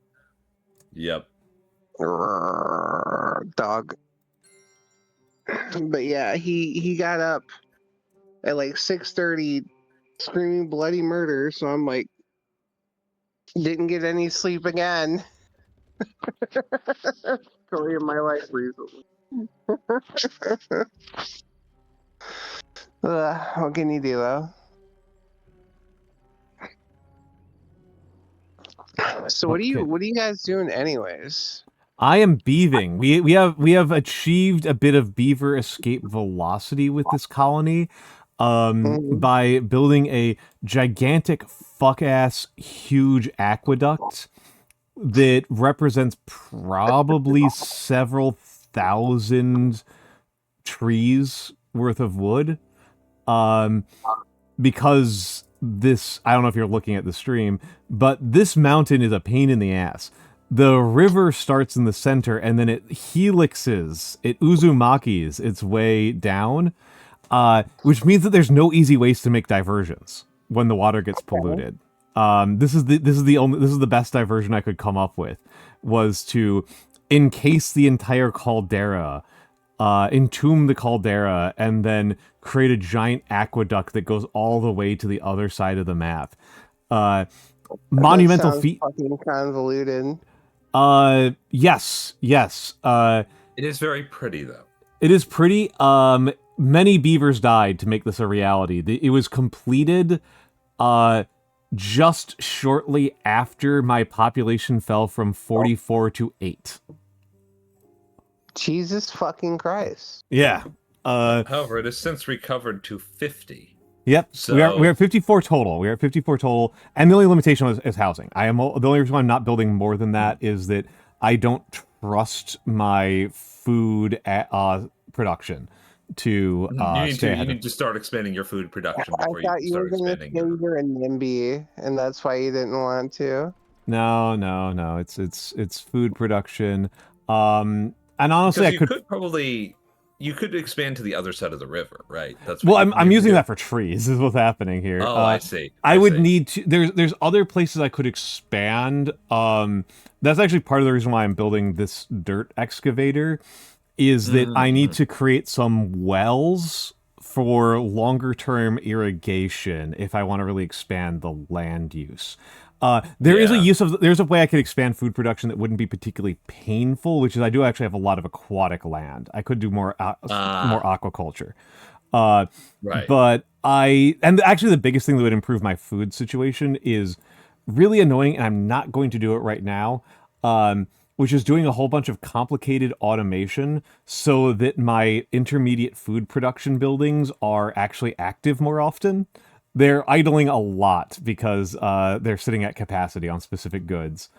Yep. Dog. But yeah, he got up at like 6:30 screaming bloody murder, so I'm like, didn't get any sleep again. Story of my life recently. What can you do though? So Okay. what are you guys doing anyways? I am beaving. We have achieved a bit of beaver escape velocity with this colony, Mhm. by building a gigantic fuck ass huge aqueduct that represents probably several thousand trees worth of wood. Because this, I don't know if you're looking at the stream, but this mountain is a pain in the ass. The river starts in the center and then it helixes, it uzumakis its way down, which means that there's no easy ways to make diversions when the water gets polluted. This is the best diversion I could come up with, was to encase the entire caldera, entomb the caldera, and then create a giant aqueduct that goes all the way to the other side of the map. Monumental That sounds feat. fucking convoluted. Yes. It is very pretty though. It is pretty. Many beavers died to make this a reality. It was completed just shortly after my population fell from 44 to 8. Jesus fucking Christ. Yeah. However, it has since recovered to 50. Yep. So We are at 54 total. We are at 54 total, and the only limitation is housing. The only reason why I'm not building more than that is that I don't trust my food production to stay ahead. You need to start expanding your food production I before thought you you were start gonna expanding. say you're a NIMBY, and that's why you didn't want to. No. It's food production. And honestly, I You could expand to the other side of the river, right? That's well, what you I'm need to using do. that for trees. Is what's happening here. Oh, I see. I would see. need to. There's other places I could expand. That's actually part of the reason why I'm building this dirt excavator, is that I need to create some wells for longer term irrigation if I want to really expand the land use. There's a way I could expand food production that wouldn't be particularly painful, which is I do actually have a lot of aquatic land. I could do more aquaculture. Right. But actually the biggest thing that would improve my food situation is really annoying, and I'm not going to do it right now, which is doing a whole bunch of complicated automation so that my intermediate food production buildings are actually active more often. They're idling a lot because they're sitting at capacity on specific goods.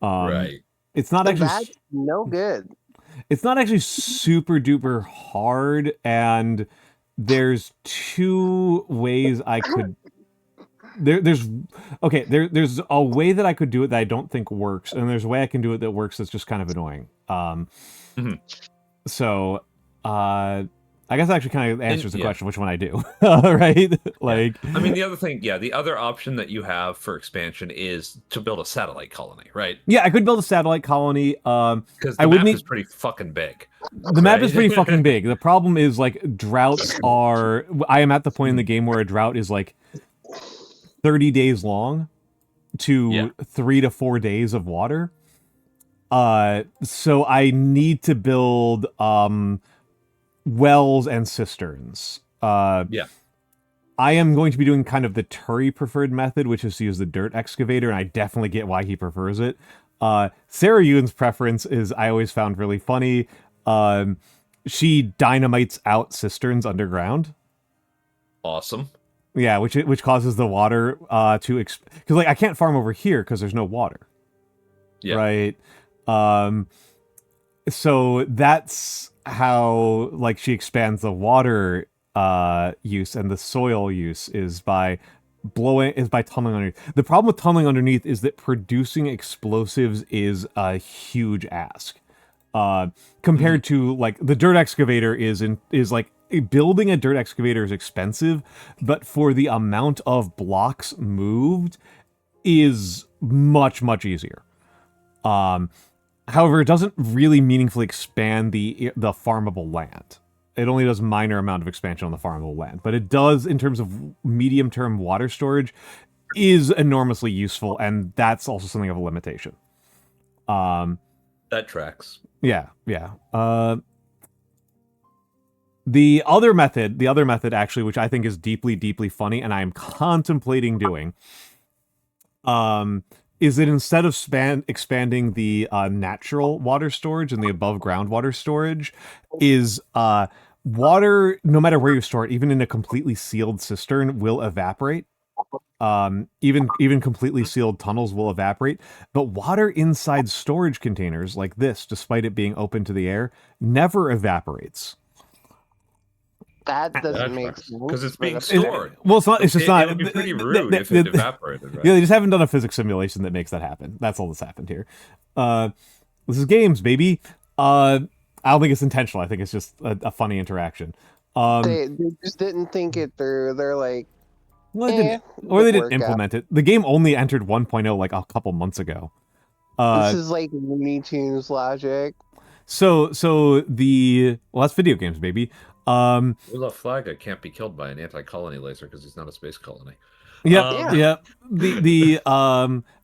Right. It's not actually That's no good. It's not actually super duper hard, and there's two ways I could. There's a way that I could do it that I don't think works, and there's a way I can do it that works that's just kind of annoying. So, I guess that actually kind of answers the question which one I do, right? Like, I mean, the other thing, the other option that you have for expansion is to build a satellite colony, right? Yeah, I could build a satellite colony. Because the map is pretty fucking big. The map is pretty fucking big. The problem is, like, droughts are. I am at the point in the game where a drought is like 30 days long to 3 to 4 days of water. So I need to build wells and cisterns. I am going to be doing kind of the Turi preferred method, which is to use the dirt excavator, and I definitely get why he prefers it. Sarah Ewan's preference is, I always found really funny. She dynamites out cisterns underground. Awesome. Yeah, which causes the water to because like I can't farm over here because there's no water. Yeah. Right. So that's how like she expands the water use, and the soil use is by tunneling underneath. The problem with tunneling underneath is that producing explosives is a huge ask. Compared to like the dirt excavator is like building a dirt excavator is expensive, but for the amount of blocks moved is much easier. However, it doesn't really meaningfully expand the farmable land. It only does minor amount of expansion on the farmable land, but it does in terms of medium-term water storage is enormously useful, and that's also something of a limitation. That tracks. Yeah. The other method actually, which I think is deeply funny, and I am contemplating doing, is that instead of expanding the natural water storage and the above ground water storage, is water, no matter where you store it, even in a completely sealed cistern, will evaporate. Even completely sealed tunnels will evaporate, but water inside storage containers like this, despite it being open to the air, never evaporates. That doesn't make sense. Because it's being but- stored. Well, it's not. It's just It not. would be pretty rude if it evaporated, right? Yeah, they just haven't done a physics simulation that makes that happen. That's all that's happened here. This is games, baby. I don't think it's intentional. I think it's just a funny interaction. They just didn't think it through. They're like, Well, they didn't, or they didn't implement it. The game only entered 1.0 like a couple months ago. this is like Looney Tunes logic. So that's video games, baby. Ula Flaga can't be killed by an anti-colony laser because he's not a space colony. Yeah.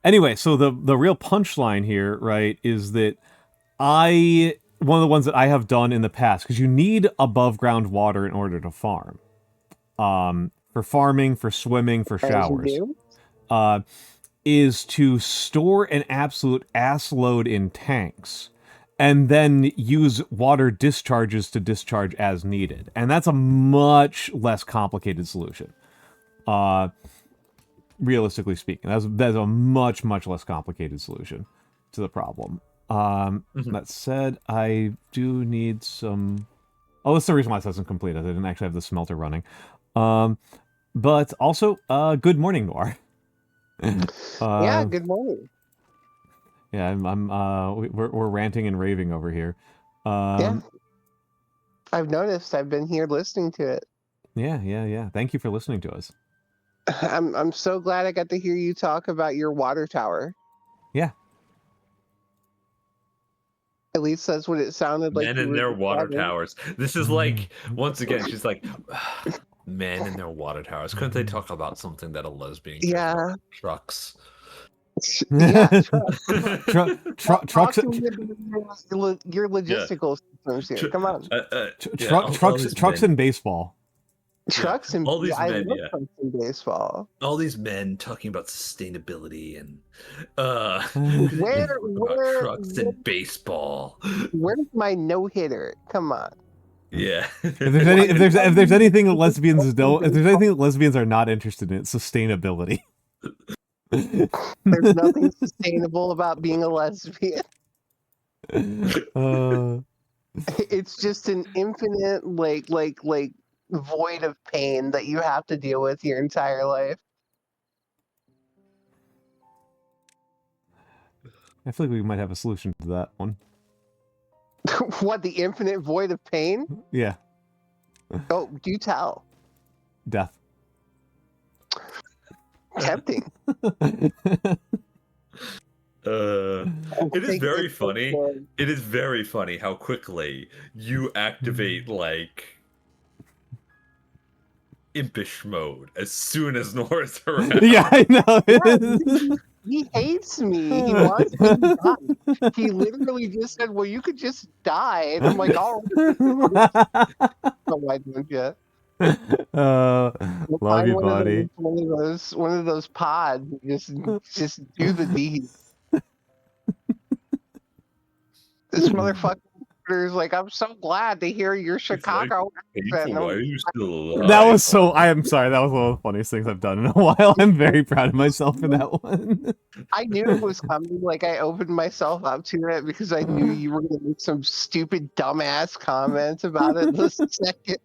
Anyway, so the real punchline here, right, is that one of the ones that I have done in the past, because you need above ground water in order to farm. For farming, for swimming, for showers. Is to store an absolute ass load in tanks and then use water discharges to discharge as needed. And that's a much less complicated solution. Realistically speaking, that's a much less complicated solution to the problem. That said, I do need some... Oh, that's the reason why this hasn't completed. I didn't actually have the smelter running. But also, good morning, Noir. Yeah, good morning. Yeah, we're ranting and raving over here. Yeah, I've noticed. I've been here listening to it. Yeah. Thank you for listening to us. I'm so glad I got to hear you talk about your water tower. Yeah. At least that's what it sounded like. Men you in were their water describing. towers. This is like, once again, she's like, men in their water towers. Couldn't they talk about something that a lesbian cares Yeah. about? Trucks. Yeah, Trucks. Talk to me about your logistical systems here. Come on. Trucks and baseball. Trucks and all these I men, love yeah. trucks and baseball. All these men talking about sustainability and Where trucks and baseball. Where's my no hitter? Come on. Yeah. If there's anything that lesbians don't, if there's anything that lesbians are not interested in, it's sustainability. There's nothing sustainable about being a lesbian. It's just an infinite like void of pain that you have to deal with your entire life. I feel like we might have a solution to that one. What, the infinite void of pain? Yeah. Oh, do tell. Death. Tempting. It is very funny. It is very funny how quickly you activate like impish mode as soon as Nora's around. Yeah, I know. He hates me. He wants me to die. He literally just said, "Well, you could just die," and I'm like, "Oh, why don't you?" Love you, buddy. One of those pods. Just do the deed. This motherfucker is like, I'm so glad to hear you're Chicago. Why are you still alive? That was so. I am sorry. That was one of the funniest things I've done in a while. I'm very proud of myself for that one. I knew it was coming. Like, I opened myself up to it because I knew you were going to make some stupid, dumbass comments about it the second.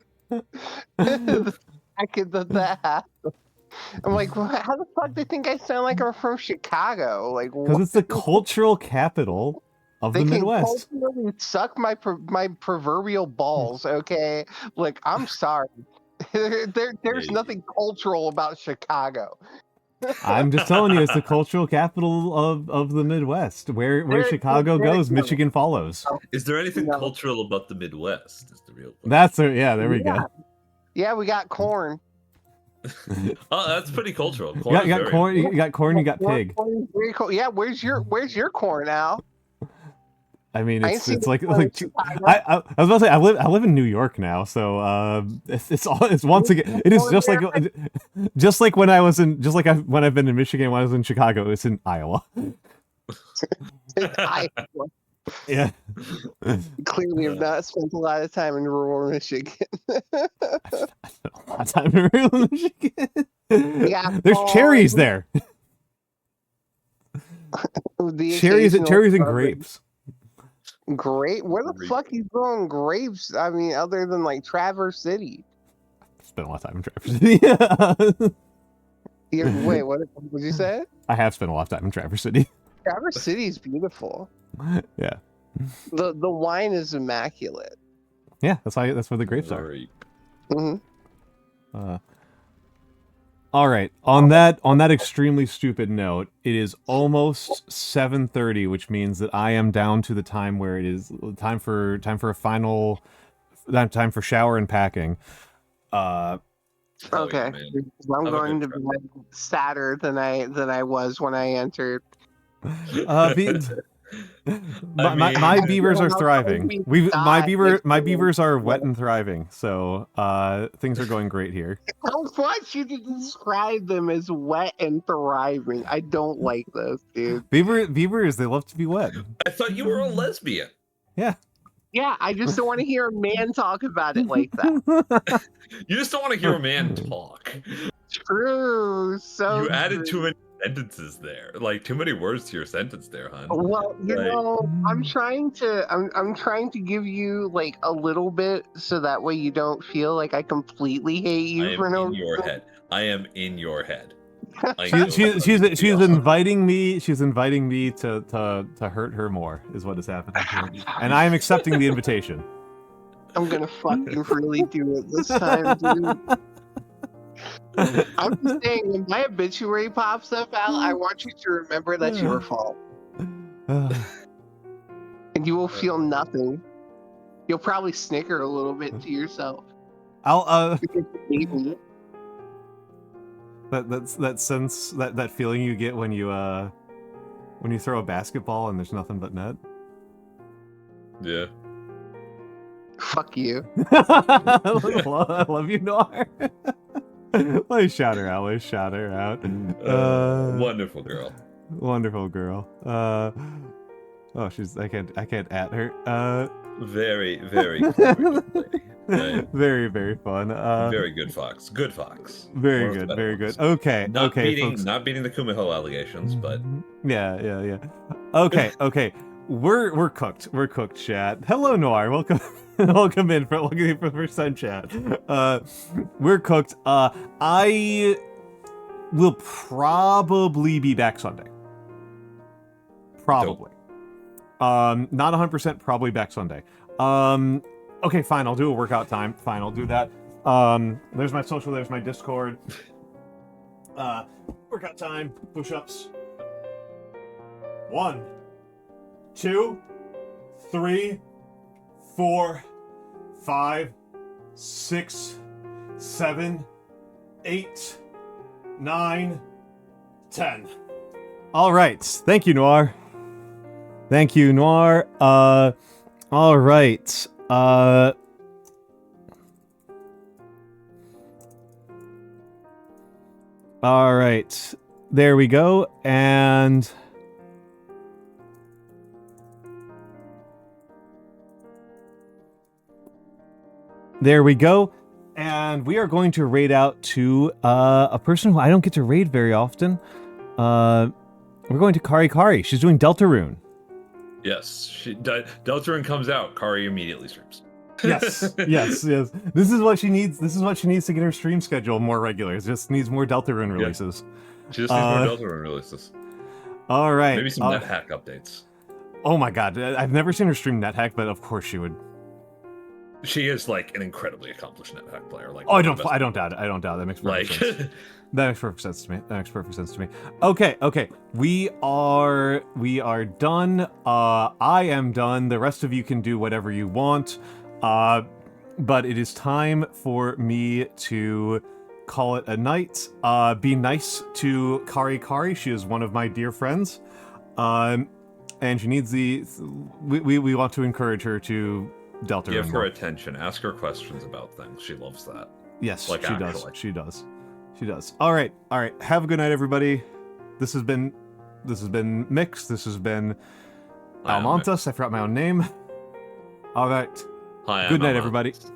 The second that happened. I'm like, well, how the fuck do you think I sound like I'm from Chicago? Like, because it's the cultural capital of the Midwest. Can suck my proverbial balls, okay? Like, I'm sorry. There's nothing cultural about Chicago. I'm just telling you, it's the cultural capital of the Midwest. Where Chicago goes, Michigan follows. Is there anything cultural about the Midwest? Is the real question. There we go. Yeah, we got corn. Oh, that's pretty cultural. You got corn. You got corn. You got pig. Very cool. Yeah, where's your corn, Al? I mean, I it's see it's the like point of Chicago. I was about to say I live in New York now, so it's once again it is just like when I was in when I've been in Michigan, when I was in Chicago, it's in Iowa. I Yeah, clearly have not spent a lot of time in rural Michigan. I spent a lot of time in rural Michigan. Yeah, There's cherries there. The Cherries occasional and urban grapes. Grape? Where the fuck you growing grapes? I mean, other than like Traverse City. Spent a lot of time in Traverse City. Wait, what did you say? I have spent a lot of time in Traverse City. Traverse City is beautiful. Yeah. The wine is immaculate. Yeah, that's where the grapes are. Hmm. All right. On that extremely stupid note, it is almost 7:30, which means that I am down to the time where it is time for a final time for shower and packing. Okay, I'm going to be sadder than I was when I entered. My beavers are thriving. My beavers are wet and thriving. So things are going great here. I want you to describe them as wet and thriving. I don't like those, dude. Beavers, they love to be wet. I thought you were a lesbian. Yeah. Yeah, I just don't want to hear a man talk about it like that. You just don't want to hear a man talk. True. So You added too many sentences there, like too many words to your sentence there, hon. Well, I'm trying to give you like a little bit so that way you don't feel like I completely hate you for no reason. I am in your head. She's inviting me. She's inviting me to hurt her more. Is what is happening here, and I am accepting the invitation. I'm gonna fucking really do it this time, dude. I'm just saying, when my obituary pops up, Al, I want you to remember that's your fault, and you will feel nothing. You'll probably snicker a little bit to yourself. That sense, that feeling you get when you throw a basketball and there's nothing but net. Yeah. Fuck you. I love you, Noir. Let's shout her out. Let's shout her out. Wonderful girl. Wonderful girl. Oh, she's. I can't at her. Very, very clever lady. Right. Very, very fun. Very good fox. Good fox. Very good. Very good. Okay. Not okay. Folks. Not beating the Kumiho allegations, but yeah. Okay. Okay. We're cooked. We're cooked, chat. Hello, Noir. Welcome. Welcome in for Sun Chat. We're cooked. I will probably be back Sunday. Probably. Not 100%. Probably back Sunday. Okay, fine. I'll do a workout time. Fine, I'll do that. There's my social. There's my Discord. Workout time. Push-ups. 1, 2, 3, 4, 5, 6, 7, 8, 9, 10. All right. Thank you, Noir. Thank you, Noir. All right. All right. There we go. And there we go. And we are going to raid out to a person who I don't get to raid very often. We're going to Kari Kari. She's doing Deltarune. yes, Deltarune comes out. Kari immediately streams. Yes. This is what she needs. This is what she needs to get her stream schedule more regular. It just needs more Deltarune releases. She just needs more Deltarune releases. All right. Maybe some NetHack updates. Oh my god, I've never seen her stream NetHack, but of course she would. She is like an incredibly accomplished NetHack player. Like, I don't doubt it. I don't doubt it. That makes perfect sense. That makes perfect sense to me. Okay. We are done. I am done. The rest of you can do whatever you want. But it is time for me to call it a night. Be nice to Kari Kari. She is one of my dear friends. and she needs the. We want to encourage her to delta. Give more. her attention. Ask her questions about things. She loves that. Yes, Like, she does. actually. She does. She does. All right. Have a good night, everybody. This has been Mikks. This has been Hi, I'm Almantas. I forgot my own name. All right. Hi, Good I'm night, everybody. Almantas.